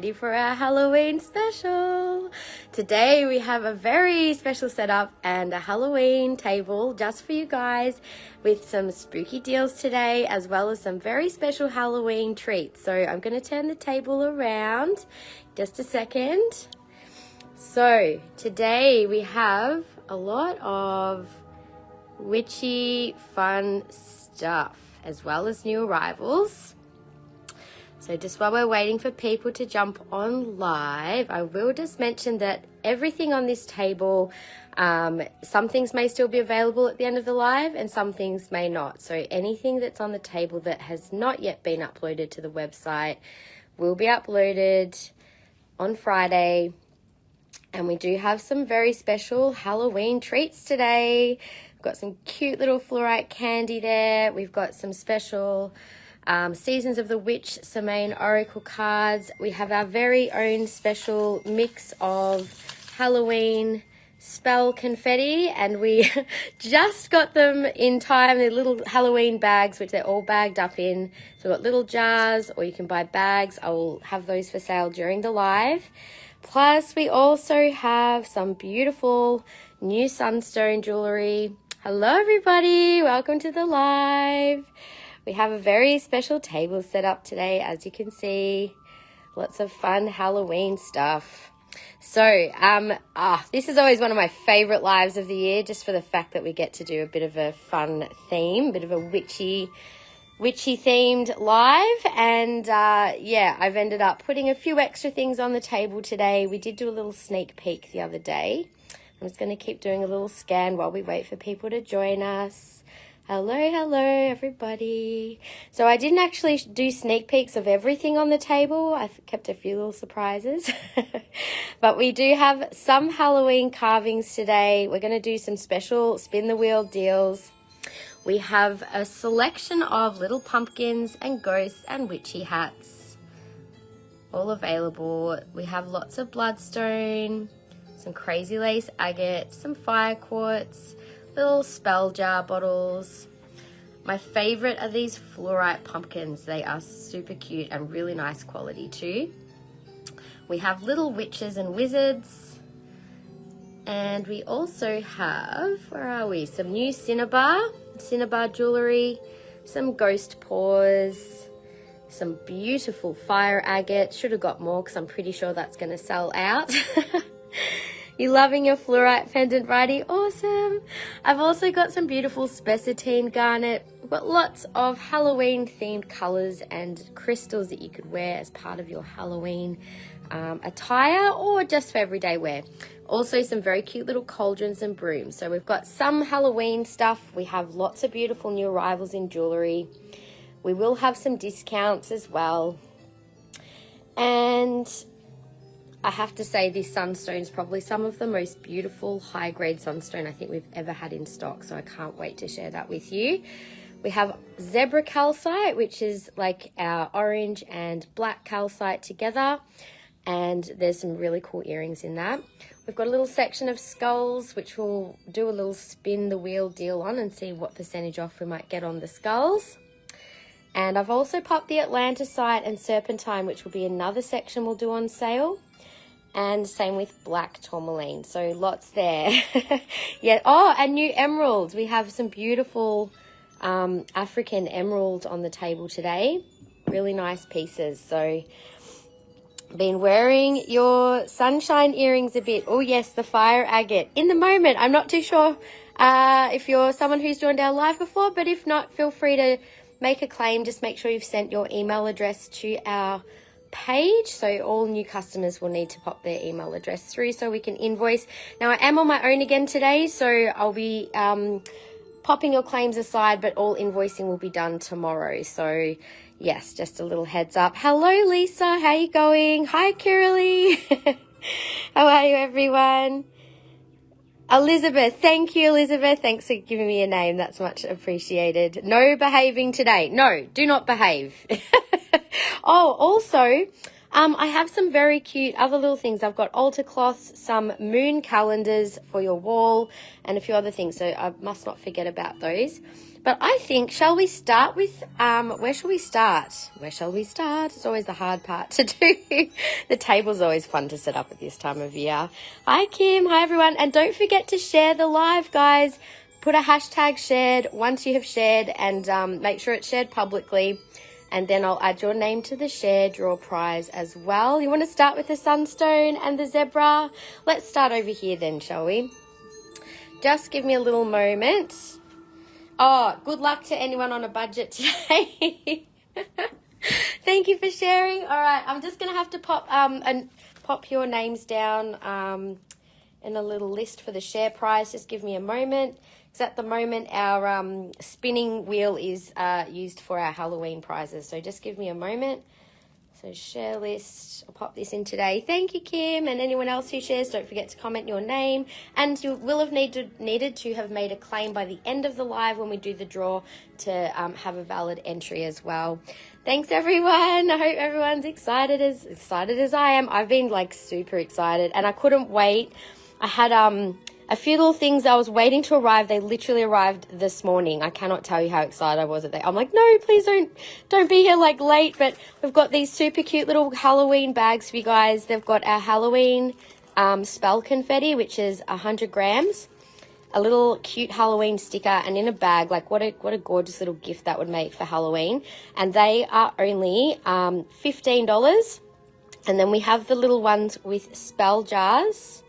ready for our Halloween special. Today we have a very special setup and a Halloween table just for you guys with some spooky deals today, as well as some very special Halloween treats. So I'm going to turn the table around just a second. So today we have a lot of witchy fun stuff as well as new arrivals. So just while we're waiting for people to jump on live, I will just mention that everything on this table, some things may still be available at the end of the live and some things may not. So anything that's on the table that has not yet been uploaded to the website will be uploaded on Friday. And we do have some very special Halloween treats today. We've got some cute little Flourite candy there. We've got some special Seasons of the Witch Semaine Oracle cards. We have our very own special mix of Halloween spell confetti, and we just got them in time. They're little Halloween bags, which they're all bagged up in. So we've got little jars, or you can buy bags. I will have those for sale during the live. Plus, we also have some beautiful new Sunstone jewellery. Hello, everybody. Welcome to the live. We have a very special table set up today, as you can see. Lots of fun Halloween stuff. So, this is always one of my favourite lives of the year, just for the fact that we get to do a bit of a fun theme, a bit of a witchy themed live. And yeah, I've ended up putting a few extra things on the table today. We did do a little sneak peek the other day. I'm just going to keep doing a little scan while we wait for people to join us. Hello everybody. So I didn't actually do sneak peeks of everything on the table. I kept a few little surprises. But we do have some Halloween carvings today. We're going to do some special spin the wheel deals. We have a selection of little pumpkins and ghosts and witchy hats, all available. We have lots of Bloodstone, some crazy lace agate, some fire quartz, little spell jar bottles. My favorite are these fluorite pumpkins. They are super cute and really nice quality too. We have little witches and wizards. And we also have, where are we? Some new Cinnabar jewellery, some ghost paws, some beautiful fire agate. Should have got more because I'm pretty sure that's going to sell out. You loving your fluorite pendant, righty? Awesome. I've also got some beautiful spessartine garnet. We've got lots of Halloween themed colours and crystals that you could wear as part of your Halloween attire or just for everyday wear. Also some very cute little cauldrons and brooms. So we've got some Halloween stuff. We have lots of beautiful new arrivals in jewellery. We will have some discounts as well. And I have to say this sunstone is probably some of the most beautiful high-grade sunstone I think we've ever had in stock, so I can't wait to share that with you. We have zebra calcite, which is like our orange and black calcite together, and there's some really cool earrings in that. We've got a little section of skulls, which we'll do a little spin the wheel deal on and see what percentage off we might get on the skulls. And I've also popped the Atlantisite and Serpentine, which will be another section we'll do on sale. And same with black tourmaline, so lots there. Yeah. Oh, and new emeralds. We have some beautiful African emeralds on the table today. Really nice pieces. So been wearing your sunshine earrings a bit. Oh yes, the fire agate. In the moment, I'm not too sure if you're someone who's joined our live before, but if not, feel free to make a claim. Just make sure you've sent your email address to our page, so all new customers will need to pop their email address through so we can invoice. Now I am on my own again today, so I'll be popping your claims aside, but all invoicing will be done tomorrow. So yes, just a little heads up. Hello Lisa, how you going? Hi Kiralee. How are you everyone? Elizabeth, thank you Elizabeth, thanks for giving me a name, that's much appreciated. No behaving today. No, do not behave. Oh, also, I have some very cute other little things. I've got altar cloths, some moon calendars for your wall, and a few other things, so I must not forget about those. But I think, shall we start with, where shall we start? Where shall we start? It's always the hard part to do. The table's always fun to set up at this time of year. Hi, Kim. Hi, everyone. And don't forget to share the live, guys. Put a hashtag shared once you have shared, and make sure it's shared publicly. And then I'll add your name to the share draw prize as well. You want to start with the Sunstone and the Zebra? Let's start over here then, shall we? Just give me a little moment. Oh, good luck to anyone on a budget today. Thank you for sharing. All right, I'm just going to have to pop your names down in a little list for the share prize. Just give me a moment. Because at the moment, our spinning wheel is used for our Halloween prizes. So just give me a moment. So share list, I'll pop this in today. Thank you, Kim, and anyone else who shares, don't forget to comment your name. And you will have needed to have made a claim by the end of the live when we do the draw to have a valid entry as well. Thanks, everyone. I hope everyone's excited as I am. I've been like super excited, and I couldn't wait. I had a few little things I was waiting to arrive. They literally arrived this morning. I cannot tell you how excited I was at that. I'm like, no, please don't be here like late. But we've got these super cute little Halloween bags for you guys. They've got our Halloween spell confetti, which is 100 grams. A little cute Halloween sticker, and in a bag. Like what a gorgeous little gift that would make for Halloween. And they are only $15. And then we have the little ones with spell jars.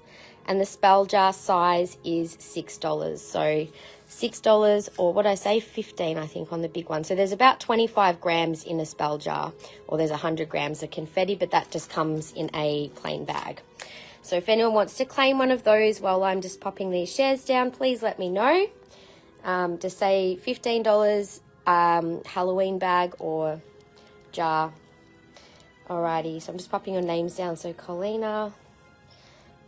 And the spell jar size is $6. So $6, or what I say, 15, I think, on the big one. So there's about 25 grams in a spell jar, or there's 100 grams of confetti, but that just comes in a plain bag. So if anyone wants to claim one of those while I'm just popping these shares down, please let me know. Just say $15 Halloween bag or jar. Alrighty, so I'm just popping your names down. So Colina,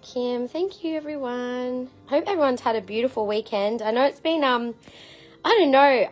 Kim, thank you, everyone. Hope everyone's had a beautiful weekend. I know it's been, I don't know,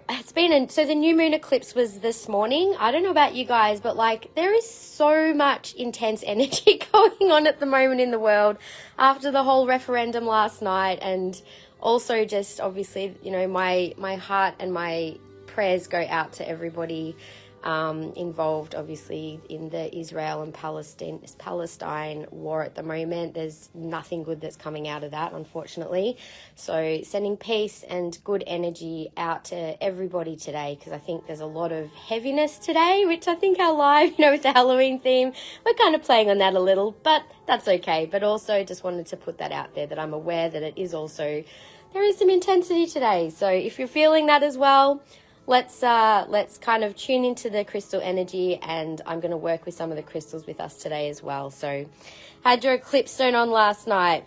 so the new moon eclipse was this morning. I don't know about you guys, but like there is so much intense energy going on at the moment in the world after the whole referendum last night. And also just obviously, you know, my heart and my prayers go out to everybody involved obviously in the Israel and Palestine war at the moment. There's nothing good that's coming out of that, unfortunately. So sending peace and good energy out to everybody today, because I think there's a lot of heaviness today, which I think our live, you know, with the Halloween theme, we're kind of playing on that a little, but that's okay. But also just wanted to put that out there, that I'm aware that it is also, there is some intensity today. So if you're feeling that as well, let's kind of tune into the crystal energy, and I'm going to work with some of the crystals with us today as well. So had your eclipse stone on last night.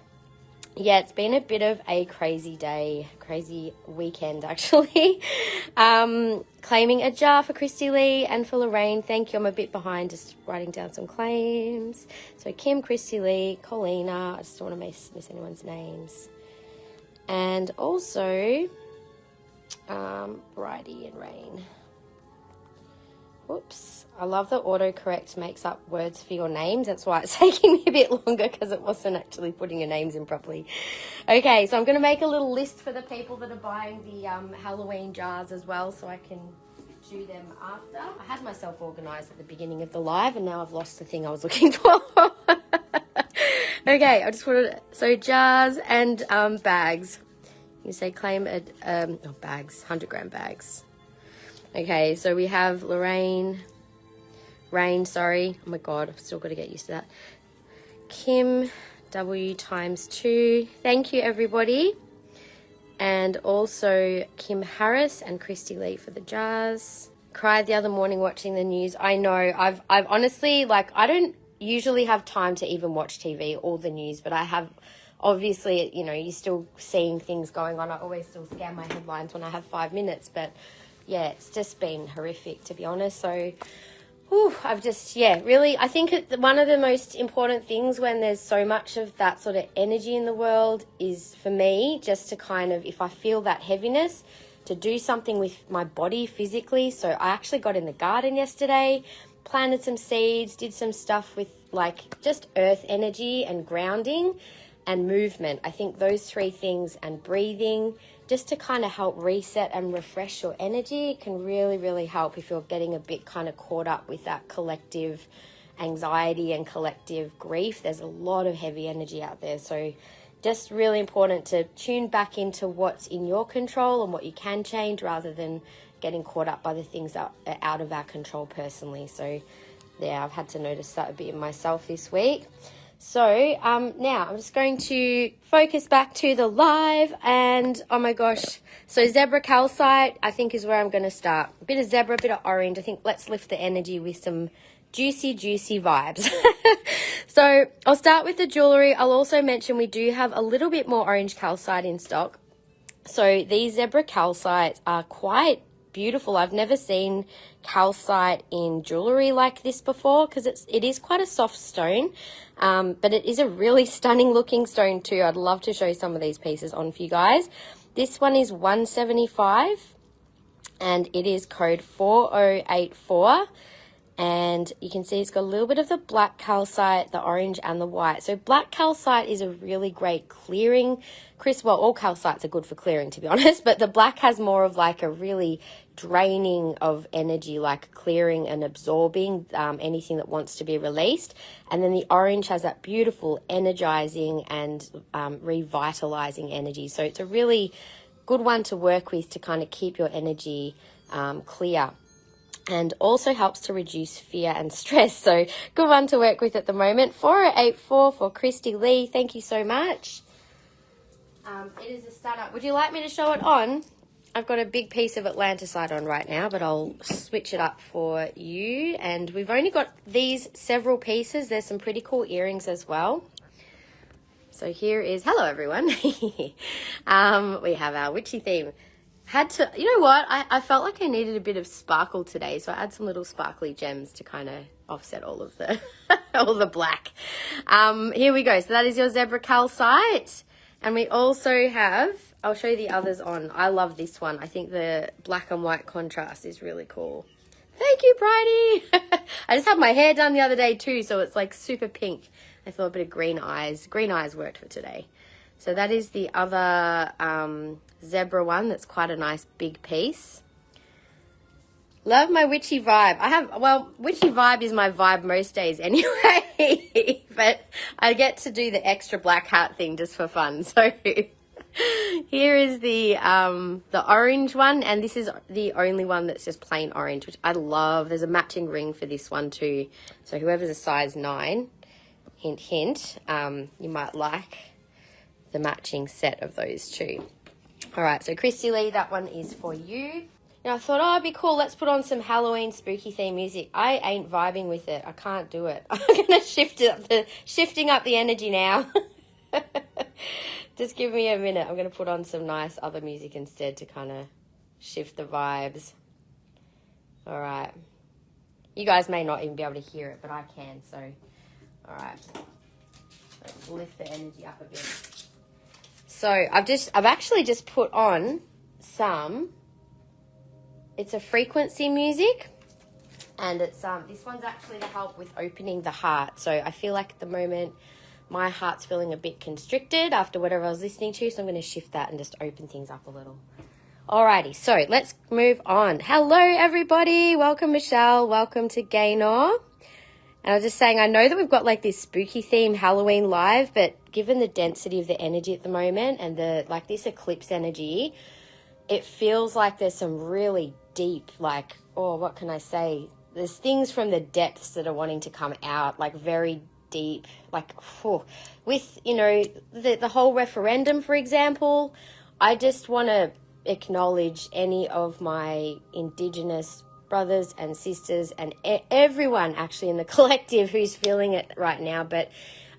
Yeah, it's been a bit of a crazy day, crazy weekend actually. Claiming a jar for Christy Lee and for Lorraine. Thank you. I'm a bit behind just writing down some claims. So Kim, Christy Lee, Colina. I just don't want to miss anyone's names. And also Bridie and Rain. Whoops. I love that autocorrect makes up words for your names. That's why it's taking me a bit longer, because it wasn't actually putting your names in properly. Okay, so I'm going to make a little list for the people that are buying the Halloween jars as well, so I can do them after. I had myself organised at the beginning of the live, and now I've lost the thing I was looking for. Okay, I just wanted, so jars and bags. You say claim bags, 100 gram bags. Okay, so we have Rain, sorry. Oh my God, I've still got to get used to that. Kim, W times 2. Thank you, everybody. And also Kim Harris and Christy Lee for the jars. Cried the other morning watching the news. I know, I've honestly, like, I don't usually have time to even watch TV or the news, but I have. Obviously, you know, you're still seeing things going on. I always still scan my headlines when I have 5 minutes. But, yeah, it's just been horrific, to be honest. So, I've just, really, I think one of the most important things when there's so much of that sort of energy in the world is, for me, just to kind of, if I feel that heaviness, to do something with my body physically. So I actually got in the garden yesterday planted some seeds, did some stuff with like just earth energy and grounding and movement. I think those three things, and breathing, just to kind of help reset and refresh your energy. It can really, really help if you're getting a bit kind of caught up with that collective anxiety and collective grief. There's a lot of heavy energy out there. So just really important to tune back into what's in your control and what you can change, rather than getting caught up by the things that are out of our control personally. So yeah, I've had to notice that a bit in myself this week. So now I'm just going to focus back to the live, and oh my gosh, so zebra calcite I think is where I'm going to start. A bit of zebra, a bit of orange. I think let's lift the energy with some juicy vibes. So I'll start with the jewellery. I'll also mention we do have a little bit more orange calcite in stock. So these zebra calcites are quite beautiful. I've never seen calcite in jewellery like this before, because it is quite a soft stone, but it is a really stunning looking stone too. I'd love to show some of these pieces on for you guys. This one is $175 and it is code 4084. And you can see it's got a little bit of the black calcite, the orange and the white. So black calcite is a really great clearing crystal. Well, all calcites are good for clearing, to be honest, but the black has more of like a really draining of energy, like clearing and absorbing anything that wants to be released. And then the orange has that beautiful energizing and revitalizing energy. So it's a really good one to work with to kind of keep your energy clear. And also helps to reduce fear and stress. So good one to work with at the moment. 4084 for Christy Lee. Thank you so much. It is a startup. Would you like me to show it on? I've got a big piece of Atlantisite on right now, but I'll switch it up for you. And we've only got these several pieces. There's some pretty cool earrings as well. So here is, hello everyone. We have our witchy theme. Had to, you know what, I felt like I needed a bit of sparkle today, so I had some little sparkly gems to kind of offset all of the all the black. Here we go. So that is your zebra calcite, and we also have, I'll show you the others on. I love this one. I think the black and white contrast is really cool. Thank you, Bridie. I just had my hair done the other day too, so it's like super pink. I thought a bit of green eyes. Green eyes worked for today. So that is the other zebra one. That's quite a nice big piece. Love my witchy vibe. Well, witchy vibe is my vibe most days anyway, but I get to do the extra black hat thing just for fun. So here is the orange one, and this is the only one that's just plain orange, which I love. There's a matching ring for this one too. So whoever's a size 9, hint, hint, you might like the matching set of those two. All right, so Christy Lee, that one is for you. Now I thought, oh, it'd be cool. Let's put on some Halloween spooky theme music. I ain't vibing with it. I can't do it. I'm gonna shifting up the energy now. Just give me a minute. I'm gonna put on some nice other music instead to kind of shift the vibes. All right. You guys may not even be able to hear it, but I can. So, all right. Let's lift the energy up a bit. So I've actually just put on some, it's a frequency music, and it's this one's actually to help with opening the heart. So I feel like at the moment my heart's feeling a bit constricted after whatever I was listening to, so I'm going to shift that and just open things up a little. Alrighty, so let's move on. Hello everybody, welcome Michelle, welcome to Gaynor. And I was just saying, I know that we've got like this spooky theme Halloween live, but given the density of the energy at the moment and the like this eclipse energy, it feels like there's some really deep, like, oh, what can I say? There's things from the depths that are wanting to come out, like very deep, like, with, you know, the whole referendum, for example. I just want to acknowledge any of my Indigenous brothers and sisters and everyone actually in the collective who's feeling it right now. But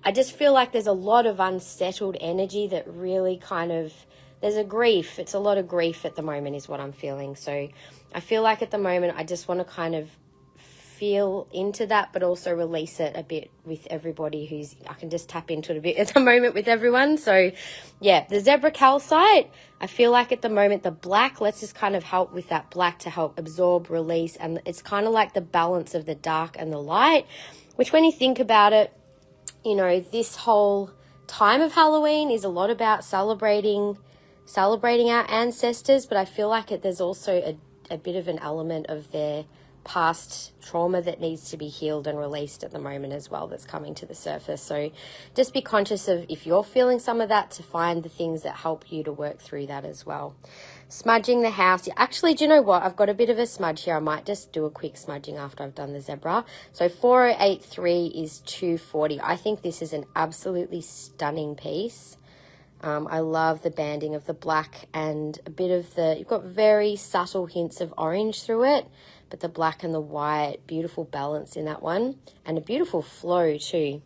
I just feel like there's a lot of unsettled energy that really kind of, there's a grief. It's a lot of grief at the moment is what I'm feeling. So I feel like at the moment I just want to kind of feel into that, but also release it a bit with everybody I can just tap into it a bit at the moment with everyone. So yeah, the zebra calcite, I feel like at the moment the black, let's just kind of help with that black to help absorb, release, and it's kind of like the balance of the dark and the light, which when you think about it, you know, this whole time of Halloween is a lot about celebrating our ancestors, but I feel like there's also a bit of an element of their past trauma that needs to be healed and released at the moment as well, that's coming to the surface. So just be conscious of, if you're feeling some of that, to find the things that help you to work through that as well. Smudging the house. Actually, do you know what? I've got a bit of a smudge here. I might just do a quick smudging after I've done the zebra. So 4083 is 240. I think this is an absolutely stunning piece. I love the banding of the black and a bit of you've got very subtle hints of orange through it, but the black and the white, beautiful balance in that one, and a beautiful flow too.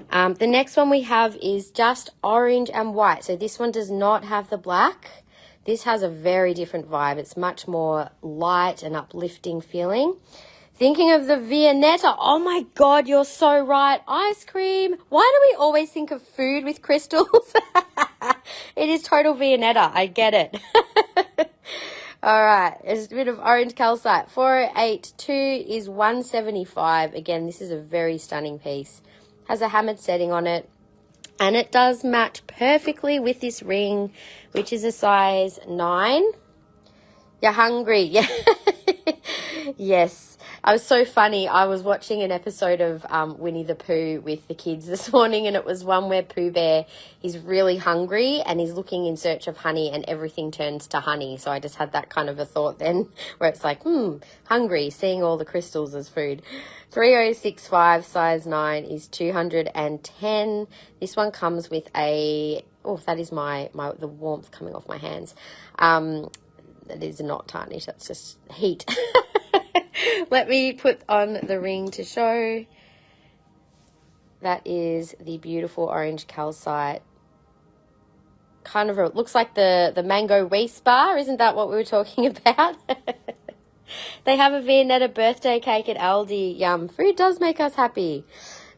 The next one we have is just orange and white. So this one does not have the black. This has a very different vibe. It's much more light and uplifting feeling. Thinking of the Viennetta. Oh my God, you're so right. Ice cream. Why do we always think of food with crystals? It is total Viennetta. I get it. All right. There's a bit of orange calcite. 482 is 175. Again, this is a very stunning piece. Has a hammered setting on it. And it does match perfectly with this ring, which is a size 9. You're hungry. Yeah. Yes. I was so funny. I was watching an episode of Winnie the Pooh with the kids this morning, and it was one where Pooh Bear, he's really hungry and he's looking in search of honey, and everything turns to honey. So I just had that kind of a thought then, where it's like, hungry, seeing all the crystals as food. 3065 size 9 is 210. This one comes with that is the warmth coming off my hands. That is not tarnish, that's just heat. Let me put on the ring to show. That is the beautiful orange calcite. Kind of looks like the mango Reese bar. Isn't that what we were talking about? They have a Viennetta birthday cake at Aldi. Yum. Food does make us happy.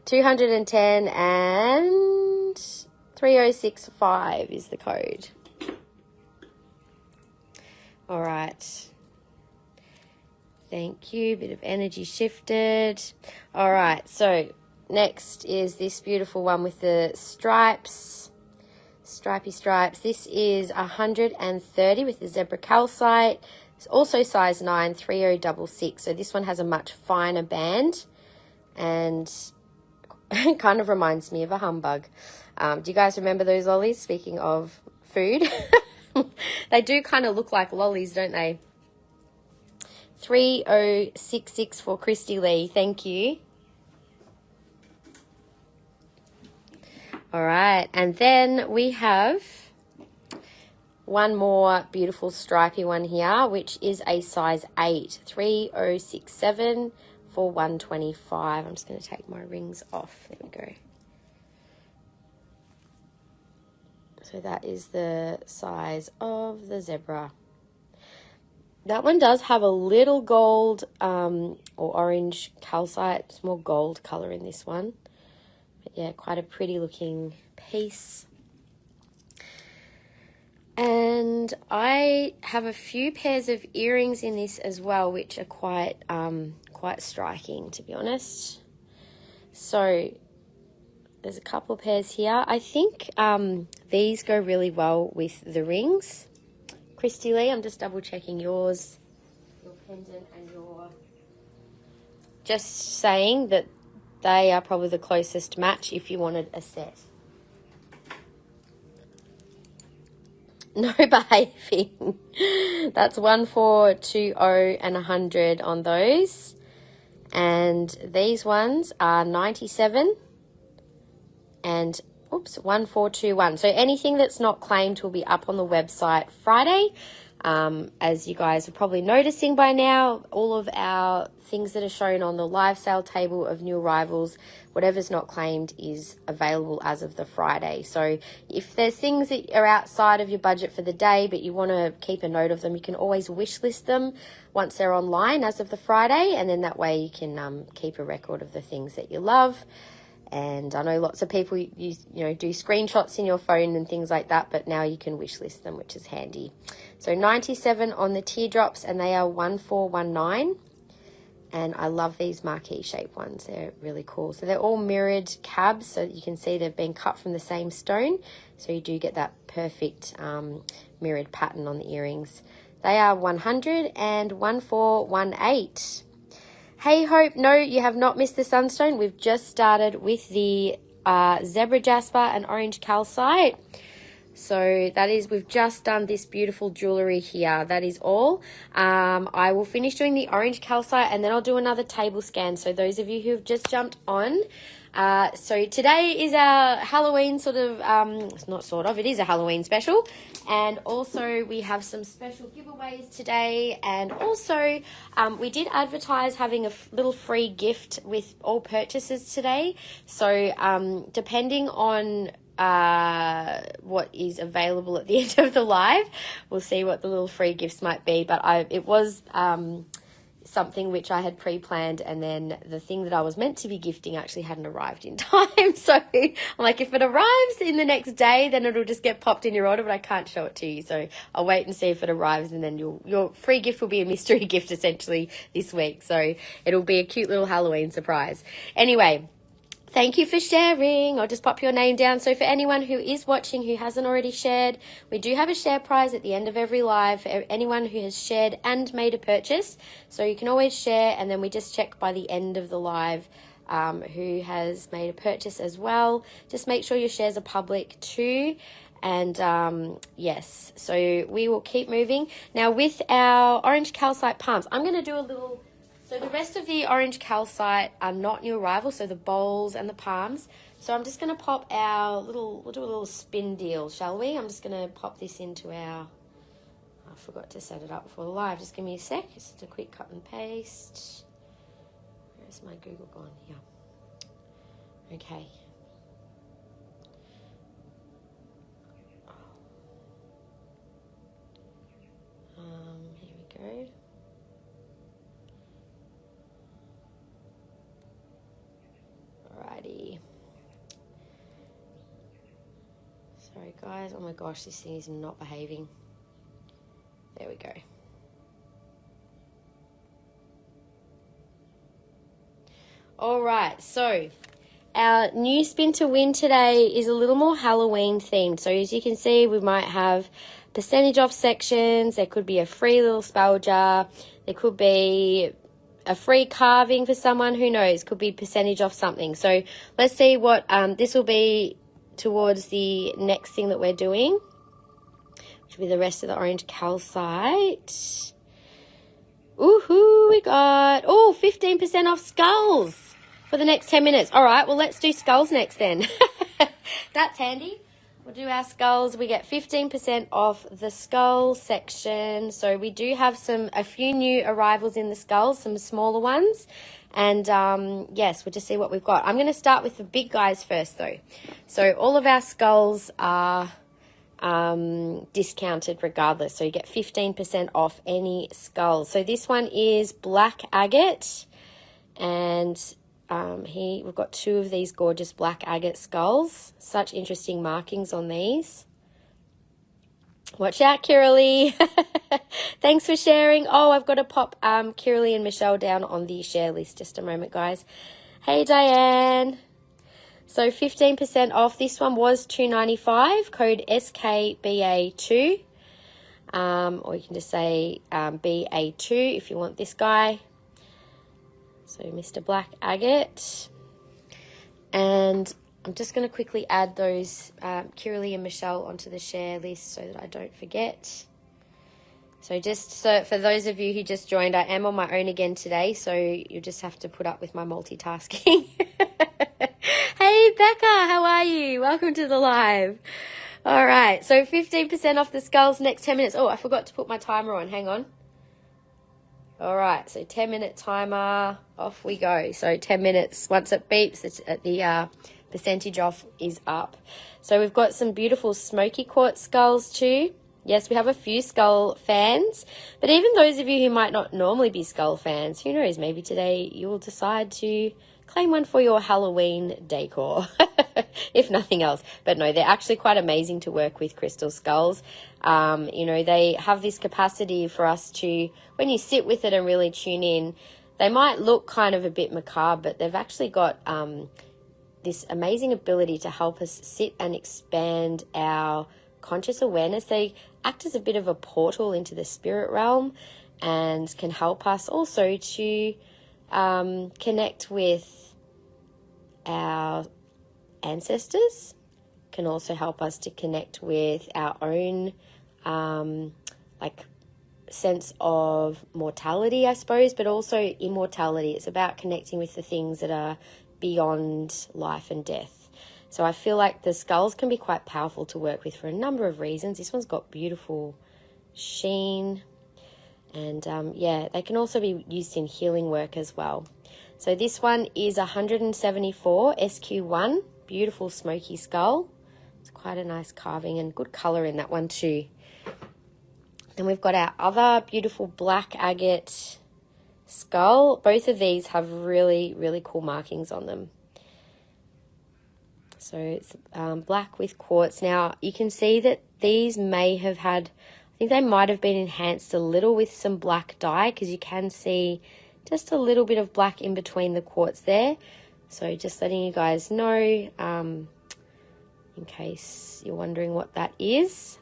210 and 3065 is the code. All right. Thank you. Bit of energy shifted. All right. So next is this beautiful one with the stripes. Stripy stripes. This is 130 with the zebra calcite. It's also size 9, 3066. So this one has a much finer band and it kind of reminds me of a humbug. Do you guys remember those lollies? Speaking of food, they do kind of look like lollies, don't they? 3066 for Christy Lee. Thank you. All right. And then we have one more beautiful stripy one here, which is a size 8, 3067 for 125. I'm just going to take my rings off. There we go. So that is the size of the zebra. That one does have a little gold or orange calcite. It's more gold colour in this one. But yeah, quite a pretty looking piece. And I have a few pairs of earrings in this as well, which are quite striking, to be honest. So there's a couple of pairs here. I think these go really well with the rings. Christy Lee, I'm just double checking yours, your pendant and your... Just saying that they are probably the closest match if you wanted a set. No behaving. That's 1420 and 100 on those. And these ones are 97 and 1421. So anything that's not claimed will be up on the website Friday As you guys are probably noticing by now, all of our things that are shown on the live sale table of new arrivals, whatever's not claimed is available as of the Friday. So if there's things that are outside of your budget for the day, but you want to keep a note of them, you can always wish list them once they're online as of the Friday, and then that way you can keep a record of the things that you love. And I know lots of people you know do screenshots in your phone and things like that, but now you can wish list them, which is handy. So 97 on the teardrops, and they are 1419. And I love these marquee shape ones. They're really cool. So they're all mirrored cabs, so you can see they've been cut from the same stone. So you do get that perfect mirrored pattern on the earrings. They are 100 and 1418. Hey Hope, no, you have not missed the Sunstone. We've just started with the zebra jasper and orange calcite. So that is, we've just done this beautiful jewellery here. That is all. I will finish doing the orange calcite and then I'll do another table scan. So those of you who have just jumped on, so today is our Halloween it is a Halloween special. And also we have some special giveaways today. And also we did advertise having a little free gift with all purchases today. So depending on what is available at the end of the live, we'll see what the little free gifts might be. But it was something which I had pre-planned, and then the thing that I was meant to be gifting actually hadn't arrived in time. So I'm like, if it arrives in the next day, then it'll just get popped in your order, but I can't show it to you. So I'll wait and see if it arrives, and then your free gift will be a mystery gift essentially this week. So it'll be a cute little Halloween surprise. Anyway, thank you for sharing. I'll just pop your name down. So for anyone who is watching who hasn't already shared, we do have a share prize at the end of every live for anyone who has shared and made a purchase. So you can always share, and then we just check by the end of the live who has made a purchase as well. Just make sure your shares are public too. And yes, so we will keep moving. Now with our orange calcite palms, I'm going to do a little... So the rest of the orange calcite are not new arrival, so the bowls and the palms. So I'm just going to pop we'll do a little spin deal, shall we? I'm just going to pop this into I forgot to set it up before the live. Just give me a sec. Just a quick cut and paste. Where's my Google gone? Here. Okay. Here we go. Alrighty. Sorry guys, oh my gosh, this thing is not behaving. There we go. Alright, so our new spin to win today is a little more Halloween themed. So as you can see, we might have percentage off sections. There could be a free little spell jar. There could be a free carving for someone, who knows, could be percentage off something. So let's see what this will be towards the next thing that we're doing, which will be the rest of the orange calcite. Ooh, we got 15% off skulls for the next 10 minutes. All right, well, let's do skulls next then. That's handy. We'll do our skulls. We get 15% off the skull section. So we do have a few new arrivals in the skulls, some smaller ones. And yes, we'll just see what we've got. I'm going to start with the big guys first though. So all of our skulls are discounted regardless. So you get 15% off any skulls. So this one is black agate, and we've got two of these gorgeous black agate skulls. Such interesting markings on these. Watch out, Kiralee. Thanks for sharing. Oh, I've got to pop Kiralee and Michelle down on the share list. Just a moment, guys. Hey, Diane. So 15% off. This one was $2.95. Code SKBA2. Or you can just say BA2 if you want this guy. So Mr. Black Agate. And I'm just going to quickly add those Kiralee and Michelle onto the share list so that I don't forget. So for those of you who just joined, I am on my own again today, so you just have to put up with my multitasking. Hey Becca, how are you? Welcome to the live. All right, so 15% off the skulls next 10 minutes. Oh, I forgot to put my timer on. Hang on. All right, so 10-minute timer. Off we go. So 10 minutes. Once it beeps, the percentage off is up. So we've got some beautiful smoky quartz skulls too. Yes, we have a few skull fans, but even those of you who might not normally be skull fans, who knows, maybe today you will decide to claim one for your Halloween decor, if nothing else. But no, they're actually quite amazing to work with, crystal skulls. You know, they have this capacity for us to, when you sit with it and really tune in, they might look kind of a bit macabre, but they've actually got this amazing ability to help us sit and expand our conscious awareness. They act as a bit of a portal into the spirit realm and can help us also to connect with our ancestors, can also help us to connect with our own like sense of mortality, I suppose, but also immortality. It's about connecting with the things that are beyond life and death. So I feel like the skulls can be quite powerful to work with for a number of reasons. This one's got beautiful sheen, and yeah, they can also be used in healing work as well. So this one is 174 SQ1, beautiful smoky skull. It's quite a nice carving and good color in that one too. Then we've got our other beautiful black agate skull. Both of these have really, really cool markings on them. So it's black with quartz. Now you can see that these may have had, I think they might have been enhanced a little with some black dye, because you can see just a little bit of black in between the quartz there. So just letting you guys know, in case you're wondering what that is.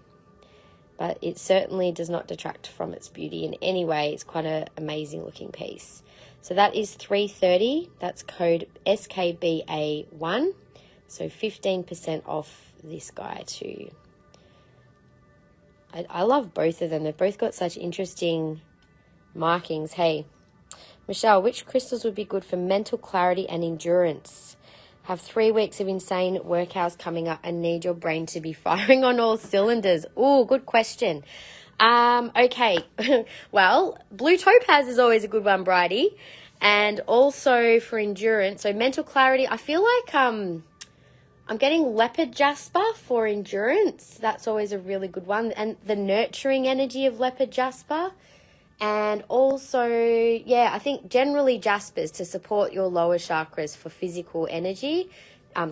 But it certainly does not detract from its beauty in any way. It's quite an amazing looking piece. So that is $330. That's code SKBA1. So 15% off this guy too. I love both of them. They've both got such interesting markings. Hey, Michelle, which crystals would be good for mental clarity and endurance? Have 3 weeks of insane workouts coming up and need your brain to be firing on all cylinders. Oh, good question. Okay. Well, blue topaz is always a good one, Bridie. And also for endurance, so mental clarity, I feel like I'm getting leopard jasper for endurance. That's always a really good one. And the nurturing energy of leopard jasper. And also, yeah, I think generally jaspers to support your lower chakras for physical energy.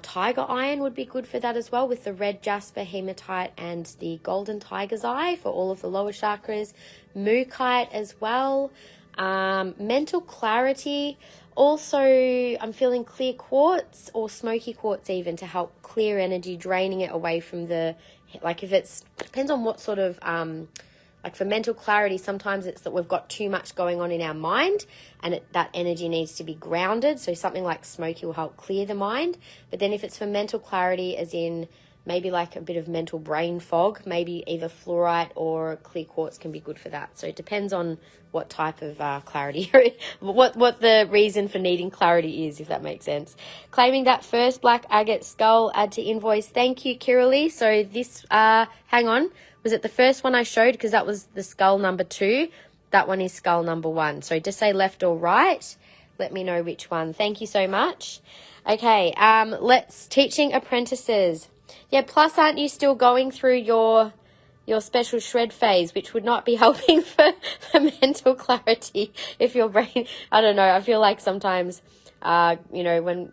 Tiger iron would be good for that as well, with the red jasper, hematite, and the golden tiger's eye for all of the lower chakras. Mookaite as well. Mental clarity. Also, I'm feeling clear quartz or smoky quartz even to help clear energy, draining it away from the, like if it's, depends on what sort of, like for mental clarity, sometimes it's that we've got too much going on in our mind and that energy needs to be grounded. So something like smoky will help clear the mind. But then if it's for mental clarity, as in maybe like a bit of mental brain fog, maybe either fluorite or clear quartz can be good for that. So it depends on what type of clarity, what the reason for needing clarity is, if that makes sense. Claiming that first black agate skull, add to invoice. Thank you, Kiralee. So this, hang on. Was it the first one I showed? Because that was the skull number 2. That one is skull number 1. So just say left or right. Let me know which one. Thank you so much. Okay, let's teaching apprentices. Yeah, plus aren't you still going through your special shred phase, which would not be helping for mental clarity if your brain, I don't know, I feel like sometimes, when,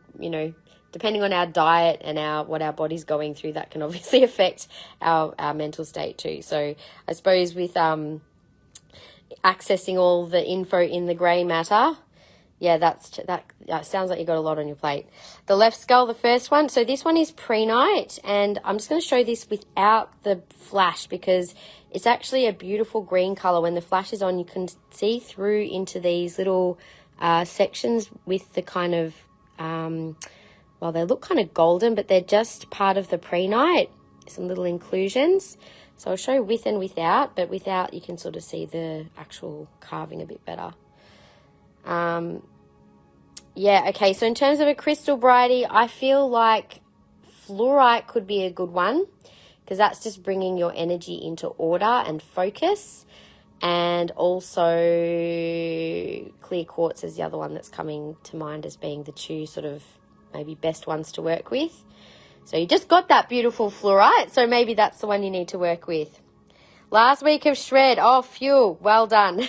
depending on our diet and what our body's going through, that can obviously affect our mental state too. So I suppose with accessing all the info in the grey matter, yeah, that sounds like you got a lot on your plate. The left skull, the first one. So this one is pre-night, and I'm just going to show this without the flash because it's actually a beautiful green color. When the flash is on, you can see through into these little sections with the kind of, well, they look kind of golden, but they're just part of the pre-night. Some little inclusions. So I'll show with and without, but without you can sort of see the actual carving a bit better. Yeah, okay, so in terms of a crystal, Bridie, I feel like fluorite could be a good one because that's just bringing your energy into order and focus. And also clear quartz is the other one that's coming to mind as being the two sort of maybe best ones to work with. So you just got that beautiful fluorite, so maybe that's the one you need to work with. Last week of shred. Oh, phew, well done.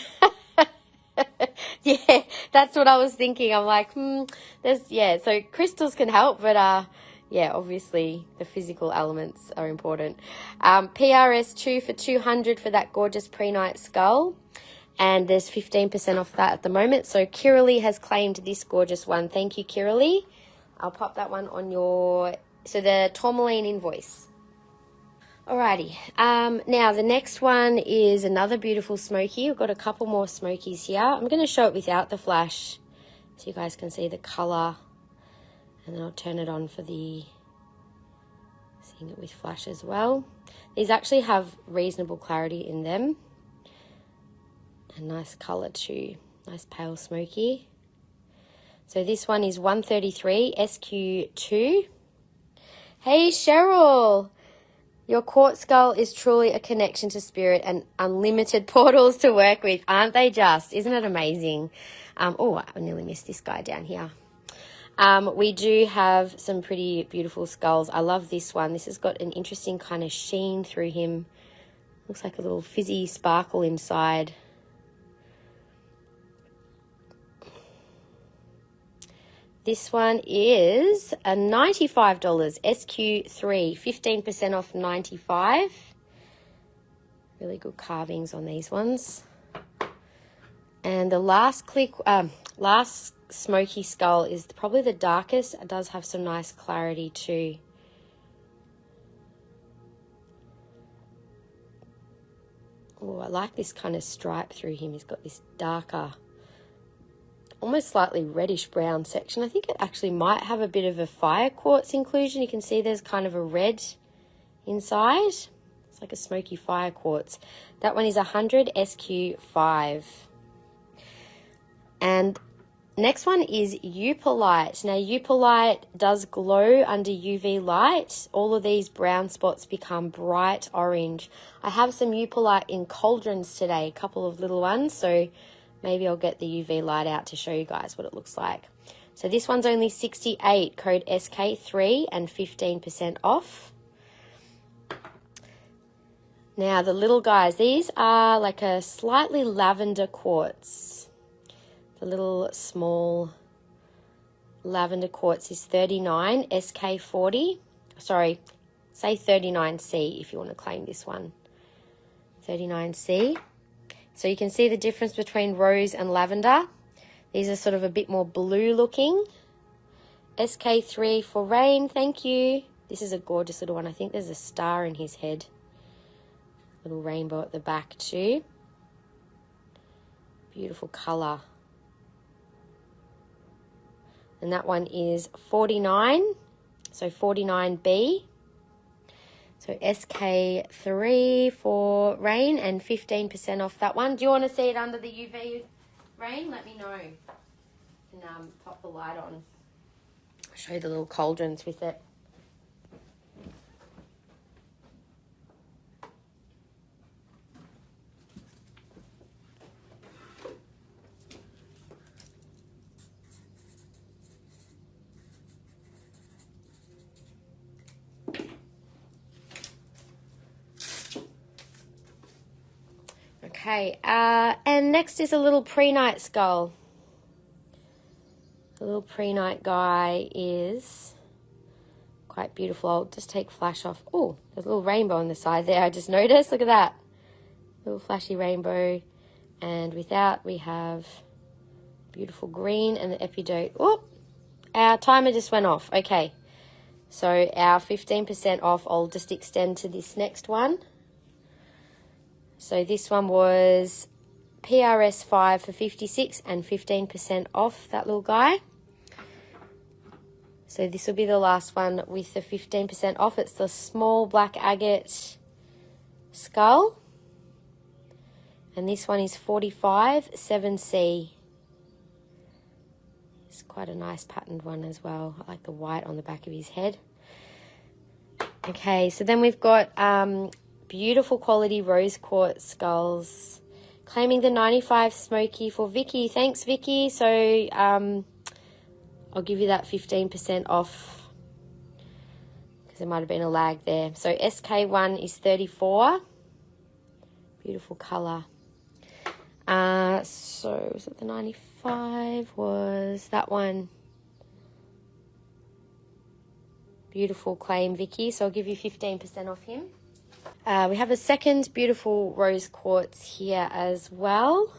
Yeah, that's what I was thinking. I'm like, so crystals can help, but yeah, obviously the physical elements are important. PRS2 for 200 for that gorgeous pre-night skull. And there's 15% off that at the moment. So Kiralee has claimed this gorgeous one. Thank you, Kiralee. I'll pop that one on your, so the Tourmaline invoice. Alrighty, now the next one is another beautiful smoky. We've got a couple more smokies here. I'm going to show it without the flash so you guys can see the colour. And then I'll turn it on for the seeing it with flash as well. These actually have reasonable clarity in them. A nice colour too, nice pale smoky. So this one is 133 SQ2. Hey Cheryl! Your quartz skull is truly a connection to spirit and unlimited portals to work with, aren't they just? Isn't it amazing? Oh, I nearly missed this guy down here. We do have some pretty beautiful skulls. I love this one. This has got an interesting kind of sheen through him. Looks like a little fizzy sparkle inside. This one is a $95 SQ3, 15% off 95. Really good carvings on these ones. And the last smoky skull is probably the darkest. It does have some nice clarity too. Oh, I like this kind of stripe through him. He's got this darker, almost slightly reddish brown section. I think it actually might have a bit of a fire quartz inclusion. You can see there's kind of a red inside. It's like a smoky fire quartz. That one is 100 SQ5. And next one is Eupalite. Now Eupalite does glow under UV light. All of these brown spots become bright orange. I have some Eupalite in cauldrons today, a couple of little ones, so maybe I'll get the UV light out to show you guys what it looks like. So this one's only 68, code SK3 and 15% off. Now the little guys, these are like a slightly lavender quartz. The little small lavender quartz is 39, SK40. Sorry, say 39C if you want to claim this one. 39C. So you can see the difference between rose and lavender. These are sort of a bit more blue looking. SK3 for rain, thank you. This is a gorgeous little one. I think there's a star in his head. Little rainbow at the back too. Beautiful colour. And that one is 49, so 49B. So SK3 for rain and 15% off that one. Do you want to see it under the UV rain? Let me know. And pop the light on. I'll show you the little cauldrons with it. Okay, and next is a little pre-night skull. The little pre-night guy is quite beautiful. I'll just take flash off. Oh, there's a little rainbow on the side there. I just noticed. Look at that. Little flashy rainbow. And without, we have beautiful green and the epidote. Oh, our timer just went off. Okay, so our 15% off, I'll just extend to this next one. So this one was PRS 5 for 56 and 15% off that little guy. So this will be the last one with the 15% off. It's the small black agate skull. And this one is 45, 7C. It's quite a nice patterned one as well. I like the white on the back of his head. Okay, so then we've got beautiful quality rose quartz skulls. Claiming the 95 smoky for Vicky. Thanks, Vicky. So I'll give you that 15% off because there might have been a lag there. So SK1 is 34. Beautiful colour. So was it the 95? Was that one? Beautiful claim, Vicky. So I'll give you 15% off him. We have a second beautiful rose quartz here as well.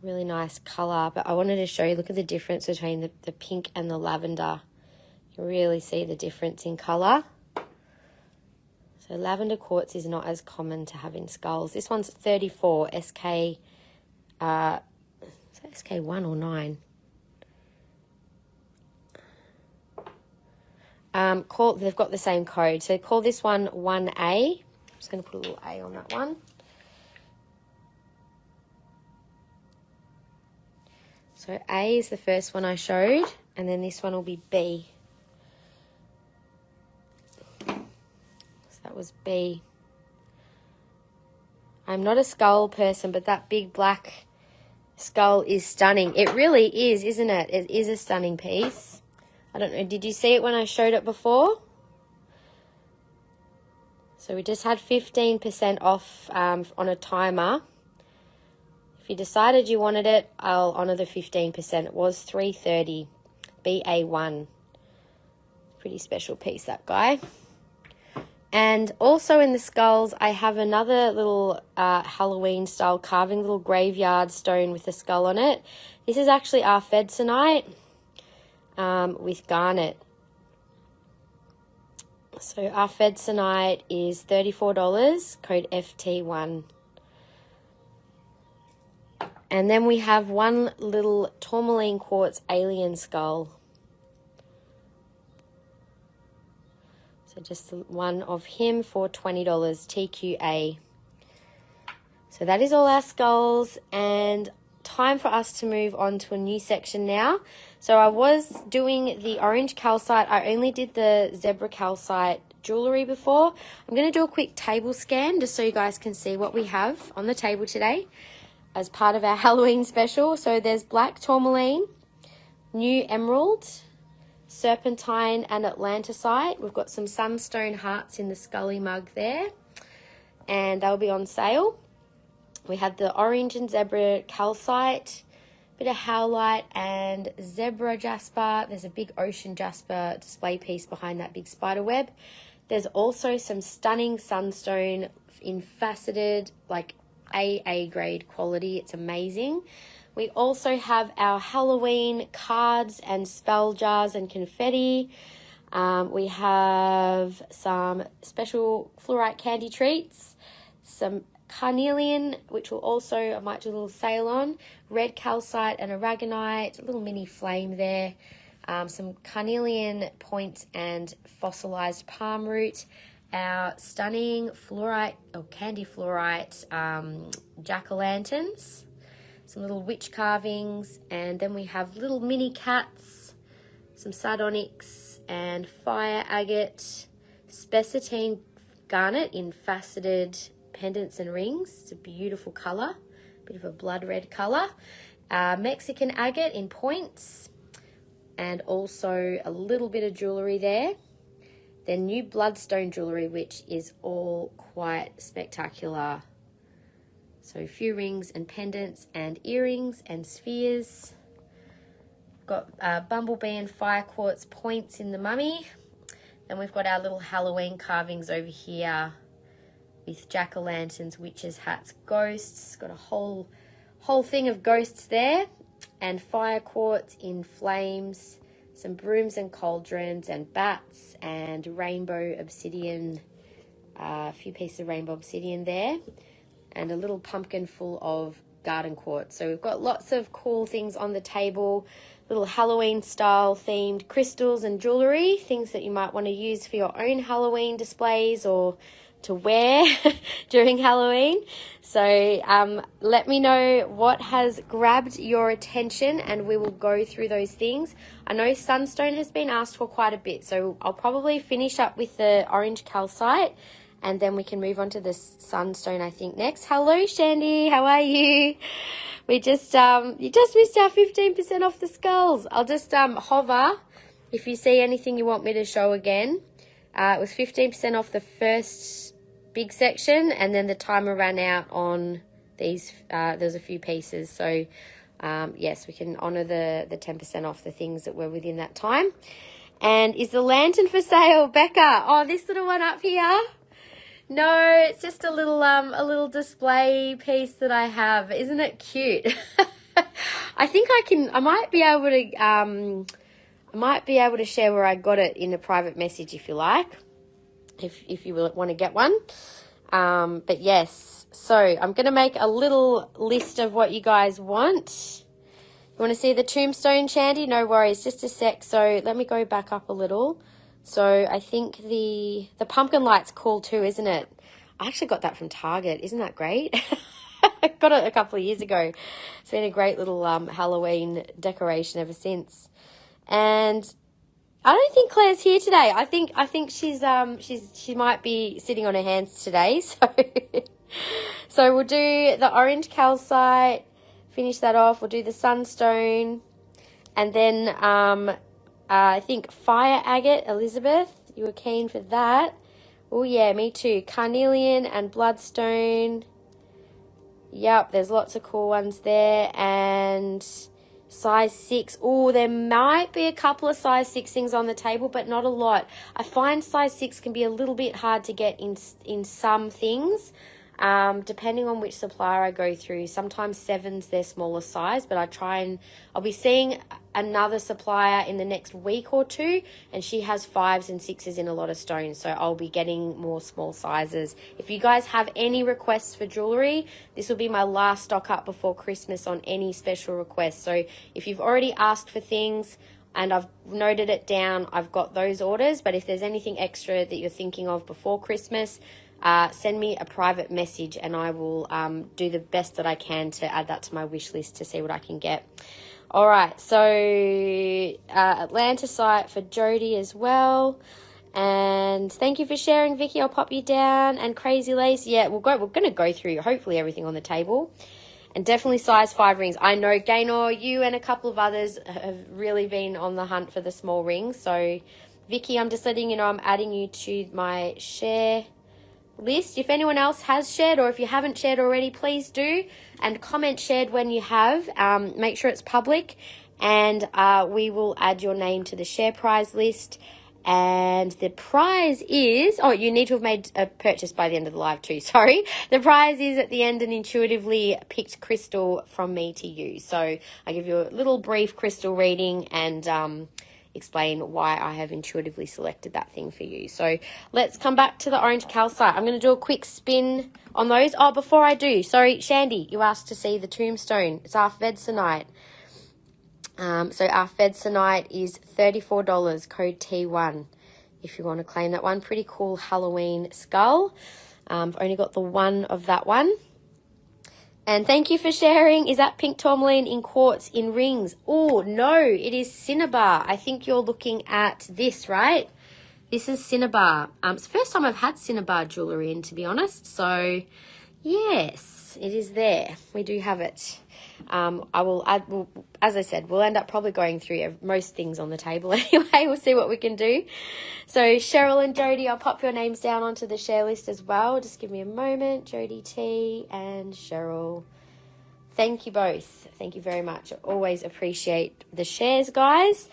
Really nice colour, but I wanted to show you, look at the difference between the pink and the lavender. You really see the difference in colour. So lavender quartz is not as common to have in skulls. This one's 34 SK, is that SK1 or 9? They've got the same code. So call this one 1A. I'm just going to put a little A on that one. So A is the first one I showed, and then this one will be B. So that was B. I'm not a skull person, but that big black skull is stunning. It really is, isn't it? It is a stunning piece. I don't know, did you see it when I showed it before? So we just had 15% off on a timer. If you decided you wanted it, I'll honour the 15%. It was $330, BA1. Pretty special piece, that guy. And also in the skulls, I have another little Halloween style carving, little graveyard stone with a skull on it. This is actually our Fedsinite with Garnet. So our Fedsinite is $34, code FT1. And then we have one little Tourmaline quartz alien skull. So just one of him for $20, TQA. So that is all our skulls, and time for us to move on to a new section now. So I was doing the orange calcite. I only did the zebra calcite jewellery before. I'm going to do a quick table scan just so you guys can see what we have on the table today as part of our Halloween special. So there's black tourmaline, new emerald, serpentine and Atlantisite. We've got some sunstone hearts in the scully mug there, and they'll be on sale. We had the orange and zebra calcite, bit of howlite and zebra jasper. There's a big ocean jasper display piece behind that big spider web. There's also some stunning sunstone in faceted, like AA grade quality. It's amazing. We also have our Halloween cards and spell jars and confetti. We have some special Flourite candy treats, some Carnelian, which will also, I might do a little sale on, red calcite and aragonite, a little mini flame there, some Carnelian points and fossilized palm root, our stunning fluorite or candy fluorite jack-o'-lanterns, some little witch carvings, and then we have little mini cats, some Sardonyx and fire agate, spessartine garnet in faceted pendants and rings. It's a beautiful colour, bit of a blood red colour. Mexican agate in points, and also a little bit of jewellery there. Then new Bloodstone jewellery, which is all quite spectacular. So a few rings and pendants and earrings and spheres. Got bumblebee and fire quartz points in the mummy. Then we've got our little Halloween carvings over here with jack-o'-lanterns, witches, hats, ghosts. Got a whole thing of ghosts there, and fire quartz in flames, some brooms and cauldrons and bats and rainbow obsidian, a few pieces of rainbow obsidian there, and a little pumpkin full of garden quartz. So we've got lots of cool things on the table, little Halloween style themed crystals and jewellery, things that you might want to use for your own Halloween displays or to wear during Halloween. So let me know what has grabbed your attention and we will go through those things. I know Sunstone has been asked for quite a bit, so I'll probably finish up with the orange calcite and then we can move on to the Sunstone, I think, next. Hello, Shandy. How are you? We just, you just missed our 15% off the skulls. I'll just hover if you see anything you want me to show again. It was 15% off the first big section, and then the timer ran out on these. There's a few pieces. So, yes, we can honour the 10% off the things that were within that time. And is the lantern for sale, Becca? Oh, this little one up here? No, it's just a little display piece that I have. Isn't it cute? I think I might be able to share where I got it in a private message if you like, if you want to get one. But yes, so I'm going to make a little list of what you guys want. You want to see the tombstone, Shandy? No worries, just a sec. So let me go back up a little. So I think the pumpkin light's cool too, isn't it? I actually got that from Target. Isn't that great? I got it a couple of years ago. It's been a great little Halloween decoration ever since. And I don't think Claire's here today. I think she might be sitting on her hands today. So we'll do the orange calcite, finish that off. We'll do the sunstone, and then I think fire agate, Elizabeth, you were keen for that. Oh yeah, me too. Carnelian and bloodstone. Yep, there's lots of cool ones there. And size 6. Oh, there might be a couple of size 6 things on the table, but not a lot. I find size 6 can be a little bit hard to get in some things, depending on which supplier I go through. Sometimes 7's their smaller size, but I'll be seeing another supplier in the next week or two, and she has 5s and 6s in a lot of stones, so I'll be getting more small sizes. If you guys have any requests for jewellery, this will be my last stock up before Christmas on any special requests. So if you've already asked for things and I've noted it down, I've got those orders, but if there's anything extra that you're thinking of before Christmas, send me a private message and I will do the best that I can to add that to my wish list to see what I can get. All right, so Atlantisite for Jody as well. And thank you for sharing, Vicky. I'll pop you down. And Crazy Lace. Yeah, we're going to go through hopefully everything on the table. And definitely size 5 rings. I know, Gaynor, you and a couple of others have really been on the hunt for the small rings. So, Vicky, I'm just letting you know I'm adding you to my share list. If anyone else has shared, or if you haven't shared already, please do, and comment shared when you have. Make sure it's public, and we will add your name to the share prize list. And the prize is, oh, you need to have made a purchase by the end of the live too, sorry. The prize is at the end an intuitively picked crystal from me to you. So I give you a little brief crystal reading and explain why I have intuitively selected that thing for you. So let's come back to the orange calcite. I'm going to do a quick spin on those. Oh, before I do, sorry, Shandy, you asked to see the tombstone. It's our Fedsinite. So our Fedsinite is $34, code T1, if you want to claim that one. Pretty cool Halloween skull. I've only got the one of that one. And thank you for sharing. Is that pink tourmaline in quartz in rings? Oh, no, it is Cinnabar. I think you're looking at this, right? This is Cinnabar. It's the first time I've had Cinnabar jewellery in, to be honest. So, yes, it is there. We do have it. I will add, as I said, we'll end up probably going through most things on the table anyway. We'll see what we can do. So Cheryl and Jody, I'll pop your names down onto the share list as well. Just give me a moment. Jody T and Cheryl. Thank you both. Thank you very much. I always appreciate the shares, guys.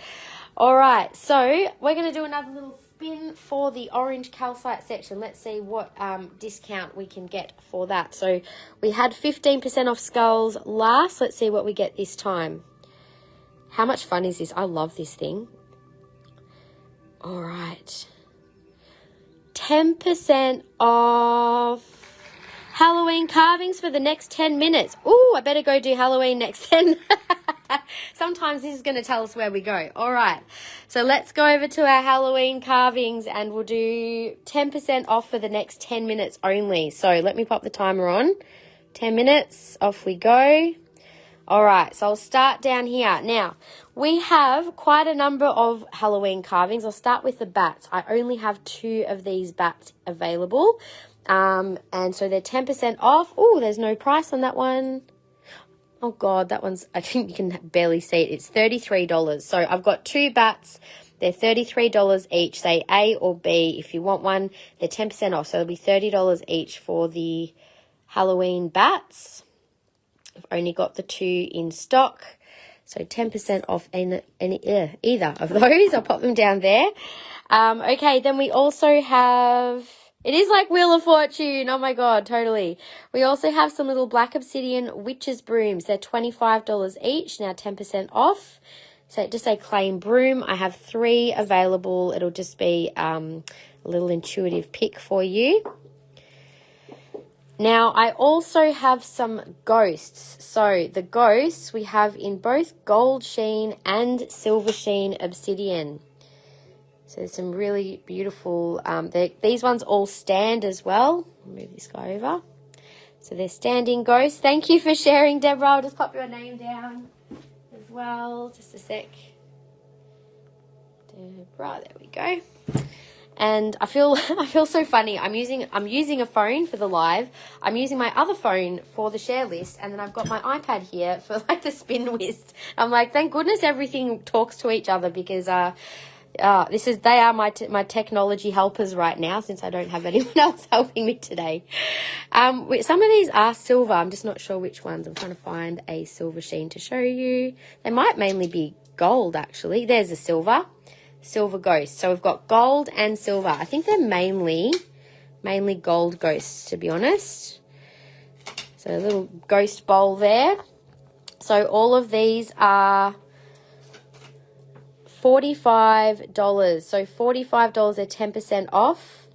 All right, so we're going to do another little spin for the orange calcite section. Let's see what discount we can get for that. So we had 15% off skulls last. Let's see what we get this time. How much fun is this? I love this thing. All right. 10% off Halloween carvings for the next 10 minutes. Oh, I better go do Halloween next then. Sometimes this is going to tell us where we go. All right. So let's go over to our Halloween carvings and we'll do 10% off for the next 10 minutes only. So let me pop the timer on. 10 minutes, off we go. All right, so I'll start down here. Now, we have quite a number of Halloween carvings. I'll start with the bats. I only have 2 of these bats available. And so they're 10% off. Oh, there's no price on that one. Oh, God, that one's, I think you can barely see it. It's $33. So I've got 2 bats. They're $33 each. Say A or B. If you want one, they're 10% off. So it'll be $30 each for the Halloween bats. I've only got the 2 in stock, so 10% off either of those. I'll pop them down there. Okay, then we also have, it is like Wheel of Fortune. Oh my God, totally. We also have some little black obsidian witches brooms. They're $25 each, now 10% off. So just say claim broom. I have 3 available. It'll just be a little intuitive pick for you. Now, I also have some ghosts. So the ghosts we have in both gold sheen and silver sheen obsidian. So there's some really beautiful, these ones all stand as well. I'll move this guy over. So they're standing ghosts. Thank you for sharing, Deborah. I'll just pop your name down as well. Just a sec. Deborah, there we go. And I feel so funny. I'm using a phone for the live. I'm using my other phone for the share list, and then I've got my iPad here for like the spin list. I'm like, thank goodness everything talks to each other, because they are my technology helpers right now, since I don't have anyone else helping me today. Some of these are silver. I'm just not sure which ones. I'm trying to find a silver sheen to show you. They might mainly be gold, actually. There's a silver ghost. So we've got gold and silver. I think they're mainly gold ghosts, to be honest. So a little ghost bowl there. So all of these are $45. So $45 are 10% off.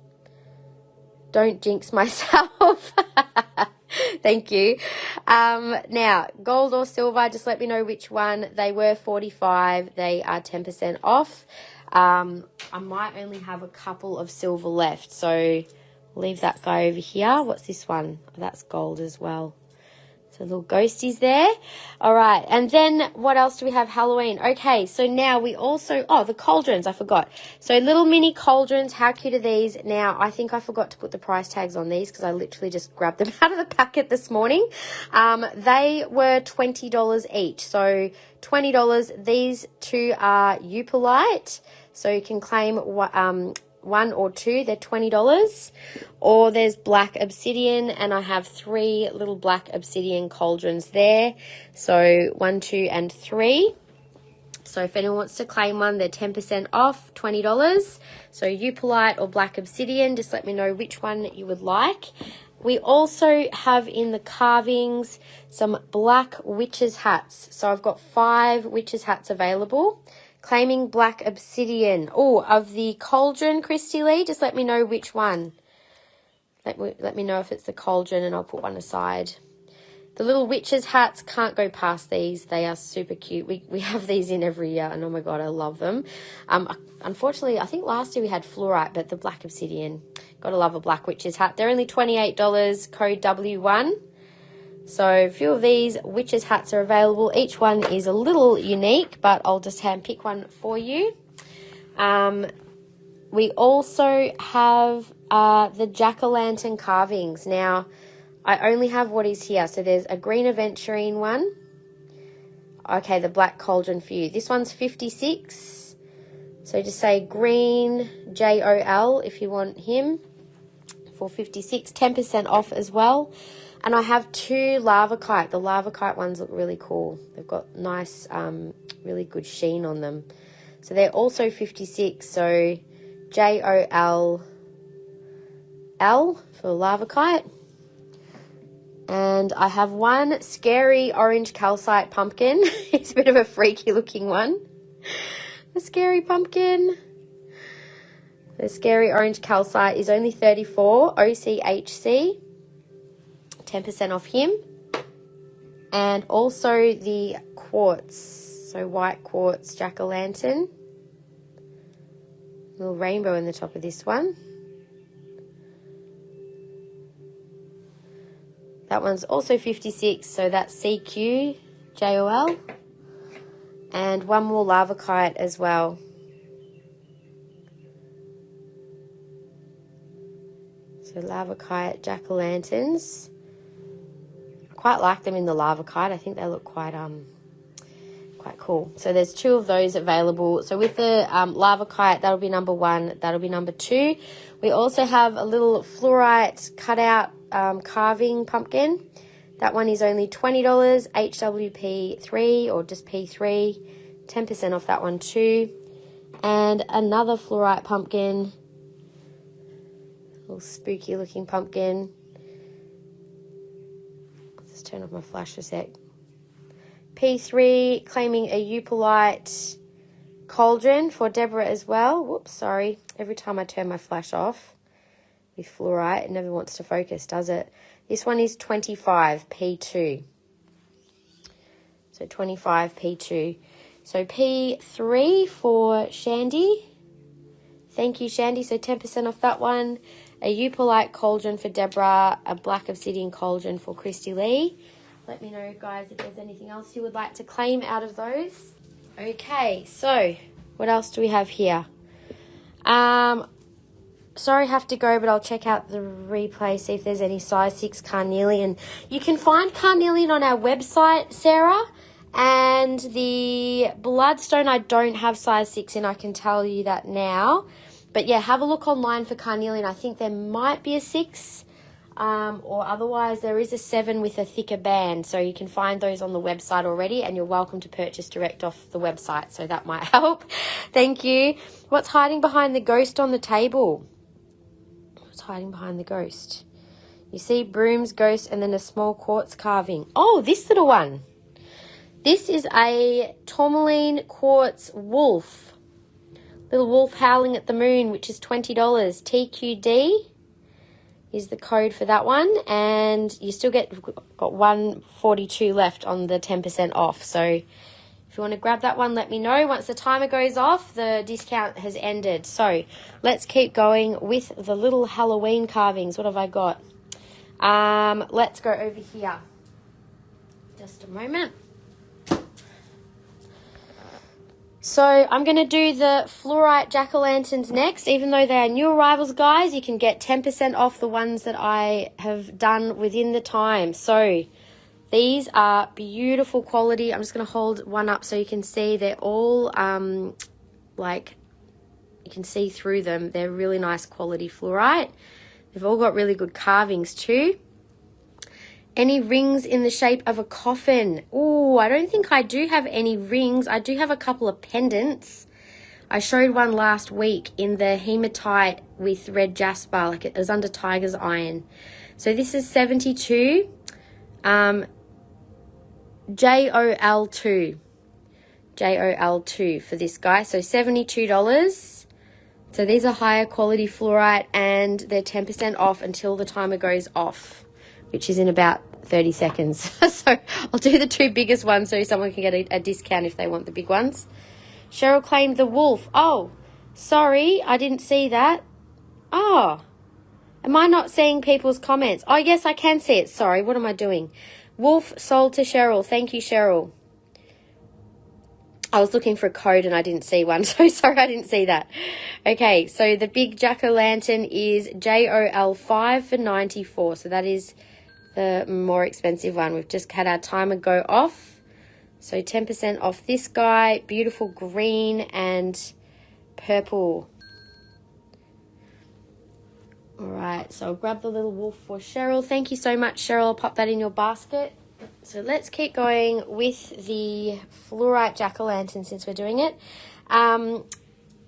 Don't jinx myself. Thank you. Now, gold or silver, just let me know which one. They were $45. They are 10% off. I might only have a couple of silver left, so leave that guy over here. What's this one? Oh, that's gold as well. So little ghosties there. All right, and then what else do we have? Halloween. Okay, so now we also, the cauldrons, I forgot. So little mini cauldrons, how cute are these? Now, I think I forgot to put the price tags on these, because I literally just grabbed them out of the packet this morning. They were $20 each, so $20. These 2 are Eupolite, so you can claim 1 or 2, they're $20. Or there's black obsidian, and I have 3 little black obsidian cauldrons there. So 1, 2, and 3. So if anyone wants to claim one, they're 10% off, $20. So Eupolite or black obsidian, just let me know which one you would like. We also have in the carvings some black witches hats. So I've got 5 witches hats available. Claiming black obsidian. Oh, of the cauldron, Christy Lee, just let me know which one. Let me know if it's the cauldron, and I'll put one aside. The little witches hats, can't go past these. They are super cute. We have these in every year, and oh my God, I love them. Unfortunately, I think last year we had fluorite, but the black obsidian, gotta love a black witches hat. They're only $28, code W1. So a few of these witches hats are available. Each one is a little unique, but I'll just hand pick one for you. We also have the jack-o'-lantern carvings. Now, I only have what is here. So there's a green aventurine one. Okay, the black cauldron for you. This one's $56. So just say green JOL if you want him for $56. 10% off as well. And I have 2 lava kite. The lava kite ones look really cool. They've got nice, really good sheen on them. So they're also $56. So JOLL for lava kite. And I have 1 scary orange calcite pumpkin. It's a bit of a freaky looking one. The scary pumpkin. The scary orange calcite is only $34 OCHC. 10% off him. And also the quartz. So white quartz jack-o'-lantern. Little rainbow in the top of this one. That one's also 56, so that's CQ, JOL. And one more Lavakite as well. So Lavakite jack-o'-lanterns. I quite like them in the Lavakite. I think they look quite cool. So there's 2 of those available. So with the Lavakite, that'll be number 1. That'll be number 2. We also have a little fluorite cutout carving pumpkin. That one is only $20, HWP 3 or just P3, 10% off that one too. And another fluorite pumpkin, little spooky looking pumpkin. Let's just turn off my flash for a sec. P3, claiming a Eupolite cauldron for Deborah as well. Whoops, sorry. Every time I turn my flash off with fluorite, it never wants to focus, does it? This one is 25, P2. So 25, P2. So P3 for Shandy. Thank you, Shandy. So 10% off that one. A Eupolite cauldron for Deborah. A black obsidian cauldron for Christy Lee. Let me know, guys, if there's anything else you would like to claim out of those. Okay, so what else do we have here? Sorry, I have to go, but I'll check out the replay, see if there's any size 6 Carnelian. You can find Carnelian on our website, Sarah, and the Bloodstone I don't have size 6 in, I can tell you that now. But yeah, have a look online for Carnelian. I think there might be a 6, or otherwise there is a 7 with a thicker band. So you can find those on the website already, and you're welcome to purchase direct off the website, so that might help. Thank you. What's hiding behind the ghost on the table? Hiding behind the ghost. You see brooms, ghosts, and then a small quartz carving. Oh, this little one. This is a Tourmaline quartz wolf. Little wolf howling at the moon, which is $20. TQD is the code for that one. And you still got 142 left on the 10% off. So if you want to grab that one, let me know. Once the timer goes off, the discount has ended. So let's keep going with the little Halloween carvings. What have I got? Let's go over here. Just a moment. So I'm going to do the fluorite jack-o'-lanterns next. Even though they are new arrivals, guys, you can get 10% off the ones that I have done within the time. So these are beautiful quality. I'm just going to hold one up so you can see. They're all, like, you can see through them. They're really nice quality fluorite. They've all got really good carvings too. Any rings in the shape of a coffin? Oh, I don't think I do have any rings. I do have a couple of pendants. I showed one last week in the hematite with red jasper. Like, it was under tiger's iron. So this is 72. JOL2 for this guy, so $72. So these are higher quality fluorite, and they're 10% off until the timer goes off, which is in about 30 seconds. So I'll do the 2 biggest ones so someone can get a discount if they want the big ones. Cheryl claimed the wolf. Oh, sorry, I didn't see that. Oh, am I not seeing people's comments? Oh, yes, I can see it. Sorry, what am I doing? Wolf sold to Cheryl. Thank you, Cheryl. I was looking for a code and I didn't see one, so sorry I didn't see that. Okay, so the big jack-o'-lantern is JOL5 for $94. So that is the more expensive one. We've just had our timer go off. So 10% off this guy. Beautiful green and purple. All right, so I'll grab the little wolf for Cheryl. Thank you so much, Cheryl. I'll pop that in your basket. So let's keep going with the fluorite jack-o'-lantern since we're doing it.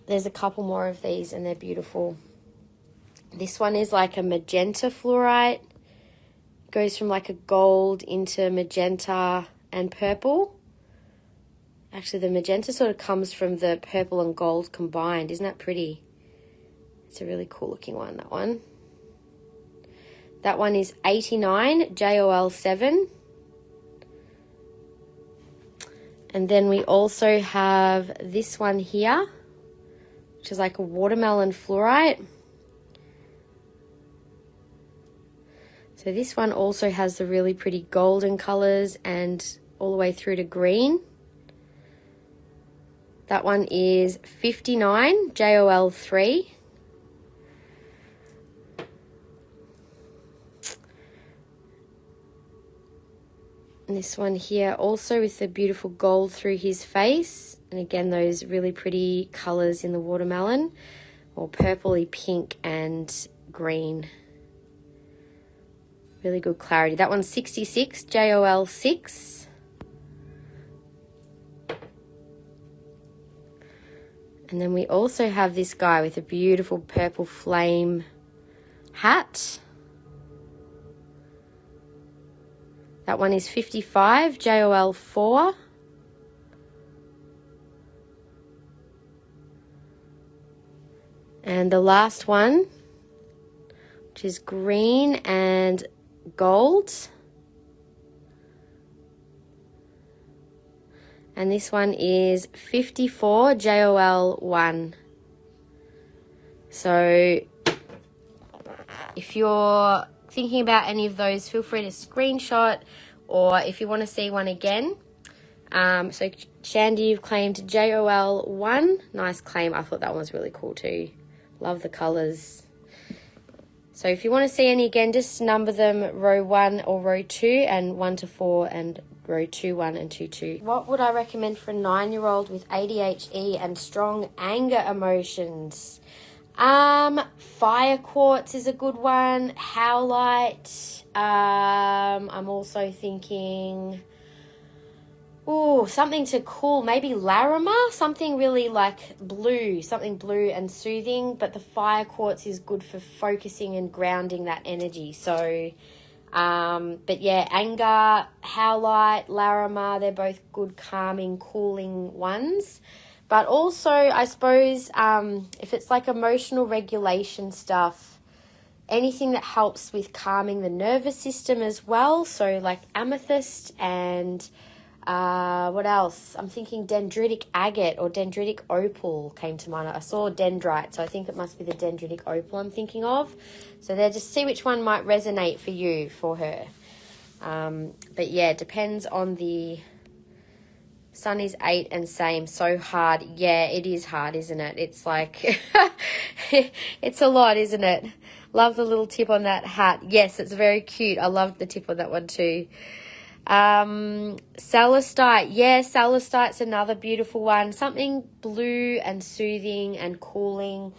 There's a couple more of these and they're beautiful. This one is like a magenta fluorite. Goes from like a gold into magenta and purple. Actually, the magenta sort of comes from the purple and gold combined. Isn't that pretty? It's a really cool looking one, that one. That one is 89, JOL7. And then we also have this one here, which is like a watermelon fluorite. So this one also has the really pretty golden colors and all the way through to green. That one is 59 JOL3. And this one here also with the beautiful gold through his face. And again, those really pretty colors in the watermelon, or purpley pink and green. Really good clarity. That one's 66 JOL6. And then we also have this guy with a beautiful purple flame hat. That one is 55 JOL4. And the last one, which is green and gold. And this one is 54 JOL1. So if you're thinking about any of those, feel free to screenshot, or if you want to see one again. So Shandy, you've claimed JOL1. Nice claim. I thought that one was really cool too. Love the colors. So if you want to see any again, just number them row 1 or row 2 and 1 to 4 and row 2, 1 and 2, 2. What would I recommend for a 9-year-old with ADHD and strong anger emotions? Fire quartz is a good one. Howlite. I'm also thinking, something to cool, maybe Larimer, something really like blue, something blue and soothing, but the fire quartz is good for focusing and grounding that energy. So, but yeah, anger, howlite, Larimer, they're both good calming, cooling ones. But also, I suppose, if it's like emotional regulation stuff, anything that helps with calming the nervous system as well. So like amethyst and what else? I'm thinking dendritic agate or dendritic opal came to mind. I saw dendrite, so I think it must be the dendritic opal I'm thinking of. So there, just see which one might resonate for you, for her. But yeah, it depends on the... Sun is 8 and same, so hard. Yeah, it is hard, isn't it? It's like, it's a lot, isn't it? Love the little tip on that hat. Yes, it's very cute. I love the tip on that one too. Celestite. Yeah, celestite's another beautiful one. Something blue and soothing and cooling.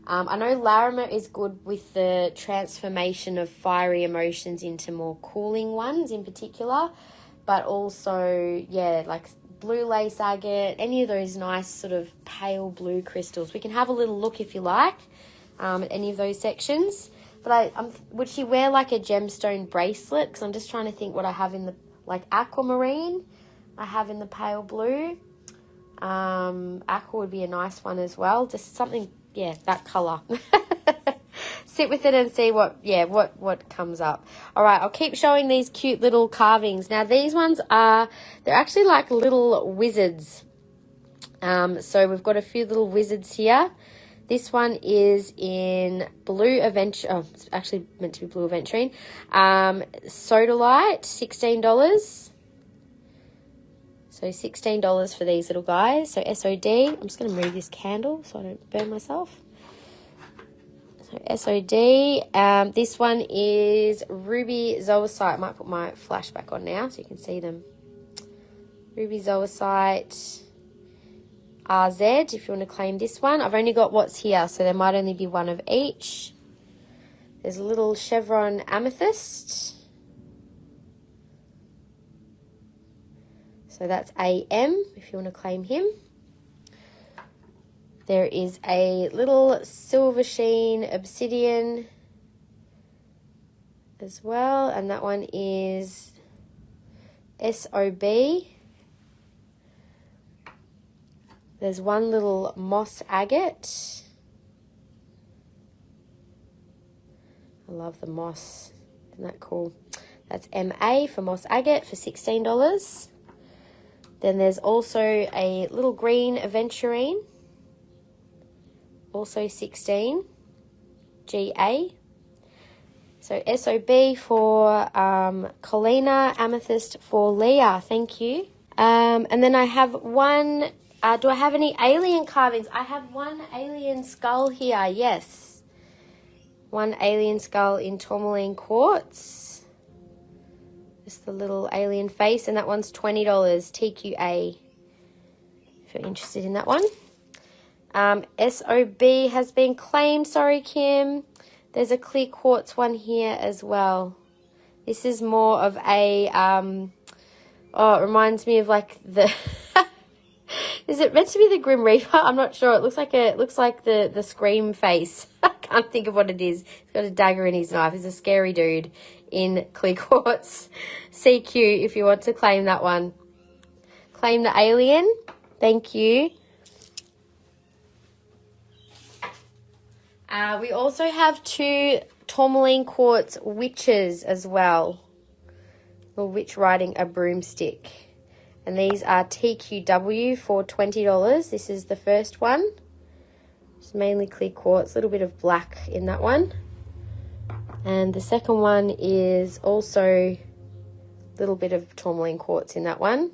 I know Larimer is good with the transformation of fiery emotions into more cooling ones in particular. But also, yeah, like blue lace agate, any of those nice sort of pale blue crystals. We can have a little look if you like at any of those sections. But would she wear like a gemstone bracelet? Because I'm just trying to think what I have in the, like aquamarine, I have in the pale blue. Aqua would be a nice one as well. Just something, yeah, that colour. Sit with it and see what comes up. All right, I'll keep showing these cute little carvings. Now, these ones they're actually like little wizards. So we've got a few little wizards here. This one is in blue aventurine. Oh, it's actually meant to be blue aventurine. Sodalite, $16. So $16 for these little guys. So SOD. I'm just going to move this candle so I don't burn myself. SOD. This one is Ruby Zoisite. I might put my flash back on now so you can see them. Ruby Zoisite RZ, if you want to claim this one. I've only got what's here, so there might only be one of each. There's a little chevron amethyst. So that's AM, if you want to claim him. There is a little silver sheen obsidian as well, and that one is SOB. There's one little moss agate. I love the moss. Isn't that cool? That's MA for moss agate for $16. Then there's also a little green aventurine, also 16, GA. So SOB for Colina, Amethyst for Leah, thank you. And then I have one, do I have any alien carvings? I have one alien skull here, yes. One alien skull in Tourmaline quartz. Just the little alien face, and that one's $20, TQA, if you're interested in that one. SOB has been claimed, sorry Kim. There's a clear quartz one here as well. This is more of a, oh, it reminds me of like the, is it meant to be the Grim Reaper? I'm not sure. It looks like the Scream face. I can't think of what it is. He's got a dagger in his knife. He's a scary dude in clear quartz. CQ if you want to claim that one. Claim the alien. Thank you. We also have 2 Tourmaline quartz witches as well. A witch riding a broomstick. And these are TQW for $20. This is the first one. It's mainly clear quartz, a little bit of black in that one. And the second one is also a little bit of Tourmaline quartz in that one.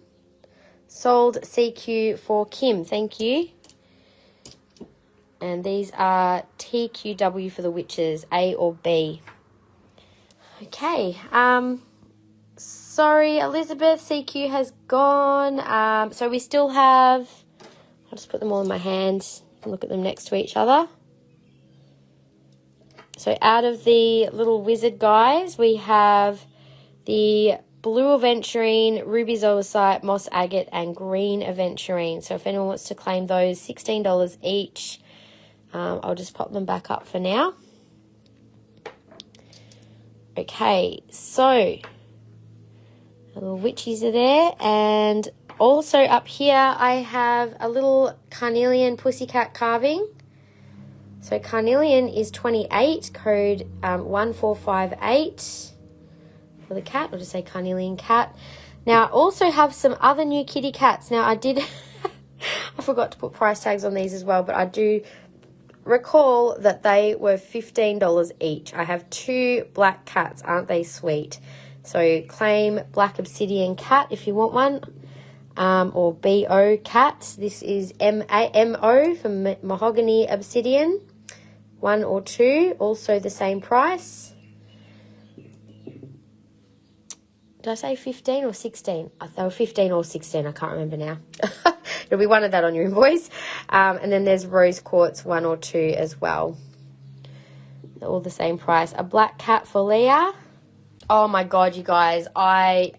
Sold CQ for Kim, thank you. And these are TQW for the witches, A or B. Okay, sorry, Elizabeth, CQ has gone. So we still have, I'll just put them all in my hand and look at them next to each other. So out of the little wizard guys, we have the blue aventurine, ruby zoisite, moss agate, and green aventurine. So if anyone wants to claim those, $16 each. I'll just pop them back up for now. Okay, so the little witches are there, and also up here I have a little Carnelian pussycat carving. So Carnelian is 28, code 1458 for the cat. I'll just say Carnelian cat. Now I also have some other new kitty cats. Now I did, I forgot to put price tags on these as well, but I do recall that they were $15 each. I have 2 black cats. Aren't they sweet? So claim black obsidian cat if you want one, or BO cat. This is MO for mahogany obsidian. 1 or 2, also the same price. Did I say 15 or 16? They were 15 or 16. I can't remember now. It'll be one of that on your invoice. And then there's rose quartz 1 or 2 as well. They're all the same price. A black cat for Leah. Oh my God, you guys. I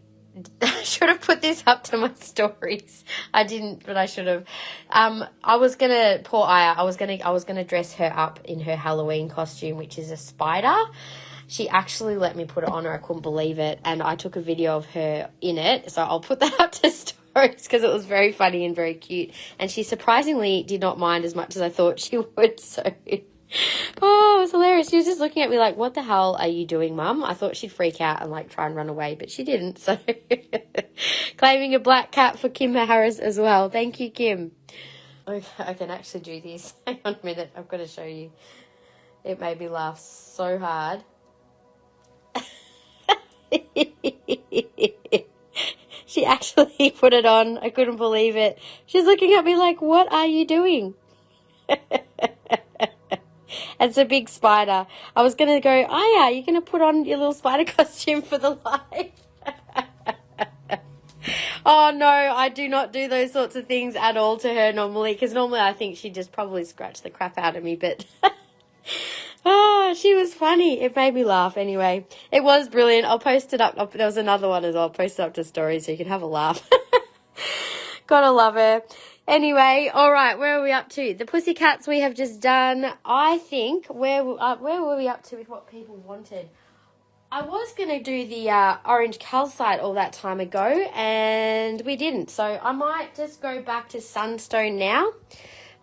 should have put this up to my stories. I didn't, but I should have. I was gonna, poor Aya, I was gonna dress her up in her Halloween costume, which is a spider. She actually let me put it on her. I couldn't believe it. And I took a video of her in it. So I'll put that up to stories because it was very funny and very cute. And she surprisingly did not mind as much as I thought she would. So, oh, it was hilarious. She was just looking at me like, what the hell are you doing, Mum? I thought she'd freak out and like try and run away, but she didn't. So claiming a black cat for Kim Harris as well. Thank you, Kim. Okay, I can actually do this. Hang on a minute. I've got to show you. It made me laugh so hard. She actually put it on. I couldn't believe it. She's looking at me like, what are you doing? It's a big spider. I was going to go, oh yeah, you're going to put on your little spider costume for the live. Oh no, I do not do those sorts of things at all to her normally, because normally I think she'd just probably scratch the crap out of me, but oh, she was funny. It made me laugh anyway. It was brilliant. I'll post it up. There was another one as well. I'll post it up to stories so you can have a laugh. Gotta love her. Anyway, all right, where are we up to? The pussycats we have just done. I think, where were we up to with what people wanted? I was going to do the orange calcite all that time ago, and we didn't. So I might just go back to Sunstone now.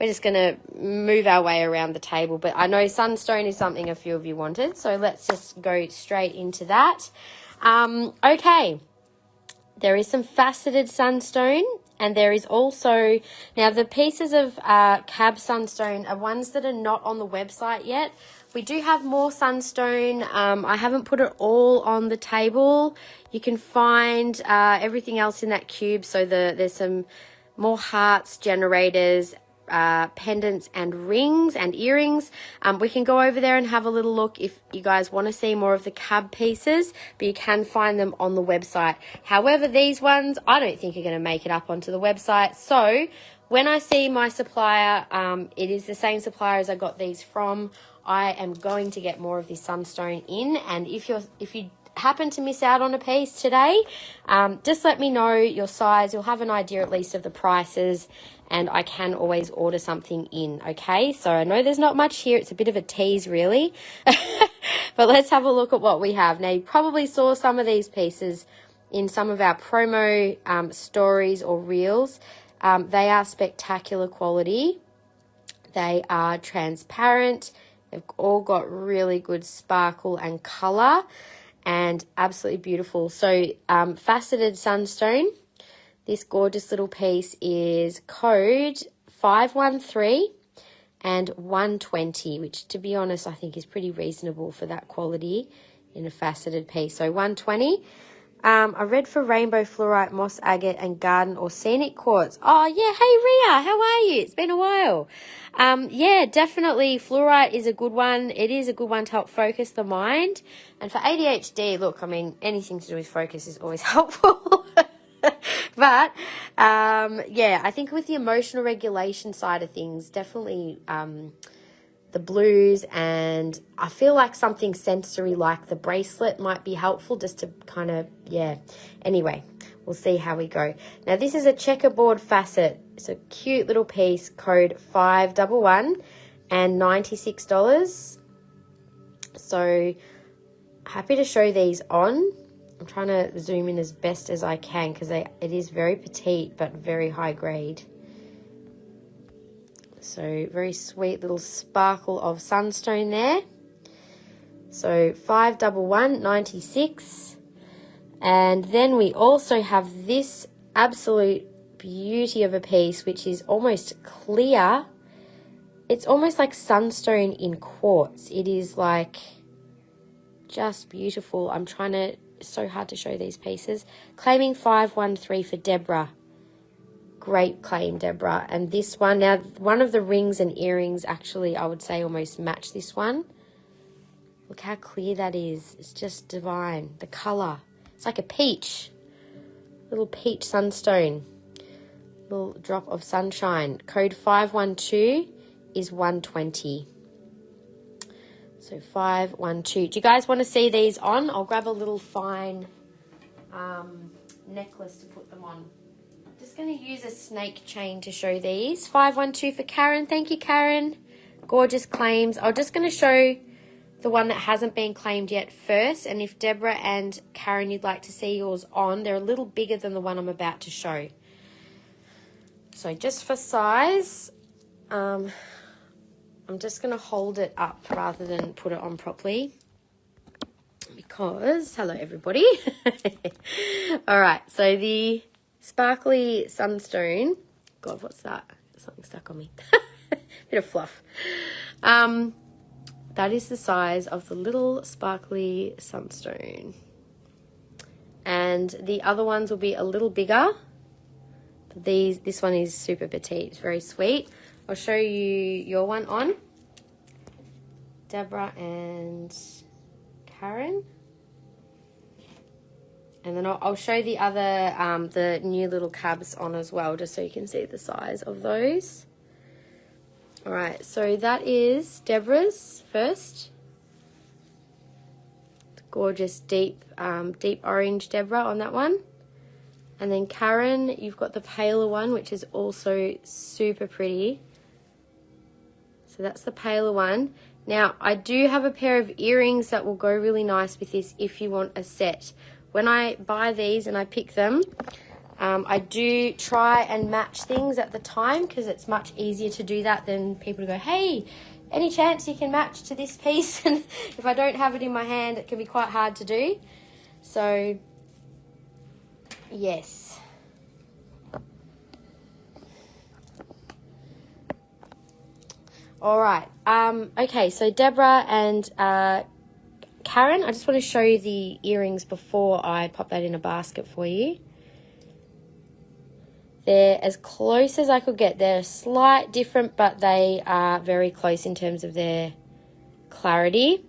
We're just going to move our way around the table, but I know Sunstone is something a few of you wanted, so let's just go straight into that. Okay, there is some faceted Sunstone, And there is also, now the pieces of Cab Sunstone are ones that are not on the website yet. We do have more Sunstone. I haven't put it all on the table. You can find everything else in that cube. So there's some more hearts, generators, pendants and rings and earrings. We can go over there and have a little look if you guys want to see more of the Cab pieces, but you can find them on the website. However, these ones I don't think are going to make it up onto the website. So when I see my supplier, it is the same supplier as I got these from. I am going to get more of this Sunstone in, and if you happen to miss out on a piece today, just let me know your size. You'll have an idea at least of the prices, and I can always order something in, okay? So I know there's not much here. It's a bit of a tease, really. But let's have a look at what we have. Now, you probably saw some of these pieces in some of our promo stories or reels. They are spectacular quality. They are transparent. They've all got really good sparkle and colour, and absolutely beautiful. So faceted Sunstone. This gorgeous little piece is code 513 and 120, which to be honest I think is pretty reasonable for that quality in a faceted piece. So 120. I read for rainbow fluorite, moss agate, and garden or scenic quartz. Oh yeah, hey Ria, how are you? It's been a while. Yeah, definitely fluorite is a good one. It is a good one to help focus the mind. And for ADHD, look, I mean, anything to do with focus is always helpful. But yeah, I think with the emotional regulation side of things, definitely the blues, and I feel like something sensory like the bracelet might be helpful just to kind of, yeah. Anyway, we'll see how we go. Now, this is a checkerboard facet. It's a cute little piece, code 511 and $96. So happy to show these on. I'm trying to zoom in as best as I can because it is very petite but very high grade. So very sweet little sparkle of Sunstone there. So 511, 96. And then we also have this absolute beauty of a piece, which is almost clear. It's almost like Sunstone in quartz. It is like just beautiful. I'm trying to, it's so hard to show these pieces. Claiming 513 for Deborah. Great claim, Deborah. And this one, now one of the rings and earrings actually I would say almost match this one. Look how clear that is. It's just divine. The colour. It's like a peach. Little peach Sunstone. Little drop of sunshine. Code 512 is 120. So 512. Do you guys want to see these on? I'll grab a little fine necklace to put them on. Just going to use a snake chain to show these. 512 for Karen. Thank you, Karen. Gorgeous claims. I'm just going to show the one that hasn't been claimed yet first. And if Deborah and Karen, you'd like to see yours on, they're a little bigger than the one I'm about to show. So just for size, I'm just going to hold it up rather than put it on properly. Because, hello everybody. All right, so the sparkly Sunstone, God, what's that? Something stuck on me. Bit of fluff. That is the size of the little sparkly Sunstone. And the other ones will be a little bigger. But this one is super petite. It's very sweet. I'll show you your one on. Deborah and Karen. And then I'll show the other, the new little cabs on as well, just so you can see the size of those. All right, so that is Deborah's first. Gorgeous deep orange Deborah on that one. And then Karen, you've got the paler one, which is also super pretty. So that's the paler one. Now, I do have a pair of earrings that will go really nice with this if you want a set. When I buy these and I pick them, I do try and match things at the time because it's much easier to do that than people to go, hey, any chance you can match to this piece? And if I don't have it in my hand, it can be quite hard to do. So, yes. All right. Okay, so Deborah and Karen, I just want to show you the earrings before I pop that in a basket for you. They're as close as I could get. They're slight different, but they are very close in terms of their clarity.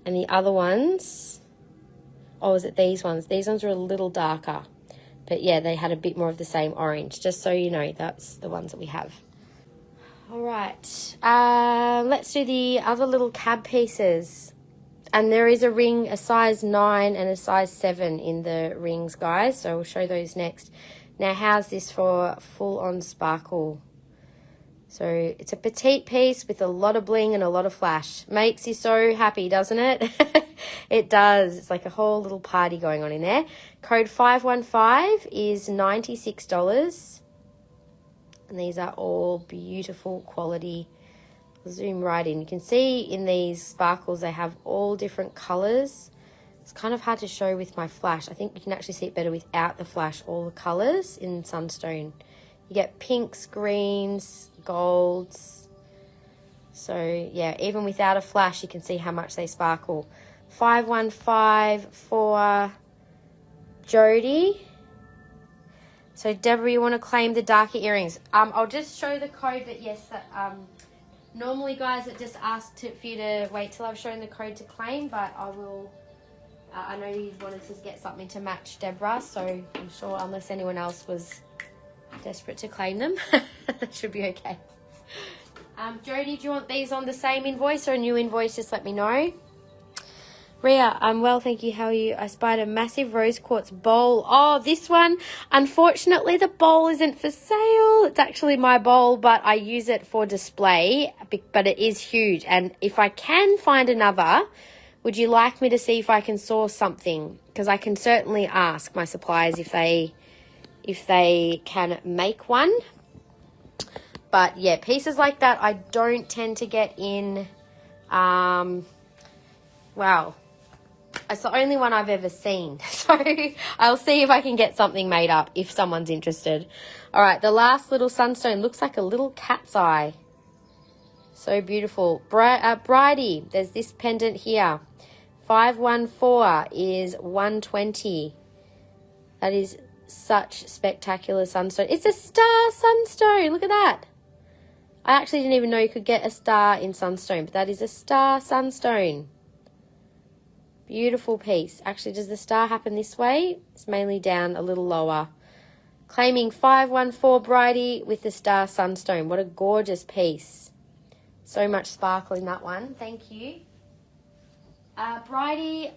And the other ones, oh, is it these ones? These ones are a little darker. But yeah, they had a bit more of the same orange. Just so you know, that's the ones that we have. All right. Let's do the other little cab pieces. And there is a ring, a size 9 and a size 7 in the rings, guys. So we'll show those next. Now, how's this for full-on sparkle? So it's a petite piece with a lot of bling and a lot of flash. Makes you so happy, doesn't it? It does. It's like a whole little party going on in there. Code 515 is $96. And these are all beautiful quality. I'll zoom right in. You can see in these sparkles, they have all different colours. It's kind of hard to show with my flash. I think you can actually see it better without the flash, all the colours in Sunstone. You get pinks, greens, golds. So, yeah, even without a flash, you can see how much they sparkle. 515 for Jody. So, Deborah, you want to claim the darker earrings. I'll just show the code, but yes, normally, guys, it just asks for you to wait till I've shown the code to claim, but I will... I know you wanted to get something to match Deborah, so I'm sure unless anyone else was desperate to claim them, that should be okay. Jody, do you want these on the same invoice or a new invoice? Just let me know. Rhea, I'm well, thank you. How are you? I spied a massive rose quartz bowl. Oh, this one. Unfortunately, the bowl isn't for sale. It's actually my bowl, but I use it for display, but it is huge. And if I can find another... Would you like me to see if I can source something? Because I can certainly ask my suppliers if they can make one. But yeah, pieces like that I don't tend to get in. Well, it's the only one I've ever seen. So I'll see if I can get something made up if someone's interested. All right, the last little sunstone looks like a little cat's eye. So beautiful. Bridie, there's this pendant here. 514 is 120. That is such spectacular sunstone. It's a star sunstone. Look at that. I actually didn't even know you could get a star in sunstone, but that is a star sunstone. Beautiful piece. Actually, does the star happen this way? It's mainly down a little lower. Claiming 514 Bridie with the star sunstone. What a gorgeous piece. So much sparkle in that one. Thank you. Bridie,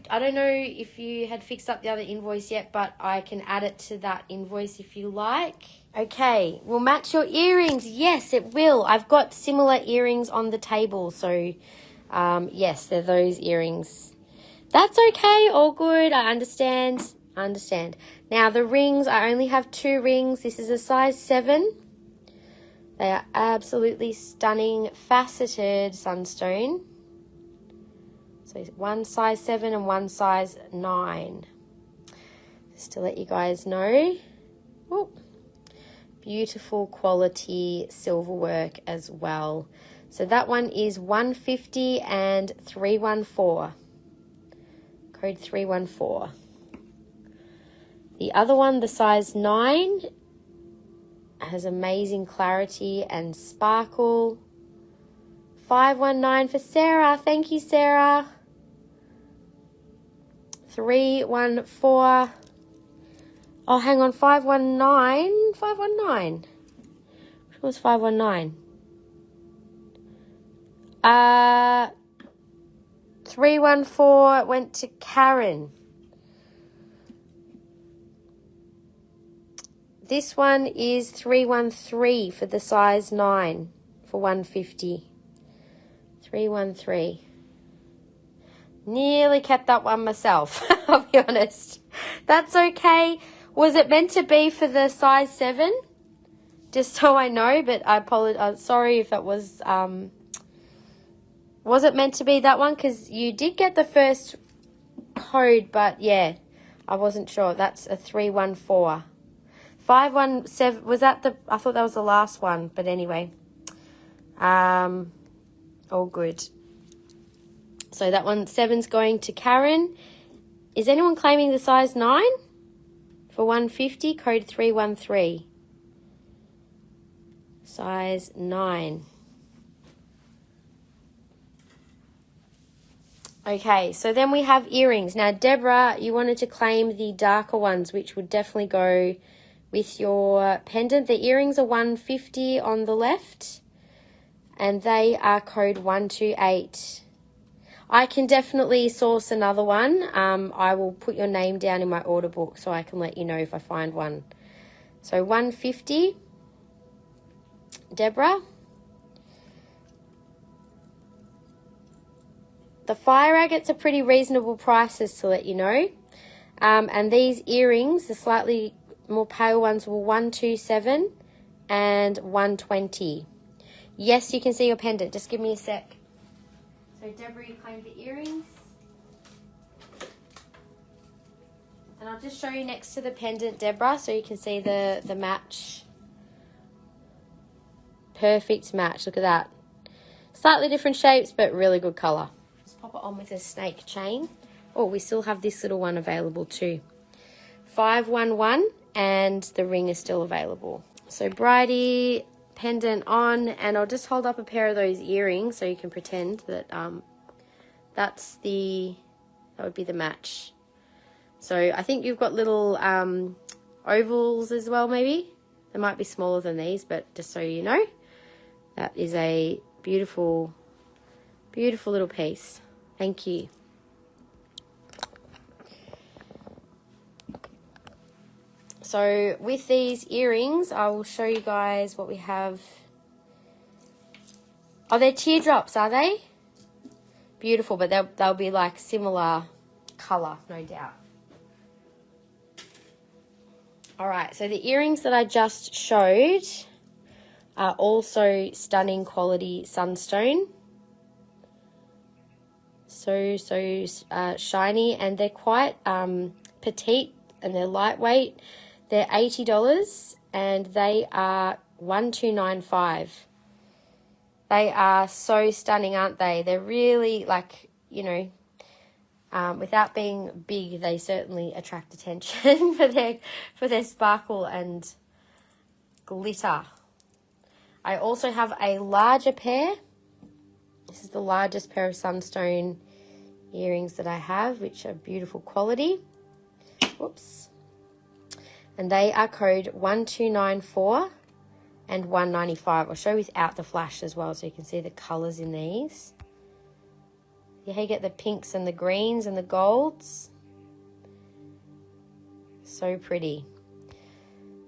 I don't know if you had fixed up the other invoice yet, but I can add it to that invoice if you like. Okay, will match your earrings. Yes, it will. I've got similar earrings on the table, so yes, they're those earrings. That's okay, all good. I understand. Now the rings, I only have 2 rings. This is a size 7. They are absolutely stunning, faceted sunstone. So one size 7 and one size 9. Just to let you guys know. Ooh. Beautiful quality silver work as well. So that one is 150 and 314. Code 314. The other one, the size 9, has amazing clarity and sparkle. 519 for Sarah. Thank you, Sarah. 314. Oh, hang on. 519. 519. Which was 519? 314 went to Karen. This one is 313 for the size 9 for 150. 313. Nearly kept that one myself, I'll be honest. That's okay. Was it meant to be for the size 7? Just so I know, but I apologize. Sorry if it was it meant to be that one? Because you did get the first code, but yeah, I wasn't sure. That's a 314. 517, was that the, I thought that was the last one, but anyway. All good. So that one, 7's going to Karen. Is anyone claiming the size 9 for 150? Code 313. Size 9. Okay, so then we have earrings. Now, Deborah, you wanted to claim the darker ones, which would definitely go with your pendant. The earrings are 150 on the left, and they are code 128. I can definitely source another one. I will put your name down in my order book so I can let you know if I find one. So 150, Deborah. The fire agates are pretty reasonable prices, to let you know. And these earrings, the slightly more pale ones, were 127 and 120. Yes, you can see your pendant. Just give me a sec. So Deborah, you claimed the earrings. And I'll just show you next to the pendant, Deborah, so you can see the match. Perfect match. Look at that. Slightly different shapes, but really good colour. Pop it on with a snake chain. Oh, we still have this little one available too. 511, and the ring is still available. So Bridie, pendant on, and I'll just hold up a pair of those earrings so you can pretend that that would be the match. So I think you've got little ovals as well, maybe. They might be smaller than these, but just so you know, that is a beautiful, beautiful little piece. Thank you. So with these earrings, I will show you guys what we have. Oh, they're teardrops, are they? Beautiful, but they'll be like similar colour, no doubt. All right, so the earrings that I just showed are also stunning quality Sunstone. So shiny, and they're quite petite, and they're lightweight. They're $80, and they are 1295. They are so stunning, aren't they? They're really, like, you know, without being big, they certainly attract attention for their sparkle and glitter. I also have a larger pair. This is the largest pair of Sunstone earrings that I have, which are beautiful quality. Whoops. And they are code 1294 and 195. I'll show you without the flash as well so you can see the colours in these. Yeah, you get the pinks and the greens and the golds. So pretty.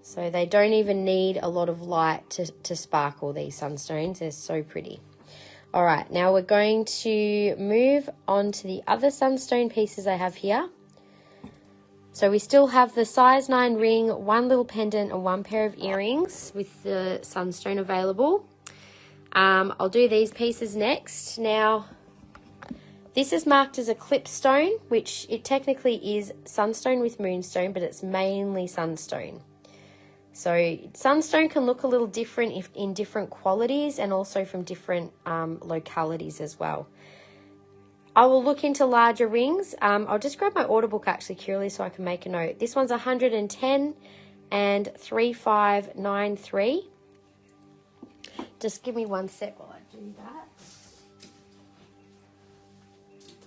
So they don't even need a lot of light to sparkle, these Sunstones. They're so pretty. All right, now we're going to move on to the other Sunstone pieces I have here. So we still have the size 9 ring, one little pendant, and one pair of earrings with the Sunstone available. I'll do these pieces next. Now, this is marked as a clipstone, which it technically is Sunstone with moonstone, but it's mainly Sunstone. So Sunstone can look a little different in different qualities, and also from different localities as well. I will look into larger rings. I'll just grab my order book actually, Curly, so I can make a note. This one's 110 and 3593. Just give me one sec while I do that.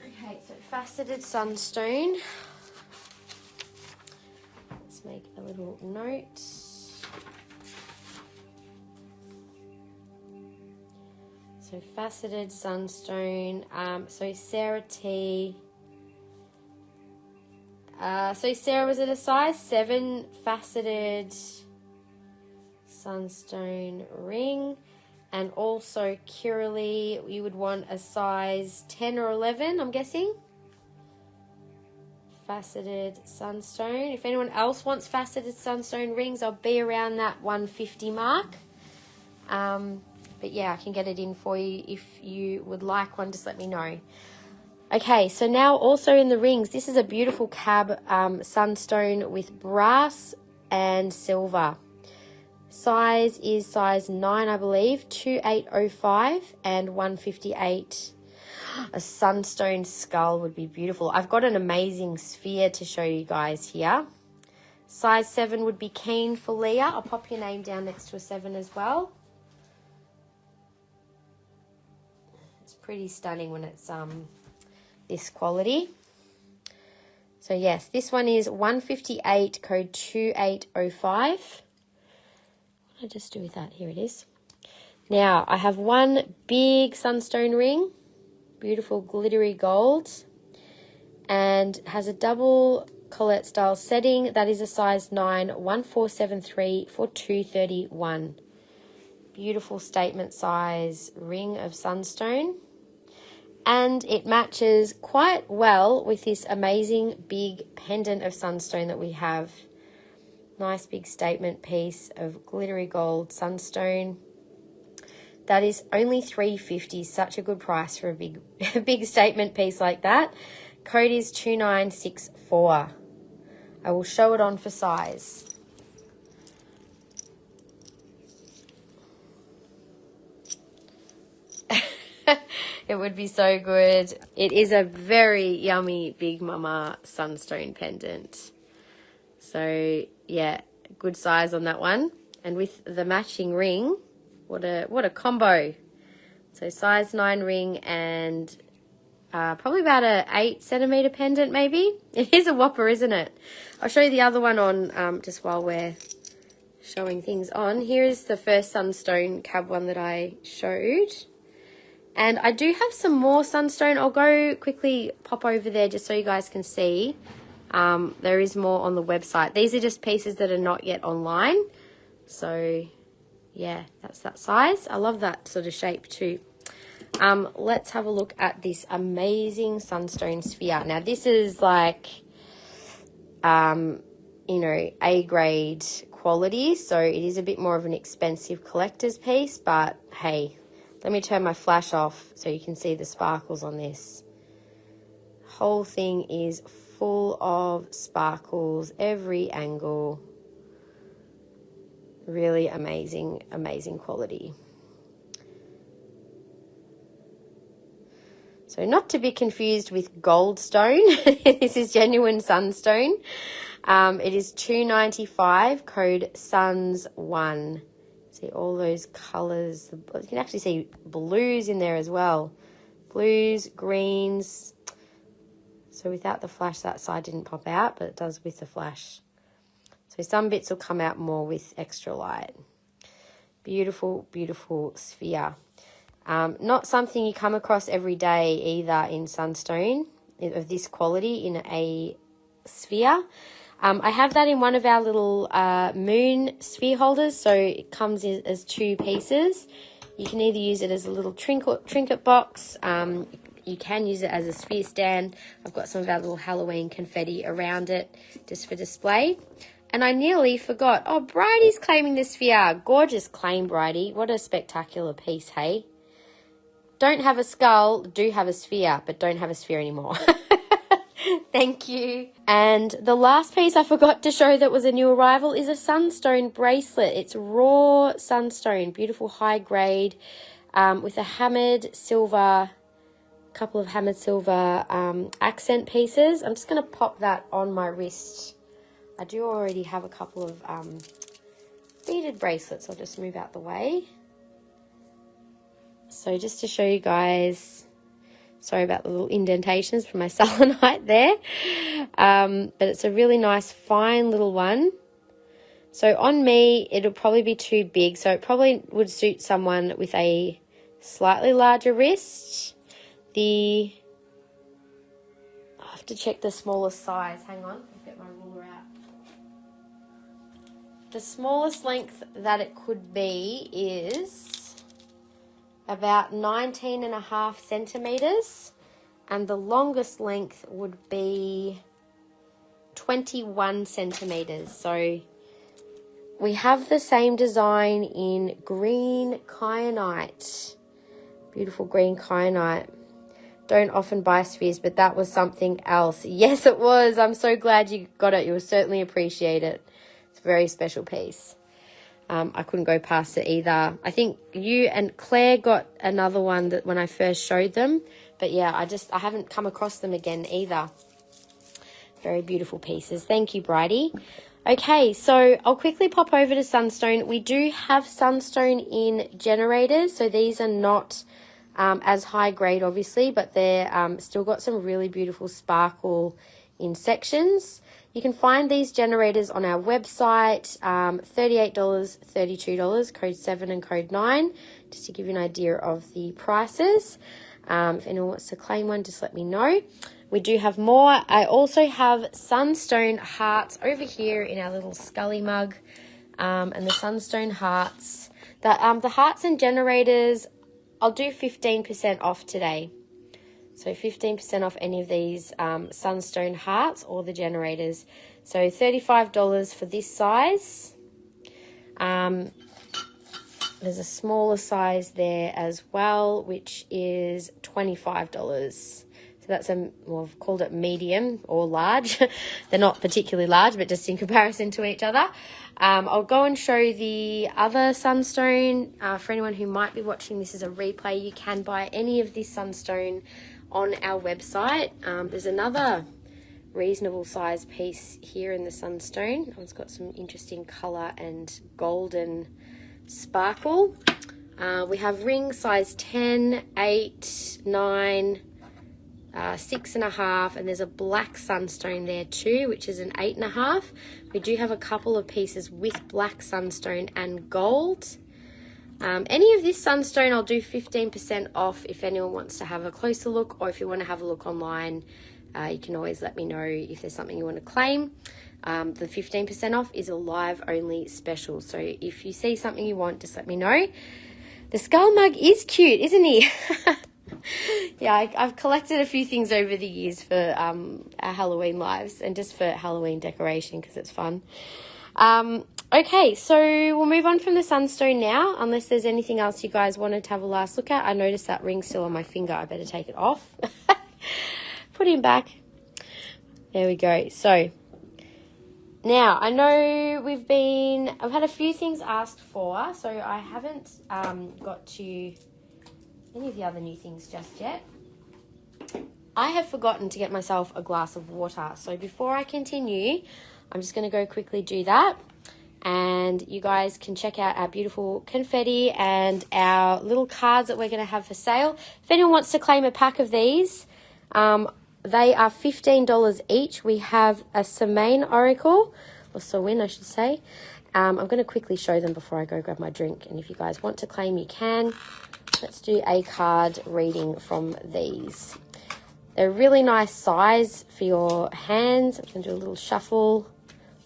Okay, so faceted Sunstone. Let's make a little note. So faceted Sunstone. So Sarah T. So Sarah, was it a size 7 faceted Sunstone ring? And also Curly, you would want a size 10 or 11, I'm guessing. Faceted Sunstone. If anyone else wants faceted Sunstone rings, I'll be around that 150 mark. But yeah, I can get it in for you. If you would like one, just let me know. Okay, so now also in the rings, this is a beautiful cab Sunstone with brass and silver. Size is size 9, I believe, 2805 and 158. A sunstone skull would be beautiful. I've got an amazing sphere to show you guys here. Size 7 would be keen for Leah. I'll pop your name down next to a 7 as well. It's pretty stunning when it's this quality. So yes, this one is 158, code 2805. What did I just do with that? Here it is. Now, I have one big sunstone ring, beautiful glittery gold, and has a double collet style setting. That is a size 9, 1473 for 231. Beautiful statement size ring of sunstone. And it matches quite well with this amazing big pendant of sunstone that we have. Nice big statement piece of glittery gold sunstone. That is only $350. Such a good price for a big statement piece like that. Code is 2964. I will show it on for size. It would be so good. It is a very yummy Big Mama sunstone pendant. So yeah, good size on that one. And with the matching ring, what a combo. So size 9 ring and probably about a 8 centimeter pendant maybe. It is a whopper, isn't it? I'll show you the other one on just while we're showing things on. Here is the first sunstone cab one that I showed. And I do have some more sunstone. I'll go quickly pop over there just so you guys can see. There is more on the website. These are just pieces that are not yet online. So yeah, that's that size. I love that sort of shape too. Let's have a look at this amazing sunstone sphere. Now this is like, you know, A grade quality. So it is a bit more of an expensive collector's piece, but hey, let me turn my flash off so you can see the sparkles on this. Whole thing is full of sparkles, every angle. Really amazing, amazing quality. So not to be confused with Goldstone. This is genuine sunstone. It is $295, code SUNS1. See all those colours. You can actually see blues in there as well. Blues, greens. So without the flash, that side didn't pop out, but it does with the flash. So some bits will come out more with extra light. Beautiful, beautiful sphere. Not something you come across every day either in sunstone of this quality in a sphere. I have that in one of our little moon sphere holders, so it comes in as 2 pieces. You can either use it as a little trinket box. You can use it as a sphere stand. I've got some of our little Halloween confetti around it just for display. And I nearly forgot. Oh, Bridie's claiming the sphere. Gorgeous claim, Bridie. What a spectacular piece, hey? Don't have a skull, do have a sphere, but don't have a sphere anymore. Thank you. And the last piece I forgot to show that was a new arrival is a sunstone bracelet. It's raw sunstone, beautiful high grade, with a hammered silver, couple of hammered silver accent pieces. I'm just going to pop that on my wrist. I do already have a couple of beaded bracelets. I'll just move out the way. So just to show you guys, sorry about the little indentations from my selenite there. But it's a really nice, fine little one. So on me, it'll probably be too big. So it probably would suit someone with a slightly larger wrist. I have to check the smallest size. Hang on, I'll get my ruler out. The smallest length that it could be is about 19.5 centimeters, and the longest length would be 21 centimeters. So we have the same design in green kyanite. Beautiful green kyanite. Don't often buy spheres, but that was something else. Yes, it was. I'm so glad you got it. You will certainly appreciate it. It's a very special piece. I couldn't go past it either. I think you and Claire got another one that when I first showed them. But yeah, I haven't come across them again either. Very beautiful pieces. Thank you, Bridie. Okay, so I'll quickly pop over to Sunstone. We do have Sunstone in generators. So these are not as high grade, obviously, but they're still got some really beautiful sparkle in sections. You can find these generators on our website, $38, $32, code 7 and code 9, just to give you an idea of the prices. If anyone wants to claim one, just let me know. We do have more. I also have Sunstone hearts over here in our little Scully mug, and the Sunstone hearts. The hearts and generators, I'll do 15% off today. So 15% off any of these Sunstone hearts or the generators. So $35 for this size. There's a smaller size there as well, which is $25. So that's well, I've called it medium or large. They're not particularly large, but just in comparison to each other. I'll go and show the other Sunstone. For anyone who might be watching this as a replay, you can buy any of this Sunstone on our website. There's another reasonable size piece here in the Sunstone. It's got some interesting colour and golden sparkle. We have ring size 10, 8, 9, 6.5, and there's a black Sunstone there too, which is an 8.5. We do have a couple of pieces with black Sunstone and gold. Any of this Sunstone I'll do 15% off if anyone wants to have a closer look, or if you want to have a look online, you can always let me know if there's something you want to claim. The 15% off is a live only special, so if you see something you want, just let me know. The skull mug is cute, isn't he? Yeah, I've collected a few things over the years for our Halloween lives and just for Halloween decoration because it's fun. Okay, so we'll move on from the Sunstone now, unless there's anything else you guys wanted to have a last look at. I noticed that ring's still on my finger. I better take it off. Put him back. There we go. So now I know I've had a few things asked for, so I haven't got to any of the other new things just yet. I have forgotten to get myself a glass of water. So before I continue, I'm just going to go quickly do that. And you guys can check out our beautiful confetti and our little cards that we're going to have for sale. If anyone wants to claim a pack of these, they are $15 each. We have a Samhain Oracle, or Samhain I should say. I'm going to quickly show them before I go grab my drink. And if you guys want to claim, you can. Let's do a card reading from these. They're a really nice size for your hands. I'm going to do a little shuffle.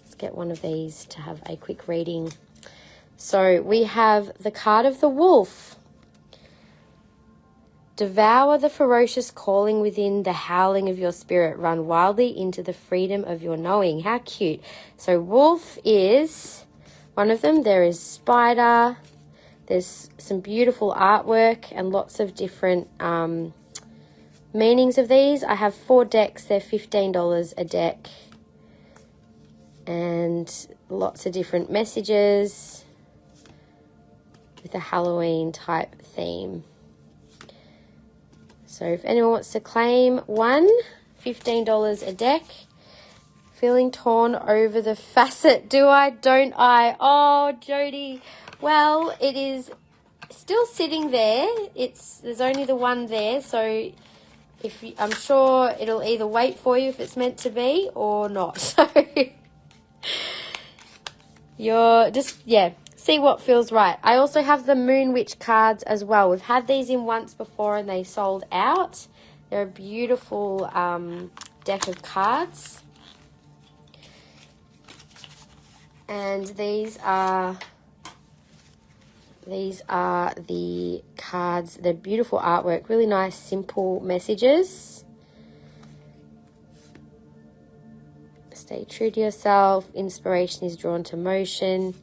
Let's get one of these to have a quick reading. So we have the card of the wolf. Devour the ferocious calling within, the howling of your spirit. Run wildly into the freedom of your knowing. How cute. So wolf is one of them. There is spider. There's some beautiful artwork and lots of different meanings of these. I have 4 decks. They're $15 a deck. And lots of different messages with a Halloween type theme. So if anyone wants to claim one, $15 a deck. Feeling torn over the facet. Do I? Don't I? Oh, Jody. Well, it is still sitting there. There's only the one there, so I'm sure it'll either wait for you if it's meant to be or not. So you're just, see what feels right. I also have the Moon Witch cards as well. We've had these in once before and they sold out. They're a beautiful deck of cards. And these are the cards. They're beautiful artwork, really nice, simple messages. Stay true to yourself. Inspiration is drawn to motion.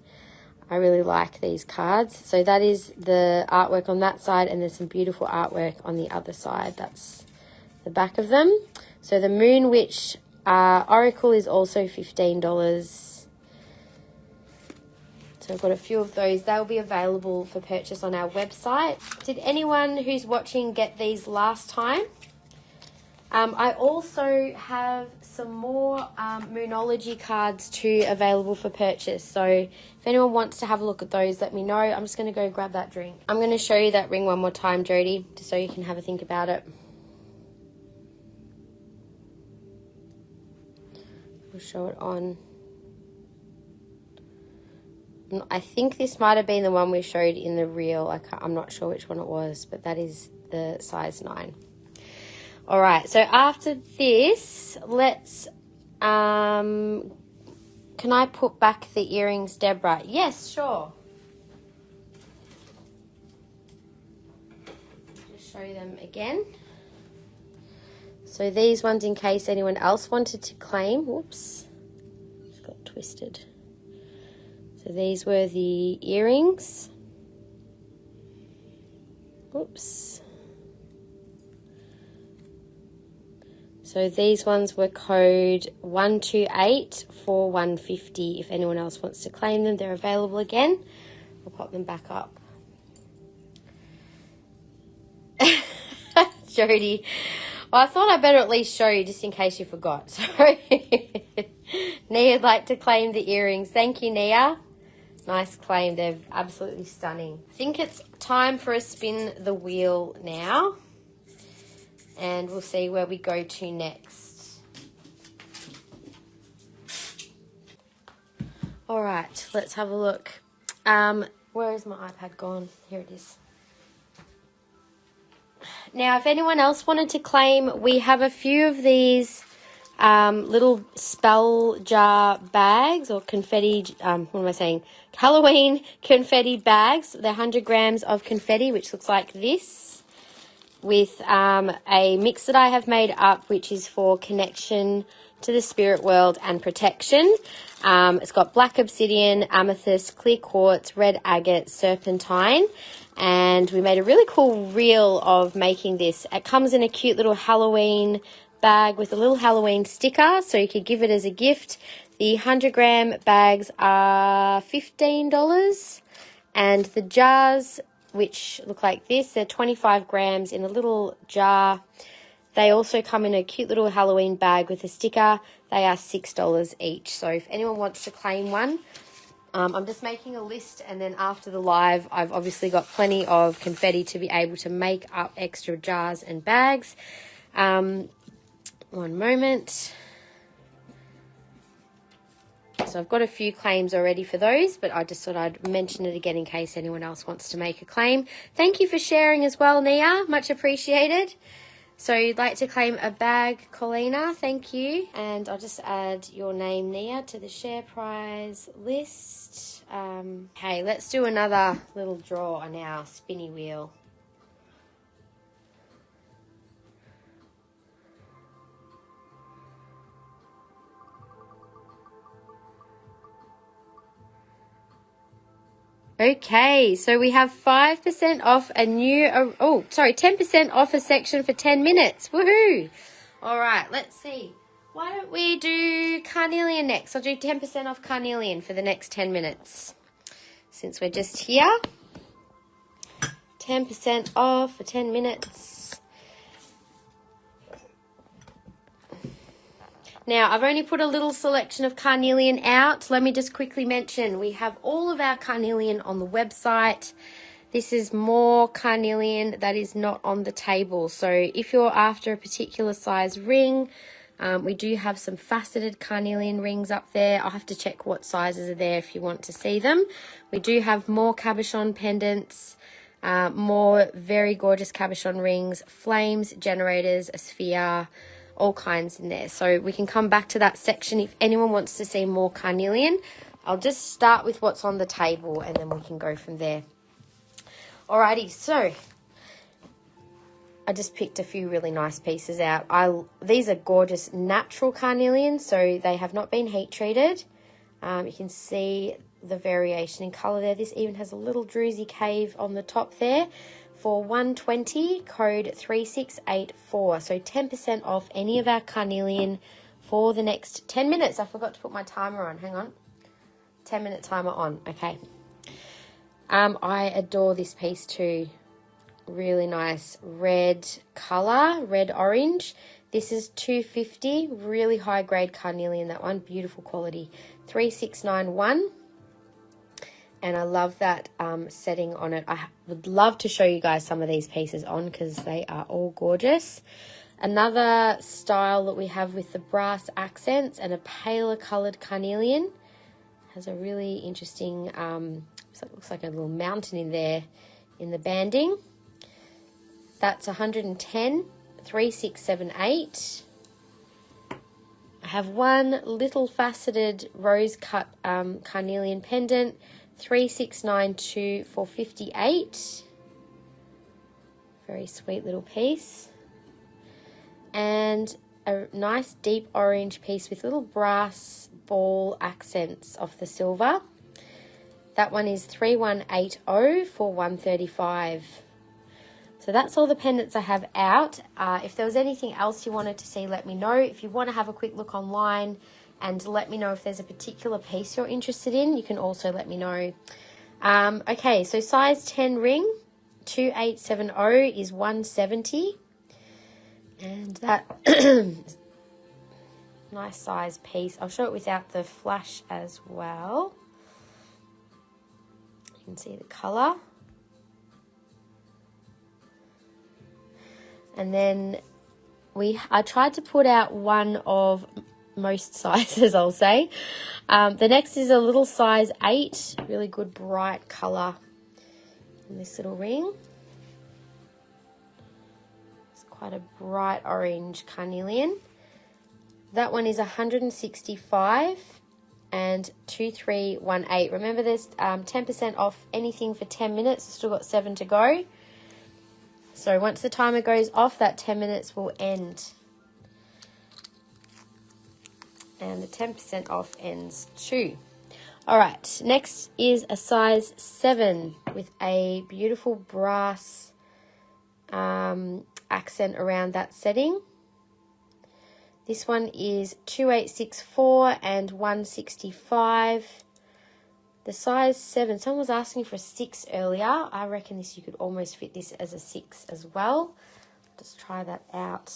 I really like these cards. So that is the artwork on that side, and there's some beautiful artwork on the other side. That's the back of them. So the Moon Witch Oracle is also $15. So So I've got a few of those. They'll be available for purchase on our website. Did anyone who's watching get these last time? I also have some more Moonology cards too available for purchase. So if anyone wants to have a look at those, let me know. I'm just going to go grab that drink. I'm going to show you that ring one more time, Jody, just so you can have a think about it. We'll show it on. I think this might have been the one we showed in the reel. I'm not sure which one it was, but that is the size 9. All right, so after this, let's, can I put back the earrings, Deborah? Yes, sure. Just show them again. So these ones, in case anyone else wanted to claim, whoops, just got twisted. So these were the earrings. Oops. So these ones were code 128 for 150. If anyone else wants to claim them, they're available again. I'll pop them back up. Jody. Well, I thought I'd better at least show you just in case you forgot. Sorry. Nia'd like to claim the earrings. Thank you, Nia. Nice claim. They're absolutely stunning. I think it's time for a spin the wheel now. And we'll see where we go to next. All right, let's have a look. Where is my iPad gone? Here it is. Now, if anyone else wanted to claim, we have a few of these little spell jar bags or confetti, what am I saying? Halloween confetti bags. They're 100 grams of confetti, which looks like this, with a mix that I have made up, which is for connection to the spirit world and protection. It's got black obsidian, amethyst, clear quartz, red agate, serpentine, and we made a really cool reel of making this. It comes in a cute little Halloween bag with a little Halloween sticker, so you could give it as a gift. The 100 gram bags are $15, and the jars, which look like this, they're 25 grams in a little jar. They also come in a cute little Halloween bag with a sticker. They are $6 each. So if anyone wants to claim one, I'm just making a list, and then after the live, I've obviously got plenty of confetti to be able to make up extra jars and bags. One moment. So I've got a few claims already for those, but I just thought I'd mention it again in case anyone else wants to make a claim. Thank you for sharing as well, Nia. Much appreciated. So you'd like to claim a bag, Colina. Thank you. And I'll just add your name, Nia, to the share prize list. Hey, let's do another little draw on our spinny wheel. Okay, so we have 5% off a new, 10% off a section for 10 minutes. Woohoo! All right, let's see. Why don't we do Carnelian next? I'll do 10% off Carnelian for the next 10 minutes. Since we're just here. 10% off for 10 minutes. Now, I've only put a little selection of Carnelian out. Let me just quickly mention, we have all of our Carnelian on the website. This is more Carnelian that is not on the table. So if you're after a particular size ring, we do have some faceted Carnelian rings up there. I'll have to check what sizes are there if you want to see them. We do have more cabochon pendants, more very gorgeous cabochon rings, flames, generators, a sphere, all kinds in there. So we can come back to that section if anyone wants to see more Carnelian. I'll just start with what's on the table and then we can go from there. Alrighty, so I just picked a few really nice pieces out. These are gorgeous natural Carnelian, so they have not been heat treated. You can see the variation in colour there. This even has a little druzy cave on the top there. For $120, code 3684. So 10% off any of our Carnelian for the next 10 minutes. I forgot to put my timer on. Hang on. 10-minute timer on. Okay. I adore this piece too. Really nice red colour, red orange. This is $2.50, really high grade carnelian, that one, beautiful quality. 3691. And I love that setting on it. I would love to show you guys some of these pieces on because they are all gorgeous. Another style that we have with the brass accents and a paler coloured carnelian. Has a really interesting, so it looks like a little mountain in there in the banding. That's 110, 3678. I have one little faceted rose cut carnelian pendant, 3692 for 58. Very sweet little piece. And a nice deep orange piece with little brass ball accents off the silver. That one is 3180 for 135. So that's all the pendants I have out. If there was anything else you wanted to see, let me know. If you want to have a quick look online and let me know if there's a particular piece you're interested in, you can also let me know. Okay, so size 10 ring, 2870 is 170. And that nice size piece. I'll show it without the flash as well. You can see the colour. And then I tried to put out one of most sizes, I'll say. The next is a little size 8, really good bright colour in this little ring. It's quite a bright orange carnelian. That one is 165 and 2318. Remember, there's 10% off anything for 10 minutes. I've still got 7 to go. So once the timer goes off, that 10 minutes will end. And the 10% off ends too. All right, next is a size 7 with a beautiful brass accent around that setting. This one is 2864 and 165. The size 7, someone was asking for a 6 earlier. I reckon this, you could almost fit this as a 6 as well. Just try that out.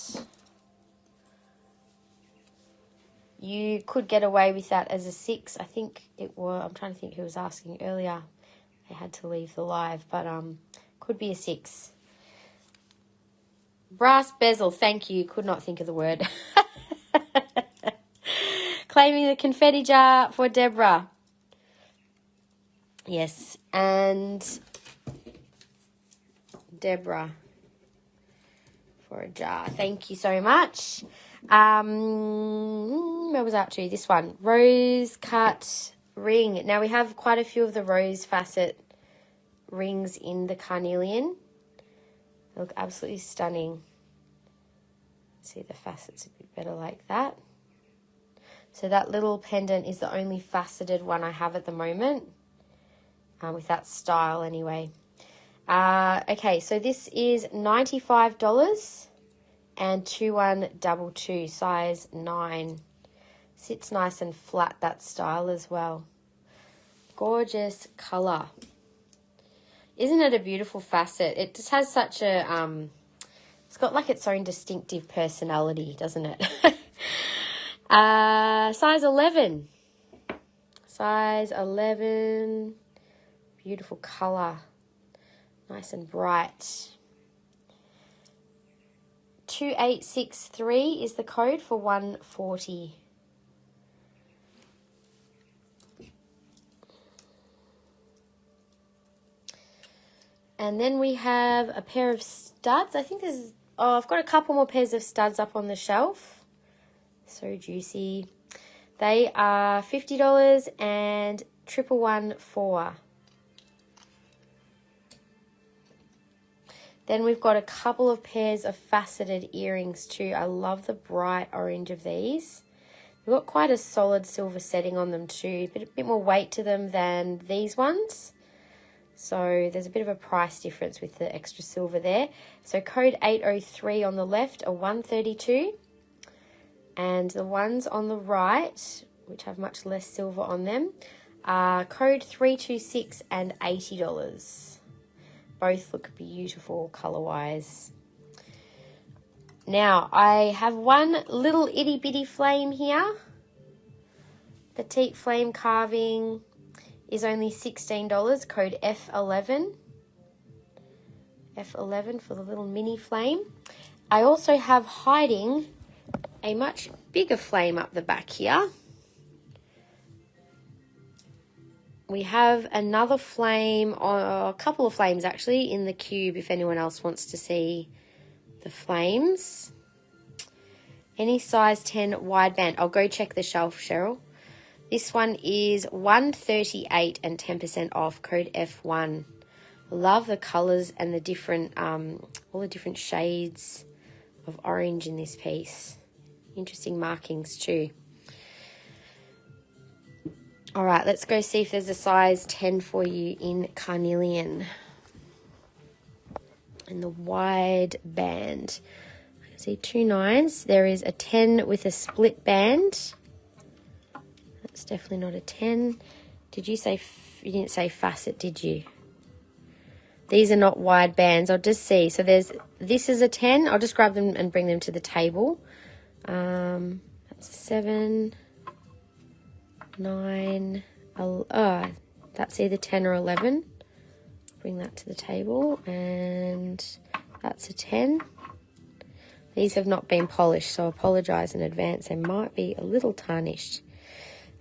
You could get away with that as a 6. I think it was, I'm trying to think who was asking earlier. I had to leave the live, but could be a 6. Brass bezel, thank you. Could not think of the word. Claiming the confetti jar for Deborah. Yes, and Deborah for a jar. Thank you so much. Where was I up to? This one, rose cut ring. Now we have quite a few of the rose facet rings in the carnelian. They look absolutely stunning. See the facets a bit better like that. So that little pendant is the only faceted one I have at the moment. With that style anyway. Okay, so this is $95 and 2122, size 9. Sits nice and flat, that style as well. Gorgeous colour. Isn't it a beautiful facet? It just has such a, it's got like its own distinctive personality, doesn't it? Size 11. Size 11. Beautiful colour, nice and bright. 2863 is the code for 140. And then we have a pair of studs. I think this is, I've got a couple more pairs of studs up on the shelf. So juicy. They are $50 and 1114. Then we've got a couple of pairs of faceted earrings too. I love the bright orange of these. We've got quite a solid silver setting on them too. A bit more weight to them than these ones. So there's a bit of a price difference with the extra silver there. So code 803 on the left are 132. And the ones on the right, which have much less silver on them, Code 326 and $80. Both look beautiful color-wise. Now, I have one little itty-bitty flame here. Petite flame carving is only $16, code F11. F11 for the little mini flame. I also have hiding a much bigger flame up the back here. We have another flame, or a couple of flames actually, in the cube if anyone else wants to see the flames. Any size 10 wideband. I'll go check the shelf, Cheryl. This one is $138 and 10% off, code F1. Love the colours and the different, all the different shades of orange in this piece. Interesting markings too. All right, let's go see if there's a size 10 for you in Carnelian. In the wide band. I can see 2 9s. There is a 10 with a split band. That's definitely not a 10. Did you say, you didn't say facet, did you? These are not wide bands. I'll just see. So this is a 10. I'll just grab them and bring them to the table. That's a 7, 9, that's either 10 or 11. Bring that to the table, and that's a 10. These have not been polished, so I apologise in advance. They might be a little tarnished.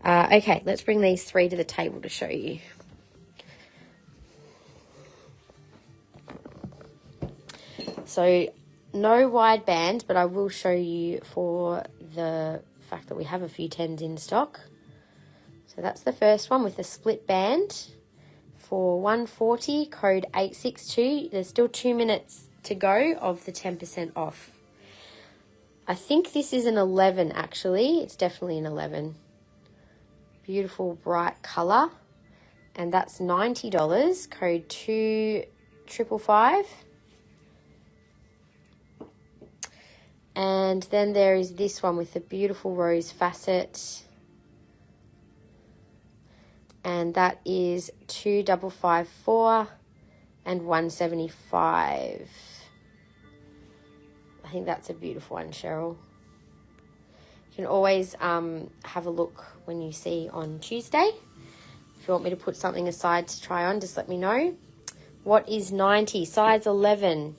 Okay, let's bring these 3 to the table to show you. So no wide band, but I will show you for the fact that we have a few 10s in stock. So that's the first one with the split band for $140, code 862. There's still 2 minutes to go of the 10% off. I think this is an 11 actually. It's definitely an 11. Beautiful bright colour. And that's $90, code 2555. And then there is this one with the beautiful rose facet. And that is $2,554 and $175. I think that's a beautiful one, Cheryl. You can always have a look when you see on Tuesday. If you want me to put something aside to try on, just let me know. What is 90? Size 11.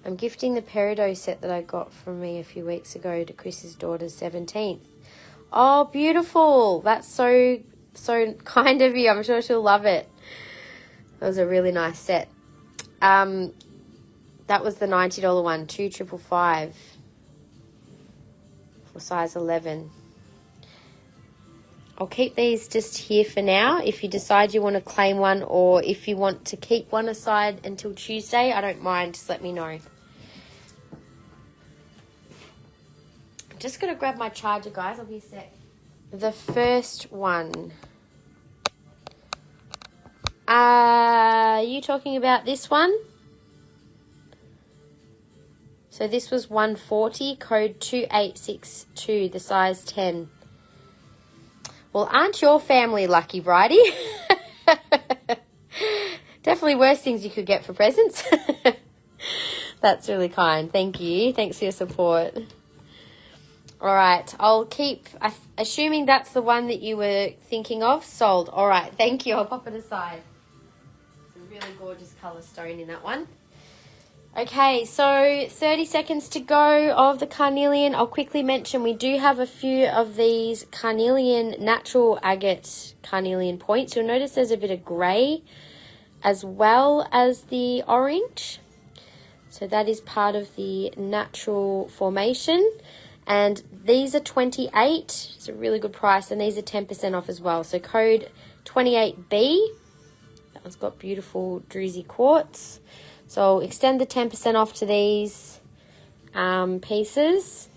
I'm gifting the peridot set that I got from me a few weeks ago to Chris's daughter's 17th. Oh, beautiful. That's so kind of you. I'm sure she'll love it. That was a really nice set. That was the $90 one, $2,555 for size 11. I'll keep these just here for now. If you decide you want to claim one, or if you want to keep one aside until Tuesday, I don't mind. Just let me know. I'm just going to grab my charger, guys. I'll be a sec. The first one. Are you talking about this one? So this was $140, code 2862, the size 10. Well, aren't your family lucky, Bridie? Definitely worse things you could get for presents. That's really kind. Thank you. Thanks for your support. All right. I'll keep, assuming that's the one that you were thinking of, sold. All right. Thank you. I'll pop it aside. It's a really gorgeous colour stone in that one. Okay, so 30 seconds to go of the Carnelian. I'll quickly mention we do have a few of these Carnelian natural agate Carnelian points. You'll notice there's a bit of grey as well as the orange. So that is part of the natural formation. And these are 28. It's a really good price, and these are 10% off as well. So code 28B. That one's got beautiful druzy quartz. So I'll extend the 10% off to these pieces.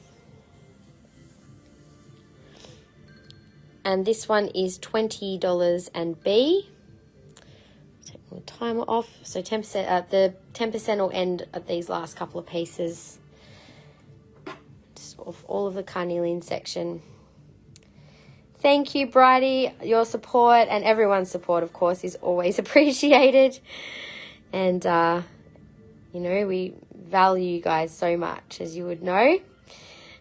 And this one is $20 and B. Take my timer off. So 10%, the 10% will end at these last couple of pieces. Just off all of the Carnelian section. Thank you, Bridie. Your support and everyone's support, of course, is always appreciated. And, you know, we value you guys so much, as you would know.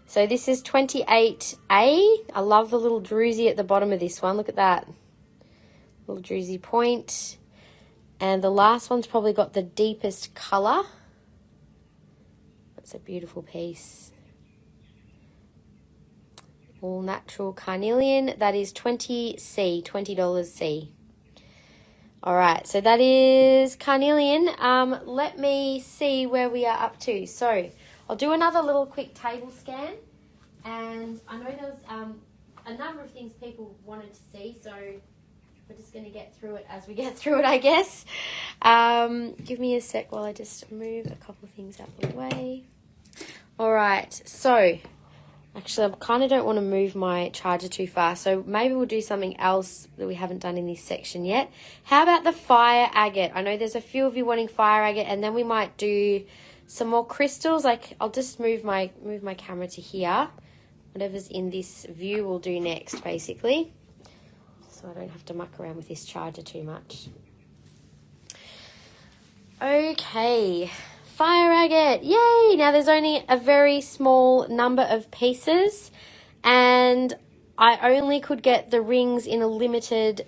So this is 28A. I love the little druzy at the bottom of this one. Look at that. Little druzy point. And the last one's probably got the deepest colour. That's a beautiful piece. All natural carnelian. That is 20C, $20C. All right, so that is carnelian. Let me see where we are up to. So I'll do another little quick table scan. And I know there was a number of things people wanted to see, so we're just going to get through it as we get through it, I guess. Give me a sec while I just move a couple of things out of the way. All right, so actually, I kind of don't want to move my charger too far, so maybe we'll do something else that we haven't done in this section yet. How about the fire agate? I know there's a few of you wanting fire agate, and then we might do some more crystals. Like, I'll just move my camera to here. Whatever's in this view we'll do next, basically, so I don't have to muck around with this charger too much. Okay. Fire agate, yay! Now there's only a very small number of pieces, and I only could get the rings in a limited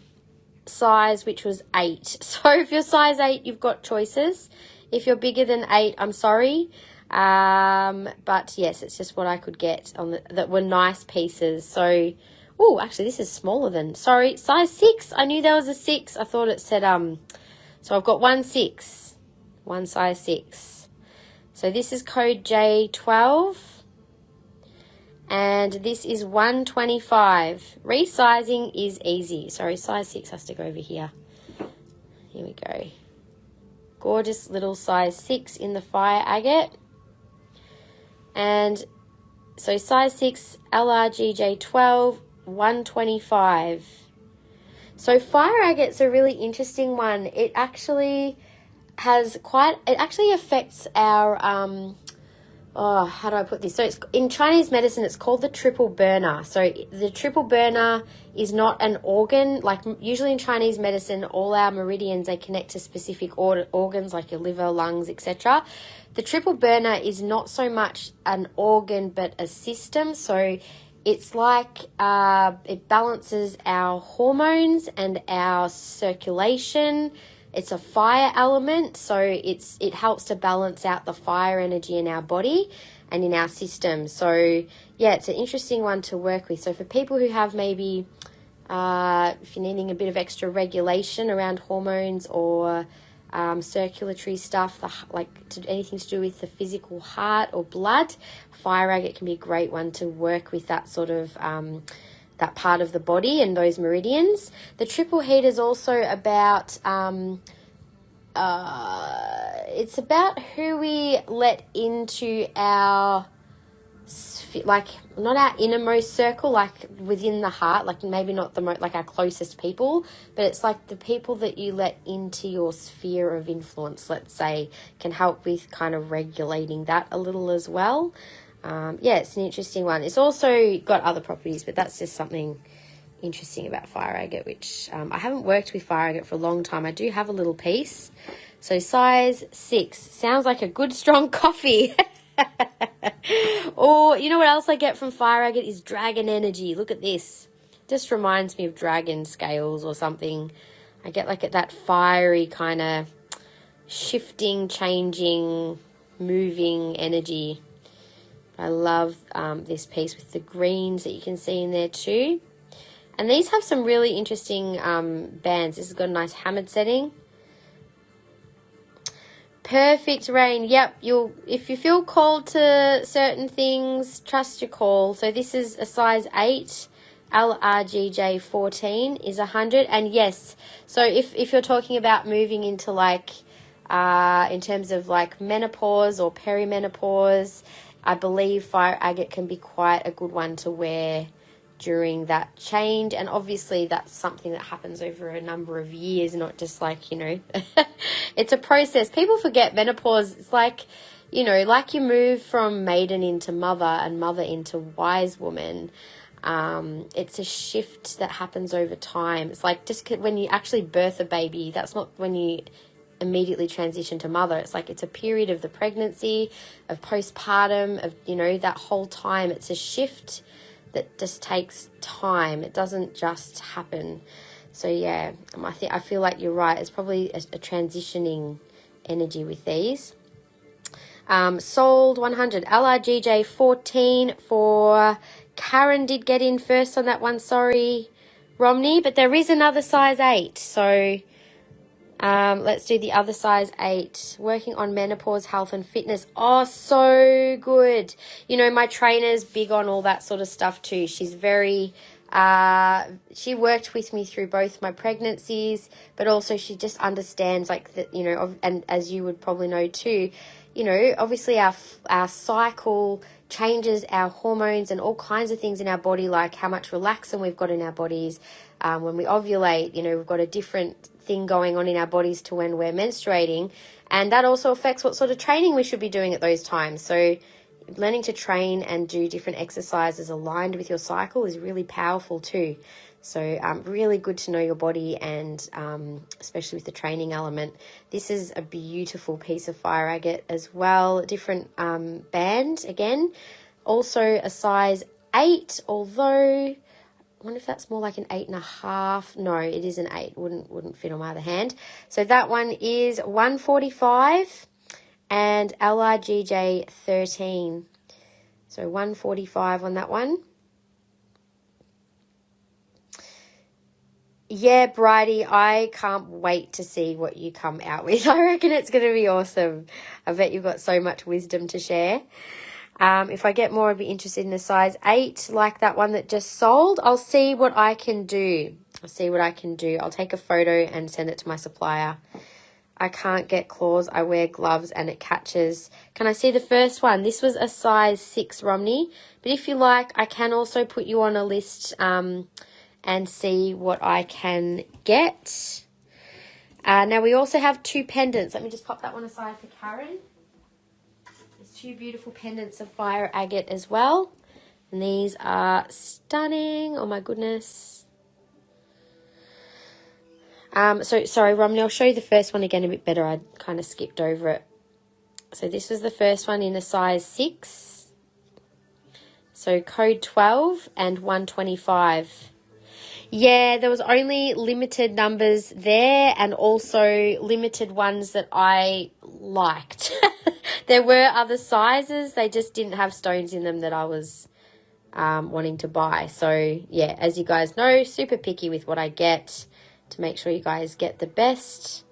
size, which was 8. So if you're size 8, you've got choices. If you're bigger than 8, I'm sorry. But yes, it's just what I could get on that were nice pieces. So, oh, actually this is smaller than, sorry, size 6. I knew there was a 6. I thought it said, so I've got one 6, one size 6. So this is code J12, and this is 125. Resizing is easy. Sorry, size 6 has to go over here. Here we go. Gorgeous little size 6 in the fire agate. And so size 6, LRGJ12, 125. So fire agate's a really interesting one. It actually affects our, how do I put this? So it's in Chinese medicine, it's called the triple burner. So the triple burner is not an organ. Like usually in Chinese medicine, all our meridians, they connect to specific organs like your liver, lungs, etc. The triple burner is not so much an organ, but a system. So it's like it balances our hormones and our circulation. It's a fire element, so it helps to balance out the fire energy in our body and in our system. So, yeah, it's an interesting one to work with. So for people who have maybe, if you're needing a bit of extra regulation around hormones or circulatory stuff, anything to do with the physical heart or blood, fire agate can be a great one to work with that sort of that part of the body and those meridians. The triple heat is also about, it's about who we let into our, like, not our innermost circle, like within the heart, like maybe not like our closest people, but it's like the people that you let into your sphere of influence, let's say, can help with kind of regulating that a little as well. Yeah, it's an interesting one. It's also got other properties, but that's just something interesting about fire agate, which I haven't worked with fire agate for a long time. I do have a little piece. So size 6. Sounds like a good strong coffee. Or you know what else I get from fire agate is dragon energy. Look at this. Just reminds me of dragon scales or something. I get like that fiery kind of shifting, changing, moving energy. I love this piece with the greens that you can see in there too. And these have some really interesting bands. This has got a nice hammered setting. Perfect, Rain. Yep, if you feel called to certain things, trust your call. So this is a size 8. LRGJ 14 is 100. And yes, so if you're talking about moving into like, in terms of like menopause or perimenopause, I believe fire agate can be quite a good one to wear during that change. And obviously that's something that happens over a number of years, not just like, you know, it's a process. People forget menopause. It's like, you know, like you move from maiden into mother and mother into wise woman. It's a shift that happens over time. It's like just when you actually birth a baby, that's not when you immediately transition to mother. It's like it's a period of the pregnancy, of postpartum, of, you know, that whole time. It's a shift that just takes time. It doesn't just happen. So yeah, I feel like you're right. It's probably a transitioning energy with these. Sold 100. LRGJ 14 for Karen did get in first on that one. Sorry, Romney, but there is another size 8. So let's do the other size 8. Working on menopause, health and fitness. Oh, so good. You know, my trainer's big on all that sort of stuff too. She's very, she worked with me through both my pregnancies, but also she just understands, like, that, you know, and as you would probably know too, you know, obviously our cycle changes our hormones and all kinds of things in our body, like how much relaxin we've got in our bodies. When we ovulate, you know, we've got a different thing going on in our bodies to when we're menstruating, and that also affects what sort of training we should be doing at those times. So learning to train and do different exercises aligned with your cycle is really powerful too. So really good to know your body, and especially with the training element. This is a beautiful piece of fire agate as well. Different band again. Also a size 8, although I wonder if that's more like an 8.5. No, it is an 8. Wouldn't fit on my other hand. So that one is 145 and LRGJ 13. So 145 on that one. Yeah, Bridie, I can't wait to see what you come out with. I reckon it's going to be awesome. I bet you've got so much wisdom to share. If I get more, I'd be interested in a size 8, like that one that just sold. I'll see what I can do. I'll take a photo and send it to my supplier. I can't get claws. I wear gloves and it catches. Can I see the first one? This was a size 6, Romney. But if you like, I can also put you on a list and see what I can get. Now we also have 2 pendants. Let me just pop that one aside for Karen. There's 2 beautiful pendants of fire agate as well. And these are stunning. Oh my goodness. So sorry, Romney, I'll show you the first one again a bit better. I kind of skipped over it. So this was the first one in a size 6. So code 12 and 125. Yeah, there was only limited numbers there, and also limited ones that I liked. There were other sizes. They just didn't have stones in them that I was wanting to buy. So, yeah, as you guys know, super picky with what I get to make sure you guys get the best.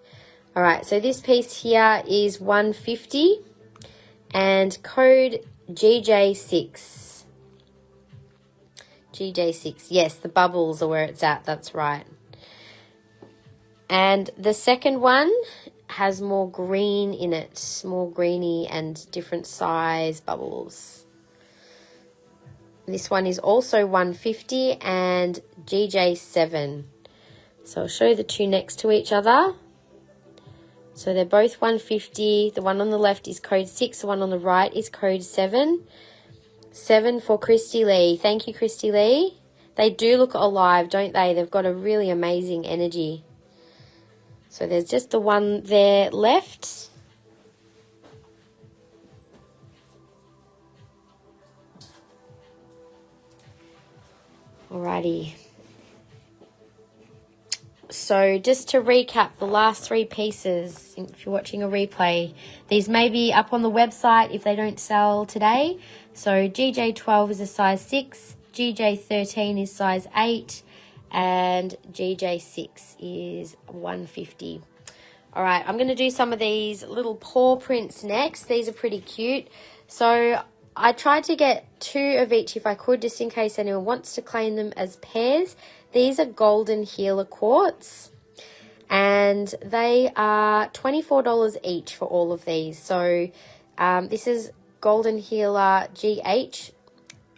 All right, so this piece here is 150 and code GJ6. GJ6, yes, the bubbles are where it's at, that's right. And the second one has more green in it, more greeny and different size bubbles. This one is also 150 and GJ7. So I'll show you the 2 next to each other. So they're both 150. The one on the left is code 6, the one on the right is code 7. 7 for Christy Lee. Thank you, Christy Lee. They do look alive, don't they? They've got a really amazing energy. So there's just the one there left. Alrighty. So just to recap the last 3 pieces, if you're watching a replay, these may be up on the website if they don't sell today. So GJ12 is a size 6, GJ13 is size 8, and GJ6 is 150. All right, I'm going to do some of these little paw prints next. These are pretty cute. So I tried to get 2 of each if I could, just in case anyone wants to claim them as pairs. These are golden healer quartz, and they are $24 each for all of these. So this is golden healer GH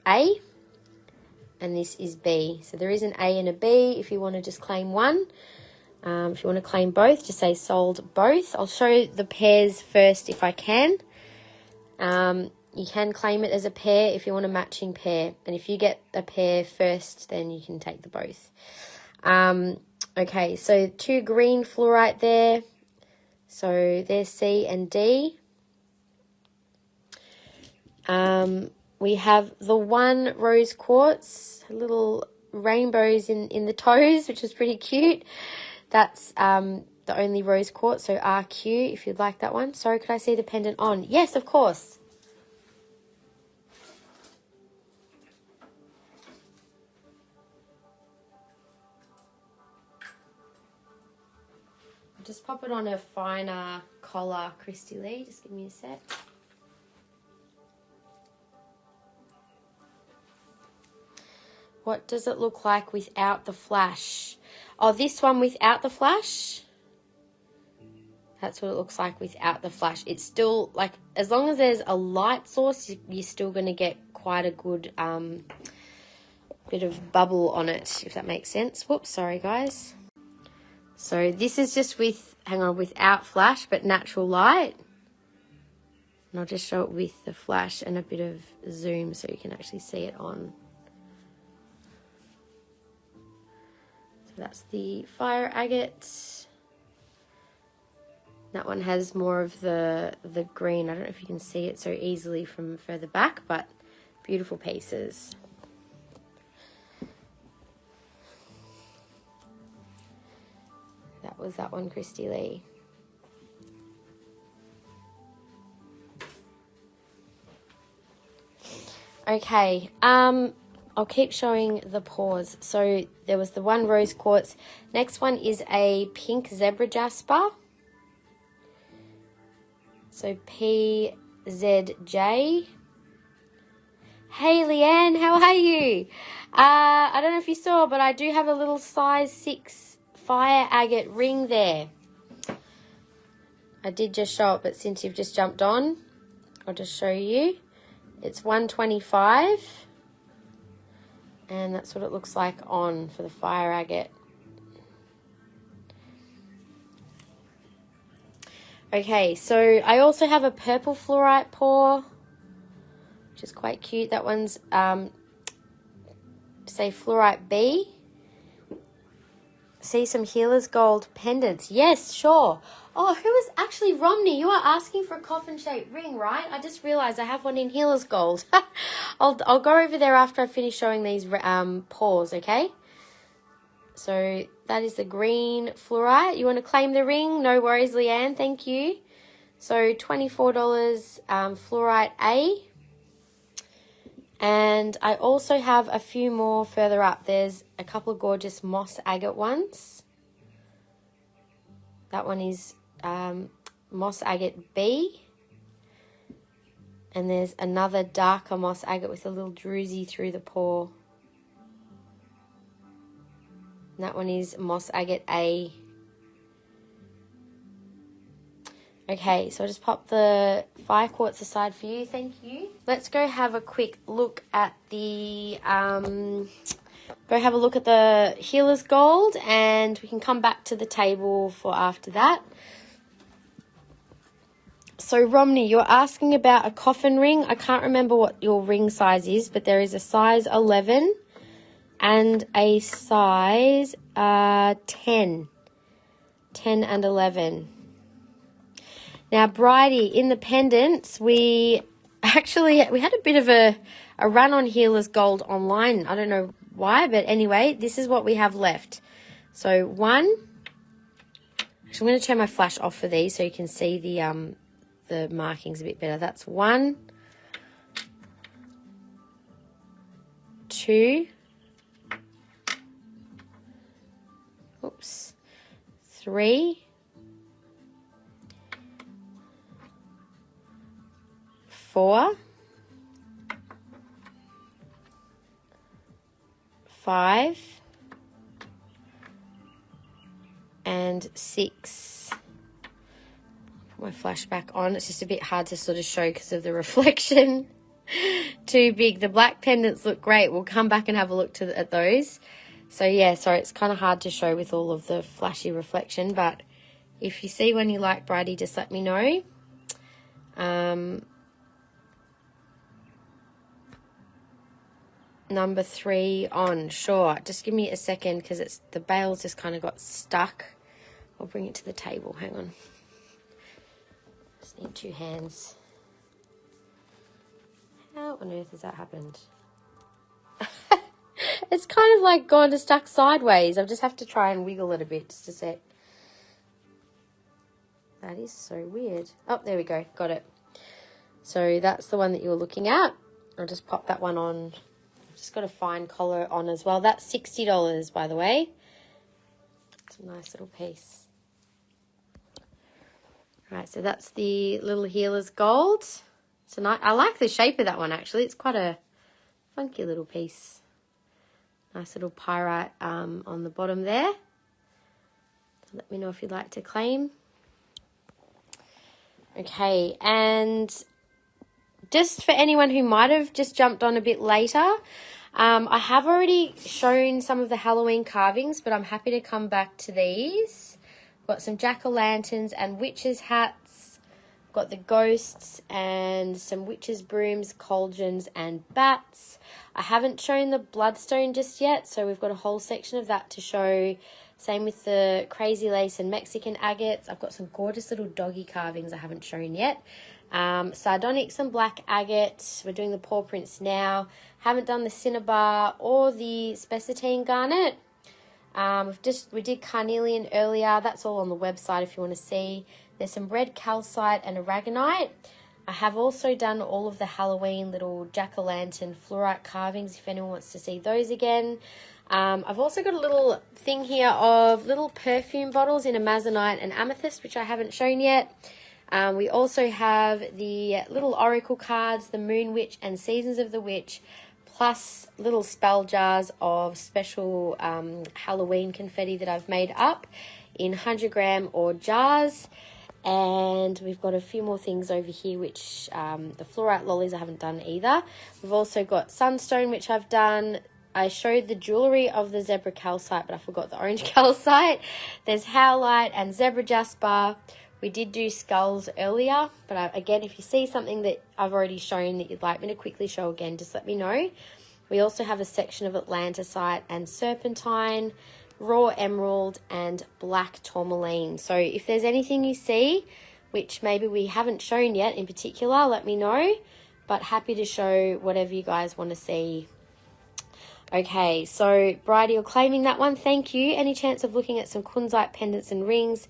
A, and this is B. So there is an A and a B if you want to just claim one. If you want to claim both, just say sold both. I'll show the pairs first if I can. You can claim it as a pair if you want a matching pair. And if you get a pair first, then you can take the both. Okay, so 2 green fluorite there. So there's C and D. We have the 1 rose quartz, little rainbows in the toes, which is pretty cute. That's the only rose quartz, so RQ if you'd like that one. Sorry, could I see the pendant on? Yes, of course. I'll just pop it on a finer collar, Christy Lee. Just give me a sec. What does it look like without the flash? Oh, this one without the flash? That's what it looks like without the flash. It's still, like, as long as there's a light source, you're still going to get quite a good bit of bubble on it, if that makes sense. Whoops, sorry, guys. So this is just with, hang on, without flash, but natural light. And I'll just show it with the flash and a bit of zoom so you can actually see it on. That's the fire agate. That one has more of the green. I don't know if you can see it so easily from further back, but beautiful pieces. That was that one, Christy Lee. Okay, I'll keep showing the paws. So there was the 1 rose quartz. Next one is a pink zebra jasper. So PZJ. Hey Leanne, how are you? I don't know if you saw, but I do have a little size 6 fire agate ring there. I did just show it, but since you've just jumped on, I'll just show you. It's $125. And that's what it looks like on for the fire agate. Okay, so I also have a purple fluorite paw, which is quite cute. That one's, say, fluorite B. See some healer's gold pendants. Yes, sure. Oh, who is actually Romney? You are asking for a coffin-shaped ring, right? I just realised I have one in healer's gold. I'll go over there after I finish showing these paws, okay? So that is the green fluorite. You want to claim the ring? No worries, Leanne. Thank you. So $24 fluorite A. And I also have a few more further up. There's a couple of gorgeous moss agate ones. That one is moss agate B. And there's another darker moss agate with a little druzy through the paw. And that one is moss agate A. Okay, so I'll just pop the fire quartz aside for you. Thank you. Let's go have a quick look at the healer's gold, and we can come back to the table for after that. So Romney, you're asking about a coffin ring. I can't remember what your ring size is, but there is a size 11 and a size 10 and 11. Now, Bridie, in the pendants, we had a bit of a run on Healer's Gold online. I don't know why, but anyway, this is what we have left. So one, actually I'm going to turn my flash off for these so you can see the markings a bit better. That's 1, 2, 3, 4, 5, and 6. Put my flash back on. It's just a bit hard to sort of show because of the reflection. Too big. The black pendants look great. We'll come back and have a look at those. So yeah, sorry, it's kind of hard to show with all of the flashy reflection, but if you see one you like, Bridie, just let me know. number 3 on. Sure. Just give me a second because the bales just kind of got stuck. I'll bring it to the table. Hang on. Just need 2 hands. How on earth has that happened? It's kind of like gone to stuck sideways. I'll just have to try and wiggle it a bit just a sec. That is so weird. Oh, there we go. Got it. So that's the one that you were looking at. I'll just pop that one on. I've just got a fine collar on as well. That's $60, by the way. It's a nice little piece. All right, so that's the little healer's gold. So I like the shape of that one, actually. It's quite a funky little piece. Nice little pyrite on the bottom there. Let me know if you'd like to claim. Okay, and just for anyone who might have just jumped on a bit later, I have already shown some of the Halloween carvings, but I'm happy to come back to these. Got some jack-o'-lanterns and witches' hats. Got the ghosts and some witches' brooms, cauldrons and bats. I haven't shown the Bloodstone just yet, so we've got a whole section of that to show. Same with the crazy lace and Mexican agates. I've got some gorgeous little doggy carvings I haven't shown yet. Sardonyx and black agate. We're doing the paw prints now. Haven't done the Cinnabar or the Serpentine Garnet. We did Carnelian earlier. That's all on the website if you want to see. There's some red calcite and aragonite. I have also done all of the Halloween little jack-o'-lantern fluorite carvings if anyone wants to see those again. I've also got a little thing here of little perfume bottles in amazonite and amethyst, which I haven't shown yet. We also have the little oracle cards, the Moon Witch and Seasons of the Witch, plus little spell jars of special Halloween confetti that I've made up in 100-gram or jars. And we've got a few more things over here, which the fluorite lollies I haven't done either. We've also got Sunstone, which I've done. I showed the jewellery of the zebra calcite, but I forgot the orange calcite. There's howlite and zebra jasper. We did do skulls earlier, but again, if you see something that I've already shown that you'd like me to quickly show again, just let me know. We also have a section of Atlantisite and Serpentine, raw emerald and black Tourmaline. So if there's anything you see which maybe we haven't shown yet in particular, let me know, but happy to show whatever you guys want to see. Okay, so Bridie, you're claiming that one. Thank you. Any chance of looking at some Kunzite pendants and rings?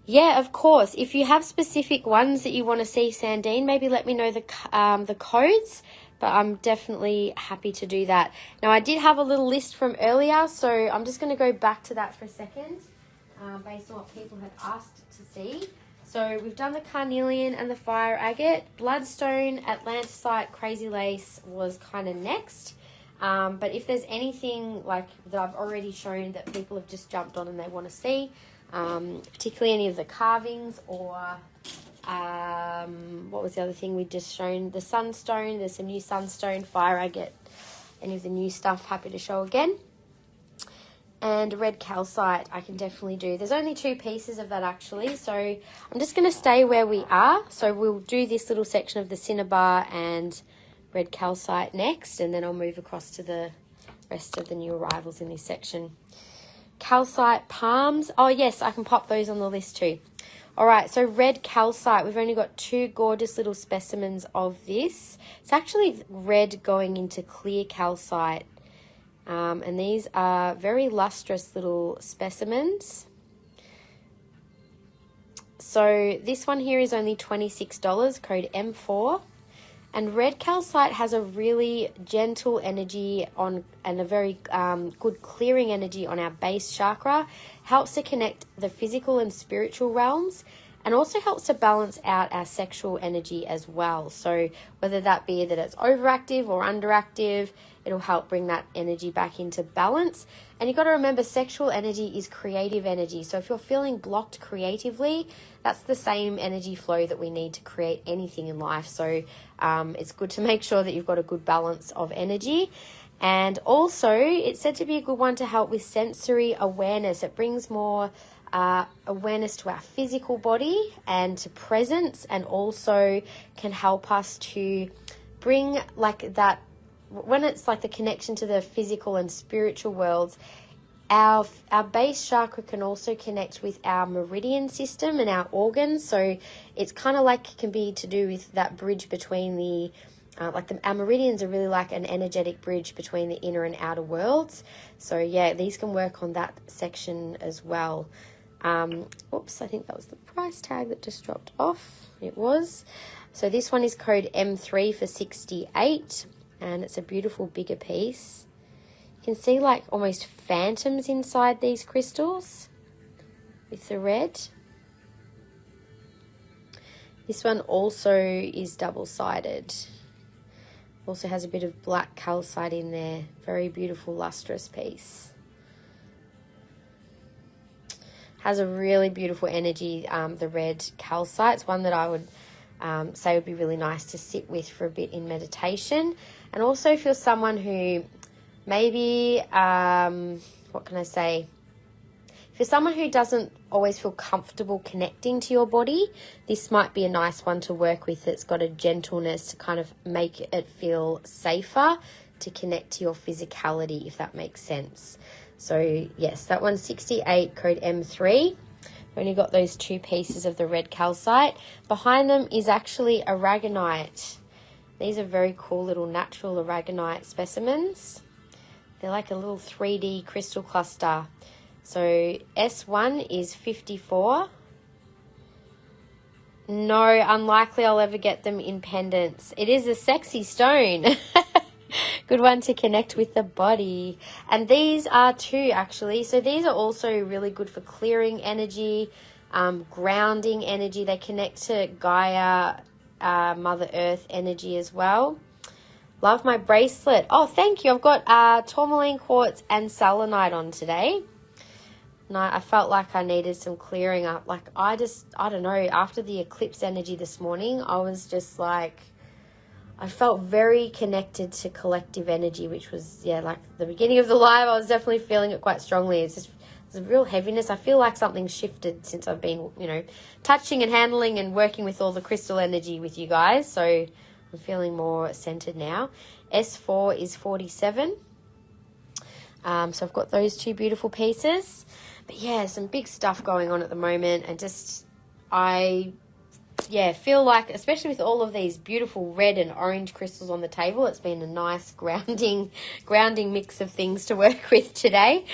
Yeah, of course. If you have specific ones that you want to see, Sandine, maybe let me know the codes, but I'm definitely happy to do that. Now, I did have a little list from earlier, so I'm just going to go back to that for a second, based on what people had asked to see. So we've done the Carnelian and the fire agate. Bloodstone, Atlantisite, crazy lace was kind of next. But if there's anything like that I've already shown that people have just jumped on and they want to see, particularly any of the carvings or what was the other thing we just shown? The Sunstone. There's some new Sunstone, fire agate, any of the new stuff, happy to show again. And red calcite I can definitely do. There's only 2 pieces of that actually, so I'm just going to stay where we are. So we'll do this little section of the Cinnabar and red calcite next, and then I'll move across to the rest of the new arrivals in this section. Calcite palms. Oh yes, I can pop those on the list too. All right, so red calcite, we've only got 2 gorgeous little specimens of this. It's actually red going into clear calcite. And these are very lustrous little specimens. So this one here is only $26, code M4. And red calcite has a really gentle energy on and a very good clearing energy on our base chakra. Helps to connect the physical and spiritual realms, and also helps to balance out our sexual energy as well. So whether that be that it's overactive or underactive, it'll help bring that energy back into balance. And you've got to remember, sexual energy is creative energy. So if you're feeling blocked creatively, that's the same energy flow that we need to create anything in life. So it's good to make sure that you've got a good balance of energy. And also, it's said to be a good one to help with sensory awareness. It brings more awareness to our physical body and to presence, and also can help us to bring like that when it's like the connection to the physical and spiritual worlds, our base chakra can also connect with our meridian system and our organs. So it's kind of like it can be to do with that bridge between the our meridians are really like an energetic bridge between the inner and outer worlds. So yeah, these can work on that section as well. Oops, I think that was the price tag that just dropped off. It was. So this one is code M3 for 68, and it's a beautiful bigger piece. You can see like almost phantoms inside these crystals with the red. This one also is double-sided. Also has a bit of black calcite in there. Very beautiful, lustrous piece. Has a really beautiful energy, the red calcite. It's one that I would say would be really nice to sit with for a bit in meditation. And also if you're someone who maybe, what can I say? If you're someone who doesn't always feel comfortable connecting to your body, this might be a nice one to work with. It's got a gentleness to kind of make it feel safer to connect to your physicality, if that makes sense. So yes, that one's 68, code M3. Only got those two pieces of the red calcite. Behind them is actually aragonite. These are very cool little natural aragonite specimens. They're like a little 3D crystal cluster. So S1 is 54. No, unlikely I'll ever get them in pendants. It is a sexy stone. Good one to connect with the body. And these are two actually. So these are also really good for clearing energy, grounding energy. They connect to Gaia, Mother Earth energy as well. Love my bracelet. Oh, thank you. I've got tourmaline quartz and selenite on today. No, I felt like I needed some clearing up. Like I don't know, after the eclipse energy this morning, I was just like, I felt very connected to collective energy, which was, yeah, like the beginning of the live, I was definitely feeling it quite strongly. It's a real heaviness. I feel like something shifted since I've been, touching and handling and working with all the crystal energy with you guys. So I'm feeling more centered now. S4 is 47. So I've got those two beautiful pieces. But yeah, some big stuff going on at the moment. And I feel like, especially with all of these beautiful red and orange crystals on the table, it's been a nice grounding mix of things to work with today.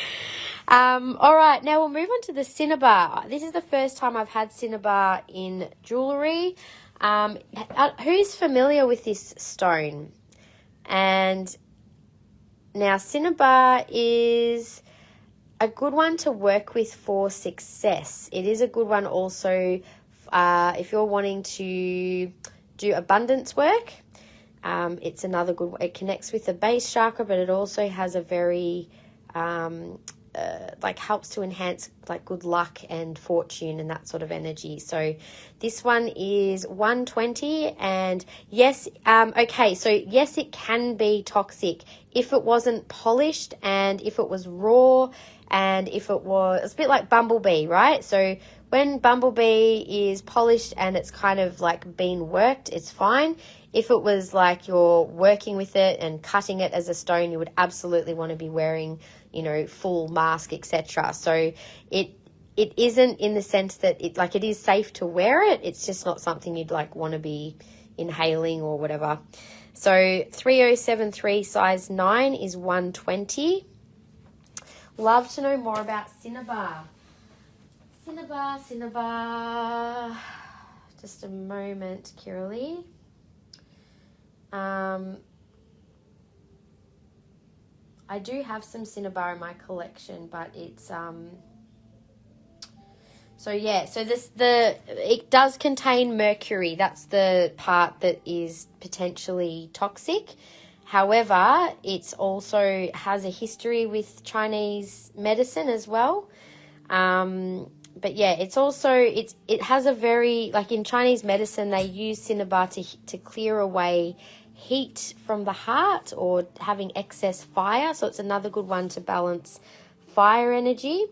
All right, now we'll move on to the Cinnabar. This is the first time I've had Cinnabar in jewellery. Who's familiar with this stone? And now Cinnabar is a good one to work with for success. It is a good one also if you're wanting to do abundance work. It's another good one. It connects with the base chakra, but it also has a very helps to enhance like good luck and fortune and that sort of energy. So this one is 120, and yes, okay, so yes, it can be toxic if it wasn't polished and if it was raw and if it's a bit like bumblebee, right? So when bumblebee is polished and it's kind of like been worked, it's fine. If it was like you're working with it and cutting it as a stone, you would absolutely want to be wearing, full mask, etc. So it isn't in the sense that it is safe to wear it. It's just not something you'd like want to be inhaling or whatever. So 3073 size 9 is 120. Love to know more about Cinnabar. Cinnabar. Just a moment, Kiralee. I do have some Cinnabar in my collection, but it's it does contain mercury. That's the part that is potentially toxic. However, it's also has a history with Chinese medicine as well. But yeah, it's also, it has a very, like in Chinese medicine, they use Cinnabar to clear away heat from the heart or having excess fire. So it's another good one to balance fire energy.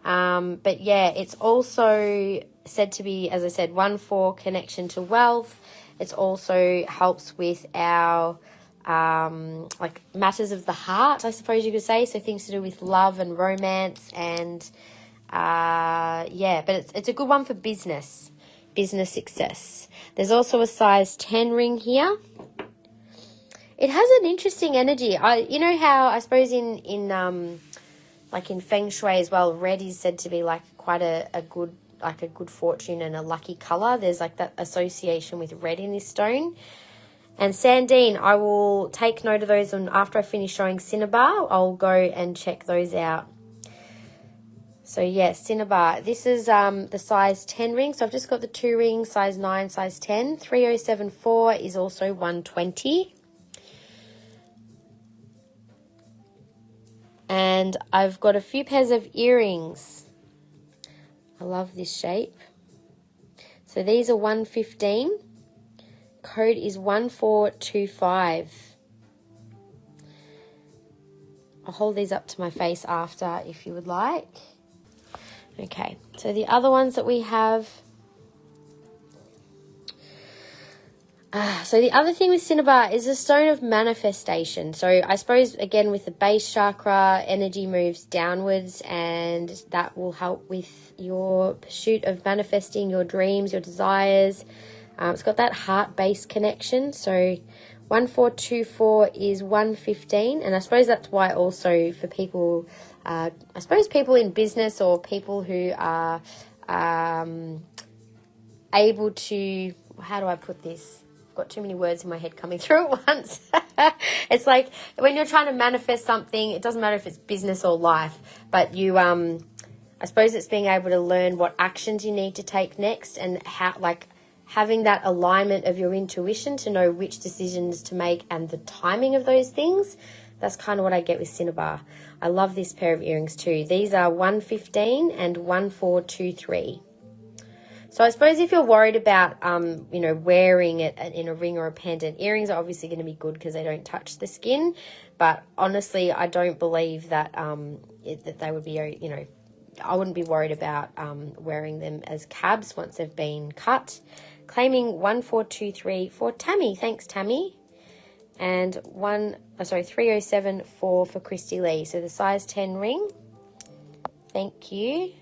But yeah, it's also said to be, as I said, 1-4 connection to wealth. It also helps with our like matters of the heart, I suppose you could say. So things to do with love and romance and, yeah, but it's a good one for business success. There's also a size 10 ring here. It has an interesting energy. You know how I suppose in like in Feng Shui as well, red is said to be like quite a good fortune and a lucky color. There's like that association with red in this stone. And Sandine, I will take note of those, and after I finish showing Cinnabar, I'll go and check those out. So yes, Cinnabar. This is the size 10 ring. So I've just got the 2 rings, size 9, size 10. 3074 is also 120. And I've got a few pairs of earrings. I love this shape. So these are 115. Code is 1425. I'll hold these up to my face after if you would like. Okay, so the other ones that we have. So the other thing with Cinnabar is a stone of manifestation. So I suppose, again, with the base chakra, energy moves downwards, and that will help with your pursuit of manifesting your dreams, your desires. It's got that heart-based connection. So 1424 is 115, and I suppose that's why also for people, I suppose people in business or people who are able to, how do I put this? Got too many words in my head coming through at once. It's like when you're trying to manifest something, it doesn't matter if it's business or life, but you I suppose it's being able to learn what actions you need to take next, and how, like, having that alignment of your intuition to know which decisions to make and the timing of those things. That's kind of what I get with Cinnabar. I love this pair of earrings too. These are 115 and 1423. So I suppose if you're worried about, you know, wearing it in a ring or a pendant, earrings are obviously going to be good because they don't touch the skin. But honestly, I don't believe that that they would be, you know, I wouldn't be worried about wearing them as cabs once they've been cut. Claiming 1423 for Tammy. Thanks, Tammy. And 3074 for Christy Lee. So the size 10 ring. Thank you.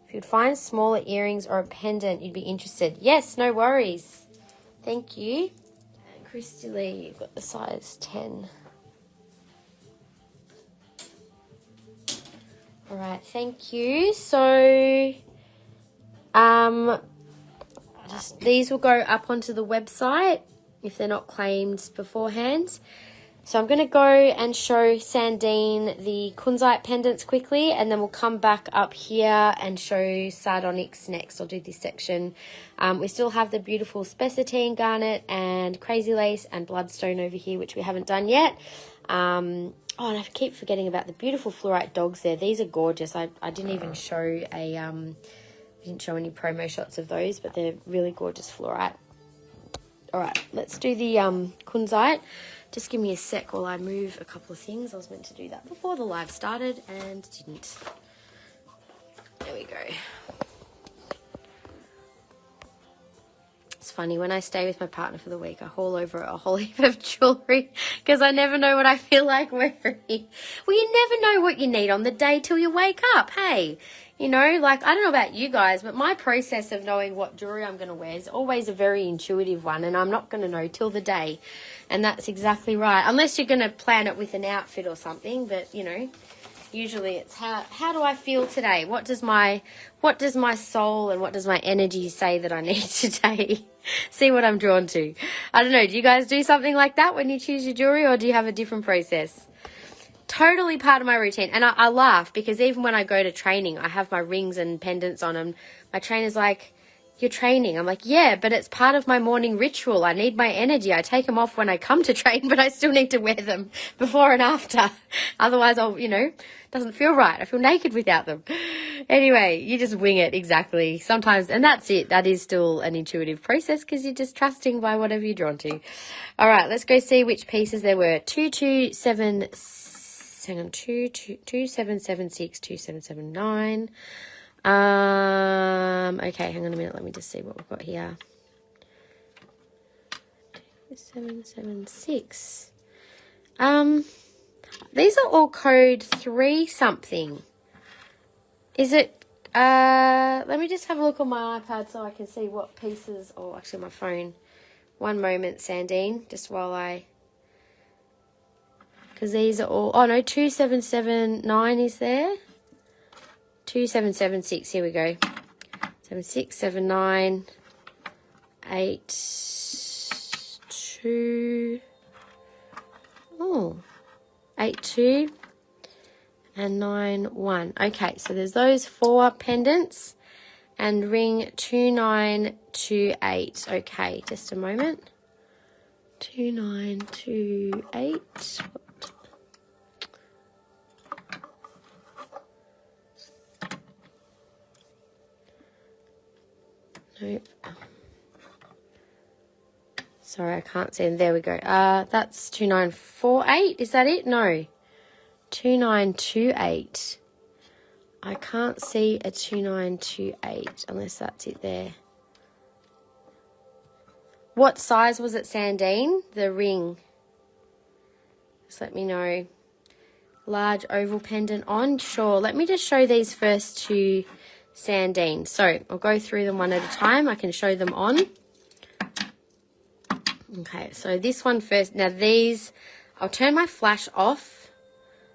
If you'd find smaller earrings or a pendant, you'd be interested. Yes, no worries. Thank you. And Christy Lee, you've got the size 10. All right, thank you. So, these will go up onto the website if they're not claimed beforehand. So I'm going to go and show Sandine the Kunzite pendants quickly, and then we'll come back up here and show Sardonyx next. I'll do this section. We still have the beautiful Spessartine Garnet and Crazy Lace and Bloodstone over here, which we haven't done yet. Oh, and I keep forgetting about the beautiful Flourite dogs there. These are gorgeous. I didn't even show didn't show any promo shots of those, but they're really gorgeous Flourite. All right, let's do the Kunzite. Just give me a sec while I move a couple of things. I was meant to do that before the live started and didn't. There we go. It's funny, when I stay with my partner for the week, I haul over a whole heap of jewellery because I never know what I feel like wearing. Well, you never know what you need on the day till you wake up, hey? You know, like, I don't know about you guys, but my process of knowing what jewellery I'm going to wear is always a very intuitive one, and I'm not going to know till the day. And that's exactly right. Unless you're going to plan it with an outfit or something, but, you know, usually it's how do I feel today? What does my soul and what does my energy say that I need today? See what I'm drawn to. I don't know. Do you guys do something like that when you choose your jewellery, or do you have a different process? Totally part of my routine. And I laugh because even when I go to training, I have my rings and pendants on, and my trainer's like, "You're training?" I'm like, "Yeah, but it's part of my morning ritual. I need my energy. I take them off when I come to train, but I still need to wear them before and after. Otherwise I'll, you know, doesn't feel right. I feel naked without them." Anyway, you just wing it, exactly. Sometimes, and that's it. That is still an intuitive process because you're just trusting by whatever you're drawn to. All right, let's go see which pieces there were. 2776, 2779. Okay, hang on a minute. Let me just see what we've got here. 776. These are all code 3 something. Is it, let me just have a look on my iPad so I can see what pieces, or actually my phone. One moment, Sandine, just while because these are all, oh no, 2779 is there. 2776, here we go. 76, 79, 8, 2, oh, 8, 2, and 9, 1. Okay, so there's those 4 pendants and ring 2928. Okay, just a moment. 2928. Nope. Sorry, I can't see them. There we go. That's 2948. Is that it? No. 2928. I can't see a 2928 unless that's it there. What size was it, Sandine? The ring. Just let me know. Large oval pendant on. Sure. Let me just show these first to Sandine. So I'll go through them one at a time. I can show them on. Okay, so this one first. Now these, I'll turn my flash off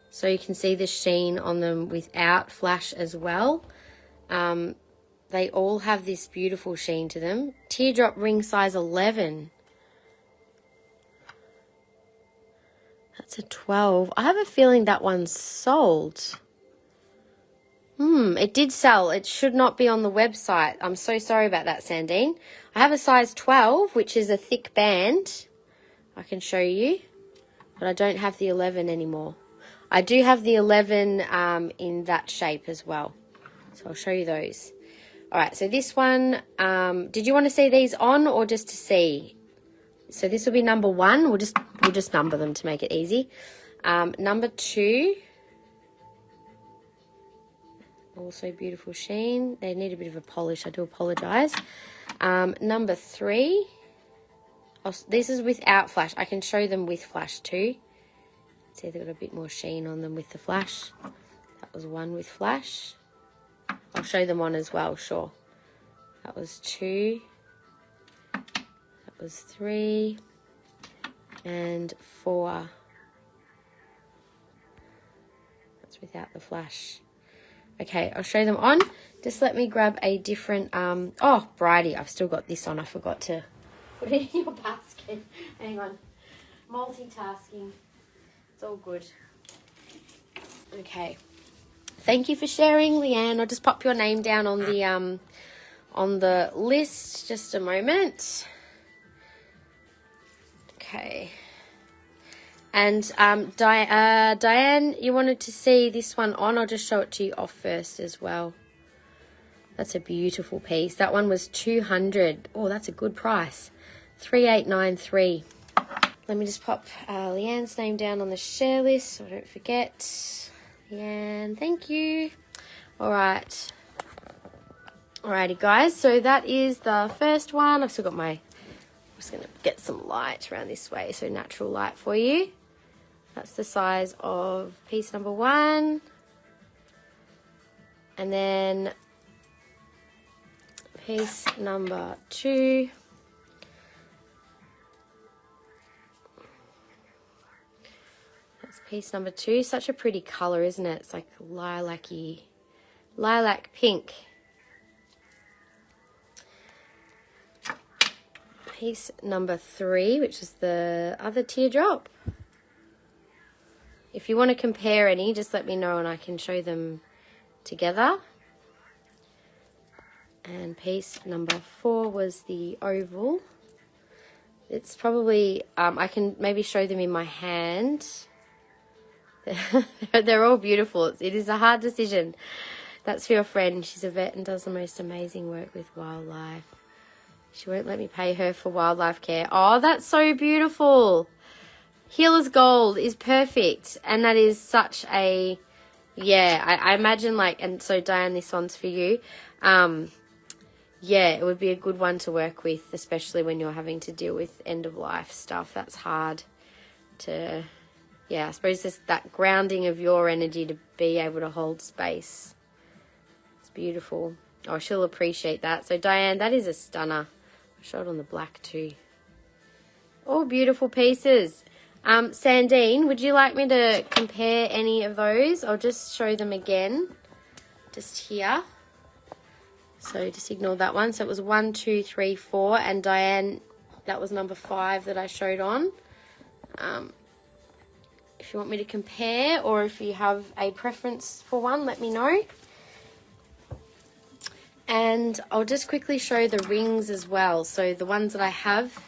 so you can see the sheen on them without flash as well. They all have this beautiful sheen to them. Teardrop ring size 11. That's a 12. I have a feeling that one's sold. It did sell. It should not be on the website. I'm so sorry about that, Sandine. I have a size 12, which is a thick band. I can show you. But I don't have the 11 anymore. I do have the 11 in that shape as well. So I'll show you those. All right, so this one, did you want to see these on or just to see? So this will be number 1. We'll just number them to make it easy. Number 2. Also beautiful sheen. They need a bit of a polish. I do apologise. Number 3. This is without flash. I can show them with flash too. See, they've got a bit more sheen on them with the flash. That was 1 with flash. I'll show them on as well, sure. That was 2. That was 3. And 4. That's without the flash. Okay, I'll show them on. Just let me grab a different, oh, Bridie, I've still got this on. I forgot to put it in your basket. Hang on. Multitasking. It's all good. Okay. Thank you for sharing, Leanne. I'll just pop your name down on the list. Just a moment. Okay. And Diane, you wanted to see this one on. I'll just show it to you off first as well. That's a beautiful piece. That one was 200. Oh, that's a good price. 3893. Let me just pop Leanne's name down on the share list so I don't forget. Leanne, thank you. All right. Alrighty, guys. So that is the first one. I've still got my... I'm just going to get some light around this way, so natural light for you. That's the size of piece number 1. And then piece number 2. That's piece number 2. Such a pretty colour, isn't it? It's like lilac-y, lilac pink. Piece number 3, which is the other teardrop. If you want to compare any, just let me know and I can show them together. And piece number 4 was the oval. It's probably, I can maybe show them in my hand. They're all beautiful. It is a hard decision. That's for your friend. She's a vet and does the most amazing work with wildlife. She won't let me pay her for wildlife care. Oh, that's so beautiful. Healer's Gold is perfect. And that is such a, yeah, I imagine like, and so Diane, this one's for you. yeah, it would be a good one to work with, especially when you're having to deal with end-of-life stuff. That's hard to, yeah, I suppose it's that grounding of your energy to be able to hold space. It's beautiful. Oh, she'll appreciate that. So, Diane, that is a stunner. I showed on the black too. All beautiful pieces. Sandine, would you like me to compare any of those? I'll just show them again. Just here. So just ignore that one. So it was 1, 2, 3, 4, and Diane, that was number 5 that I showed on. If you want me to compare, or if you have a preference for one, let me know. And I'll just quickly show the rings as well. So the ones that I have.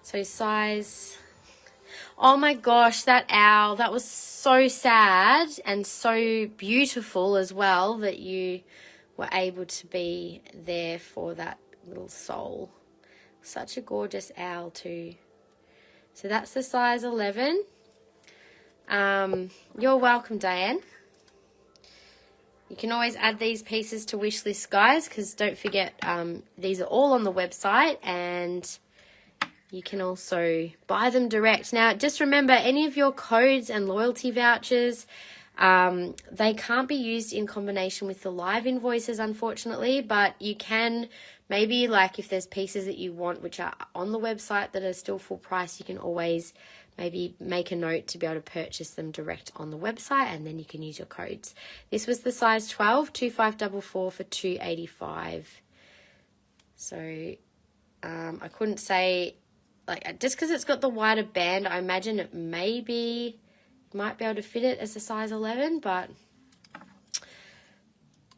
So size. Oh my gosh, that owl, that was so sad and so beautiful as well that you were able to be there for that little soul. Such a gorgeous owl too. So that's the size 11. You're welcome, Diane. You can always add these pieces to wish list, guys, because don't forget, these are all on the website, and you can also buy them direct. Now, just remember, any of your codes and loyalty vouchers, they can't be used in combination with the live invoices, unfortunately, but you can maybe, like, if there's pieces that you want which are on the website that are still full price, you can always maybe make a note to be able to purchase them direct on the website, and then you can use your codes. This was the size 12, 2544 for $285. So I couldn't say, like, just because it's got the wider band, I imagine it might be able to fit it as a size 11, but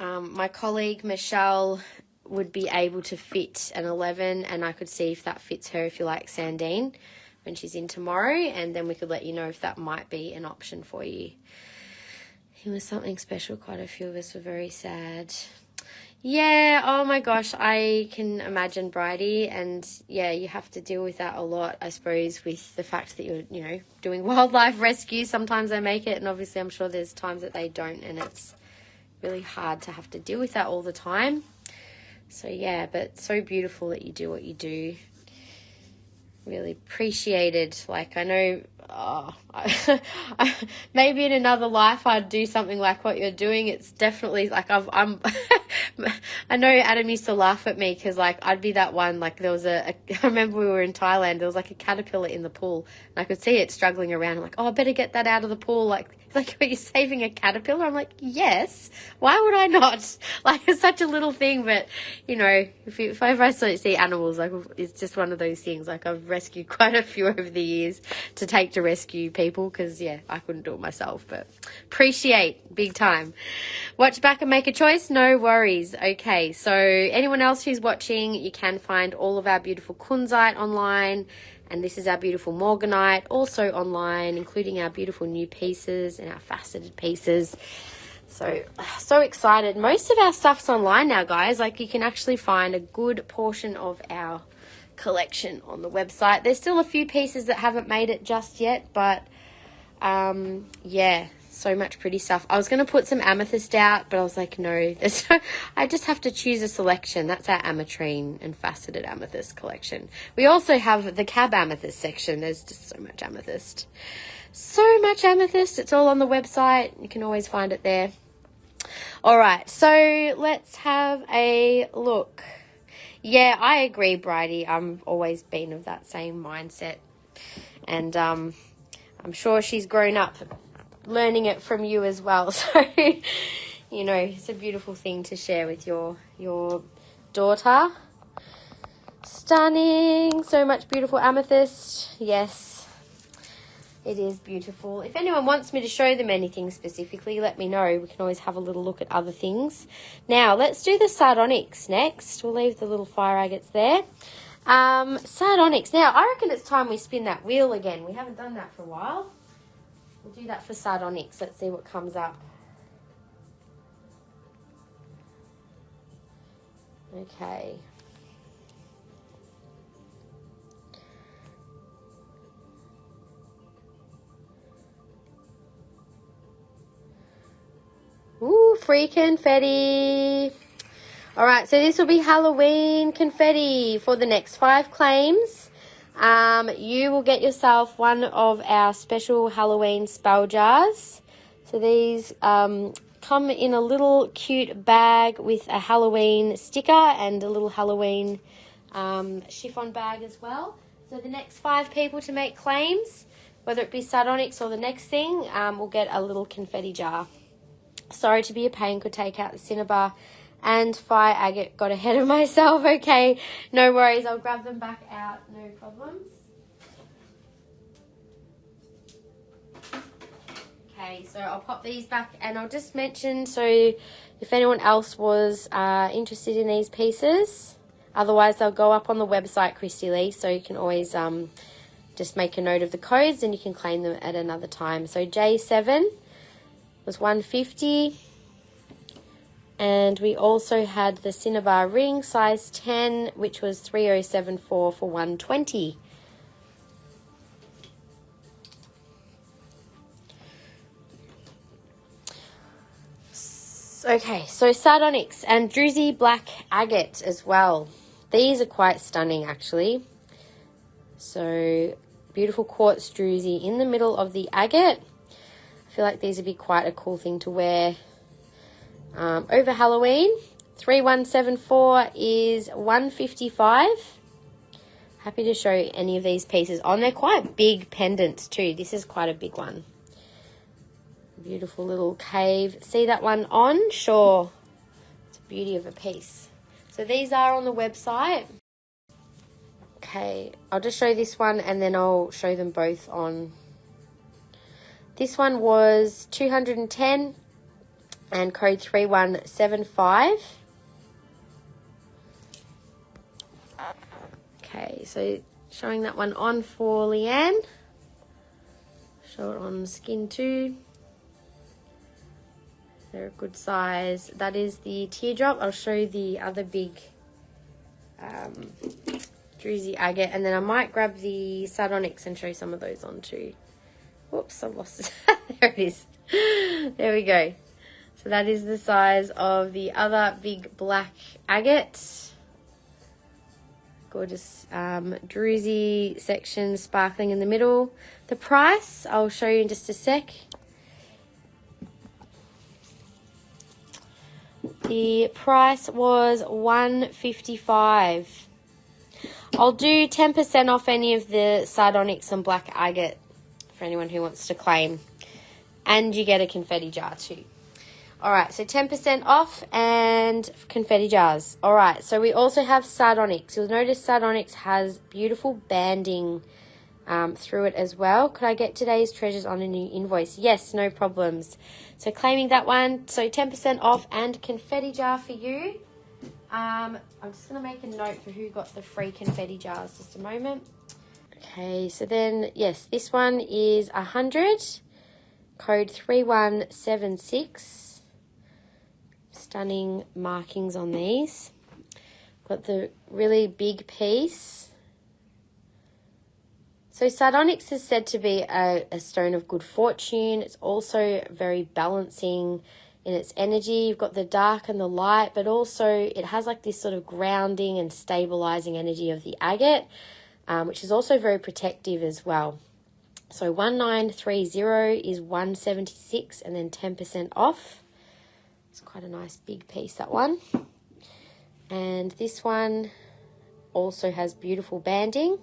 my colleague Michelle would be able to fit an 11, and I could see if that fits her, if you like, Sandine, when she's in tomorrow, and then we could let you know if that might be an option for you. It was something special. Quite a few of us were very sad. Yeah, oh my gosh, I can imagine, Bridie, and yeah, you have to deal with that a lot, I suppose, with the fact that you're, you know, doing wildlife rescue. Sometimes they make it, and obviously I'm sure there's times that they don't, and it's really hard to have to deal with that all the time. So yeah, but so beautiful that you do what you do. Really appreciated. Like, I know, maybe in another life I'd do something like what you're doing. It's definitely like I'm I know Adam used to laugh at me because, like, I'd be that one, like, there was I remember we were in Thailand, there was like a caterpillar in the pool, and I could see it struggling around. I'm like, oh, I better get that out of the pool. Like, are you saving a caterpillar? I'm like, yes, why would I not? Like, it's such a little thing, but, you know, if I see animals, like, it's just one of those things. Like, I've rescued quite a few over the years to take to rescue people because, yeah, I couldn't do it myself, but appreciate big time. Watch back and make a choice, no worries. Okay, so anyone else who's watching, you can find all of our beautiful Kunzite online, and this is our beautiful Morganite also online, including our beautiful new pieces and our faceted pieces. So excited. Most of our stuff's online now, guys. Like, you can actually find a good portion of our collection on the website. There's still a few pieces that haven't made it just yet, but yeah, so much pretty stuff. I was going to put some amethyst out, but I was like, no, I just have to choose a selection. That's our ametrine and faceted amethyst collection. We also have the cab amethyst section. There's just so much amethyst. So much amethyst. It's all on the website. You can always find it there. All right, so let's have a look. Yeah, I agree, Bridie. I've always been of that same mindset. And I'm sure she's grown up learning it from you as well. So, you know, it's a beautiful thing to share with your daughter. Stunning. So much beautiful amethyst. Yes, it is beautiful. If anyone wants me to show them anything specifically, let me know. We can always have a little look at other things. Now, let's do the Sardonyx next. We'll leave the little fire agates there. Sardonyx. Now, I reckon it's time we spin that wheel again. We haven't done that for a while. We'll do that for Sardonyx. Let's see what comes up. Okay. Ooh, free confetti. All right, so this will be Halloween confetti for the next 5 claims. You will get yourself one of our special Halloween spell jars. So these come in a little cute bag with a Halloween sticker and a little Halloween chiffon bag as well. So the next 5 people to make claims, whether it be Sardonyx or the next thing, will get a little confetti jar. Sorry to be a pain, could take out the Cinnabar and Fire Agate. Got ahead of myself. Okay, no worries. I'll grab them back out. No problems. Okay, so I'll pop these back and I'll just mention, so if anyone else was interested in these pieces, otherwise they'll go up on the website, Christy Lee, so you can always just make a note of the codes and you can claim them at another time. So J7 was 150. And we also had the Cinnabar ring, size 10, which was 3074 for 120. Okay, so Sardonyx and Druzy Black Agate as well. These are quite stunning, actually. So, beautiful quartz druzy in the middle of the agate. I feel like these would be quite a cool thing to wear over Halloween. 3174 is 155. Happy to show any of these pieces on. They're quite big pendants too. This is quite a big one. Beautiful little cave. See that one on? Sure. It's a beauty of a piece. So these are on the website. Okay, I'll just show this one and then I'll show them both on. This one was 210 and code 3175. Okay, so showing that one on for Leanne. Show it on skin too. They're a good size. That is the teardrop. I'll show the other big druzy agate, and then I might grab the Sardonyx and show some of those on too. Whoops, I've lost it. There it is. There we go. So that is the size of the other big black agate. Gorgeous druzy section sparkling in the middle. The price, I'll show you in just a sec. The price was $155. I'll do 10% off any of the Sardonyx and black agate for anyone who wants to claim. And you get a confetti jar too. Alright, so 10% off and confetti jars. Alright, so we also have Sardonyx. You'll notice Sardonyx has beautiful banding through it as well. Could I get today's treasures on a new invoice? Yes, no problems. So claiming that one. So 10% off and confetti jar for you. I'm just going to make a note for who got the free confetti jars. Just a moment. Okay, so then, yes, this one is 100. Code 3176. Stunning markings on these. Got the really big piece. So Sardonyx is said to be a stone of good fortune. It's also very balancing in its energy. You've got the dark and the light, but also it has like this sort of grounding and stabilizing energy of the agate, which is also very protective as well. So 1930 is 176 and then 10% off. It's quite a nice big piece, that one. And this one also has beautiful banding.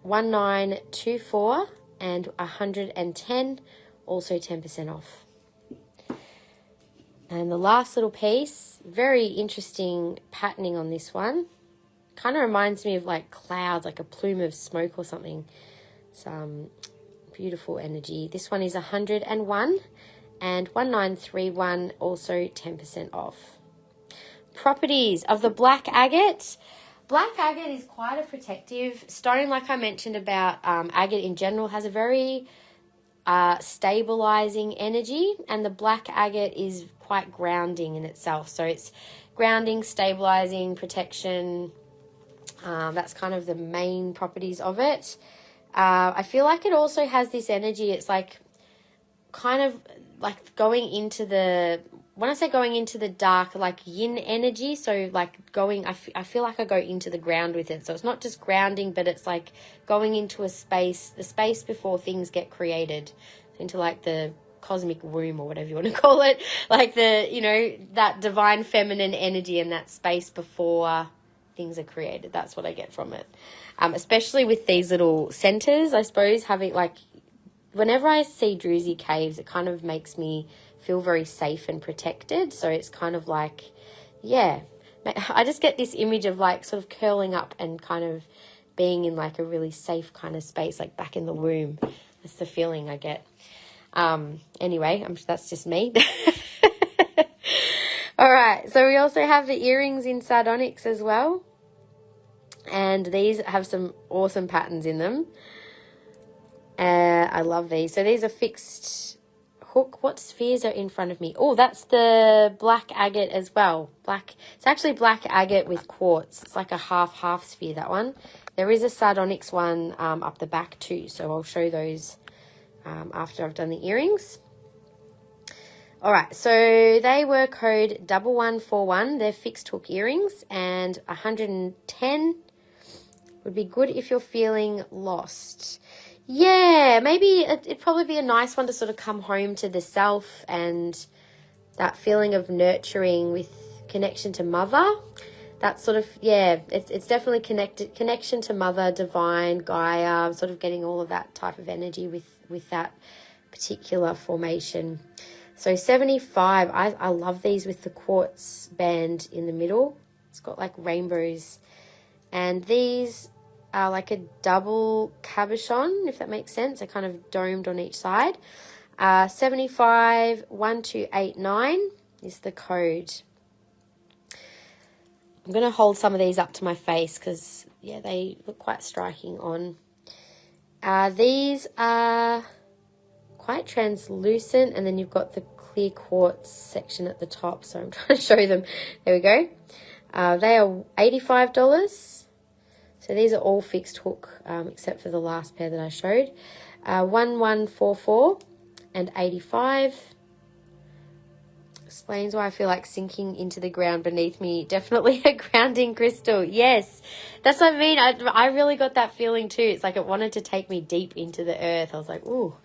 1924 and 110, also 10% off. And the last little piece, very interesting patterning on this one. Kind of reminds me of like clouds, like a plume of smoke or something. Some beautiful energy. This one is 101 and 1931, also 10% off. Properties of the black agate. Black agate is quite a protective stone, like I mentioned about agate in general, has a very stabilizing energy, and the black agate is quite grounding in itself. So it's grounding, stabilizing, protection. That's kind of the main properties of it. I feel like it also has this energy. It's like kind of like going into the when I say going into the dark, like yin energy, so like going, I feel like I go into the ground with it. So it's not just grounding, but it's like going into a space, the space before things get created, into like the cosmic womb or whatever you want to call it, like the, you know, that divine feminine energy in that space before things are created. That's what I get from it. Especially with these little centers, I suppose, having like, whenever I see druzy caves, it kind of makes me feel very safe and protected. So it's kind of like, yeah, I just get this image of like sort of curling up and kind of being in like a really safe kind of space, like back in the womb. That's the feeling I get. Anyway, that's just me. All right, so we also have the earrings in Sardonyx as well. And these have some awesome patterns in them. I love these. So these are fixed hook. What spheres are in front of me? Oh, that's the black agate as well. It's actually black agate with quartz. It's like a half sphere, that one. There is a Sardonyx one up the back too, so I'll show those after I've done the earrings. All right, so they were code 1141. They're fixed hook earrings, and 110 would be good if you're feeling lost. Yeah, maybe it'd probably be a nice one to sort of come home to the self and that feeling of nurturing with connection to mother. That sort of, yeah, it's definitely connection to mother, divine, Gaia, sort of getting all of that type of energy with that particular formation. So 75, I love these with the quartz band in the middle. It's got like rainbows. And these are like a double cabochon, if that makes sense. They're kind of domed on each side. 75 1289 is the code. I'm going to hold some of these up to my face because, yeah, they look quite striking on. These are quite translucent, and then you've got the clear quartz section at the top. So I'm trying to show them. There we go. They are $85. So these are all fixed hook, except for the last pair that I showed. 1144 and 85. Explains why I feel like sinking into the ground beneath me. Definitely a grounding crystal. Yes, that's what I mean. I really got that feeling too. It's like it wanted to take me deep into the earth. I was like, ooh,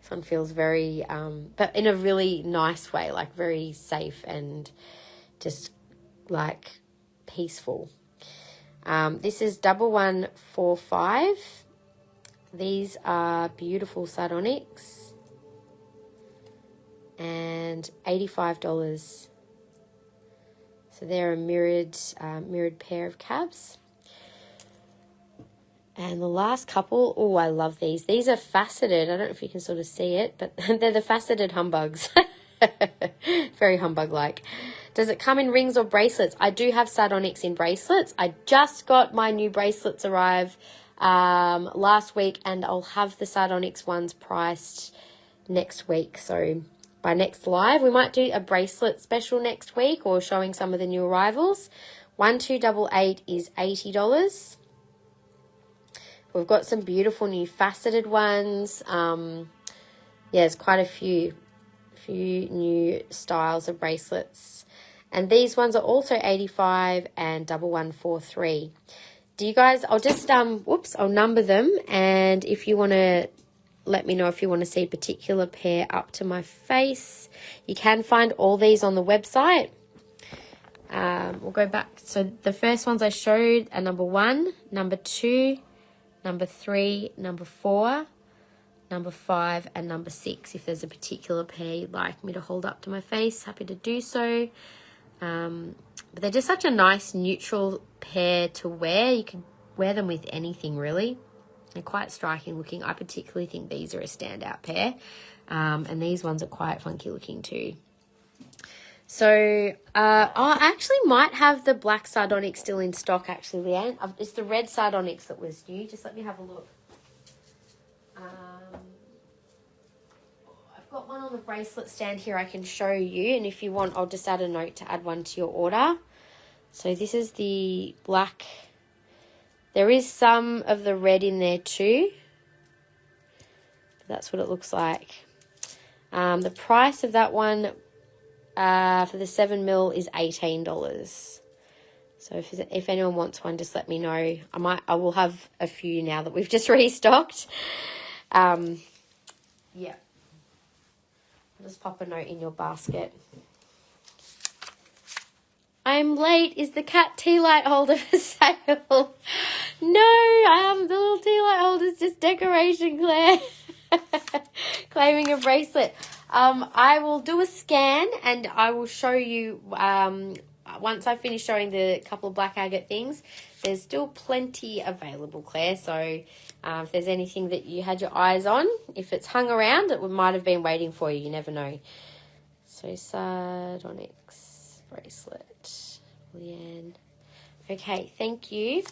this one feels very, but in a really nice way, like very safe and just like peaceful. This is 1145. These are beautiful Sardonyx and $85. So they're a mirrored pair of cabs. And the last couple, oh, I love these. These are faceted. I don't know if you can sort of see it, but they're the faceted humbugs. Very humbug-like. Does it come in rings or bracelets? I do have Sardonyx in bracelets. I just got my new bracelets arrive last week, and I'll have the Sardonyx ones priced next week. So by next live, we might do a bracelet special next week or showing some of the new arrivals. 1288 is $80. We've got some beautiful new faceted ones. Yeah, there's quite a few new styles of bracelets. And these ones are also 85 and 1143. Do you guys, I'll just, I'll number them. And if you want to let me know if you want to see a particular pair up to my face, you can find all these on the website. We'll go back. So the first ones I showed are number 1, number 2, number 3, number 4, number 5, and number 6. If there's a particular pair you'd like me to hold up to my face, happy to do so. But they're just such a nice neutral pair to wear. You can wear them with anything, really. They're quite striking looking. I particularly think these are a standout pair. And these ones are quite funky looking too. So I actually might have the black Sardonyx still in stock, actually, Leanne. It's the red Sardonyx that was new. Just let me have a look. I've got one on the bracelet stand here I can show you. And if you want, I'll just add a note to add one to your order. So this is the black. There is some of the red in there too. That's what it looks like. The price of that one for the 7mm is $18. So if anyone wants one, just let me know. I will have a few now that we've just restocked. Yeah. I'll just pop a note in your basket. I'm late. Is the cat tea light holder for sale? No, the little tea light holder is just decoration, Claire. Claiming a bracelet. I will do a scan and I will show you once I finish showing the couple of black agate things. There's still plenty available, Claire. So if there's anything that you had your eyes on, if it's hung around, it might have been waiting for you. You never know. So Sardonyx bracelet. Leanne. Okay, thank you.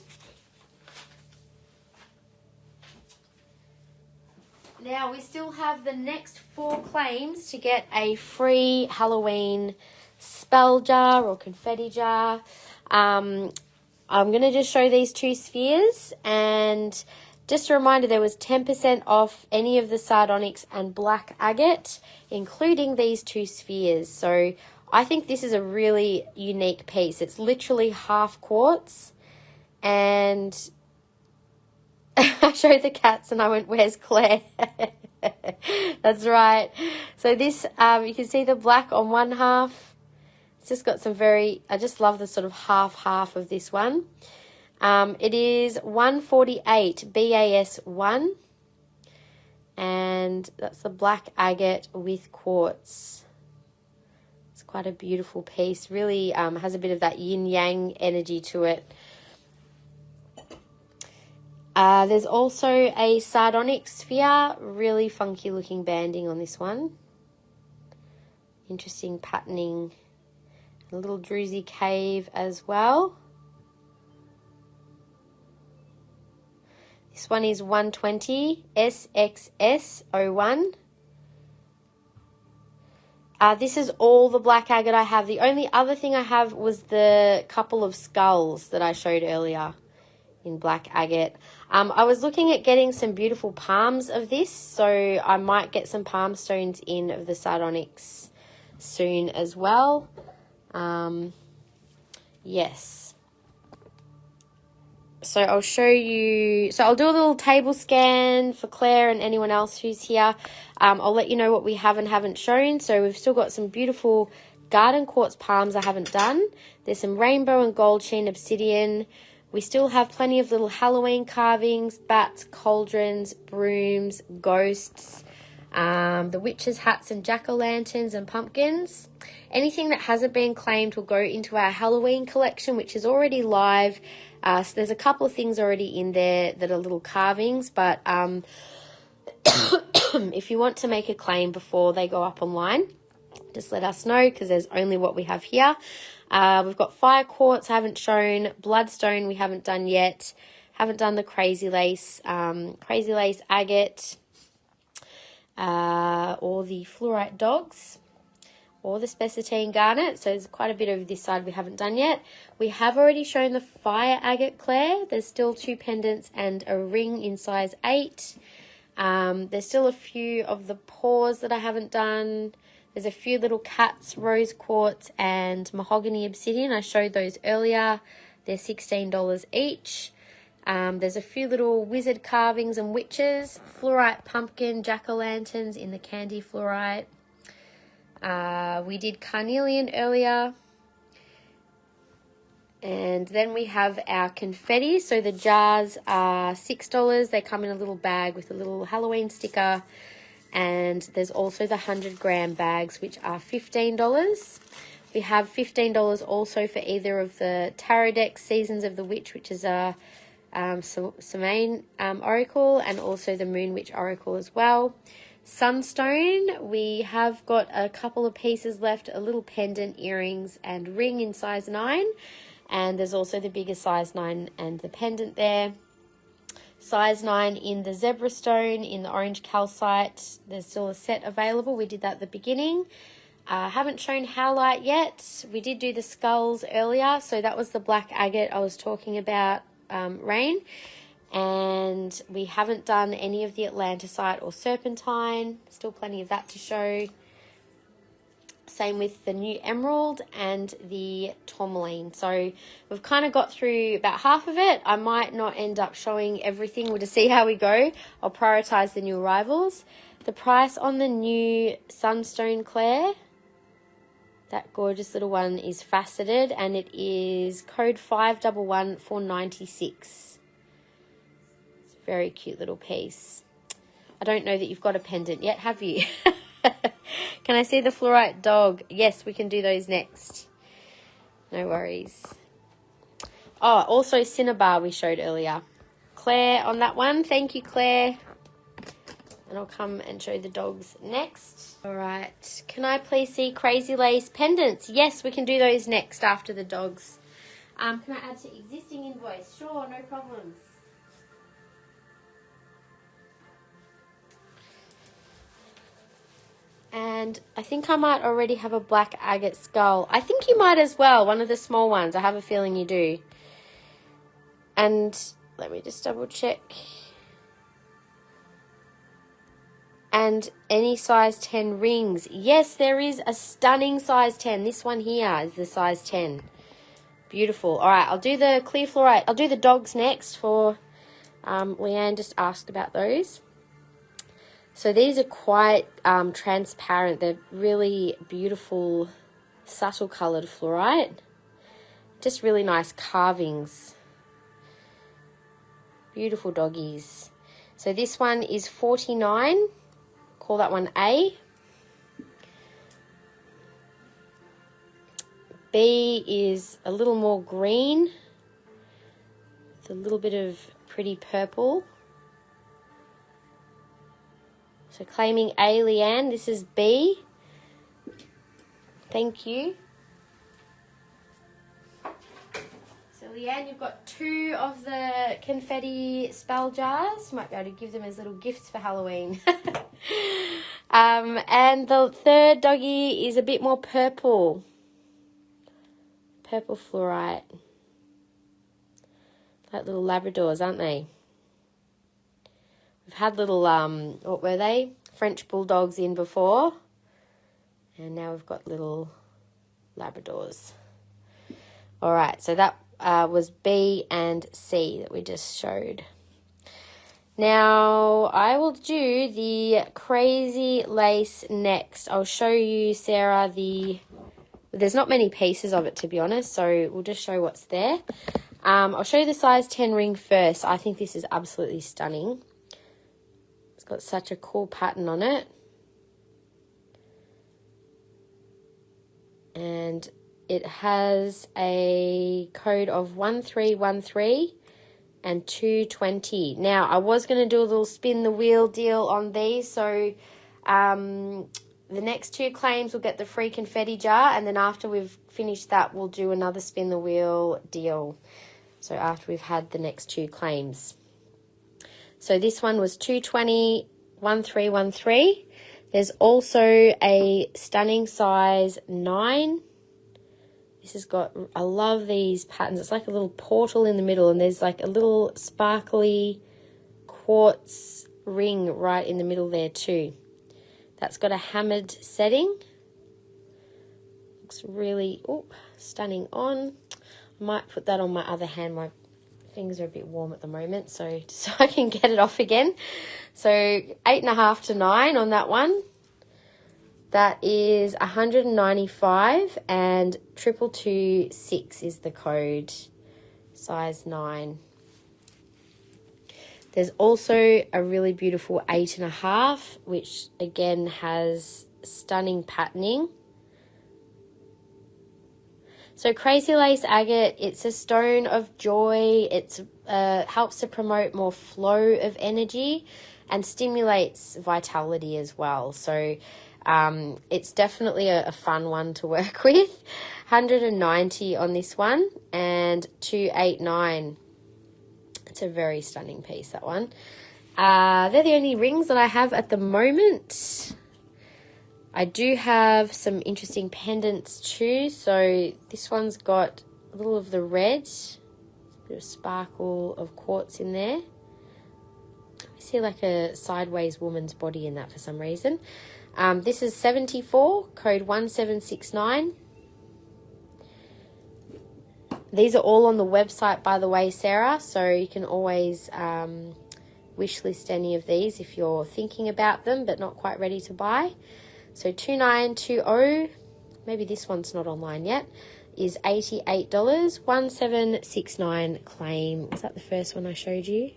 Now we still have the next 4 claims to get a free Halloween spell jar or confetti jar. I'm going to just show these 2 spheres, and just a reminder, there was 10% off any of the Sardonyx and black agate, including these 2 spheres. So I think this is a really unique piece. It's literally half quartz, and I showed the cats and I went, where's Claire? That's right. So this, you can see the black on one half. It's just got some I just love the sort of half of this one. It is 148 BAS1, and that's the black agate with quartz. Quite a beautiful piece. Really has a bit of that yin-yang energy to it. There's also a Sardonyx sphere. Really funky looking banding on this one. Interesting patterning. A little druzy cave as well. This one is 120 SXS01. This is all the black agate I have. The only other thing I have was the couple of skulls that I showed earlier in black agate. I was looking at getting some beautiful palms of this, so I might get some palm stones in of the Sardonyx soon as well. Yes. So I'll show you, so I'll do a little table scan for Claire and anyone else who's here. I'll let you know what we have and haven't shown. So we've still got some beautiful garden quartz palms I haven't done. There's some rainbow and gold sheen obsidian. We still have plenty of little Halloween carvings, bats, cauldrons, brooms, ghosts, the witches' hats and jack-o'-lanterns and pumpkins. Anything that hasn't been claimed will go into our Halloween collection, which is already live. So there's a couple of things already in there that are little carvings, but if you want to make a claim before they go up online, just let us know, because there's only what we have here. We've got fire quartz I haven't shown, bloodstone we haven't done yet, haven't done the crazy lace agate, or the fluorite dogs, or the spessartine garnet. So there's quite a bit over this side we haven't done yet. We have already shown the fire agate, Claire. There's still 2 pendants and a ring in size 8. There's still a few of the paws that I haven't done. There's a few little cats, rose quartz and mahogany obsidian. I showed those earlier. They're $16 each. There's a few little wizard carvings and witches, fluorite pumpkin, jack-o'-lanterns in the candy fluorite. We did carnelian earlier. And then we have our confetti. So the jars are $6. They come in a little bag with a little Halloween sticker. And there's also the 100-gram bags, which are $15. We have $15 also for either of the Tarot decks, Seasons of the Witch, which is a Samain Oracle, and also the Moon Witch Oracle as well. Sunstone, we have got a couple of pieces left, a little pendant, earrings, and ring in size 9. And there's also the bigger size 9 and the pendant there. Size 9 in the zebra stone, in the orange calcite. There's still a set available. We did that at the beginning. Haven't shown howlite yet. We did do the skulls earlier. So that was the black agate I was talking about, Rain. And we haven't done any of the Atlantisite or Serpentine. Still plenty of that to show. Same with the new emerald and the tourmaline. So we've kind of got through about half of it. I might not end up showing everything. We'll just see how we go. I'll prioritize the new arrivals. The price on the new Sunstone Claire, that gorgeous little one, is faceted, and it is code 511496. It's a very cute little piece. I don't know that you've got a pendant yet, have you? Can I see the Flourite dog? Yes, we can do those next. No worries. Oh, also Cinnabar we showed earlier. Claire on that one. Thank you, Claire. And I'll come and show the dogs next. All right. Can I please see Crazy Lace pendants? Yes, we can do those next after the dogs. Can I add to existing invoice? Sure, no problems. And I think I might already have a black agate skull. I think you might as well, one of the small ones. I have a feeling you do. And let me just double check. And any size 10 rings. Yes, there is a stunning size 10. This one here is the size 10. Beautiful. All right, I'll do the clear fluorite. I'll do the dogs next for Leanne just asked about those. So these are quite transparent. They're really beautiful, subtle coloured fluorite. Just really nice carvings. Beautiful doggies. So this one is 49. Call that one A. B is a little more green. It's a little bit of pretty purple. So claiming A, Leanne, this is B. Thank you. So Leanne, you've got 2 of the confetti spell jars. You might be able to give them as little gifts for Halloween. And the third doggy is a bit more purple. Purple fluorite. Like little Labradors, aren't they? We've had little, what were they? French Bulldogs in before. And now we've got little Labradors. All right, so that was B and C that we just showed. Now, I will do the Crazy Lace next. I'll show you, Sarah, there's not many pieces of it, to be honest, so we'll just show what's there. I'll show you the size 10 ring first. I think this is absolutely stunning. It's got such a cool pattern on it. And it has a code of 1313 and 220. Now, I was going to do a little spin the wheel deal on these. So the next 2 claims will get the free confetti jar. And then after we've finished that, we'll do another spin the wheel deal. So after we've had the next 2 claims. So this one was 220, 1313. There's also a stunning size 9. This has got, I love these patterns. It's like a little portal in the middle, and there's like a little sparkly quartz ring right in the middle there too. That's got a hammered setting. Looks really stunning on. I might put that on my other hand. My fingers are a bit warm at the moment, so I can get it off again. So 8.5 to 9 on that one. That is 195, and 2226 is the code, size 9. There's also a really beautiful 8.5, which again has stunning patterning. So Crazy Lace Agate, it's a stone of joy. It helps to promote more flow of energy and stimulates vitality as well. So it's definitely a fun one to work with. 190 on this one and 289. It's a very stunning piece, that one. They're the only rings that I have at the moment. I do have some interesting pendants too. So this one's got a little of the red, a bit of sparkle of quartz in there. see like a sideways woman's body in that for some reason. This is 74, code 1769. These are all on the website, by the way, Sarah, so you can always wish list any of these if you're thinking about them but not quite ready to buy. So 2920, maybe this one's not online yet, is $88. 1769 claim. Was that the first one I showed you?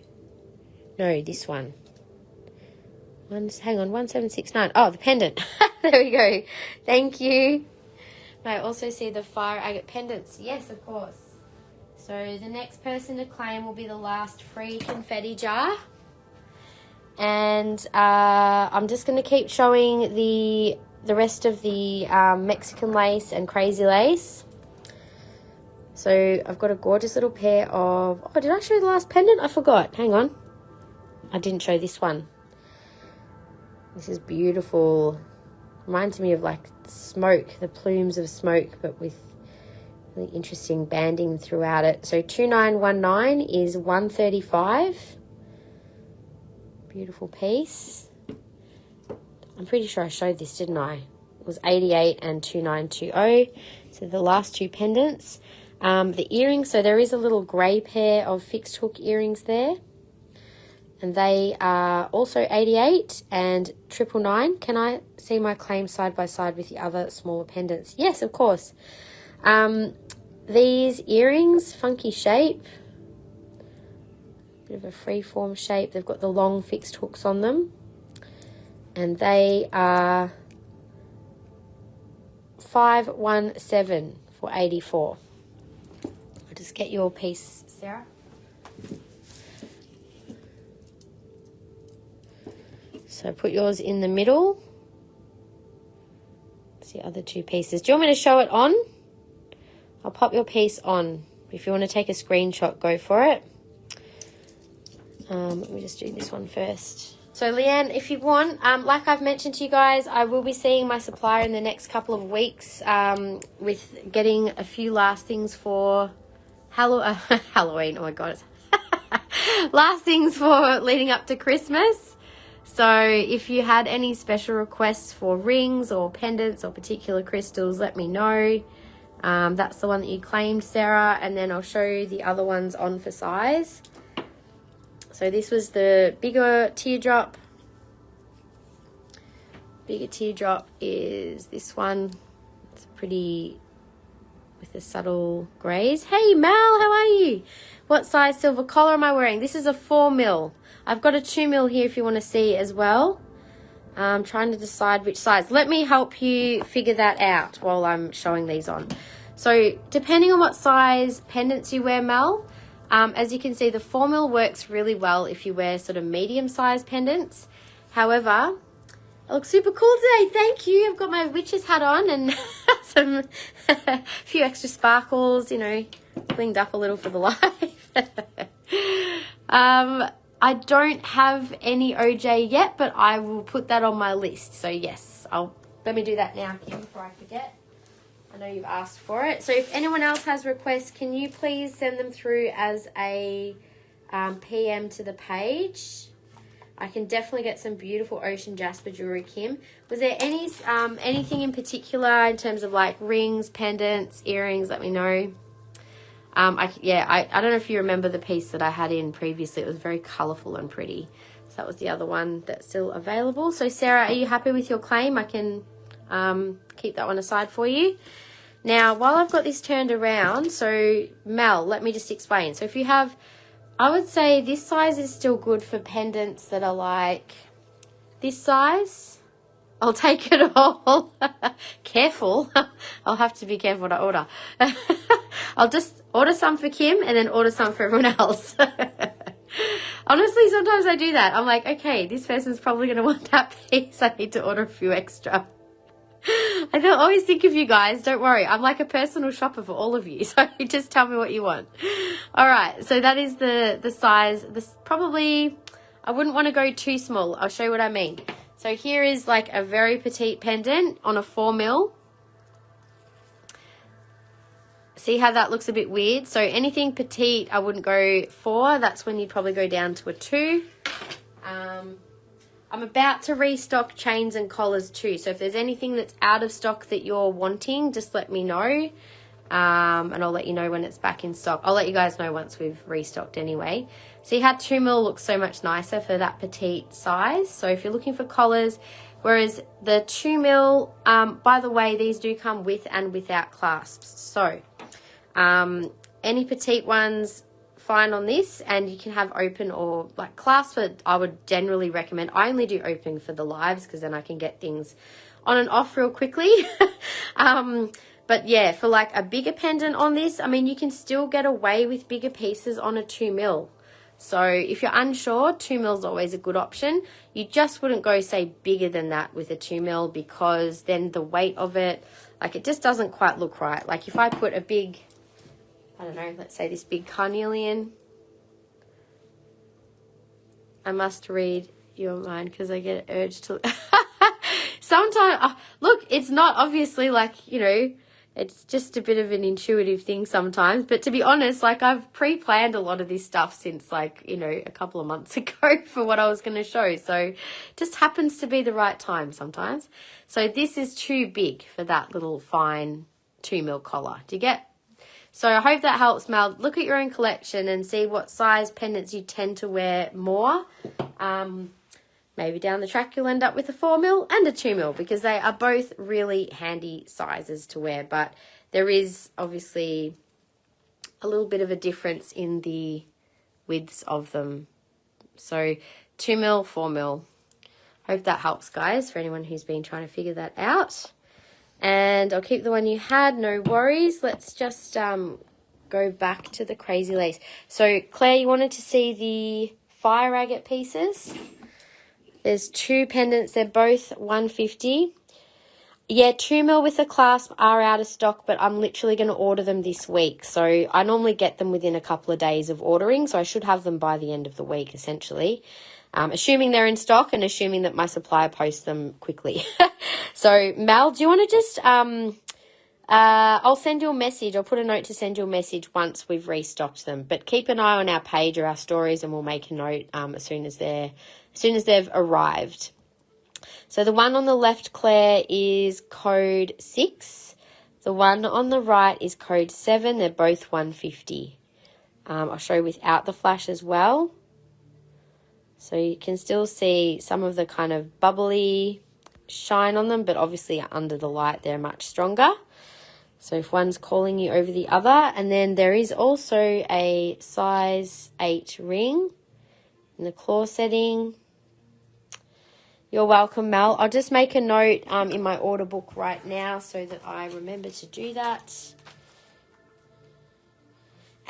No, this one. Hang on, 1769. Oh, the pendant. There we go. Thank you. I also see the fire agate pendants. Yes, of course. So the next person to claim will be the last free confetti jar. And I'm just going to keep showing the rest of the Mexican lace and crazy lace. So I've got a gorgeous little pair of... Oh, did I show the last pendant? I forgot. Hang on. I didn't show this one. This is beautiful. Reminds me of like smoke, the plumes of smoke, but with really interesting banding throughout it. So 2919 is $135. Beautiful piece. I'm pretty sure I showed this, didn't I? It was 88 and 2920. So the last two pendants. The earrings, so there is a little grey pair of fixed hook earrings there. And they are also 88 and 999. Can I see my claim side by side with the other smaller pendants? Yes, of course. These earrings, funky shape. Bit of a free-form shape. They've got the long fixed hooks on them. And they are 517 for 84. I'll just get your piece, Sarah. So put yours in the middle. It's the other two pieces. Do you want me to show it on? I'll pop your piece on. If you want to take a screenshot, go for it. Let me just do this one first. So Leanne, if you want, like I've mentioned to you guys, I will be seeing my supplier in the next couple of weeks with getting a few last things for Halloween. Oh my God. Last things for leading up to Christmas. So if you had any special requests for rings or pendants or particular crystals, let me know. That's the one that you claimed, Sarah, and then I'll show you the other ones on for size. So this was the bigger teardrop. Bigger teardrop is this one. It's pretty with the subtle greys. Hey Mel, how are you? What size silver collar am I wearing? This is a 4mm. I've got a 2mm here if you want to see as well. I'm trying to decide which size. Let me help you figure that out while I'm showing these on. So depending on what size pendants you wear, Mel, as you can see, the 4mm works really well if you wear sort of medium-sized pendants. However, I look super cool today. Thank you. I've got my witch's hat on and some a few extra sparkles, you know, blinged up a little for the life. I don't have any OJ yet, but I will put that on my list. So yes, let me do that now, Kim, before I forget. I know you've asked for it. So if anyone else has requests, can you please send them through as a PM to the page? I can definitely get some beautiful ocean jasper jewelry, Kim. Was there anything in particular in terms of like rings, pendants, earrings? Let me know. I don't know if you remember the piece that I had in previously. It was very colourful and pretty. So that was the other one that's still available. So Sarah, are you happy with your claim? I can keep that one aside for you. Now, while I've got this turned around, so Mel, let me just explain. So if you have, I would say this size is still good for pendants that are like this size. I'll take it all. Careful. I'll have to be careful to order. I'll just order some for Kim and then order some for everyone else. Honestly, sometimes I do that. I'm like, okay, this person's probably going to want that piece. I need to order a few extra. I don't always think of you guys. Don't worry. I'm like a personal shopper for all of you. So just tell me what you want. All right. So that is the size. This probably, I wouldn't want to go too small. I'll show you what I mean. So here is like a very petite pendant on a 4mm. See how that looks a bit weird? So anything petite, I wouldn't go 4. That's when you'd probably go down to a 2. I'm about to restock chains and collars too. So if there's anything that's out of stock that you're wanting, just let me know. And I'll let you know when it's back in stock. I'll let you guys know once we've restocked anyway. See how 2mm looks so much nicer for that petite size. So if you're looking for collars, whereas the 2mm, by the way, these do come with and without clasps. So any petite ones, fine on this, and you can have open or like clasp, but I would generally recommend, I only do open for the lives because then I can get things on and off real quickly. But yeah, for like a bigger pendant on this, I mean, you can still get away with bigger pieces on a 2mm. So if you're unsure, 2mm is always a good option. You just wouldn't go, say, bigger than that with a 2mm because then the weight of it, like it just doesn't quite look right. Like if I put a big, I don't know, let's say this big Carnelian. I must read your mind because I get an urge to... Sometimes, look, it's not obviously like, you know, it's just a bit of an intuitive thing sometimes. But to be honest, like I've pre-planned a lot of this stuff since like, you know, a couple of months ago for what I was going to show. So it just happens to be the right time sometimes. So this is too big for that little fine 2mm collar. Do you get? So I hope that helps, Mel. Look at your own collection and see what size pendants you tend to wear more. Maybe down the track you'll end up with a 4mm and a 2mm because they are both really handy sizes to wear. But there is obviously a little bit of a difference in the widths of them. So 2mm, 4mm. Hope that helps, guys, for anyone who's been trying to figure that out. And I'll keep the one you had, no worries. Let's just go back to the crazy lace. So Claire, you wanted to see the fire agate pieces. There's 2 pendants. They're both 150. Yeah, 2mm with a clasp are out of stock, but I'm literally going to order them this week. So I normally get them within a couple of days of ordering, so I should have them by the end of the week, essentially. Assuming they're in stock and assuming that my supplier posts them quickly. So, Mel, do you want to just... I'll send you a message. I'll put a note to send you a message once we've restocked them. But keep an eye on our page or our stories and we'll make a note as soon as they've arrived. So the one on the left, Claire, is code 6. The one on the right is code 7. They're both 150. I'll show you without the flash as well. So you can still see some of the kind of bubbly shine on them, but obviously under the light they're much stronger. So if one's calling you over the other. And then there is also a size 8 ring in the claw setting. You're welcome, Mel. I'll just make a note in my order book right now so that I remember to do that.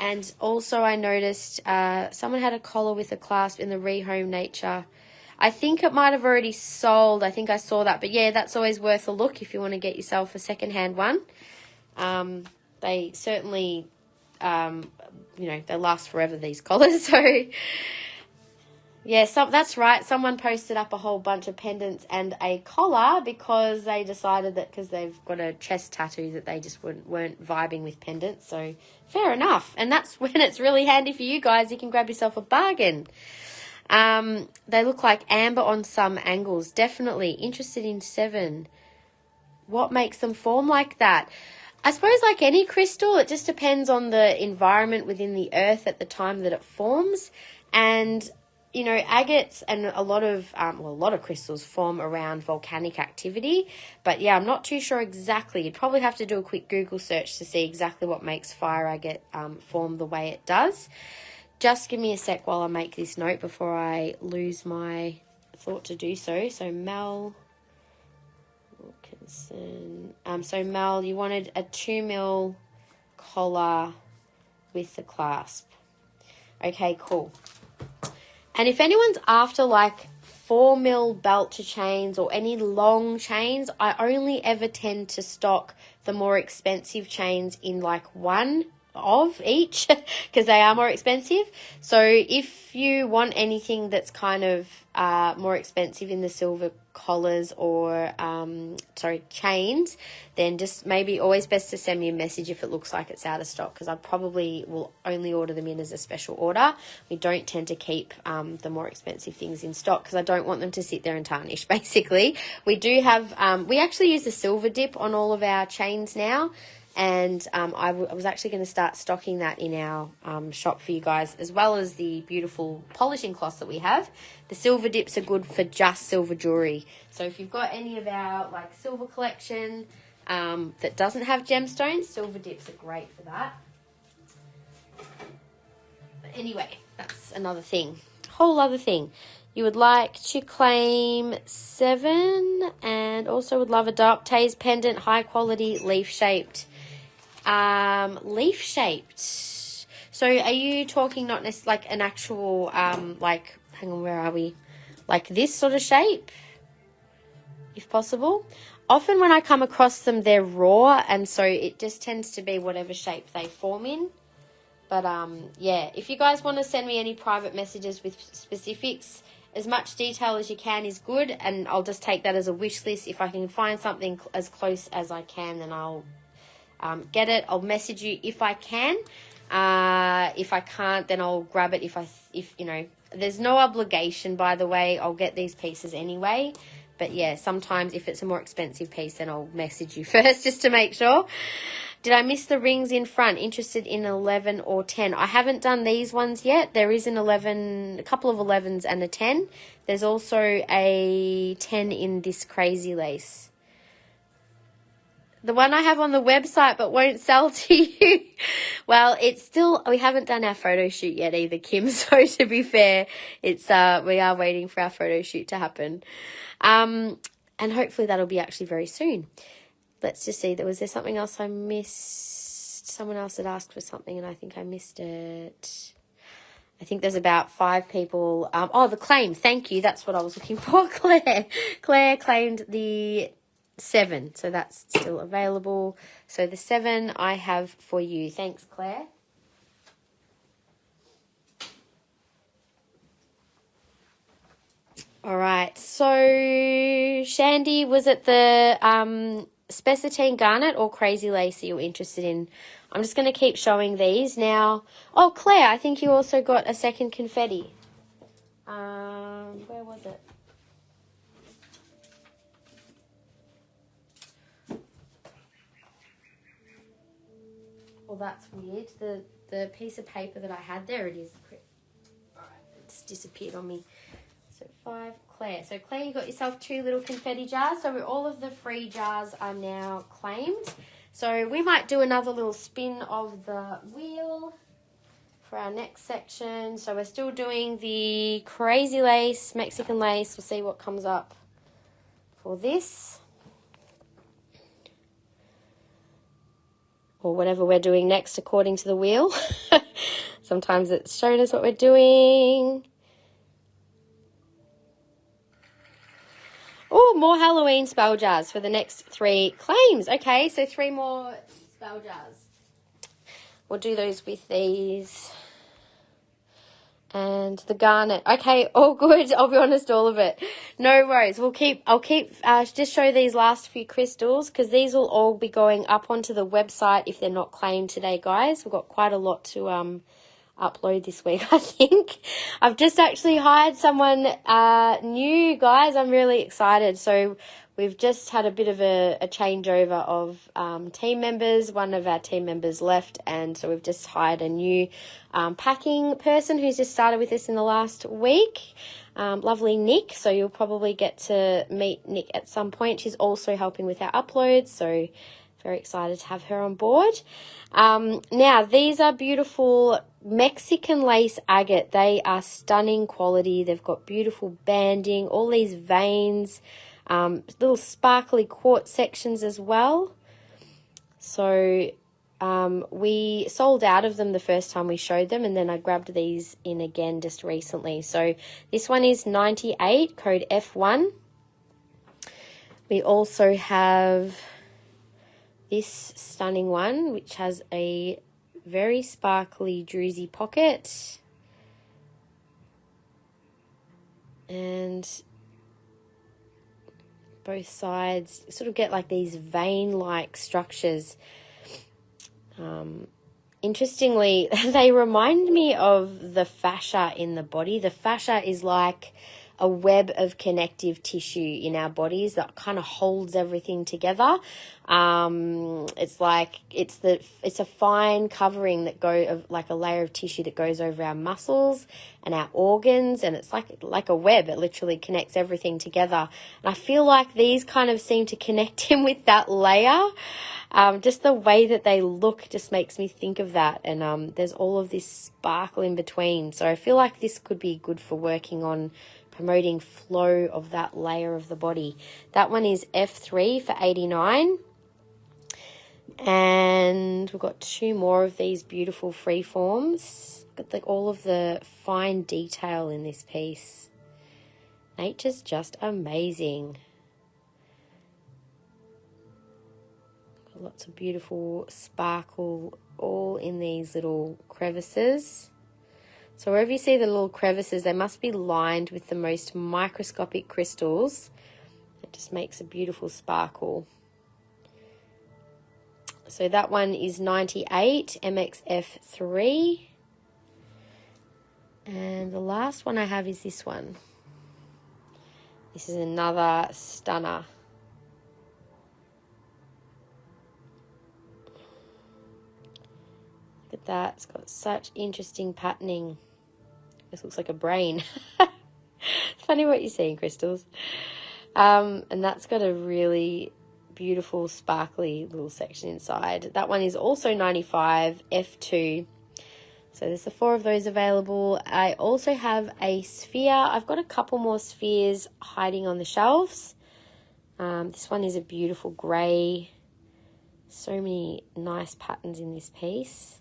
And also I noticed someone had a collar with a clasp in the Rehome Nature. I think it might have already sold. I think I saw that. But yeah, that's always worth a look if you want to get yourself a secondhand one. They certainly, they last forever, these collars. So yeah, that's right. Someone posted up a whole bunch of pendants and a collar because they decided that because they've got a chest tattoo that they just weren't vibing with pendants. So fair enough. And that's when it's really handy for you guys. You can grab yourself a bargain. They look like amber on some angles. Definitely interested in 7. What makes them form like that? I suppose like any crystal, it just depends on the environment within the earth at the time that it forms. And you know, agates and a lot of crystals form around volcanic activity. But yeah, I'm not too sure exactly. You'd probably have to do a quick Google search to see exactly what makes fire agate form the way it does. Just give me a sec while I make this note before I lose my thought to do so. So Mel Wilkinson. So Mel, you wanted a 2mm collar with the clasp. Okay, cool. And if anyone's after like 4mm belt to chains or any long chains, I only ever tend to stock the more expensive chains in like 1 of each because they are more expensive. So if you want anything that's kind of more expensive in the silver collars or chains, then just maybe always best to send me a message if it looks like it's out of stock, because I probably will only order them in as a special order. We don't tend to keep the more expensive things in stock because I don't want them to sit there and tarnish. Basically, we do have we actually use the silver dip on all of our chains now. And I was actually going to start stocking that in our shop for you guys, as well as the beautiful polishing cloths that we have. The silver dips are good for just silver jewellery. So if you've got any of our like silver collection that doesn't have gemstones, silver dips are great for that. But anyway, that's another thing. Whole other thing. You would like to claim 7 and also would love a dark taze pendant, high quality, leaf shaped. Leaf shaped. So are you talking not necessarily like an actual like, hang on, where are we? Like this sort of shape, if possible? Often when I come across them, they're raw, and so it just tends to be whatever shape they form in. But yeah, if you guys want to send me any private messages with specifics, as much detail as you can is good, and I'll just take that as a wish list. If I can find something as close as I can, then I'll get it. I'll message you if I can. If I can't, then I'll grab it. If you know, there's no obligation, by the way. I'll get these pieces anyway. But yeah, sometimes if it's a more expensive piece, then I'll message you first just to make sure. Did I miss the rings in front? Interested in 11 or 10? I haven't done these ones yet. There is an 11, a couple of 11s and a 10. There's also a 10 in this crazy lace. The one I have on the website but won't sell to you. Well, it's still, we haven't done our photo shoot yet either, Kim. So to be fair, it's we are waiting for our photo shoot to happen. And hopefully that'll be actually very soon. Let's just see. Was there something else I missed? Someone else had asked for something and I think I missed it. I think there's about 5 people. Oh, the claim. Thank you. That's what I was looking for. Claire. Claire claimed the 7. So that's still available. So the 7 I have for you. Thanks, Claire. All right. So, Shandy, was it the Spessartine Garnet or Crazy Lace that you're interested in? I'm just going to keep showing these now. Oh, Claire, I think you also got a second confetti. Where was it? Well, that's weird. The piece of paper that I had, there it is. All right, it's disappeared on me. So 5, Claire. So Claire, you got yourself 2 little confetti jars. So all of the free jars are now claimed. So we might do another little spin of the wheel for our next section. So we're still doing the crazy lace, Mexican lace. We'll see what comes up for this. Or whatever we're doing next according to the wheel. Sometimes it's showing us what we're doing. Oh, more Halloween spell jars for the next 3 claims. Okay, so 3 more spell jars. We'll do those with these. And the garnet. Okay, all good. I'll be honest, all of it. No worries. I'll keep just show these last few crystals because these will all be going up onto the website if they're not claimed today, guys. We've got quite a lot to upload this week, I think. I've just actually hired someone new, guys. I'm really excited. So we've just had a bit of a changeover of team members. One of our team members left, and so we've just hired a new packing person who's just started with us in the last week. Lovely Nick. So you'll probably get to meet Nick at some point. She's also helping with our uploads, so very excited to have her on board. Now, these are beautiful Mexican lace agate. They are stunning quality. They've got beautiful banding, all these veins, little sparkly quartz sections as well. So we sold out of them the first time we showed them, and then I grabbed these in again just recently. So this one is 98, code F1. We also have this stunning one, which has a very sparkly druzy pocket. And both sides sort of get like these vein-like structures. Interestingly, they remind me of the fascia in the body. The fascia is like a web of connective tissue in our bodies that kind of holds everything together. It's like it's a fine covering that like a layer of tissue that goes over our muscles and our organs, and it's like a web. It literally connects everything together. And I feel like these kind of seem to connect in with that layer. Just the way that they look just makes me think of that. And there's all of this sparkle in between. So I feel like this could be good for working on promoting flow of that layer of the body. That one is F3 for $89. And we've got 2 more of these beautiful freeforms. Got all of the fine detail in this piece. Nature's just amazing. Got lots of beautiful sparkle all in these little crevices. So wherever you see the little crevices, they must be lined with the most microscopic crystals. It just makes a beautiful sparkle. So that one is 98 MXF3. And the last one I have is this one. This is another stunner. Look at that. It's got such interesting patterning. This looks like a brain. It's funny what you see in crystals. And that's got a really beautiful sparkly little section inside. That one is also 95 F2. So there's the 4 of those available. I also have a sphere. I've got a couple more spheres hiding on the shelves. This one is a beautiful grey. So many nice patterns in this piece.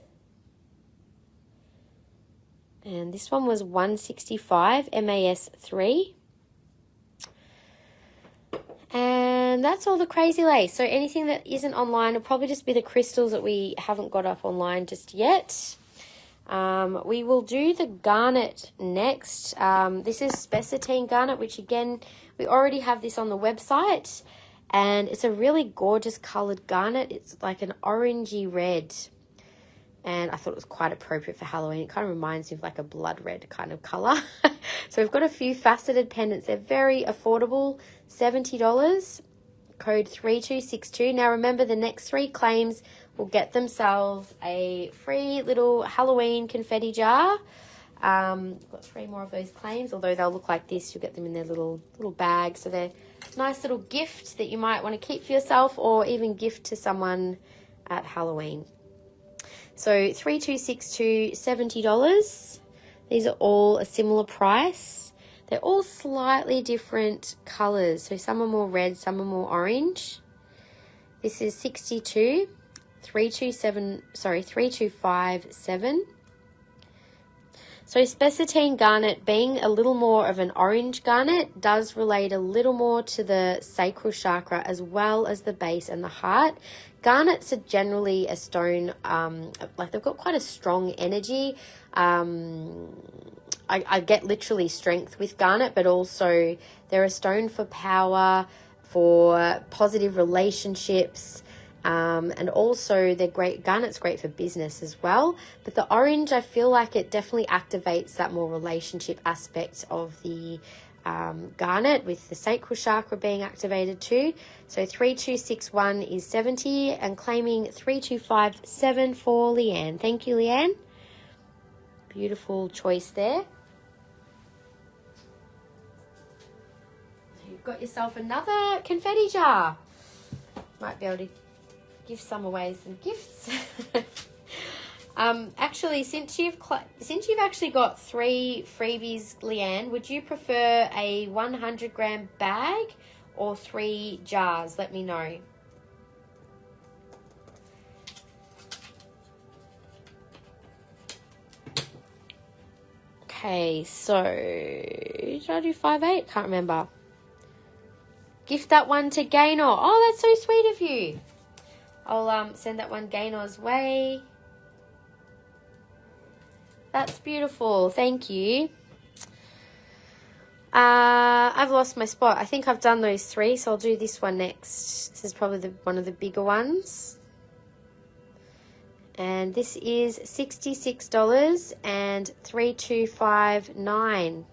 And this one was 165 MAS3. And that's all the crazy lace. So anything that isn't online will probably just be the crystals that we haven't got up online just yet. We will do the garnet next. This is spessartine garnet, which again, we already have this on the website. And it's a really gorgeous coloured garnet. It's like an orangey red. And I thought it was quite appropriate for Halloween. It kind of reminds me of like a blood red kind of colour. So we've got a few faceted pendants. They're very affordable, $70, code 3262. Now remember, the next 3 claims will get themselves a free little Halloween confetti jar. Got 3 more of those claims, although they'll look like this. You'll get them in their little bag. So they're a nice little gift that you might want to keep for yourself or even gift to someone at Halloween. So 3262, $70. These are all a similar price. They're all slightly different colours. So some are more red, some are more orange. This is 62, 3257. So spessartine garnet, being a little more of an orange garnet, does relate a little more to the sacral chakra as well as the base and the heart. Garnets are generally a stone, like they've got quite a strong energy. I get literally strength with garnet, but also they're a stone for power, for positive relationships, and also they're great. Garnet's great for business as well. But the orange, I feel like it definitely activates that more relationship aspect of the garnet, with the sacral chakra being activated too. So 3261 is 70 and claiming 3257 for Leanne. Thank you, Leanne. Beautiful choice there. So you've got yourself another confetti jar. Might be able to give some away as some gifts. Actually, since you've actually got 3 freebies, Leanne, would you prefer a 100-gram bag or 3 jars? Let me know. Okay, so did I do 5/8? Can't remember. Gift that one to Gaynor. Oh, that's so sweet of you. I'll send that one Gaynor's way. That's beautiful. Thank you. I've lost my spot. I think I've done those 3, so I'll do this one next. This is probably one of the bigger ones. And this is $66 and $3,259.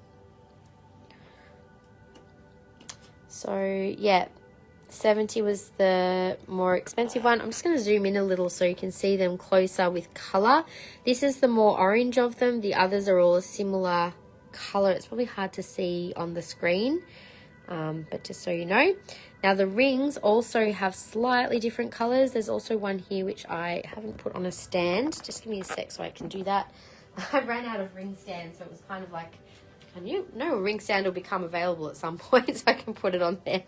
So, yeah, 70 was the more expensive one. I'm just going to zoom in a little so you can see them closer with colour. This is the more orange of them. The others are all a similar colour. It's probably hard to see on the screen, but just so you know. Now the rings also have slightly different colours. There's also one here which I haven't put on a stand. Just give me a sec so I can do that. I ran out of ring stands, so it was kind of like, I know a ring stand will become available at some point, so I can put it on there.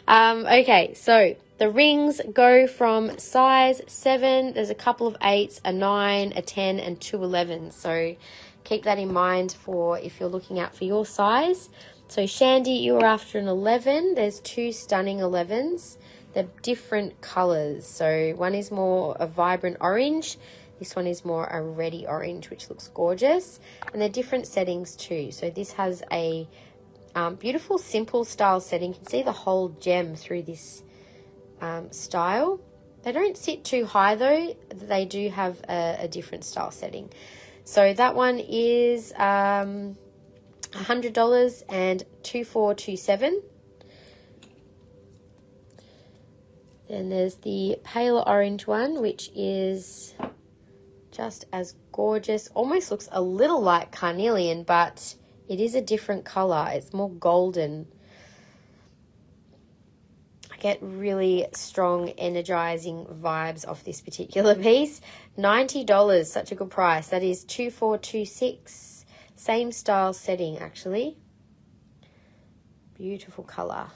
Okay, so the rings go from size 7. There's a couple of 8s, a 9, a 10, and 2 11s. So keep that in mind for if you're looking out for your size. So Shandy, you were after an 11. There's 2 stunning 11s. They're different colours. So one is more a vibrant orange. This one is more a reddy orange, which looks gorgeous. And they're different settings too. So this has a beautiful, simple style setting. You can see the whole gem through this style. They don't sit too high though. They do have a different style setting. So that one is $100 and $2,427. Then there's the paler orange one, which is just as gorgeous. Almost looks a little like Carnelian, but it is a different colour. It's more golden. I get really strong, energizing vibes off this particular piece. $90, such a good price. That is $2,426. Same style setting, actually. Beautiful colour.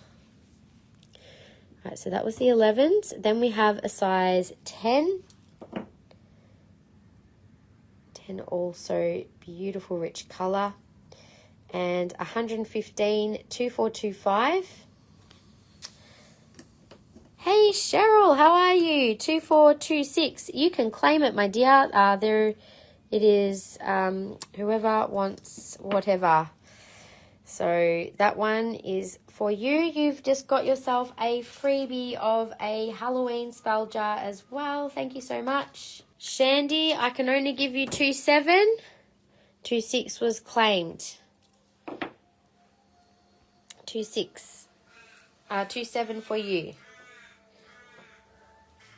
All right, so that was the 11s. Then we have a size 10. 10 also beautiful, rich colour. And 115, $2,425. Hey Cheryl, how are you? 2426. You can claim it, my dear. There it is. Whoever wants whatever. So that one is for you. You've just got yourself a freebie of a Halloween spell jar as well. Thank you so much. Shandy, I can only give you 27. 26 was claimed. 26. 27 for you.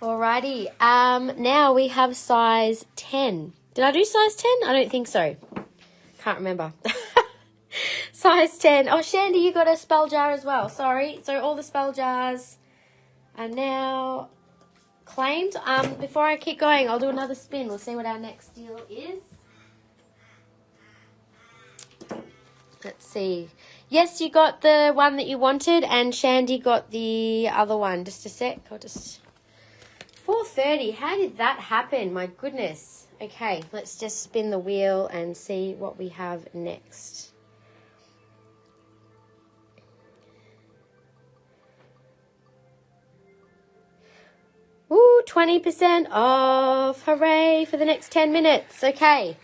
Alrighty, now we have size 10. Did I do size 10? I don't think so. Can't remember. Size 10. Oh, Shandy, you got a spell jar as well. Sorry. So all the spell jars are now claimed. Before I keep going, I'll do another spin. We'll see what our next deal is. Let's see. Yes, you got the one that you wanted, and Shandy got the other one. Just a sec. I'll just... 4:30. How did that happen? My goodness. Okay, let's just spin the wheel and see what we have next. Ooh, 20% off. Hooray for the next 10 minutes. Okay,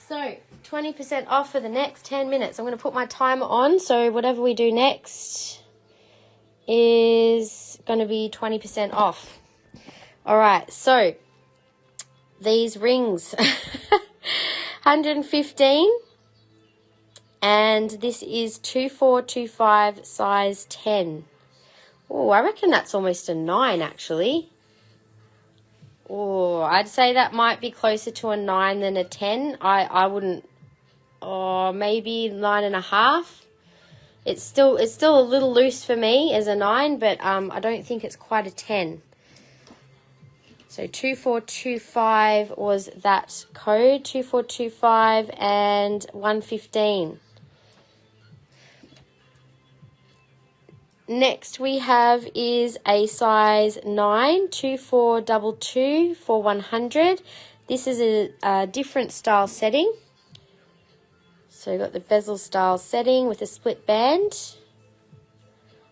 so 20% off for the next 10 minutes. I'm going to put my timer on, so whatever we do next is going to be 20% off. All right, so these rings, 115, and this is 2425 size 10. Oh, I reckon that's almost a 9 actually. Oh, I'd say that might be closer to a 9 than a 10. I wouldn't. Oh, maybe 9.5. It's still a little loose for me as a 9, but I don't think it's quite a 10. So 2425 was that code, 2425 and 115. Next we have is a size 9, 2422 for 100. This is a different style setting. So you've got the bezel style setting with a split band.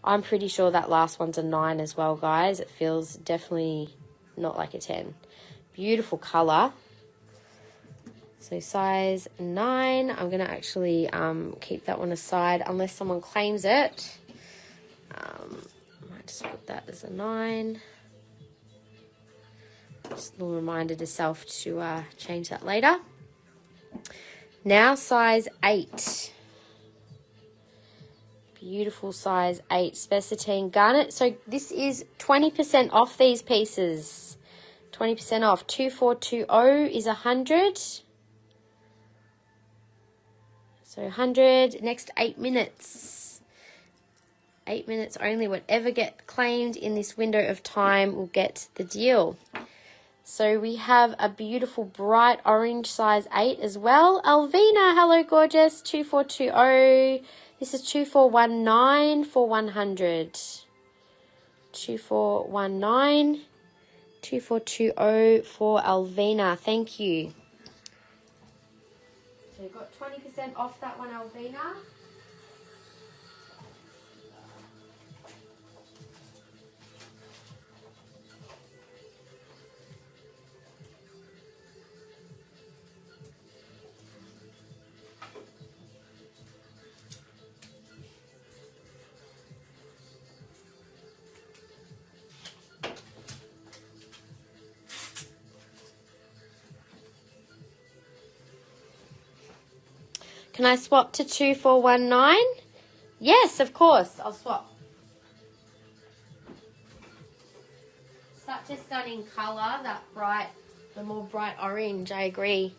I'm pretty sure that last one's a 9 as well, guys. It feels definitely not like a 10. Beautiful colour. So size 9. I'm going to actually keep that one aside unless someone claims it. I might just put that as a 9. Just a little reminder to self to change that later. Now size 8. Beautiful size 8 Spessartine Garnet. So this is 20% off these pieces. 20% off. 2420 is 100. So 100, next 8 minutes. 8 minutes only. Whatever get claimed in this window of time will get the deal. So we have a beautiful bright orange size 8 as well. Alvina, hello gorgeous, 2420. This is 2419 for 100. 2419, 2420 for Alvina. Thank you. So we've got 20% off that one, Alvina. Can I swap to 2419? Yes, of course. I'll swap. Such a stunning colour, that bright, the more bright orange, I agree.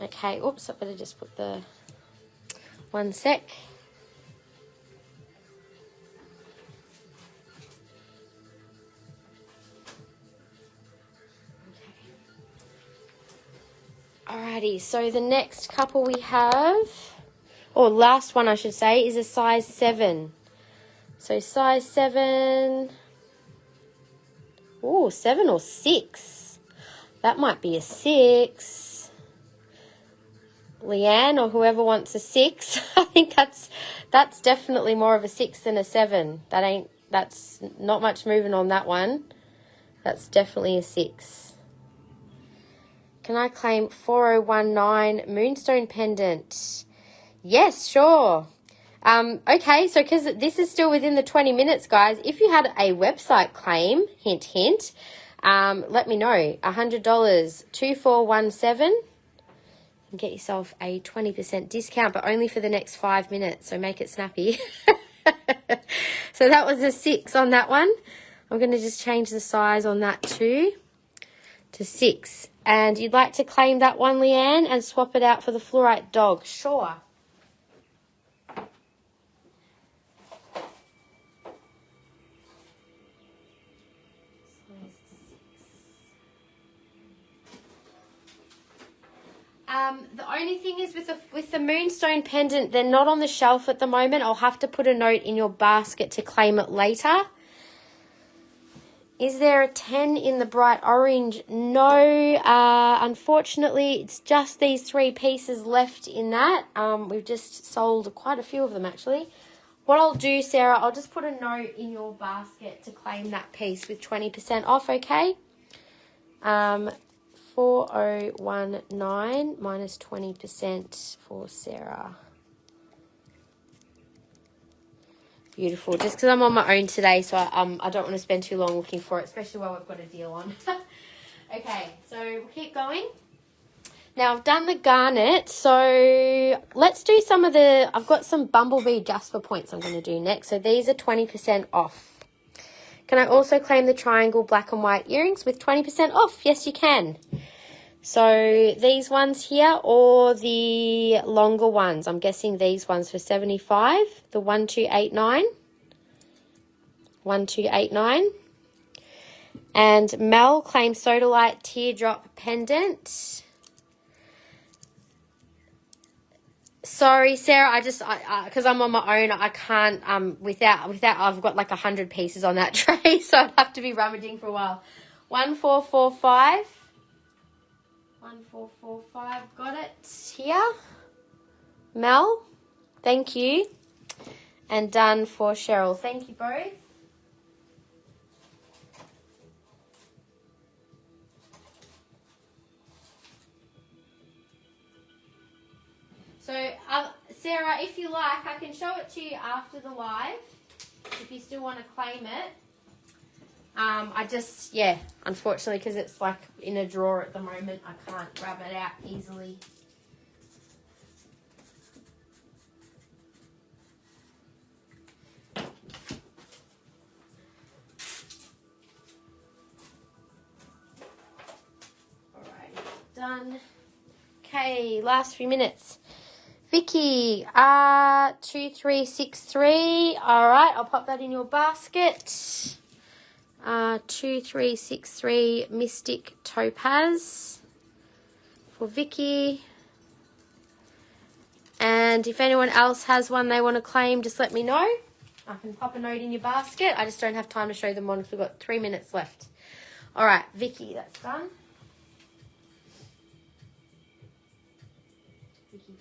Okay, oops, I better just put the 1 sec. Alrighty, so the next couple we have, or last one I should say, is a size 7. So size 7, oh, 7 or 6. That might be a 6. Leanne or whoever wants a 6. I think that's definitely more of a 6 than a 7. That's not much moving on that one. That's definitely a 6. Can I claim 4019 Moonstone Pendant? Yes, sure. Okay, so because this is still within the 20 minutes, guys, if you had a website claim, hint, hint, let me know. $100, 2417. And get yourself a 20% discount, but only for the next 5 minutes, so make it snappy. So that was a 6 on that one. I'm going to just change the size on that too to 6. And you'd like to claim that one, Leanne, and swap it out for the Flourite dog. Sure. The only thing is with the Moonstone pendant, they're not on the shelf at the moment. I'll have to put a note in your basket to claim it later. Is there a 10 in the bright orange? No, unfortunately, it's just these 3 pieces left in that. We've just sold quite a few of them, actually. What I'll do, Sarah, I'll just put a note in your basket to claim that piece with 20% off, okay? 4019 minus 20% for Sarah. Beautiful. Just because I'm on my own today, so I don't want to spend too long looking for it, especially while we've got a deal on. Okay, so we'll keep going. Now, I've done the garnet, so let's do some of the... I've got some Bumblebee Jasper points I'm going to do next. So these are 20% off. Can I also claim the triangle black and white earrings with 20% off? Yes, you can. So these ones here or the longer ones. I'm guessing these ones for 75. The 1289. 1289. And Mel claims Sodalite Teardrop Pendant. Sorry, Sarah, because I'm on my own, I can't, without, I've got like 100 pieces on that tray, so I'd have to be rummaging for a while. 1445. 1445, got it here. Mel, thank you. And done for Cheryl. Thank you both. Sarah, if you like, I can show it to you after the live if you still want to claim it. I just, yeah, unfortunately, because it's like in a drawer at the moment, I can't grab it out easily. Alright, done. Okay, last few minutes. Vicky, 2363. Alright, I'll pop that in your basket. 2363 Mystic Topaz for Vicky. And if anyone else has one they want to claim, just let me know. I can pop a note in your basket. I just don't have time to show them on because we've got 3 minutes left. Alright, Vicky, that's done. Vicky.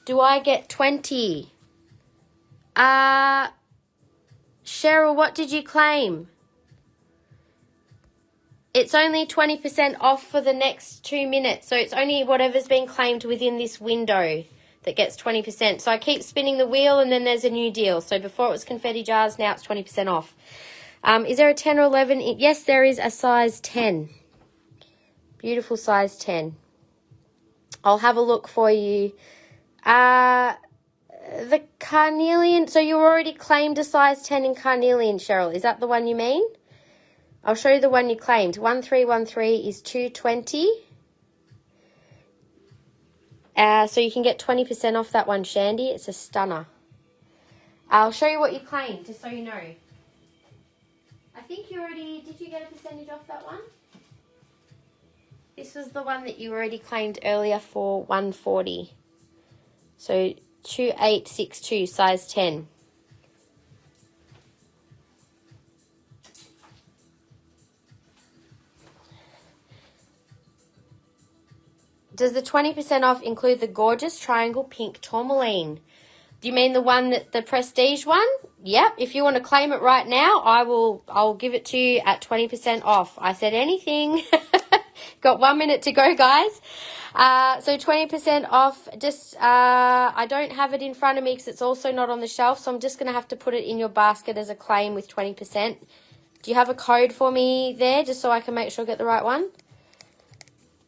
Do I get 20? Cheryl, what did you claim? It's only 20% off for the next 2 minutes. So it's only whatever's been claimed within this window that gets 20%. So I keep spinning the wheel and then there's a new deal. So before it was confetti jars, now it's 20% off. Is there a 10 or 11? Yes, there is a size 10. Beautiful size 10. I'll have a look for you. The Carnelian, so you already claimed a size 10 in Carnelian, Cheryl. Is that the one you mean? I'll show you the one you claimed. 1313 is 220. So you can get 20% off that one, Shandy. It's a stunner. I'll show you what you claimed, just so you know. I think you already, did you get a percentage off that one? This was the one that you already claimed earlier for 140. So 2862, size 10. Does the 20% off include the gorgeous triangle pink tourmaline? Do you mean the one that the prestige one? Yep. If you want to claim it right now, I'll give it to you at 20% off. I said anything. Got 1 minute to go, guys. So 20% off. Just I don't have it in front of me because it's also not on the shelf, so I'm just going to have to put it in your basket as a claim with 20%. Do you have a code for me there, just so I can make sure I get the right one?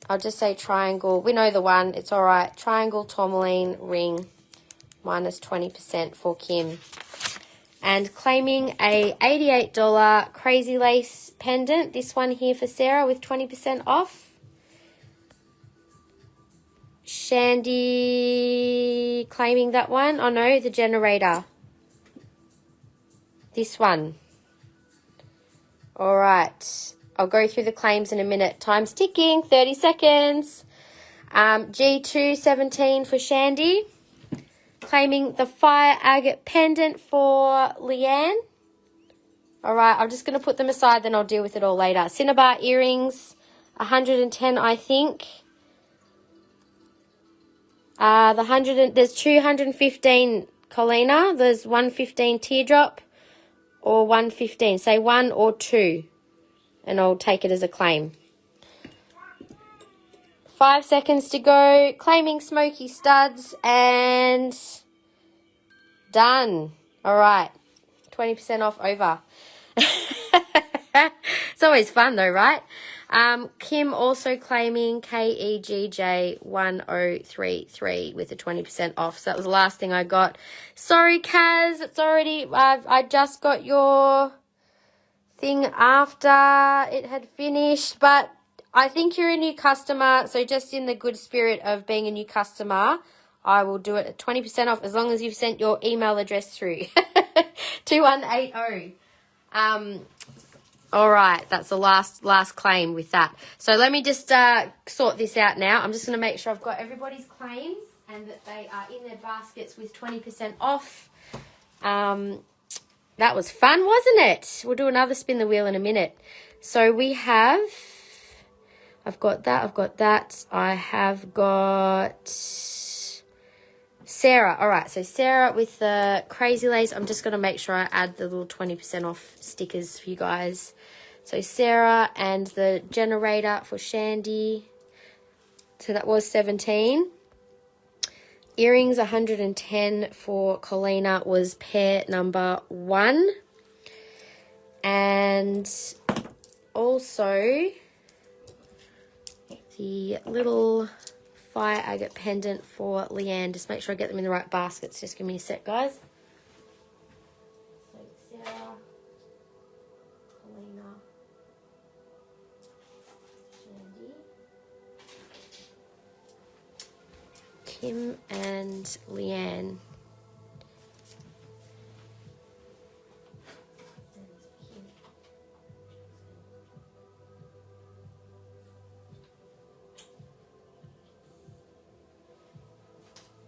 I'll just say triangle. We know the one. It's all right. Triangle tourmaline ring minus 20% for Kim. And claiming a $88 crazy lace pendant. This one here for Sarah with 20% off. Shandy claiming that one. Oh no, the generator. This one. All right. I'll go through the claims in a minute. Time's ticking. 30 seconds. G217 for Shandy. Claiming the fire agate pendant for Leanne. All right, I'm just going to put them aside, then I'll deal with it all later. Cinnabar earrings, 110, I think. There's 215, Colina. There's 115 teardrop or 115. Say 1 or 2, and I'll take it as a claim. 5 seconds to go. Claiming smoky studs and done. All right. 20% off over. It's always fun though, right? Kim also claiming KEGJ1033 with a 20% off. So that was the last thing I got. Sorry, Kaz. It's already, I just got your thing after it had finished, but I think you're a new customer, so just in the good spirit of being a new customer, I will do it at 20% off as long as you've sent your email address through. 2180. All right, that's the last claim with that. So let me just sort this out now. I'm just going to make sure I've got everybody's claims and that they are in their baskets with 20% off. That was fun, wasn't it? We'll do another spin the wheel in a minute. So we have... I've got that. I have got Sarah. All right, so Sarah with the crazy lace. I'm just going to make sure I add the little 20% off stickers for you guys. So Sarah and the generator for Shandy. So that was 17. Earrings 110 for Colina was pair number 1. And also the little fire agate pendant for Leanne. Just make sure I get them in the right baskets. Just give me a sec, guys. So Sarah, Colina, Shandy, Kim and Leanne.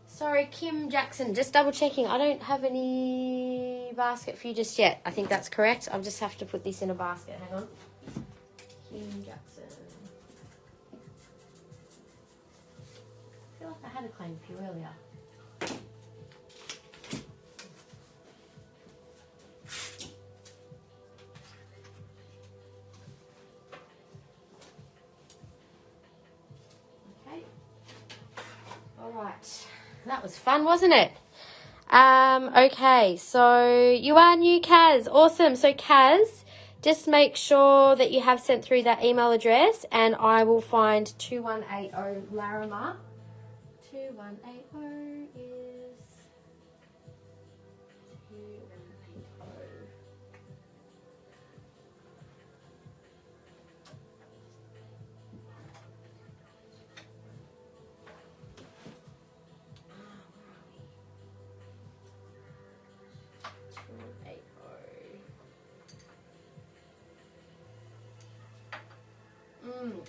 Sorry, Kim Jackson, just double checking. I don't have any basket for you just yet. I think that's correct. I'll just have to put this in a basket. Hang on. Kim Jackson. I feel like I had a claim for you earlier. Okay. All right. That was fun, wasn't it? Okay, so you are new, Kaz. Awesome. So, Kaz, just make sure that you have sent through that email address, and I will find 2180 Larimer. 2180 is 2180.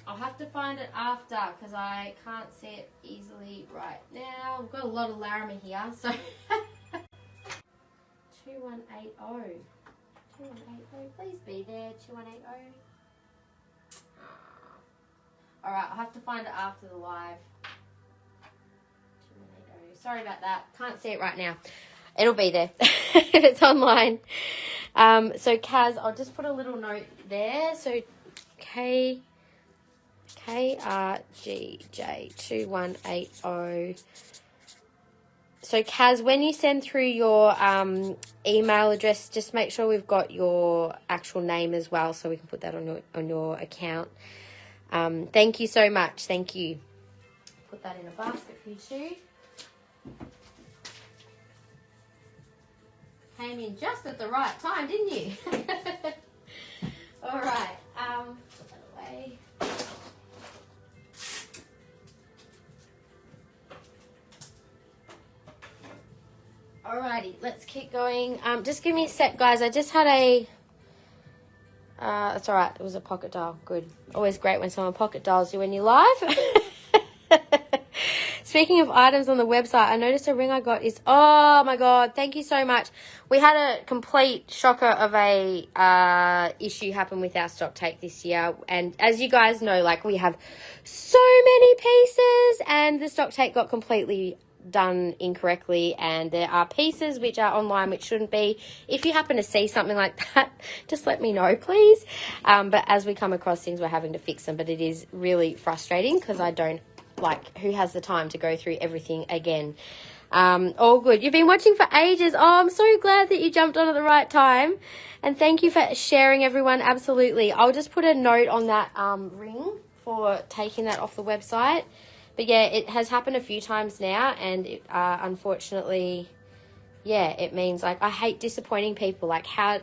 I'll have to find it after because I can't see it easily right now. We've got a lot of Larimer here, so 2180. 2180, please be there. 2180. Alright, I'll have to find it after the live. 2180. Sorry about that. Can't see it right now. It'll be there if it's online. So Kaz, I'll just put a little note there. So KRGJ2180. So Kaz, when you send through your email address, just make sure we've got your actual name as well, so we can put that on your account. Thank you so much. Thank you. Put that in a basket for you too. Came in just at the right time, didn't you? All right. Put that away. Alrighty, let's keep going. Just give me a sec, guys. I just had a... That's alright. It was a pocket dial. Good. Always great when someone pocket dials you when you're live. Speaking of items on the website, I noticed a ring I got is... Oh, my God. Thank you so much. We had a complete shocker of a issue happen with our stock take this year. And as you guys know, like, we have so many pieces, and the stock take got completely done incorrectly, and there are pieces which are online which shouldn't be. If you happen to see something like that, just let me know, please. But as we come across things, we're having to fix them. But it is really frustrating because I don't... Like, who has the time to go through everything again? All good. You've been watching for ages. Oh, I'm so glad that you jumped on at the right time. And thank you for sharing, everyone. Absolutely. I'll just put a note on that ring for taking that off the website. But, yeah, it has happened a few times now. And, it, unfortunately, yeah, it means, like, I hate disappointing people. Like, how...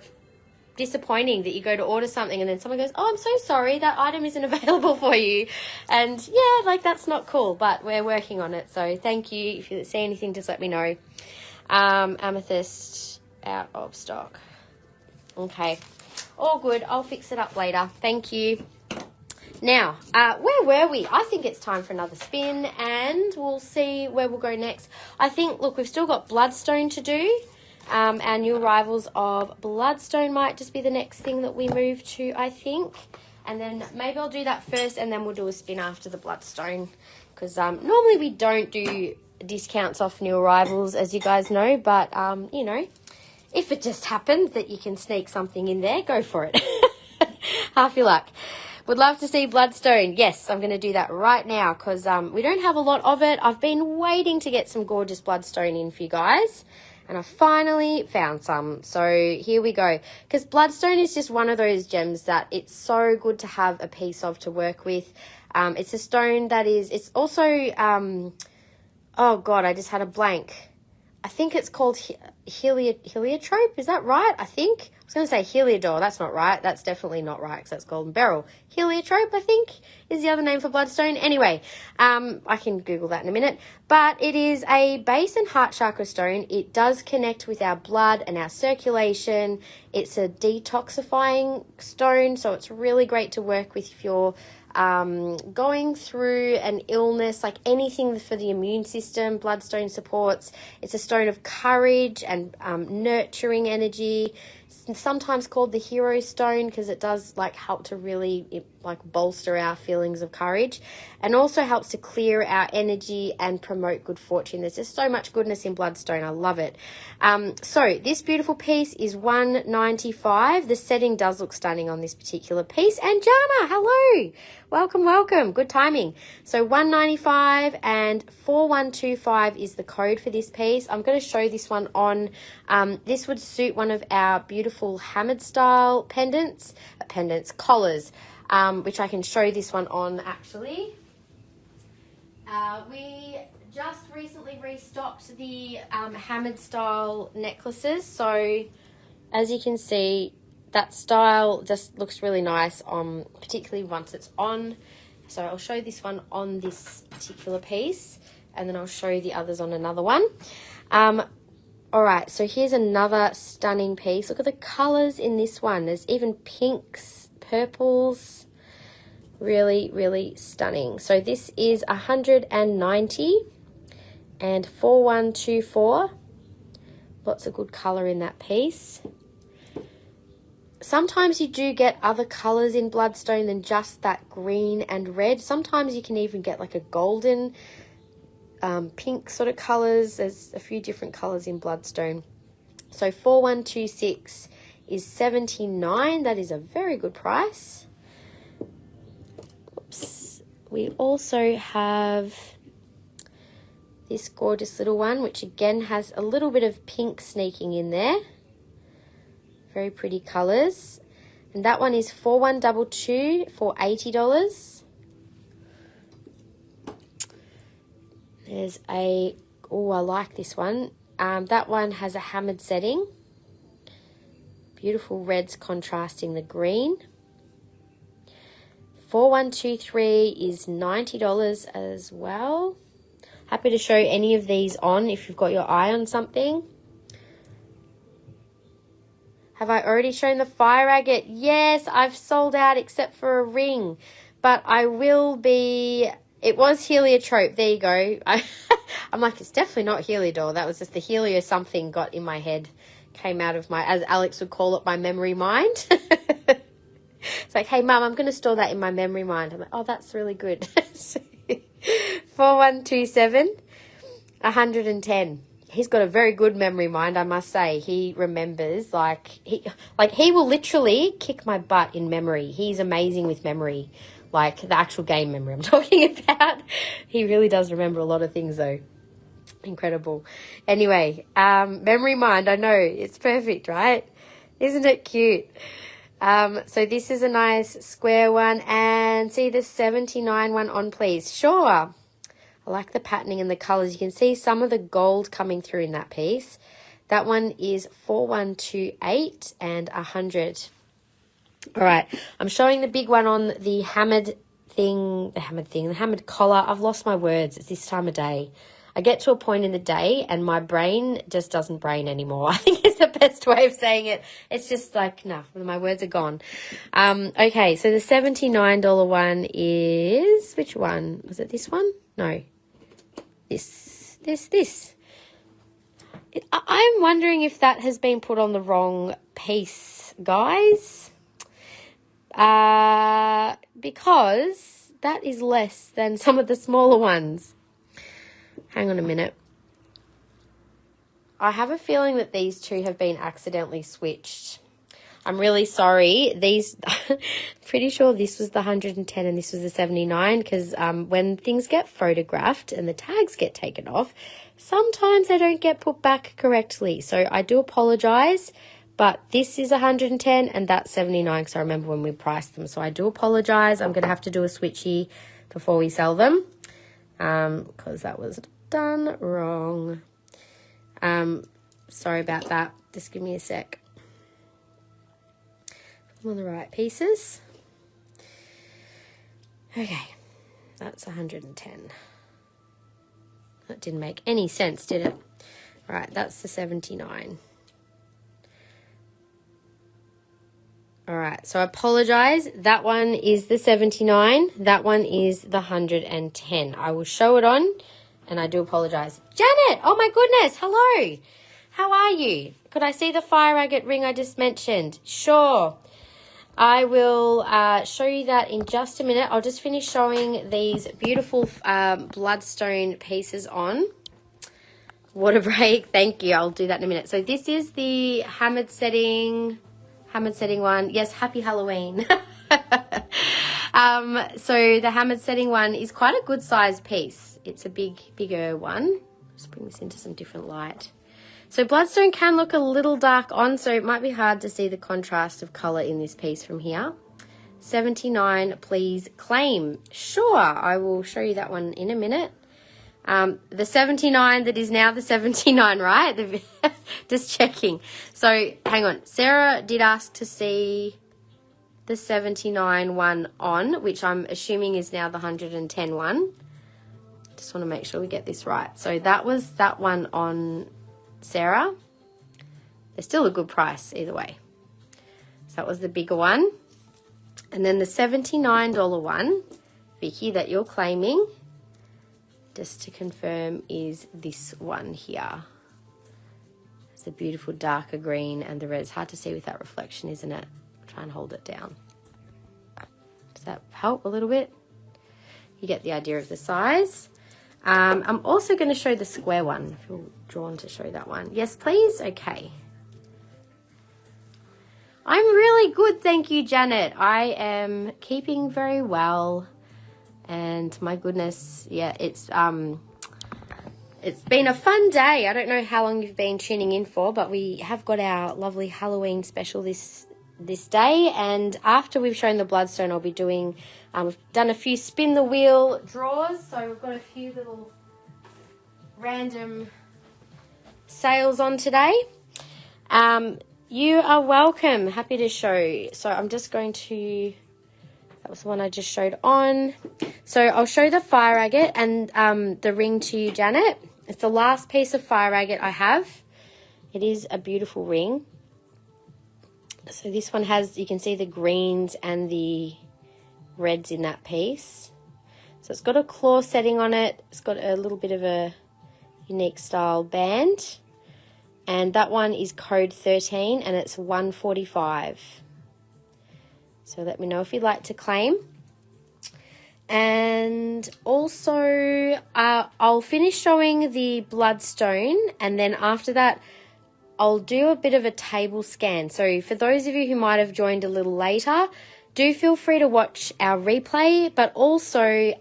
disappointing that you go to order something and then someone goes, oh, I'm so sorry, that item isn't available for you. And yeah, like, that's not cool, but we're working on it. So thank you. If you see anything, just let me know. Amethyst out of stock. Okay, all good. I'll fix it up later. Thank you. Now, where were we? I think it's time for another spin, and we'll see where we'll go next. I think, look, we've still got Bloodstone to do. Our new arrivals of Bloodstone might just be the next thing that we move to, I think. And then maybe I'll do that first, and then we'll do a spin after the Bloodstone. Because normally we don't do discounts off new arrivals, as you guys know. But, you know, if it just happens that you can sneak something in there, go for it. Half your luck. Would love to see Bloodstone. Yes, I'm going to do that right now because we don't have a lot of it. I've been waiting to get some gorgeous Bloodstone in for you guys, and I finally found some. So here we go. Because Bloodstone is just one of those gems that it's so good to have a piece of to work with. It's a stone that is, it's also, oh God, I just had a blank. I think it's called heliotrope. Is that right? I think. I was going to say heliodor. That's not right. That's definitely not right because that's golden beryl. Heliotrope, I think, is the other name for Bloodstone. Anyway, I can Google that in a minute. But it is a base and heart chakra stone. It does connect with our blood and our circulation. It's a detoxifying stone, so it's really great to work with if you're going through an illness, like anything for the immune system. Bloodstone supports. It's a stone of courage and nurturing energy. It's sometimes called the hero stone because it does like help to really bolster our feelings of courage, and also helps to clear our energy and promote good fortune. There's just so much goodness in Bloodstone. I love it. So this beautiful piece is $195. The setting does look stunning on this particular piece. And Jana, hello. Welcome. Good timing. So $195 and 4125 is the code for this piece. I'm going to show this one on. This would suit one of our beautiful hammered style collars, which I can show this one on actually. We just recently restocked the hammered style necklaces. So as you can see, that style just looks really nice, particularly once it's on. So I'll show this one on this particular piece, and then I'll show you the others on another one. All right, so here's another stunning piece. Look at the colors in this one. There's even pinks, purples. Really, really stunning. So this is 190 and 4124. Lots of good color in that piece. Sometimes you do get other colors in Bloodstone than just that green and red. Sometimes you can even get like a golden, pink sort of colors. There's a few different colors in Bloodstone. So 4126 is $79. That is a very good price. Oops. We also have this gorgeous little one, which again has a little bit of pink sneaking in there. Very pretty colors. And that one is 4122 for $80. There's I like this one. That one has a hammered setting. Beautiful reds contrasting the green. 4123 is $90 as well. Happy to show any of these on if you've got your eye on something. Have I already shown the fire agate? Yes, I've sold out except for a ring. But I will be... It was heliotrope. There you go. I'm like, it's definitely not heliodor. That was just the helio something got in my head. Came out of my, as Alex would call it, my memory mind. It's like, hey, Mum, I'm going to store that in my memory mind. I'm like, oh, that's really good. 4127, 110. He's got a very good memory mind, I must say. He remembers, he will literally kick my butt in memory. He's amazing with memory, like the actual game memory I'm talking about. He really does remember a lot of things, though. Incredible. Anyway, memory mind, I know, it's perfect, right? Isn't it cute? So this is a nice square one, and see the 79 one on, please. Sure. I like the patterning and the colors. You can see some of the gold coming through in that piece. That one is 4128 and 100. All right. I'm showing the big one on the hammered collar. I've lost my words. It's this time of day. I get to a point in the day and my brain just doesn't brain anymore. I think it's the best way of saying it. It's just like, no, my words are gone. Okay, so the $79 one is, which one? Was it this one? No. This. I'm wondering if that has been put on the wrong piece, guys. Because that is less than some of the smaller ones. Hang on a minute. I have a feeling that these two have been accidentally switched. I'm really sorry. These, pretty sure this was the 110 and this was the 79 because when things get photographed and the tags get taken off, sometimes they don't get put back correctly. So I do apologize, but this is 110 and that's 79 because I remember when we priced them. So I do apologize. I'm going to have to do a switchy before we sell them because that was done wrong. Sorry about that. Just give me a sec. On the right pieces. Okay, that's 110. That didn't make any sense, did it? All right, that's the 79. All right, so I apologize. That one is the 79. That one is the 110. I will show it on, and I do apologize. Janet, oh my goodness, hello. How are you? Could I see the fire agate ring I just mentioned? Sure. I will show you that in just a minute. I'll just finish showing these beautiful bloodstone pieces on. Water break. Thank you. I'll do that in a minute. So this is the hammered setting one. Yes, happy Halloween. So the hammered setting one is quite a good size piece. It's a bigger one. Let's bring this into some different light. So bloodstone can look a little dark on, so it might be hard to see the contrast of colour in this piece from here. 79, please claim. Sure, I will show you that one in a minute. The 79 that is now the 79, right? Just checking. So hang on. Sarah did ask to see the 79 one on, which I'm assuming is now the 110 one. Just want to make sure we get this right. So that was that one on Sarah. They're still a good price either way. So that was the bigger one. And then the $79 one, Vicky, that you're claiming, just to confirm, is this one here. It's a beautiful darker green and the red. It's hard to see with that reflection, isn't it? Try and hold it down. Does that help a little bit? You get the idea of the size. I'm also going to show the square one, if you're drawn to show that one. Yes, please? Okay. I'm really good, thank you, Janet. I am keeping very well. And my goodness, yeah, it's been a fun day. I don't know how long you've been tuning in for, but we have got our lovely Halloween special this day. And after we've shown the bloodstone, I'll be doing... we've done a few spin the wheel draws, so we've got a few little random sales on today. You are welcome. Happy to show. So I'm just going to... That was the one I just showed on. So I'll show the fire agate and the ring to you, Janet. It's the last piece of fire agate I have. It is a beautiful ring. So this one has, you can see the greens and the reds in that piece. So it's got a claw setting on it. It's got a little bit of a unique style band. And that one is code 13 and it's $145. So let me know if you'd like to claim. And also I'll finish showing the bloodstone, and then after that I'll do a bit of a table scan. So for those of you who might have joined a little later, do feel free to watch our replay, but also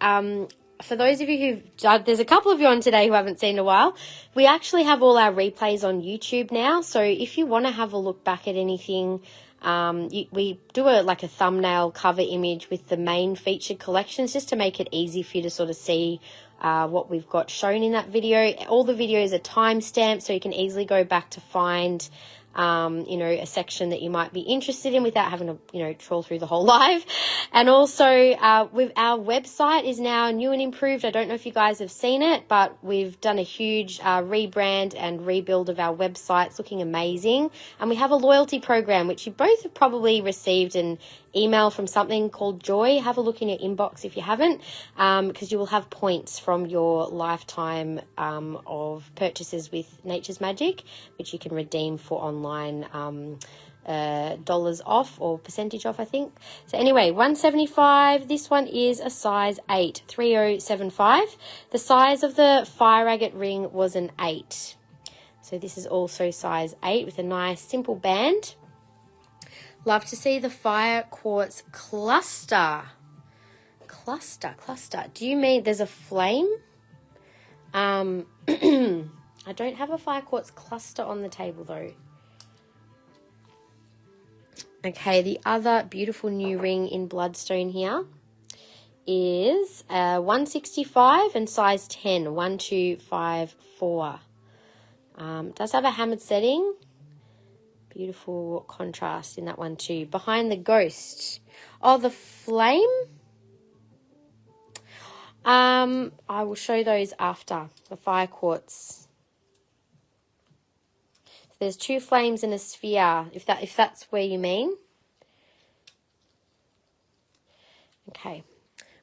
for those of you there's a couple of you on today who haven't seen in a while, we actually have all our replays on YouTube now. So if you want to have a look back at anything, we do a thumbnail cover image with the main featured collections just to make it easy for you to sort of see what we've got shown in that video. All the videos are timestamped, so you can easily go back to find a section that you might be interested in without having to, trawl through the whole live. And also, with our website is now new and improved. I don't know if you guys have seen it, but we've done a huge rebrand and rebuild of our website. It's looking amazing. And we have a loyalty program, which you both have probably received an email from something called Joy. Have a look in your inbox if you haven't, because you will have points from your lifetime of purchases with Nature's Magic, which you can redeem for online dollars off or percentage off, I think. So anyway, $175. This one is a size 8, 3075. The size of the fire agate ring was an 8. So this is also size 8 with a nice simple band. Love to see the fire quartz cluster. Cluster. Do you mean there's a flame? I don't have a fire quartz cluster on the table though. Okay, the other beautiful new ring in Bloodstone here is 165 and size 10, 1254. Does have a hammered setting. Beautiful contrast in that one too. Behind the ghost. Oh, the flame? I will show those after. The fire quartz. So there's 2 flames in a sphere, if that's where you mean. Okay.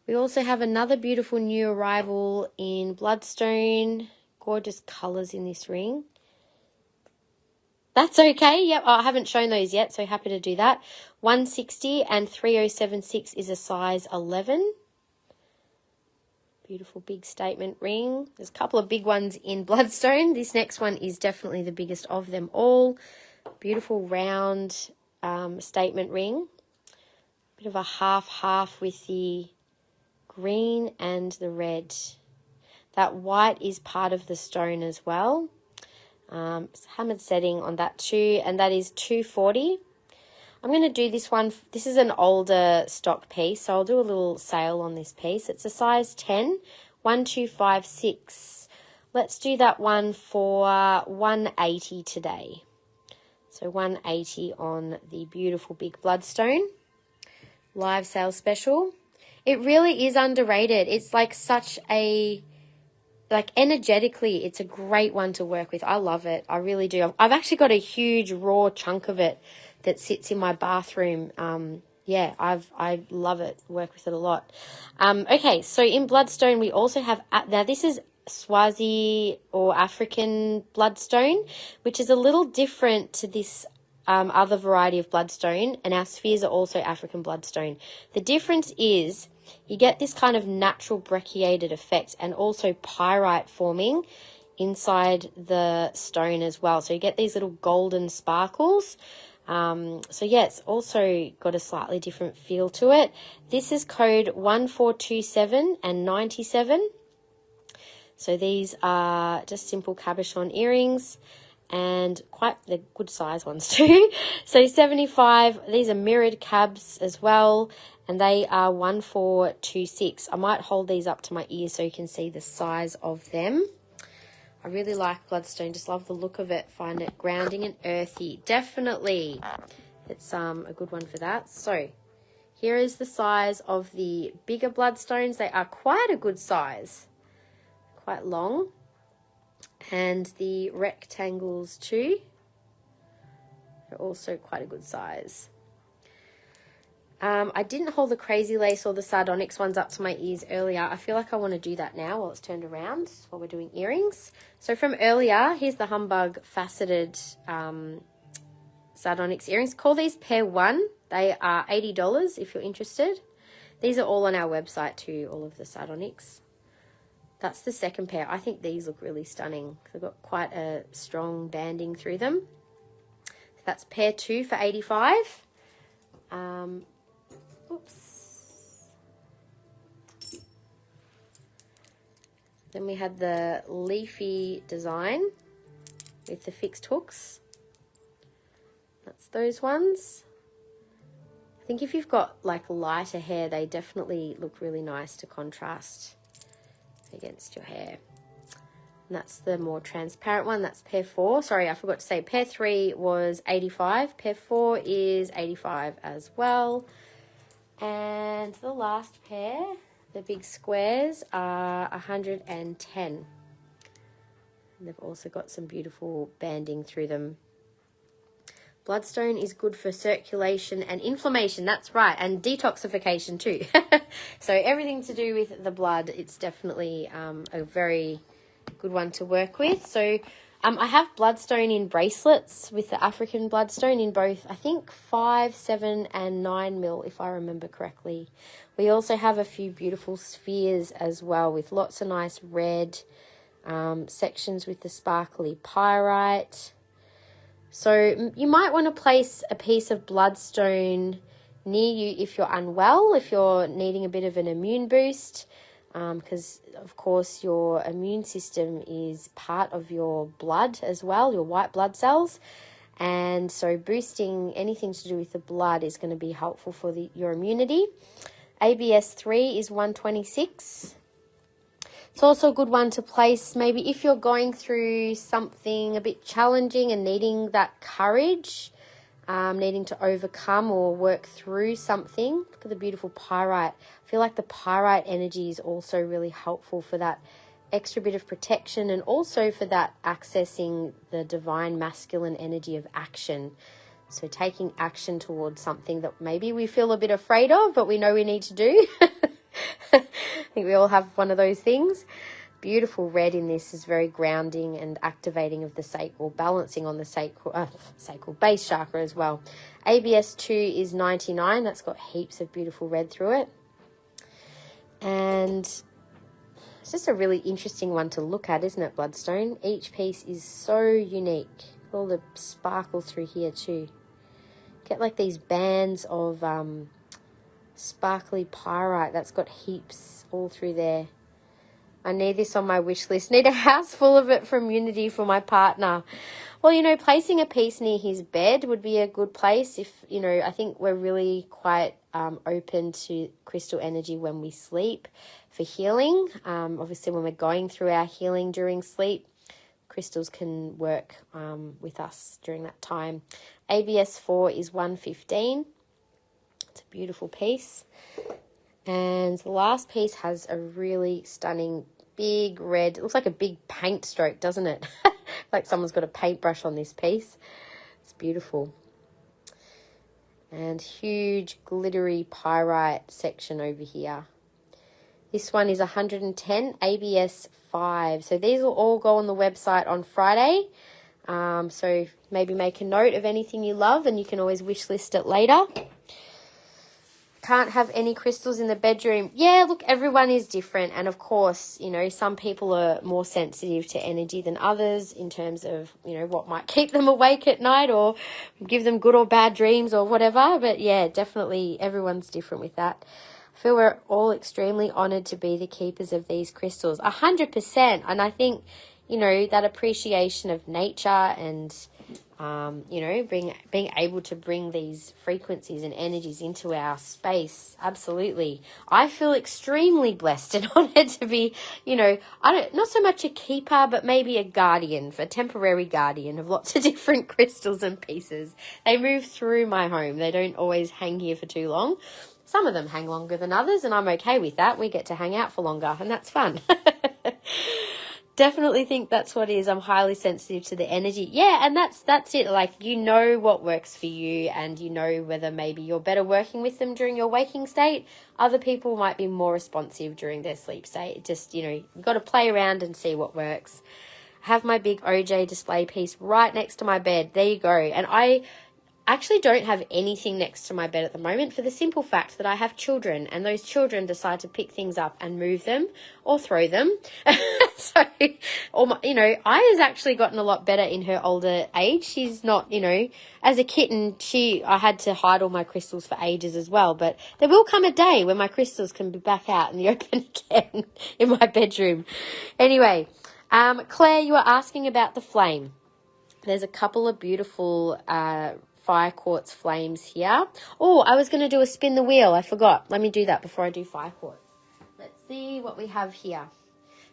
We also have another beautiful new arrival in Bloodstone. Gorgeous colours in this ring. That's okay. Yep, I haven't shown those yet, so happy to do that. 160 and 3076 is a size 11. Beautiful big statement ring. There's a couple of big ones in Bloodstone. This next one is definitely the biggest of them all. Beautiful round statement ring. Bit of a half-half with the green and the red. That white is part of the stone as well. Hammered setting on that too, and that is 240. I'm going to do this one. This is an older stock piece, so I'll do a little sale on this piece. It's a size 10, 1256. Let's do that one for 180 today. So 180 on the beautiful big Bloodstone. Live sale special. It really is underrated. It's like such a... like energetically, it's a great one to work with. I love it. I really do. I've actually got a huge raw chunk of it that sits in my bathroom. Yeah, I love it. Work with it a lot. Okay, so in Bloodstone, we also have, now this is Swazi or African Bloodstone, which is a little different to this other variety of Bloodstone, and our spheres are also African Bloodstone. The difference is you get this kind of natural brecciated effect and also pyrite forming inside the stone as well. So you get these little golden sparkles. So yeah, it's also got a slightly different feel to it. This is code 1427 and 97. So these are just simple cabochon earrings and they're good size ones too. So 75, these are mirrored cabs as well, and they are 1426. I might hold these up to my ears so you can see the size of them. I really like Bloodstone, just love the look of it, find it grounding and earthy. Definitely, it's a good one for that. So here is the size of the bigger Bloodstones. They are quite a good size, quite long. And the rectangles too are also quite a good size. I didn't hold the Crazy Lace or the Sardonyx ones up to my ears earlier. I feel like I want to do that now while it's turned around, while we're doing earrings. So from earlier, here's the Humbug faceted Sardonyx earrings. Call these pair 1. They are $80 if you're interested. These are all on our website too, all of the Sardonyx. That's the second pair. I think these look really stunning. They've got quite a strong banding through them. So that's pair 2 for $85. Oops. Then we had the leafy design with the fixed hooks. That's those ones. I think if you've got like lighter hair, they definitely look really nice to contrast against your hair. And that's the more transparent one. That's pair 4. Sorry, I forgot to say pair 3 was $85. Pair 4 is $85 as well. And the last pair, the big squares, are $110. And they've also got some beautiful banding through them. Bloodstone is good for circulation and inflammation, that's right, and detoxification too. So everything to do with the blood, it's definitely a very good one to work with. So I have Bloodstone in bracelets with the African Bloodstone in both, I think, 5, 7 and 9 mil, if I remember correctly. We also have a few beautiful spheres as well with lots of nice red sections with the sparkly pyrite. So you might want to place a piece of Bloodstone near you if you're unwell, if you're needing a bit of an immune boost, because of course your immune system is part of your blood as well, your white blood cells. And so boosting anything to do with the blood is going to be helpful for your immunity. ABS 3 is 126. It's also a good one to place maybe if you're going through something a bit challenging and needing that courage, needing to overcome or work through something. Look at the beautiful pyrite. I feel like the pyrite energy is also really helpful for that extra bit of protection and also for that accessing the divine masculine energy of action. So taking action towards something that maybe we feel a bit afraid of, but we know we need to do. I think we all have one of those things. Beautiful red in this is very grounding and activating of the sacral, balancing on the sacral base chakra as well. ABS 2 is 99. That's got heaps of beautiful red through it. And it's just a really interesting one to look at, isn't it, Bloodstone? Each piece is so unique. All the sparkle through here too. Get like these bands of sparkly pyrite that's got heaps all through there. I need this on my wish list. Need a house full of it from Unity for my partner. Well, you know, placing a piece near his bed would be a good place. If, you know, I think we're really quite open to crystal energy when we sleep for healing. Obviously, when we're going through our healing during sleep, crystals can work with us during that time. ABS 4 is 115. It's a beautiful piece. And the last piece has a really stunning big red, it looks like a big paint stroke, doesn't it? Like someone's got a paintbrush on this piece. It's beautiful. And huge glittery pyrite section over here. This one is 110, ABS 5. So these will all go on the website on Friday. So maybe make a note of anything you love and you can always wish list it later. Can't have any crystals in the bedroom. Yeah, look, everyone is different. And of course, you know, some people are more sensitive to energy than others in terms of, you know, what might keep them awake at night or give them good or bad dreams or whatever. But yeah, definitely everyone's different with that. I feel we're all extremely honoured to be the keepers of these crystals. 100%. And I think, you know, that appreciation of nature and, you know, being able to bring these frequencies and energies into our space. Absolutely. I feel extremely blessed and honoured to be, you know, not so much a keeper, but maybe a guardian, a temporary guardian of lots of different crystals and pieces. They move through my home. They don't always hang here for too long. Some of them hang longer than others, and I'm okay with that. We get to hang out for longer, and that's fun. Definitely think that's what it is. I'm highly sensitive to the energy. Yeah, and that's it. Like, you know what works for you, and you know whether maybe you're better working with them during your waking state. Other people might be more responsive during their sleep state. Just, you know, you've got to play around and see what works. I have my big OJ display piece right next to my bed. There you go. And I actually don't have anything next to my bed at the moment for the simple fact that I have children, and those children decide to pick things up and move them or throw them. So, you know, Aya's actually gotten a lot better in her older age. She's not, you know, as a kitten, I had to hide all my crystals for ages as well, but there will come a day when my crystals can be back out in the open again in my bedroom. Anyway, Claire, you were asking about the flame. There's a couple of beautiful fire quartz flames here. Oh, I was going to do a spin the wheel. I forgot. Let me do that before I do fire quartz. Let's see what we have here.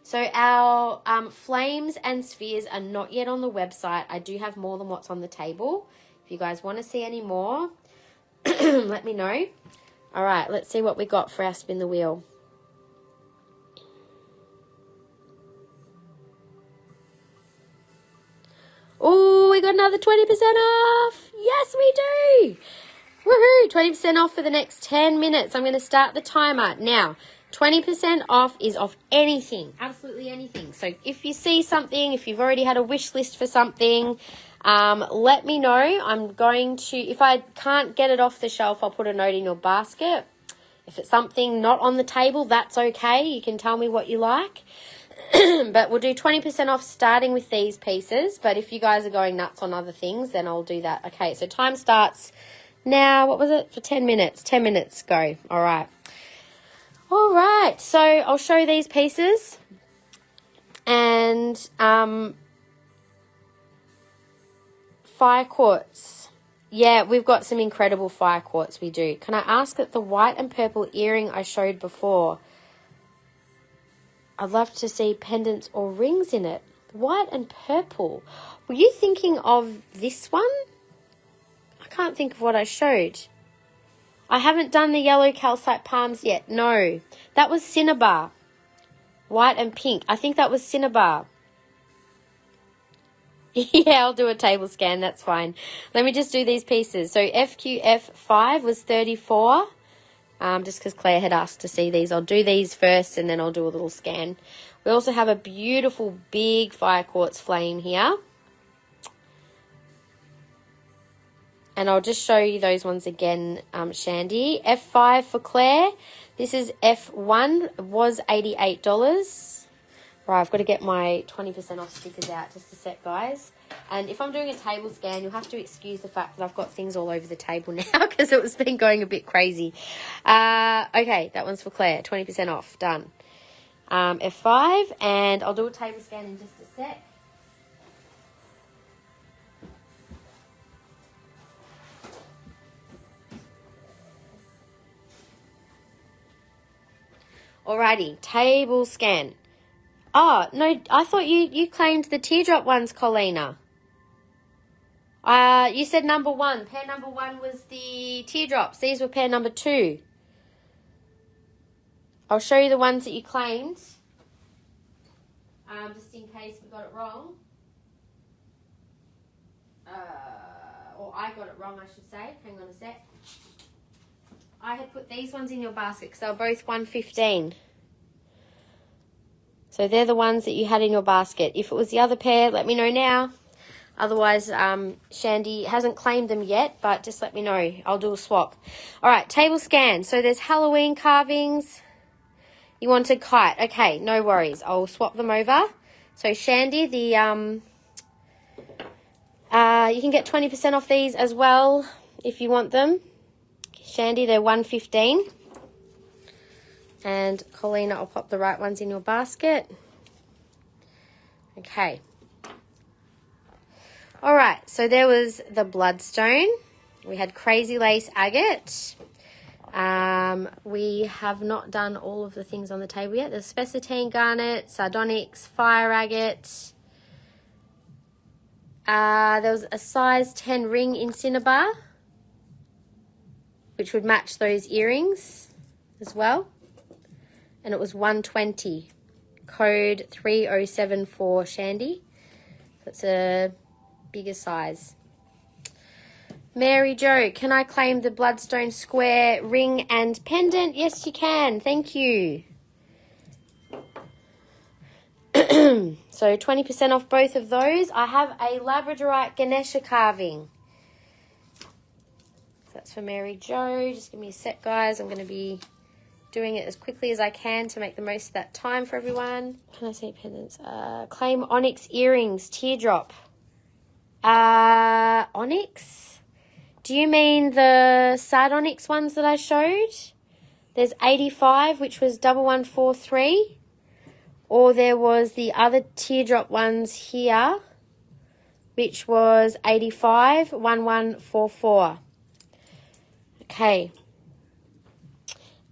So our flames and spheres are not yet on the website. I do have more than what's on the table. If you guys want to see any more, let me know. All right, let's see what we got for our spin the wheel. Oh, we got another 20% off. Yes, we do. Woohoo, 20% off for the next 10 minutes. I'm going to start the timer now. 20% off is off anything, absolutely anything. So if you see something, if you've already had a wish list for something, let me know. I'm going to, if I can't get it off the shelf, I'll put a note in your basket. If it's something not on the table, that's okay. You can tell me what you like. But we'll do 20% off starting with these pieces. But if you guys are going nuts on other things, then I'll do that. Okay, so time starts now. What was it? For 10 minutes. 10 minutes, go. All right. All right, so I'll show you these pieces. And fire quartz. Yeah, we've got some incredible fire quartz, we do. Can I ask that the white and purple earring I showed before, I'd love to see pendants or rings in it. White and purple. Were you thinking of this one? I can't think of what I showed. I haven't done the yellow calcite palms yet. No, that was Cinnabar. White and pink. I think that was Cinnabar. Yeah, I'll do a table scan. That's fine. Let me just do these pieces. So FQF5 was 34. Just because Claire had asked to see these. I'll do these first and then I'll do a little scan. We also have a beautiful big fire quartz flame here. And I'll just show you those ones again, Shandy. F5 for Claire. This is F1, was $88. Right, I've got to get my 20% off stickers out just a sec, guys. And if I'm doing a table scan, you'll have to excuse the fact that I've got things all over the table now because it was been going a bit crazy. Okay, that one's for Claire, 20% off, done. F5, and I'll do a table scan in just a sec. Alrighty, table scan. Oh, no, I thought you claimed the teardrop ones, Colina. You said number 1. Pair number 1 was the teardrops. These were pair number 2. I'll show you the ones that you claimed. Just in case we got it wrong. Or I got it wrong, I should say. Hang on a sec. I had put these ones in your basket because they were both $1.15. So they're the ones that you had in your basket. If it was the other pair, let me know now. Otherwise, Shandy hasn't claimed them yet, but just let me know. I'll do a swap. All right, table scan. So there's Halloween carvings. You wanted kite. Okay, no worries. I'll swap them over. So Shandy, the you can get 20% off these as well if you want them. Shandy, they're $1.15. And Colina, I'll pop the right ones in your basket. Okay. All right, so there was the Bloodstone. We had Crazy Lace Agate. We have not done all of the things on the table yet. There's Serpentine, Garnet, Sardonyx, Fire Agate. There was a size 10 ring in Cinnabar, which would match those earrings as well. And it was $120. Code 3074 Shandy. That's a bigger size. Mary Jo, can I claim the Bloodstone square ring and pendant? Yes, you can. Thank you. So 20% off both of those. I have a Labradorite Ganesha carving. That's for Mary Jo. Just give me a sec, guys. I'm going to be doing it as quickly as I can to make the most of that time for everyone. Can I say pendants? Claim onyx earrings, teardrop. Onyx? Do you mean the Sardonyx ones that I showed? There's 85, which was 1143. Or there was the other teardrop ones here, which was 85, 1144. Okay.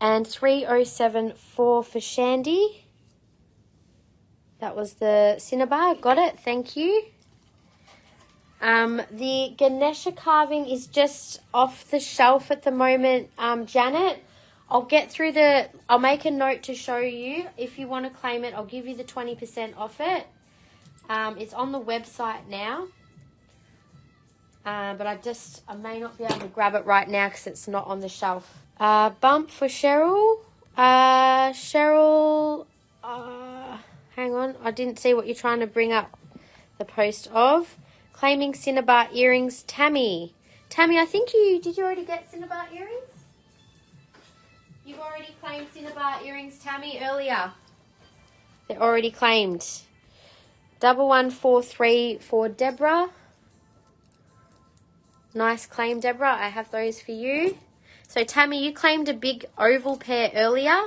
And 3074 for Shandy. That was the Cinnabar. Got it. Thank you. The Ganesha carving is just off the shelf at the moment, Janet. I'll make a note to show you. If you want to claim it, I'll give you the 20% off it. It's on the website now. But I may not be able to grab it right now because it's not on the shelf. Bump for Cheryl. Cheryl, hang on. I didn't see what you're trying to bring up the post of. Claiming Cinnabar earrings. Tammy, I think did you already get Cinnabar earrings? You've already claimed Cinnabar earrings, Tammy, earlier. They're already claimed. 1143 for Deborah. Nice claim, Deborah. I have those for you. So, Tammy, you claimed a big oval pair earlier.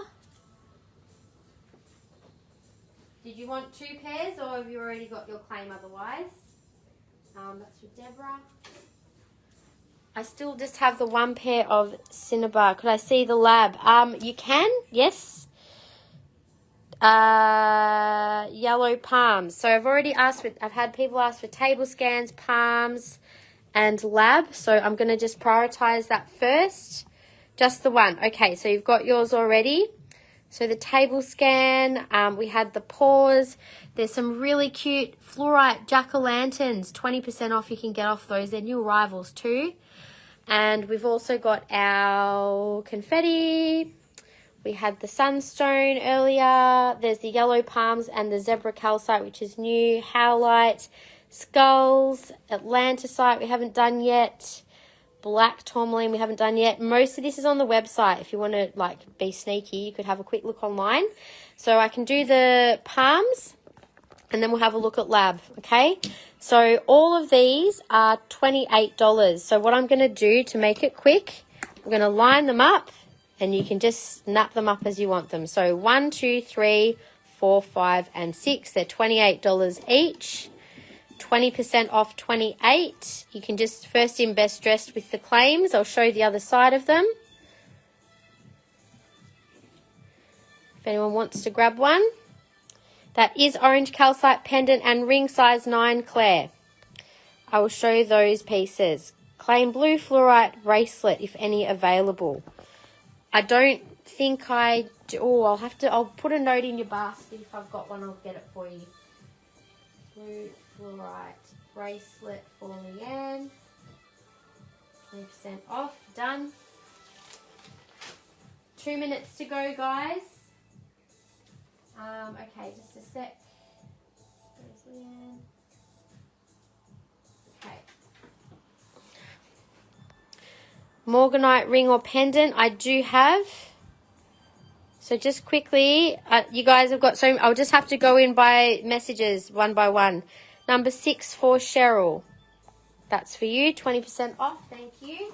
Did you want 2 pairs or have you already got your claim otherwise? That's for Deborah. I still just have the 1 pair of Cinnabar. Could I see the lab? You can, yes. Yellow palms. So I've had people ask for table scans, palms, and lab. So I'm going to just prioritize that first. Just the one. Okay, so you've got yours already. So the table scan, we had the paws. There's some really cute Flourite jack-o'-lanterns. 20% off you can get off those. They're new arrivals too. And we've also got our confetti. We had the Sunstone earlier. There's the yellow palms and the zebra calcite, which is new. Howlite, skulls, Atlantisite we haven't done yet. Black tourmaline we haven't done yet. Most of this is on the website. If you want to like be sneaky, you could have a quick look online. So I can do the palms and then we'll have a look at lab, okay? So all of these are $28. So what I'm going to do to make it quick, I'm going to line them up and you can just snap them up as you want them. So 1, 2, 3, 4, 5, and 6. They're $28 each. 20% off 28. You can just first in best dressed with the claims. I'll show you the other side of them. If anyone wants to grab one. That is orange calcite pendant and ring size 9, Claire. I will show you those pieces. Claim blue fluorite bracelet if any available. I don't think I do. Oh, I'll put a note in your basket. If I've got one, I'll get it for you. Blue fluorite bracelet for Leanne. 20% off. Done. 2 minutes to go, guys. Okay, just a sec. Where's Leanne? Okay. Morganite ring or pendant, I do have. So just quickly, you guys have got so. I'll just have to go in by messages one by one. Number 6 for Cheryl. That's for you. 20% off. Thank you.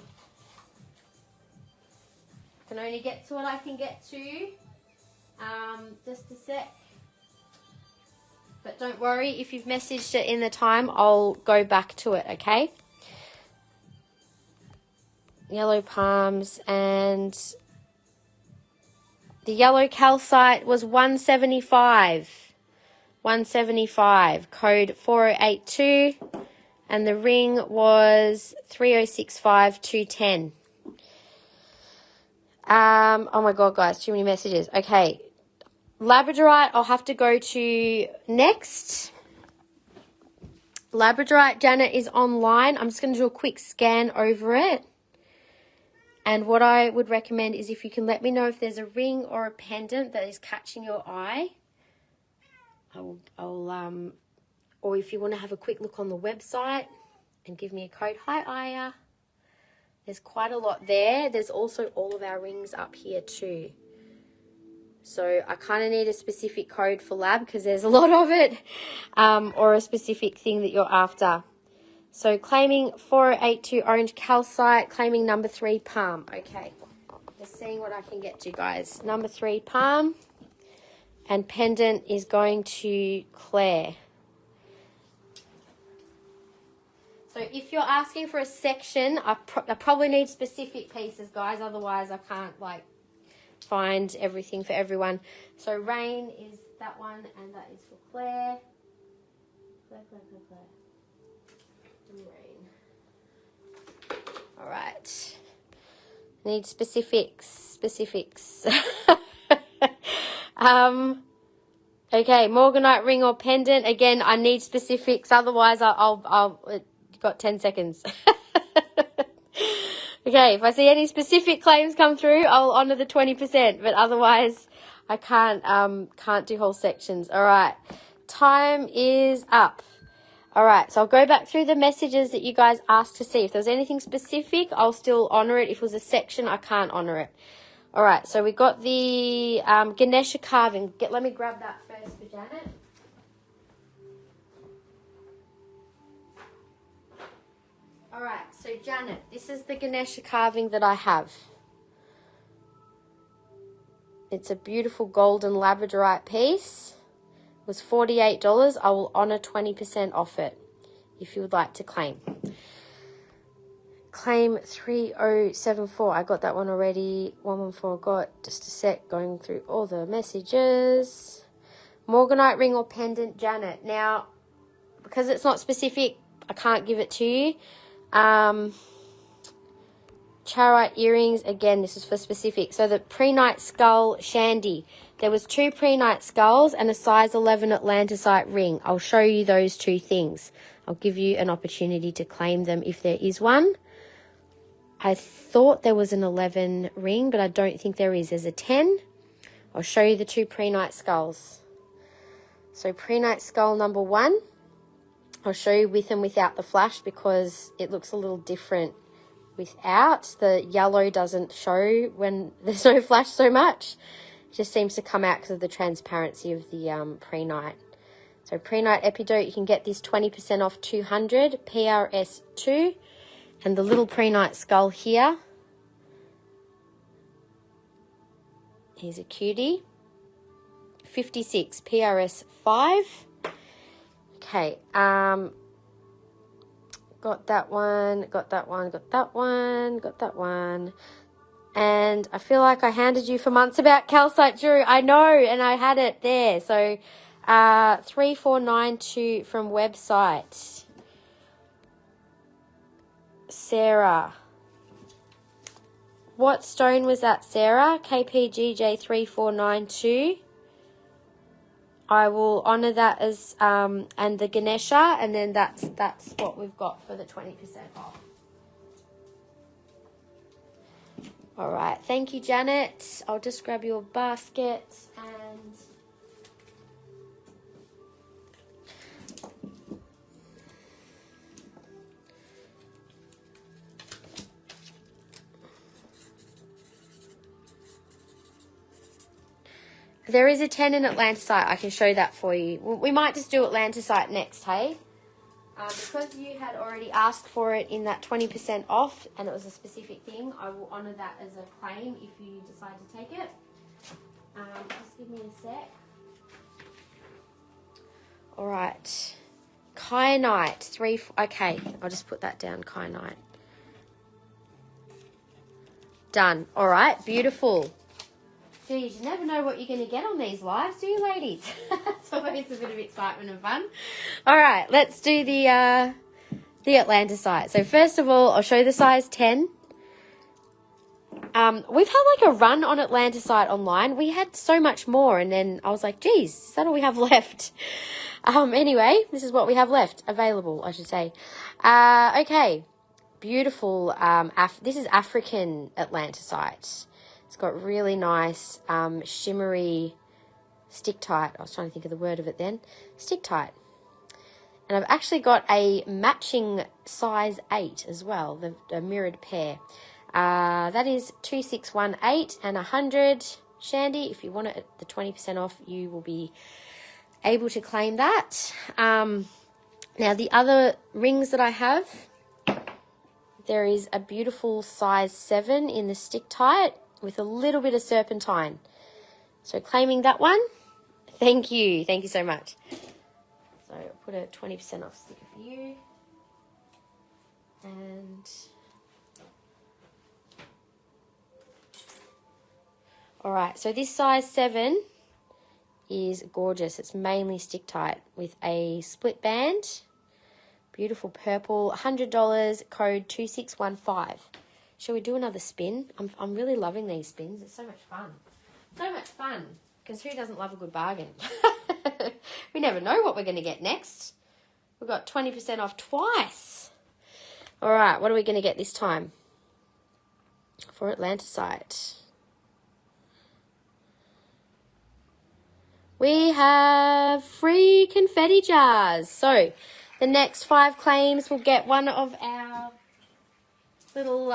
Can only get to what I can get to. Just a sec. But don't worry, if you've messaged it in the time, I'll go back to it, okay? Yellow palms and the yellow calcite was $175. $175. Code 4082. And the ring was 3065-210. Oh my God, guys, too many messages. Okay. Labradorite, I'll have to go to next. Labradorite, Janet, is online. I'm just going to do a quick scan over it. And what I would recommend is if you can let me know if there's a ring or a pendant that is catching your eye. Or if you want to have a quick look on the website and give me a code. Hi, Aya. There's quite a lot there. There's also all of our rings up here too. So I kind of need a specific code for lab because there's a lot of it, or a specific thing that you're after. So claiming 4082 orange calcite, claiming number 3 palm. Okay, just seeing what I can get to, guys. Number 3 palm, and pendant is going to Claire. So if you're asking for a section, I probably need specific pieces, guys. Otherwise, I can't find everything for everyone. So rain is that one, and that is for Claire. Claire. Rain. All right. Need specifics. Okay, Morganite ring or pendant. Again, I need specifics. Otherwise, I'll got 10 seconds. Okay, if I see any specific claims come through, I'll honour the 20%, but otherwise I can't do whole sections. All right, time is up. All right, so I'll go back through the messages that you guys asked to see. If there's anything specific, I'll still honour it. If it was a section, I can't honour it. All right, so we got the Ganesha carving. Let me grab that first for Janet. Alright, so Janet, this is the Ganesha carving that I have. It's a beautiful golden labradorite piece. It was $48. I will honour 20% off it if you would like to claim. Claim 3074. I got that one already. 114 I got. Just a sec, going through all the messages. Morganite ring or pendant, Janet. Now, because it's not specific, I can't give it to you. Charoite earrings, again, this is for specific. So the pre-night skull shandy. There was 2 pre-night skulls and a size 11 Atlantisite ring. I'll show you those 2 things. I'll give you an opportunity to claim them if there is one. I thought there was an 11 ring, but I don't think there is. There's a 10. I'll show you the 2 pre-night skulls. So pre-night skull number 1. I'll show you with and without the flash because it looks a little different without. The yellow doesn't show when there's no flash so much. It just seems to come out because of the transparency of the pre-night. So pre-night epidote, you can get this 20% off 200, PRS 2. And the little pre-night skull here. Here's a cutie. 56, PRS 5. Okay, got that one, got that one, got that one, got that one. And I feel like I handed you for months about calcite jewelry. I know, and I had it there. So 3492 from website. Sarah. What stone was that, Sarah? KPGJ3492. I will honour that as and the Ganesha, and then that's what we've got for the 20% off. All right, thank you, Janet. I'll just grab your basket and there is a 10 in Atlantisite. I can show that for you. We might just do Atlantisite next, hey? Because you had already asked for it in that 20% off and it was a specific thing, I will honour that as a claim if you decide to take it. Just give me a sec. All right. Kyanite. Okay, I'll just put that down, Kyanite. Done. All right, beautiful. Geez, you never know what you're going to get on these lives, do you, ladies? It's always a bit of excitement and fun. All right, let's do the Atlantisite. So first of all, I'll show you the size 10. We've had like a run on Atlantisite online. We had so much more, and then I was like, geez, is that all we have left? Anyway, this is what we have left, available, I should say. Okay, beautiful. This is African Atlantisite. It's got really nice shimmery stick tight. I was trying to think of the word of it then. Stick tight. And I've actually got a matching size 8 as well, the mirrored pair. That is 2618 and 100 Shandy. If you want it at the 20% off, you will be able to claim that. Now the other rings that I have, there is a beautiful size 7 in the stick tight with a little bit of serpentine. So claiming that one, thank you so much. So I'll put a 20% off sticker for you. And all right, so this size 7 is gorgeous. It's mainly stick tight with a split band. Beautiful purple, $100, code 2615. Shall we do another spin? I'm really loving these spins. It's so much fun. So much fun. Because who doesn't love a good bargain? We never know what we're going to get next. We've got 20% off twice. All right, what are we going to get this time? For Atlantisite. We have free confetti jars. So the next 5 claims will get one of our little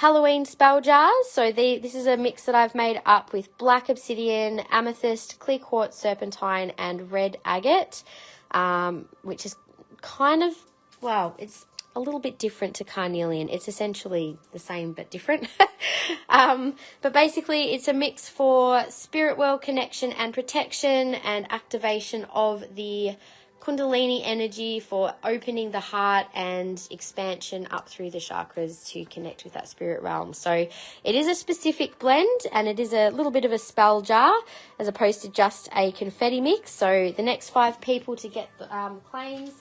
Halloween spell jars. So this is a mix that I've made up with black obsidian, amethyst, clear quartz, serpentine, and red agate, which is kind of, well, it's a little bit different to carnelian. It's essentially the same but different. But basically it's a mix for spirit world connection and protection and activation of the Kundalini energy for opening the heart and expansion up through the chakras to connect with that spirit realm. So it is a specific blend, and it is a little bit of a spell jar as opposed to just a confetti mix. So the next 5 people to get the claims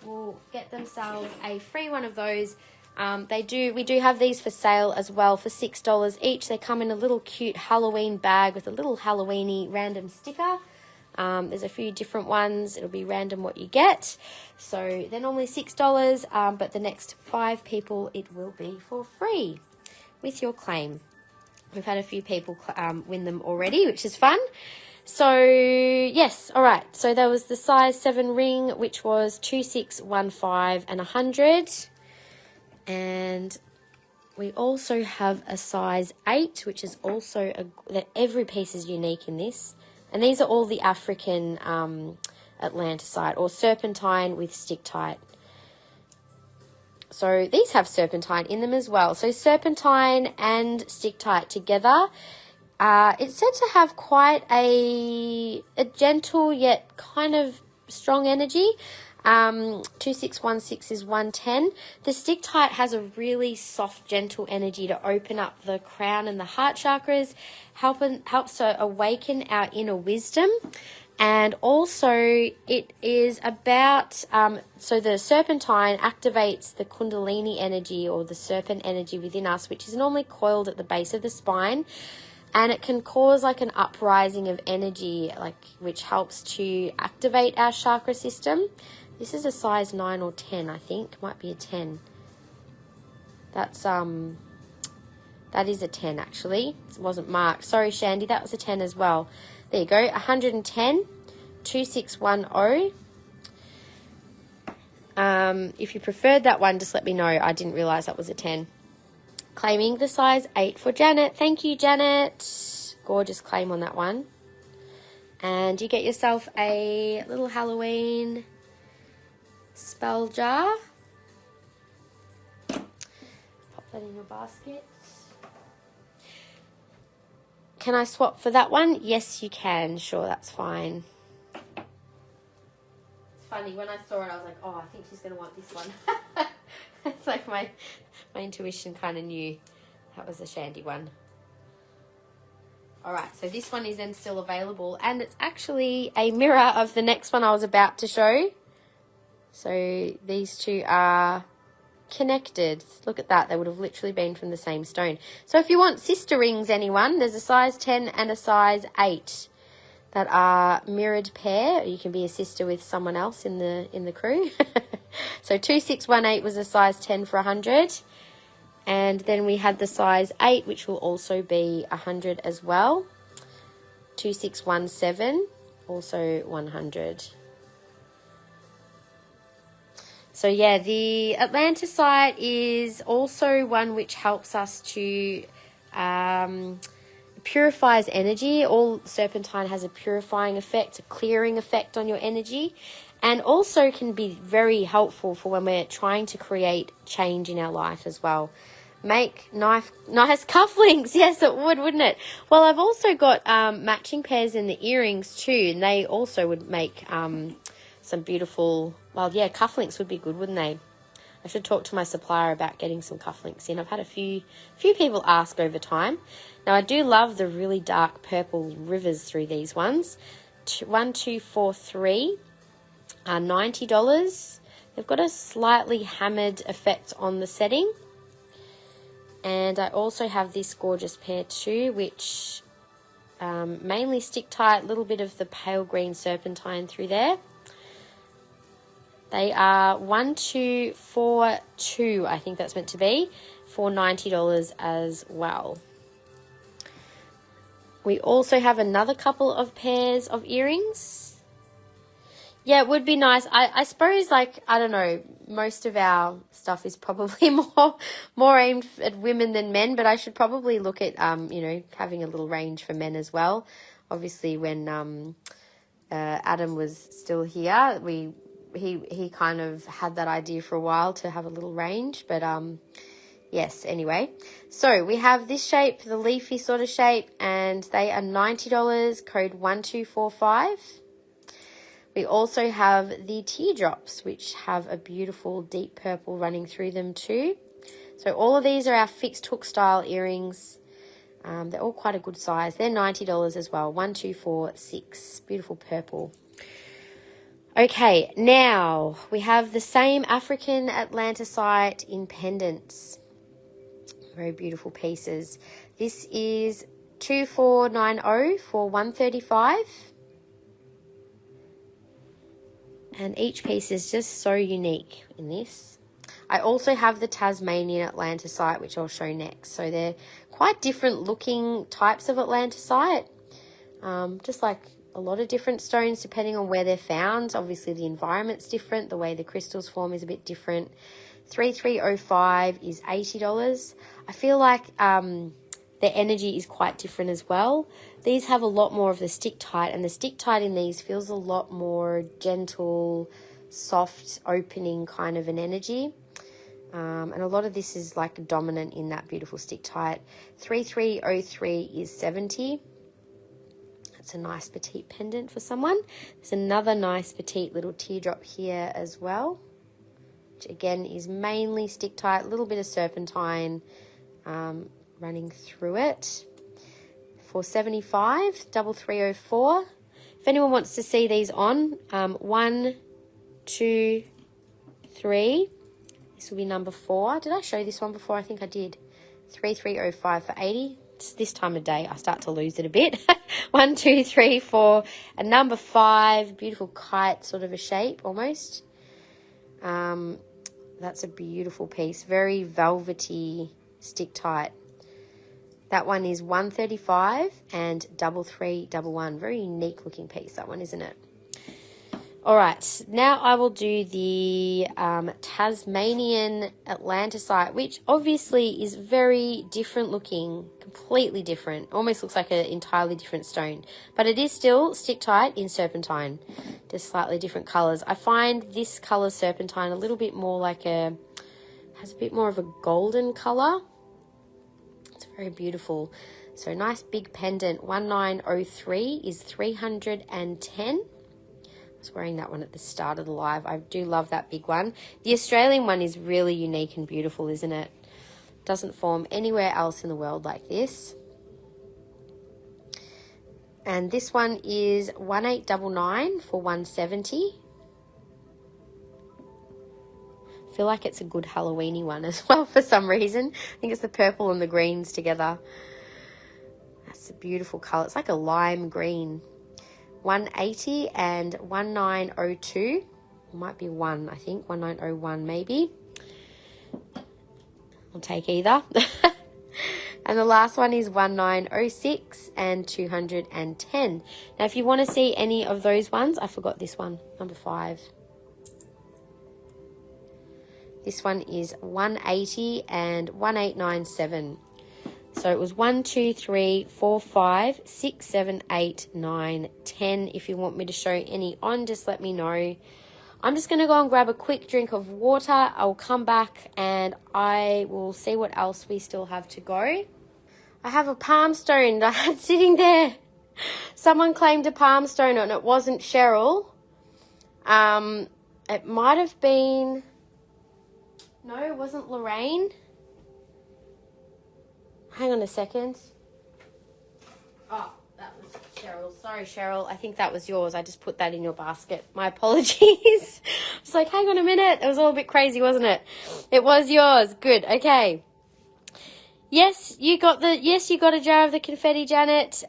will get themselves a free one of those. We do have these for sale as well for $6 each. They come in a little cute Halloween bag with a little Halloweeny random sticker. There's a few different ones. It'll be random what you get. So they're normally $6, but the next 5 people it will be for free with your claim. We've had a few people win them already, which is fun. So yes, all right. So there was the size 7 ring, which was 2, 6, 1, 5, and 100. And we also have a size 8, which is also that every piece is unique in this. And these are all the African Atlantisite or Serpentine with Sticktite. So these have Serpentine in them as well. So Serpentine and Sticktite together. It's said to have quite a gentle yet kind of strong energy. 2616 is 110. The Sticktite has a really soft, gentle energy to open up the crown and the heart chakras, helps to awaken our inner wisdom. And also it is about, so the Serpentine activates the Kundalini energy or the serpent energy within us, which is normally coiled at the base of the spine. And it can cause like an uprising of energy, which helps to activate our chakra system. This is a size 9 or 10, I think. Might be a 10. That is a 10 actually. It wasn't marked. Sorry, Shandy, that was a 10 as well. There you go, 110, 2610. If you preferred that one, just let me know. I didn't realise that was a 10. Claiming the size 8 for Janet. Thank you, Janet. Gorgeous claim on that one. And you get yourself a little Halloween spell jar. Pop that in your basket. Can I swap for that one? Yes, you can. Sure, that's fine. It's funny, when I saw it, I was like, oh, I think she's going to want this one. It's like my intuition kind of knew that was a Shandy one. All right, so this one is then still available, and it's actually a mirror of the next one I was about to show. So these two are connected. Look at that. They would have literally been from the same stone. So if you want sister rings, anyone, there's a size 10 and a size 8 that are mirrored pair. You can be a sister with someone else in the crew. So 2618 was a size 10 for 100. And then we had the size 8, which will also be 100 as well. 2617, also 100. So yeah, the Atlantisite is also one which helps us to purifies energy. All Serpentine has a purifying effect, a clearing effect on your energy, and also can be very helpful for when we're trying to create change in our life as well. Make nice cufflinks. Yes, it would, wouldn't it? Well, I've also got matching pairs in the earrings too, and they also would make some beautiful, well, yeah, cufflinks would be good, wouldn't they? I should talk to my supplier about getting some cufflinks in. I've had a few people ask over time. Now, I do love the really dark purple rivers through these ones. 1243 are $90. They've got a slightly hammered effect on the setting. And I also have this gorgeous pair too, which mainly stick tight, a little bit of the pale green serpentine through there. They are 1242, I think that's meant to be, for $90 as well. We also have another couple of pairs of earrings. Yeah, it would be nice. I suppose, like, I don't know, most of our stuff is probably more aimed at women than men, but I should probably look at, you know, having a little range for men as well. Obviously, when Adam was still here, he kind of had that idea for a while to have a little range, but yes, anyway. So we have this shape, the leafy sort of shape, and they are $90, code 1245. We also have the teardrops, which have a beautiful deep purple running through them too. So all of these are our fixed hook style earrings. They're all quite a good size. They're $90 as well, 1246, beautiful purple. Okay, now we have the same African Atlantisite in pendants. Very beautiful pieces. This is 2490 for 135. And each piece is just so unique in this. I also have the Tasmanian Atlantisite, which I'll show next. So they're quite different looking types of Atlantisite. Just like a lot of different stones depending on where they're found. Obviously the environment's different. The way the crystals form is a bit different. 3305 is $80. I feel like their energy is quite different as well. These have a lot more of the stick-tight, and the stick-tight in these feels a lot more gentle, soft, opening kind of an energy. And a lot of this is like dominant in that beautiful stick-tight. 3303 is $70. That's a nice petite pendant for someone. There's another nice petite little teardrop here as well, which again is mainly stick-tight, a little bit of serpentine running through it. For $75, 3304. If anyone wants to see these on, 1, 2, 3. This will be number 4. Did I show this one before? I think I did. 3305 for 80. It's this time of day I start to lose it a bit. 1, 2, 3, 4. And number 5, beautiful kite sort of a shape almost. That's a beautiful piece. Very velvety, stick tight. That one is 135 and 3311. Very unique looking piece, that one, isn't it? All right, now I will do the Tasmanian Atlantisite, which obviously is very different looking, completely different. Almost looks like an entirely different stone. But it is still stick tight in Serpentine, just slightly different colours. I find this colour Serpentine a little bit more like has a bit more of a golden colour. It's very beautiful. So nice big pendant, 1903 is 310. I was wearing that one at the start of the live. I do love that big one. The Australian one is really unique and beautiful, isn't it? Doesn't form anywhere else in the world like this. And this one is 1899 for 170. I feel like it's a good Halloweeny one as well for some reason. I think it's the purple and the greens together. That's a beautiful colour. It's like a lime green. 180 and 1902. Might be 1, I think. 1901 maybe. I'll take either. And the last one is 1906 and 210. Now, if you want to see any of those ones, I forgot this one, number 5. This one is 180 and 1897. So it was 1, 2, 3, 4, 5, 6, 7, 8, 9, 10. If you want me to show any on, just let me know. I'm just going to go and grab a quick drink of water. I'll come back and I will see what else we still have to go. I have a palm stone that I had sitting there. Someone claimed a palm stone and it wasn't Cheryl. It might have been... No, it wasn't Lorraine. Hang on a second. Oh, that was Cheryl. Sorry, Cheryl. I think that was yours. I just put that in your basket. My apologies. It's like, hang on a minute. It was all a bit crazy, wasn't it? It was yours. Good. Okay. Yes, you got a jar of the confetti, Janet.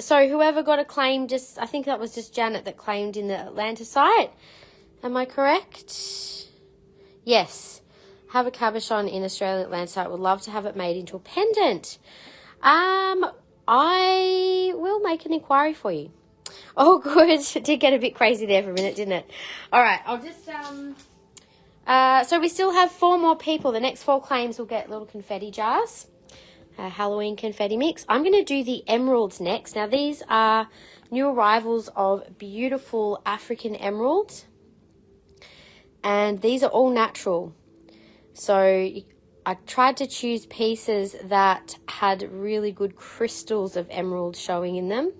So whoever got a claim, I think that was just Janet that claimed in the Atlantisite. Am I correct? Yes. Have a cabochon in Australian Atlantisite. Would love to have it made into a pendant. I will make an inquiry for you. Oh, good. It did get a bit crazy there for a minute, didn't it? All right, I'll just... so we still have 4 more people. The next 4 claims will get little confetti jars. Halloween confetti mix. I'm going to do the emeralds next. Now, these are new arrivals of beautiful African emeralds. And these are all natural. So I tried to choose pieces that had really good crystals of emerald showing in them.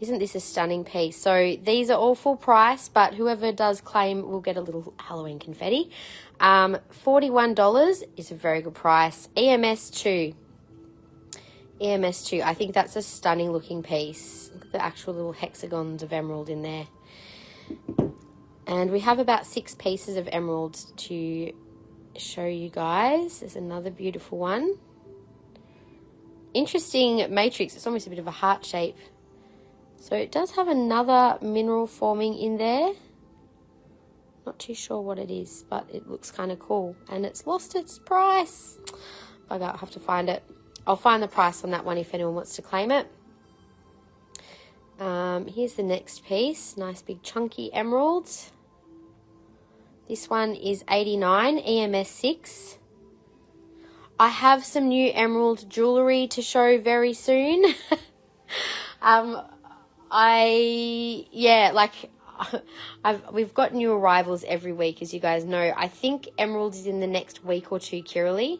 Isn't this a stunning piece? So these are all full price, but whoever does claim will get a little Halloween confetti. $41 is a very good price. EMS2. EMS2. I think that's a stunning looking piece. Look at the actual little hexagons of emerald in there. And we have about 6 pieces of emeralds to show you guys. There's another beautiful one. Interesting matrix. It's almost a bit of a heart shape. So it does have another mineral forming in there. Not too sure what it is, but it looks kind of cool. And it's lost its price. Bugger, I'll have to find it. I'll find the price on that one if anyone wants to claim it. Here's the next piece. Nice big chunky emeralds. This one is 89, EMS6. I have some new emerald jewellery to show very soon. We've got new arrivals every week, as you guys know. I think emerald is in the next week or 2, Kiralee.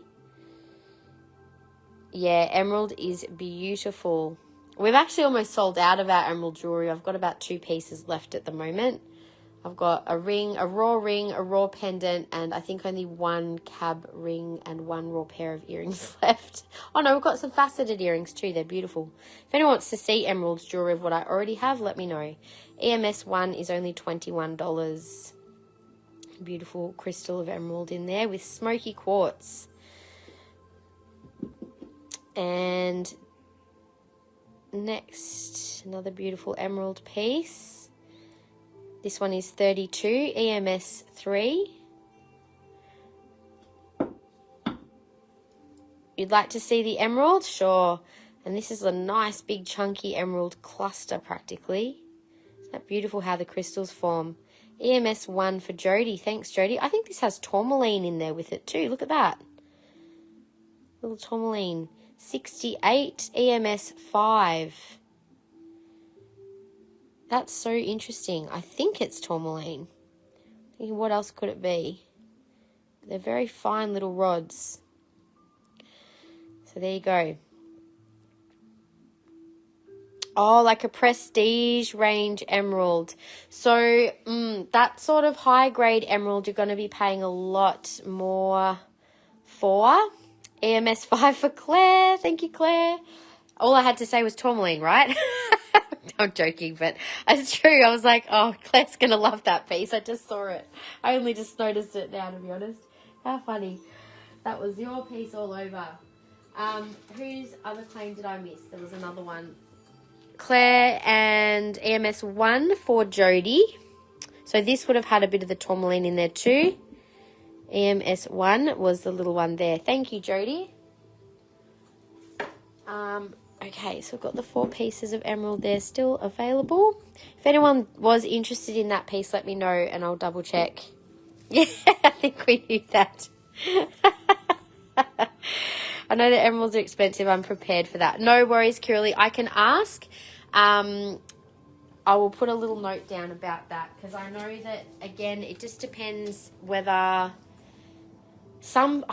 Yeah, emerald is beautiful. We've actually almost sold out of our emerald jewellery. I've got about 2 pieces left at the moment. I've got a ring, a raw pendant, and I think only 1 cab ring and 1 raw pair of earrings left. Oh no, we've got some faceted earrings too. They're beautiful. If anyone wants to see emerald jewellery of what I already have, let me know. EMS1 is only $21. Beautiful crystal of emerald in there with smoky quartz. And next, another beautiful emerald piece. This one is 32, EMS3. You'd like to see the emerald? Sure. And this is a nice big chunky emerald cluster practically. Isn't that beautiful how the crystals form? EMS1 for Jody. Thanks, Jody. I think this has tourmaline in there with it too. Look at that. Little tourmaline. 68, EMS5. That's so interesting. I think it's tourmaline. Thinking, what else could it be? They're very fine little rods. So there you go. Oh, like a prestige range emerald. So that sort of high grade emerald you're going to be paying a lot more for. EMS5 for Claire. Thank you, Claire. All I had to say was tourmaline, right? I'm joking, but it's true. I was like, oh, Claire's going to love that piece. I just saw it. I only just noticed it now, to be honest. How funny. That was your piece all over. Whose other claim did I miss? There was another one. Claire and EMS1 for Jody. So this would have had a bit of the tourmaline in there too. EMS1 was the little one there. Thank you, Jody. Okay, so we've got the 4 pieces of emerald there still available. If anyone was interested in that piece, let me know and I'll double check. Yeah, I think we knew that. I know that emeralds are expensive. I'm prepared for that. No worries, Kiralee. I can ask. I will put a little note down about that because I know that, again, it just depends whether... I'm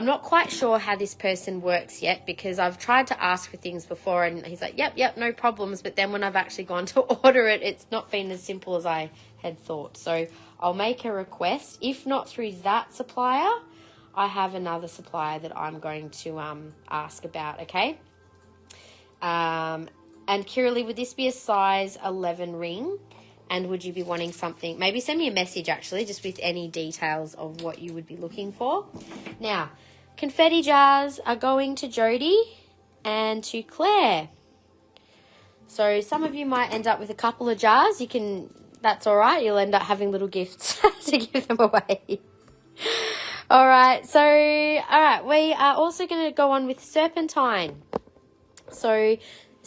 not quite sure how this person works yet because I've tried to ask for things before and he's like, yep, no problems. But then when I've actually gone to order it, it's not been as simple as I had thought. So I'll make a request. If not through that supplier, I have another supplier that I'm going to ask about, okay? And Kiralee, would this be a size 11 ring? And would you be wanting something? Maybe send me a message, actually, just with any details of what you would be looking for. Now, confetti jars are going to Jody and to Claire. So some of you might end up with a couple of jars. That's all right. You'll end up having little gifts to give them away. All right. We are also going to go on with Serpentine. So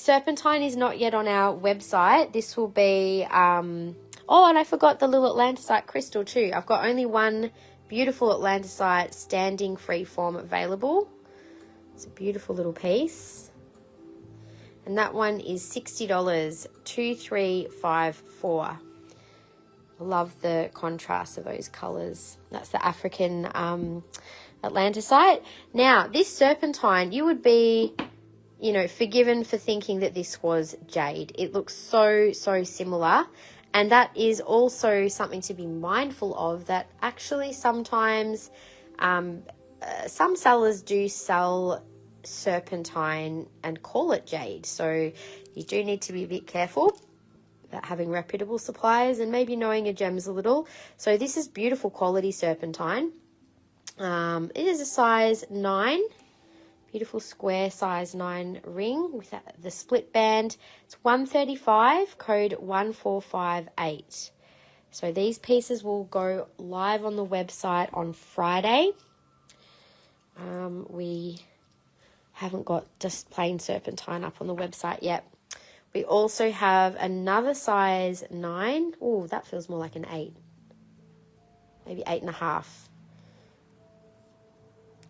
Serpentine is not yet on our website. This will be, oh, and I forgot the little Atlantisite crystal too. I've got only one beautiful Atlantisite standing freeform available. It's a beautiful little piece. And that one is $60, 2354. I love the contrast of those colours. That's the African Atlantisite. Now, this Serpentine, you would be, you know, forgiven for thinking that this was jade. It looks so similar. And that is also something to be mindful of, that actually sometimes some sellers do sell Serpentine and call it jade. So you do need to be a bit careful about having reputable suppliers and maybe knowing your gems a little. So this is beautiful quality Serpentine. It is a size 9. Beautiful square size 9 ring with the split band. It's $135, code 1458. So these pieces will go live on the website on Friday. We haven't got just plain Serpentine up on the website yet. We also have another size 9. Oh, that feels more like an 8. Maybe 8.5.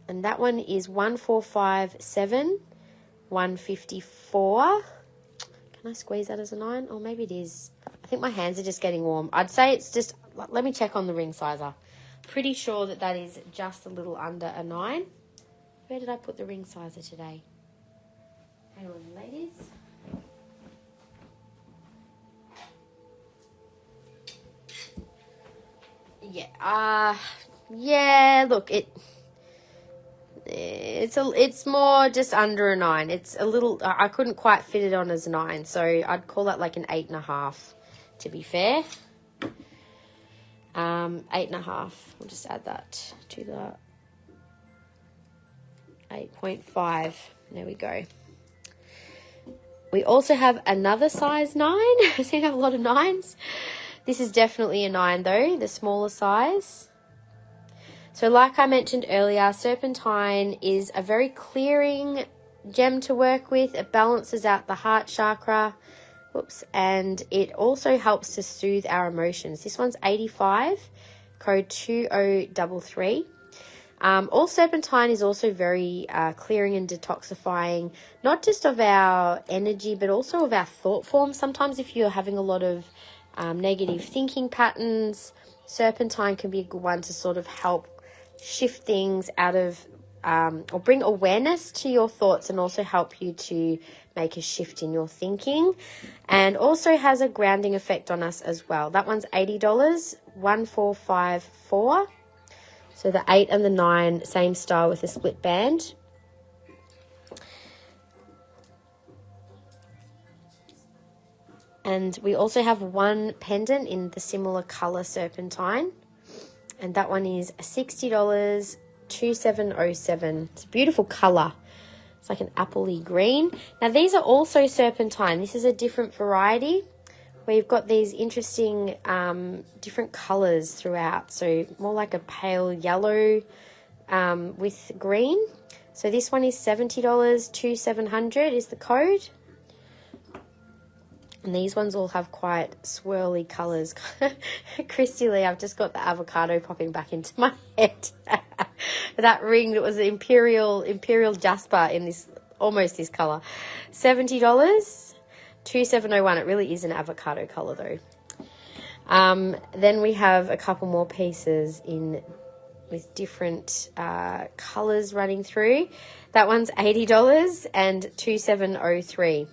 And that one is 1457, 154. Can I squeeze that as a 9? Or maybe it is. I think my hands are just getting warm. I'd say it's just, let me check on the ring sizer. Pretty sure that that is just a little under a 9. Where did I put the ring sizer today? Hang on, ladies. Yeah, look, it's more just under a 9. It's a little, I couldn't quite fit it on as a 9, so I'd call that like an 8.5 to be fair. 8.5. We'll just add that to the 8.5. There we go. We also have another size 9. I seem to have a lot of 9s. This is definitely a 9 though, the smaller size. So like I mentioned earlier, Serpentine is a very clearing gem to work with. It balances out the heart chakra. Whoops. And it also helps to soothe our emotions. This one's 85, code 2033. All Serpentine is also very clearing and detoxifying, not just of our energy, but also of our thought form. Sometimes if you're having a lot of negative thinking patterns, Serpentine can be a good one to sort of help shift things out of, or bring awareness to your thoughts and also help you to make a shift in your thinking, and also has a grounding effect on us as well. That one's $80, 1454. So the 8 and the 9, same style with a split band. And we also have one pendant in the similar color Serpentine. And that one is $60, 2707. It's a beautiful color. It's like an appley green. Now these are also Serpentine. This is a different variety. We've got these interesting different colors throughout. So more like a pale yellow with green. So this one is $70, 2700 is the code. And these ones all have quite swirly colours. Christy Lee, I've just got the avocado popping back into my head. That ring that was the Imperial Jasper in this, almost this colour. $70, 2701. It really is an avocado colour though. Then we have a couple more pieces in with different colours running through. That one's $80 and 2703.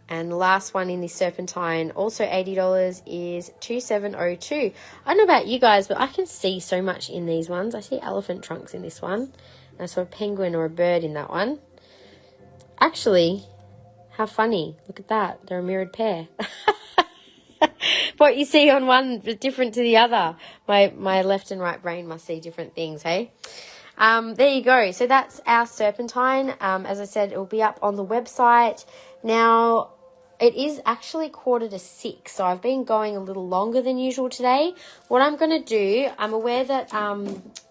And the last one in this Serpentine, also $80, is 2702. I don't know about you guys, but I can see so much in these ones. I see elephant trunks in this one. And I saw a penguin or a bird in that one. Actually, how funny. Look at that. They're a mirrored pair. What you see on one is different to the other. My left and right brain must see different things, hey? There you go. So that's our Serpentine. As I said, it will be up on the website. Now, It is actually 5:45, so I've been going a little longer than usual today. What I'm going to do, I'm aware that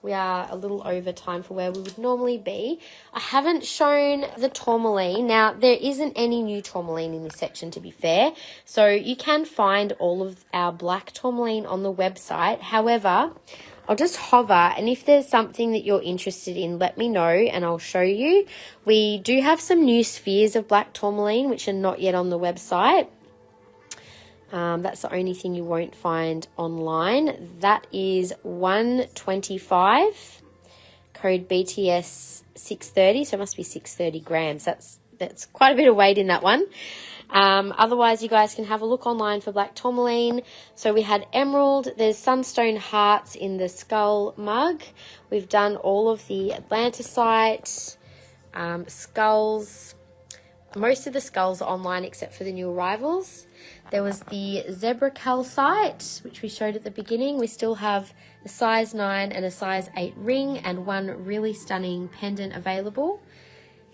we are a little over time for where we would normally be. I haven't shown the Tourmaline. Now, there isn't any new Tourmaline in this section, to be fair. So you can find all of our black Tourmaline on the website. However, I'll just hover, and if there's something that you're interested in, let me know and I'll show you. We do have some new spheres of black Tourmaline which are not yet on the website. That's the only thing you won't find online. That is 125, code BTS 630, so it must be 630 grams. That's quite a bit of weight in that one. Otherwise, you guys can have a look online for black Tourmaline. So we had emerald. There's sunstone hearts in the skull mug. We've done all of the Atlantisite, skulls. Most of the skulls are online except for the new arrivals. There was the zebra calcite, which we showed at the beginning. We still have a size 9 and a size 8 ring and one really stunning pendant available.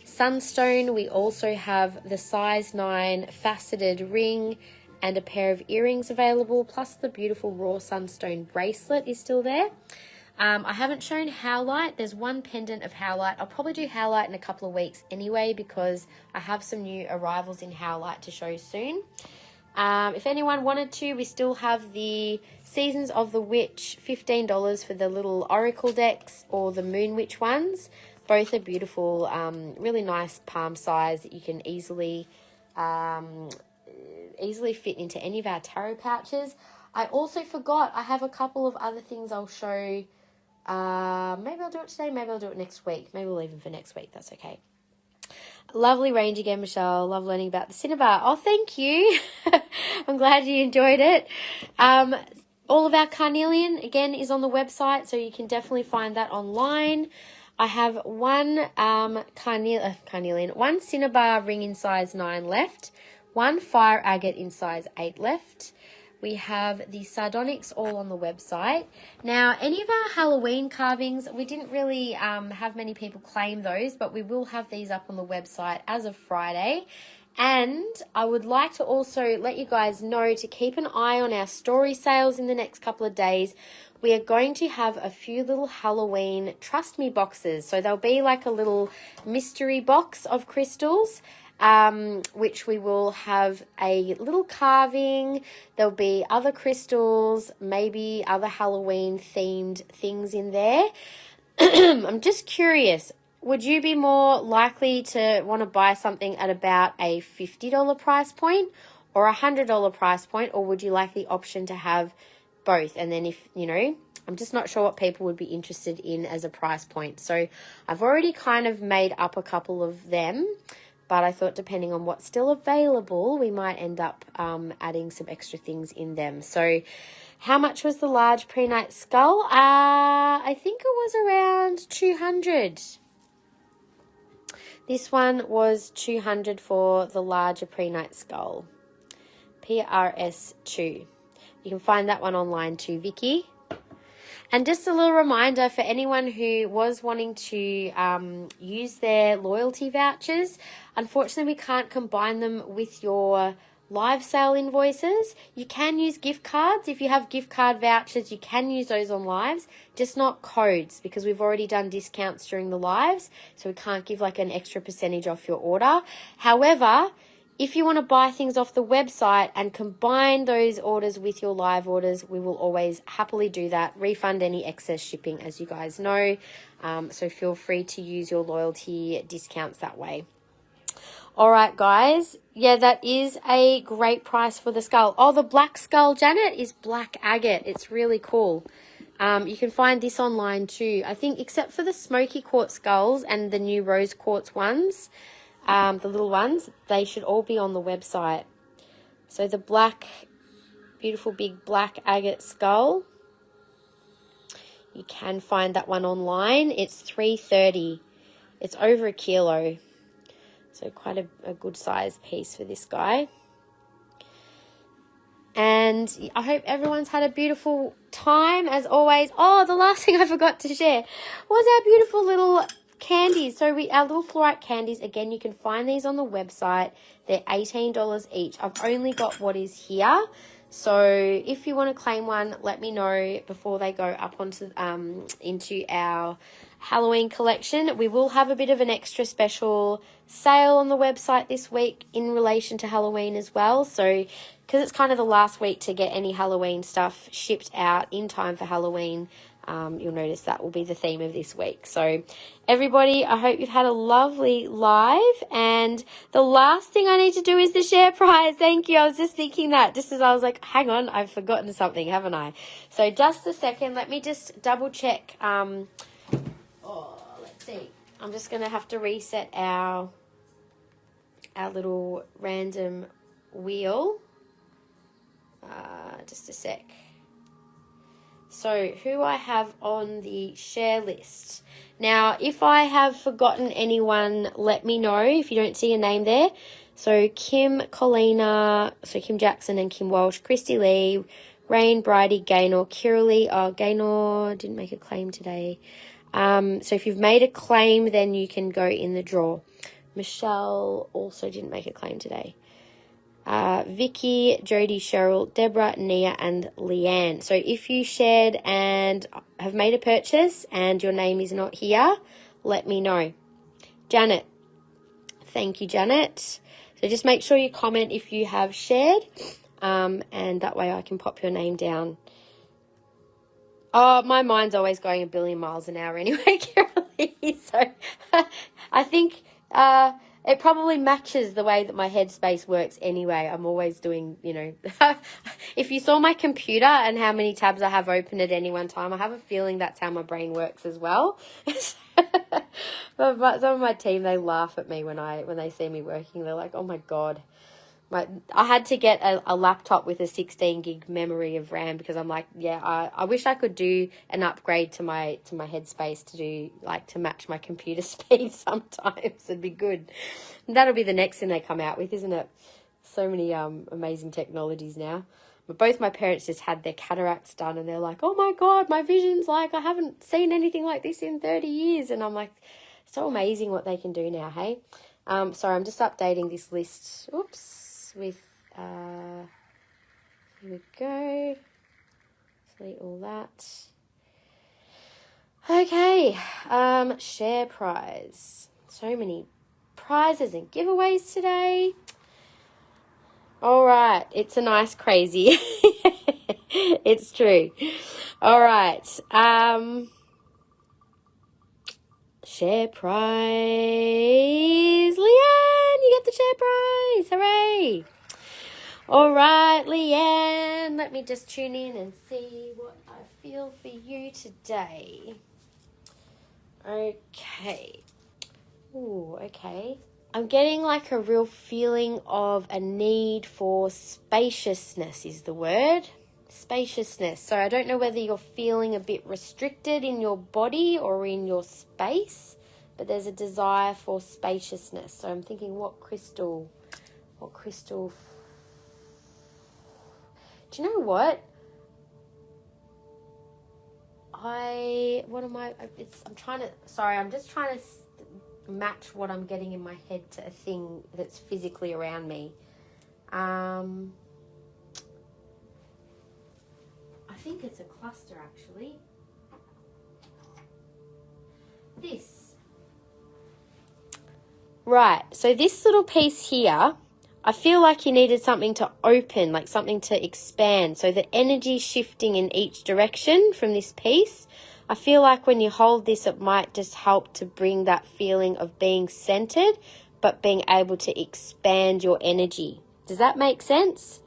Sunstone, we also have the size 9 faceted ring and a pair of earrings available, plus the beautiful raw sunstone bracelet is still there. I haven't shown howlite. There's one pendant of howlite. I'll probably do howlite in a couple of weeks anyway because I have some new arrivals in howlite to show soon. If anyone wanted to, we still have the Seasons of the Witch, $15 for the little oracle decks or the Moon Witch ones. Both are beautiful, really nice palm size that you can easily fit into any of our tarot pouches. I also forgot I have a couple of other things I'll show. Maybe I'll do it today, maybe I'll do it next week. Maybe we'll leave them for next week, that's okay. Lovely range again, Michelle. Love learning about the Cinnabar. Oh, thank you. I'm glad you enjoyed it. All of our Carnelian, again, is on the website, so you can definitely find that online. I have one Carnelian, one Cinnabar ring in size 9 left, one fire agate in size 8 left. We have the Sardonyx all on the website. Now, any of our Halloween carvings, we didn't really have many people claim those, but we will have these up on the website as of Friday. And I would like to also let you guys know to keep an eye on our story sales in the next couple of days. We are going to have a few little Halloween Trust Me boxes. So there'll be like a little mystery box of crystals, which we will have a little carving. There'll be other crystals, maybe other Halloween themed things in there. I'm just curious, would you be more likely to want to buy something at about a $50 price point or a $100 price point, or would you like the option to have both? And then if, I'm just not sure what people would be interested in as a price point. So I've already kind of made up a couple of them, but I thought depending on what's still available, we might end up adding some extra things in them. So how much was the large pre-night skull? I think it was around 200. This one was 200 for the larger pre-night skull. PRS2. You can find that one online too, Vicky. And just a little reminder for anyone who was wanting to use their loyalty vouchers, unfortunately we can't combine them with your live sale invoices. You can use gift cards. If you have gift card vouchers, you can use those on lives, just not codes, because we've already done discounts during the lives, so we can't give like an extra percentage off your order. However, if you want to buy things off the website and combine those orders with your live orders, we will always happily do that. Refund any excess shipping, as you guys know. So feel free to use your loyalty discounts that way. All right, guys. Yeah, that is a great price for the skull. Oh, the black skull, Janet, is black agate. It's really cool. You can find this online too. I think except for the smoky quartz skulls and the new rose quartz ones, the little ones, they should all be on the website. So the black, beautiful big black agate skull, you can find that one online. It's $3.30. It's over a kilo. So quite a good size piece for this guy. And I hope everyone's had a beautiful time as always. Oh, the last thing I forgot to share was our beautiful little candies. So our little Flourite candies, again, you can find these on the website. They're $18 each. I've only got what is here. So if you want to claim one, let me know before they go up onto into our Halloween collection. We will have a bit of an extra special sale on the website this week in relation to Halloween as well. So because it's kind of the last week to get any Halloween stuff shipped out in time for Halloween, you'll notice that will be the theme of this week. So everybody, I hope you've had a lovely live. And the last thing I need to do is the share prize. Thank you. I was just thinking that just as I was like, hang on, I've forgotten something, haven't I? So just a second. Let me just double check. Let's see. I'm just going to have to reset our little random wheel. Just a sec. So who I have on the share list. Now, if I have forgotten anyone, let me know if you don't see a name there. So Kim, Colina, so Kim Jackson and Kim Walsh, Christy Lee, Rain, Bridie, Gaynor, Kiralee. Oh, Gaynor didn't make a claim today. So if you've made a claim, then you can go in the draw. Michelle also didn't make a claim today. Vicky, Jody, Cheryl, Deborah, Nia, and Leanne. So if you shared and have made a purchase and your name is not here, let me know. Janet. Thank you, Janet. So just make sure you comment if you have shared, and that way I can pop your name down. Oh, my mind's always going a billion miles an hour anyway, Kiralee. So I think it probably matches the way that my headspace works anyway. I'm always doing, if you saw my computer and how many tabs I have open at any one time, I have a feeling that's how my brain works as well. But some of my team, they laugh at me when they see me working. They're like, oh my God. I had to get a laptop with a 16 gig memory of RAM because I'm like, yeah, I wish I could do an upgrade to my headspace to match my computer speed sometimes. It'd be good. And that'll be the next thing they come out with, isn't it? So many amazing technologies now. But both my parents just had their cataracts done and they're like, oh my God, my vision's like, I haven't seen anything like this in 30 years. And I'm like, so amazing what they can do now, hey? Sorry, I'm just updating this list. Oops. With here we go, delete all that. Okay, share prize. So many prizes and giveaways today. All right, it's a nice crazy. It's true. All right, share prize. Leanne, you get the share prize. Hooray. All right, Leanne, let me just tune in and see what I feel for you today. Okay. Ooh, okay. I'm getting like a real feeling of a need for spaciousness is the word. Spaciousness. So I don't know whether you're feeling a bit restricted in your body or in your space, but there's a desire for spaciousness. So I'm thinking what crystal, do you know what? I'm just trying to match what I'm getting in my head to a thing that's physically around me. I think it's a cluster actually. This. Right, so this little piece here, I feel like you needed something to open, like something to expand. So the energy shifting in each direction from this piece, I feel like when you hold this, it might just help to bring that feeling of being centered, but being able to expand your energy. Does that make sense?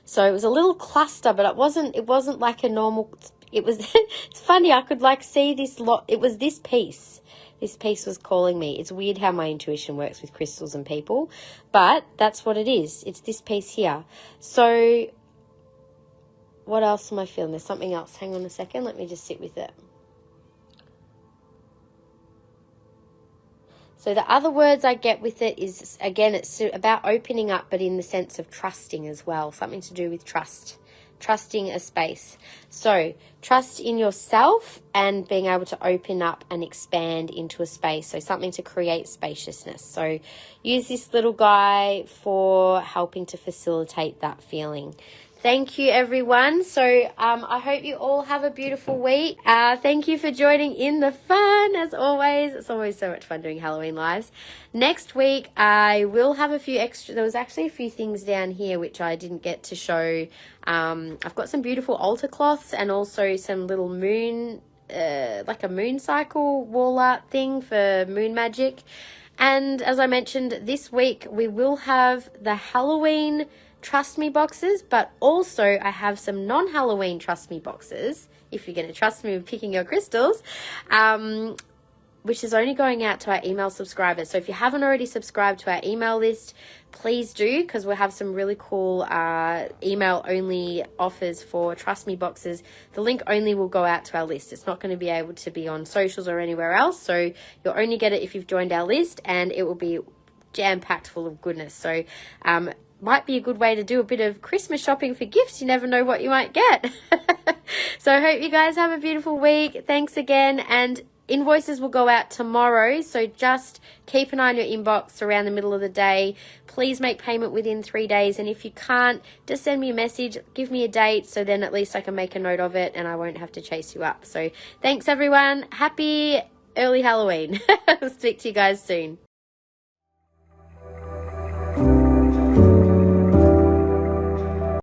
So it was a little cluster, but it wasn't like a normal, it's funny, I could like see this lot, it was this piece. This piece was calling me. It's weird how my intuition works with crystals and people, but that's what it is. It's this piece here. So what else am I feeling? There's something else. Hang on a second. Let me just sit with it. So the other words I get with it is, again, it's about opening up, but in the sense of trusting as well. Something to do with trust, trusting a space. So trust in yourself and being able to open up and expand into a space. So something to create spaciousness. So use this little guy for helping to facilitate that feeling. Thank you, everyone. So I hope you all have a beautiful week. Thank you for joining in the fun, as always. It's always so much fun doing Halloween lives. Next week, I will have a few extra. There was actually a few things down here which I didn't get to show. I've got some beautiful altar cloths and also some little moon, like a moon cycle wall art thing for Moon Magic. And as I mentioned, this week we will have the Halloween Trust Me boxes, but also I have some non-Halloween Trust Me boxes, if you're going to trust me with picking your crystals, which is only going out to our email subscribers. So if you haven't already subscribed to our email list, please do, because we'll have some really cool email-only offers for Trust Me boxes. The link only will go out to our list. It's not going to be able to be on socials or anywhere else, so you'll only get it if you've joined our list, and it will be jam-packed full of goodness. So might be a good way to do a bit of Christmas shopping for gifts. You never know what you might get. So I hope you guys have a beautiful week. Thanks again. And invoices will go out tomorrow. So just keep an eye on your inbox around the middle of the day. Please make payment within 3 days. And if you can't, just send me a message. Give me a date. So then at least I can make a note of it and I won't have to chase you up. So thanks, everyone. Happy early Halloween. I'll speak to you guys soon.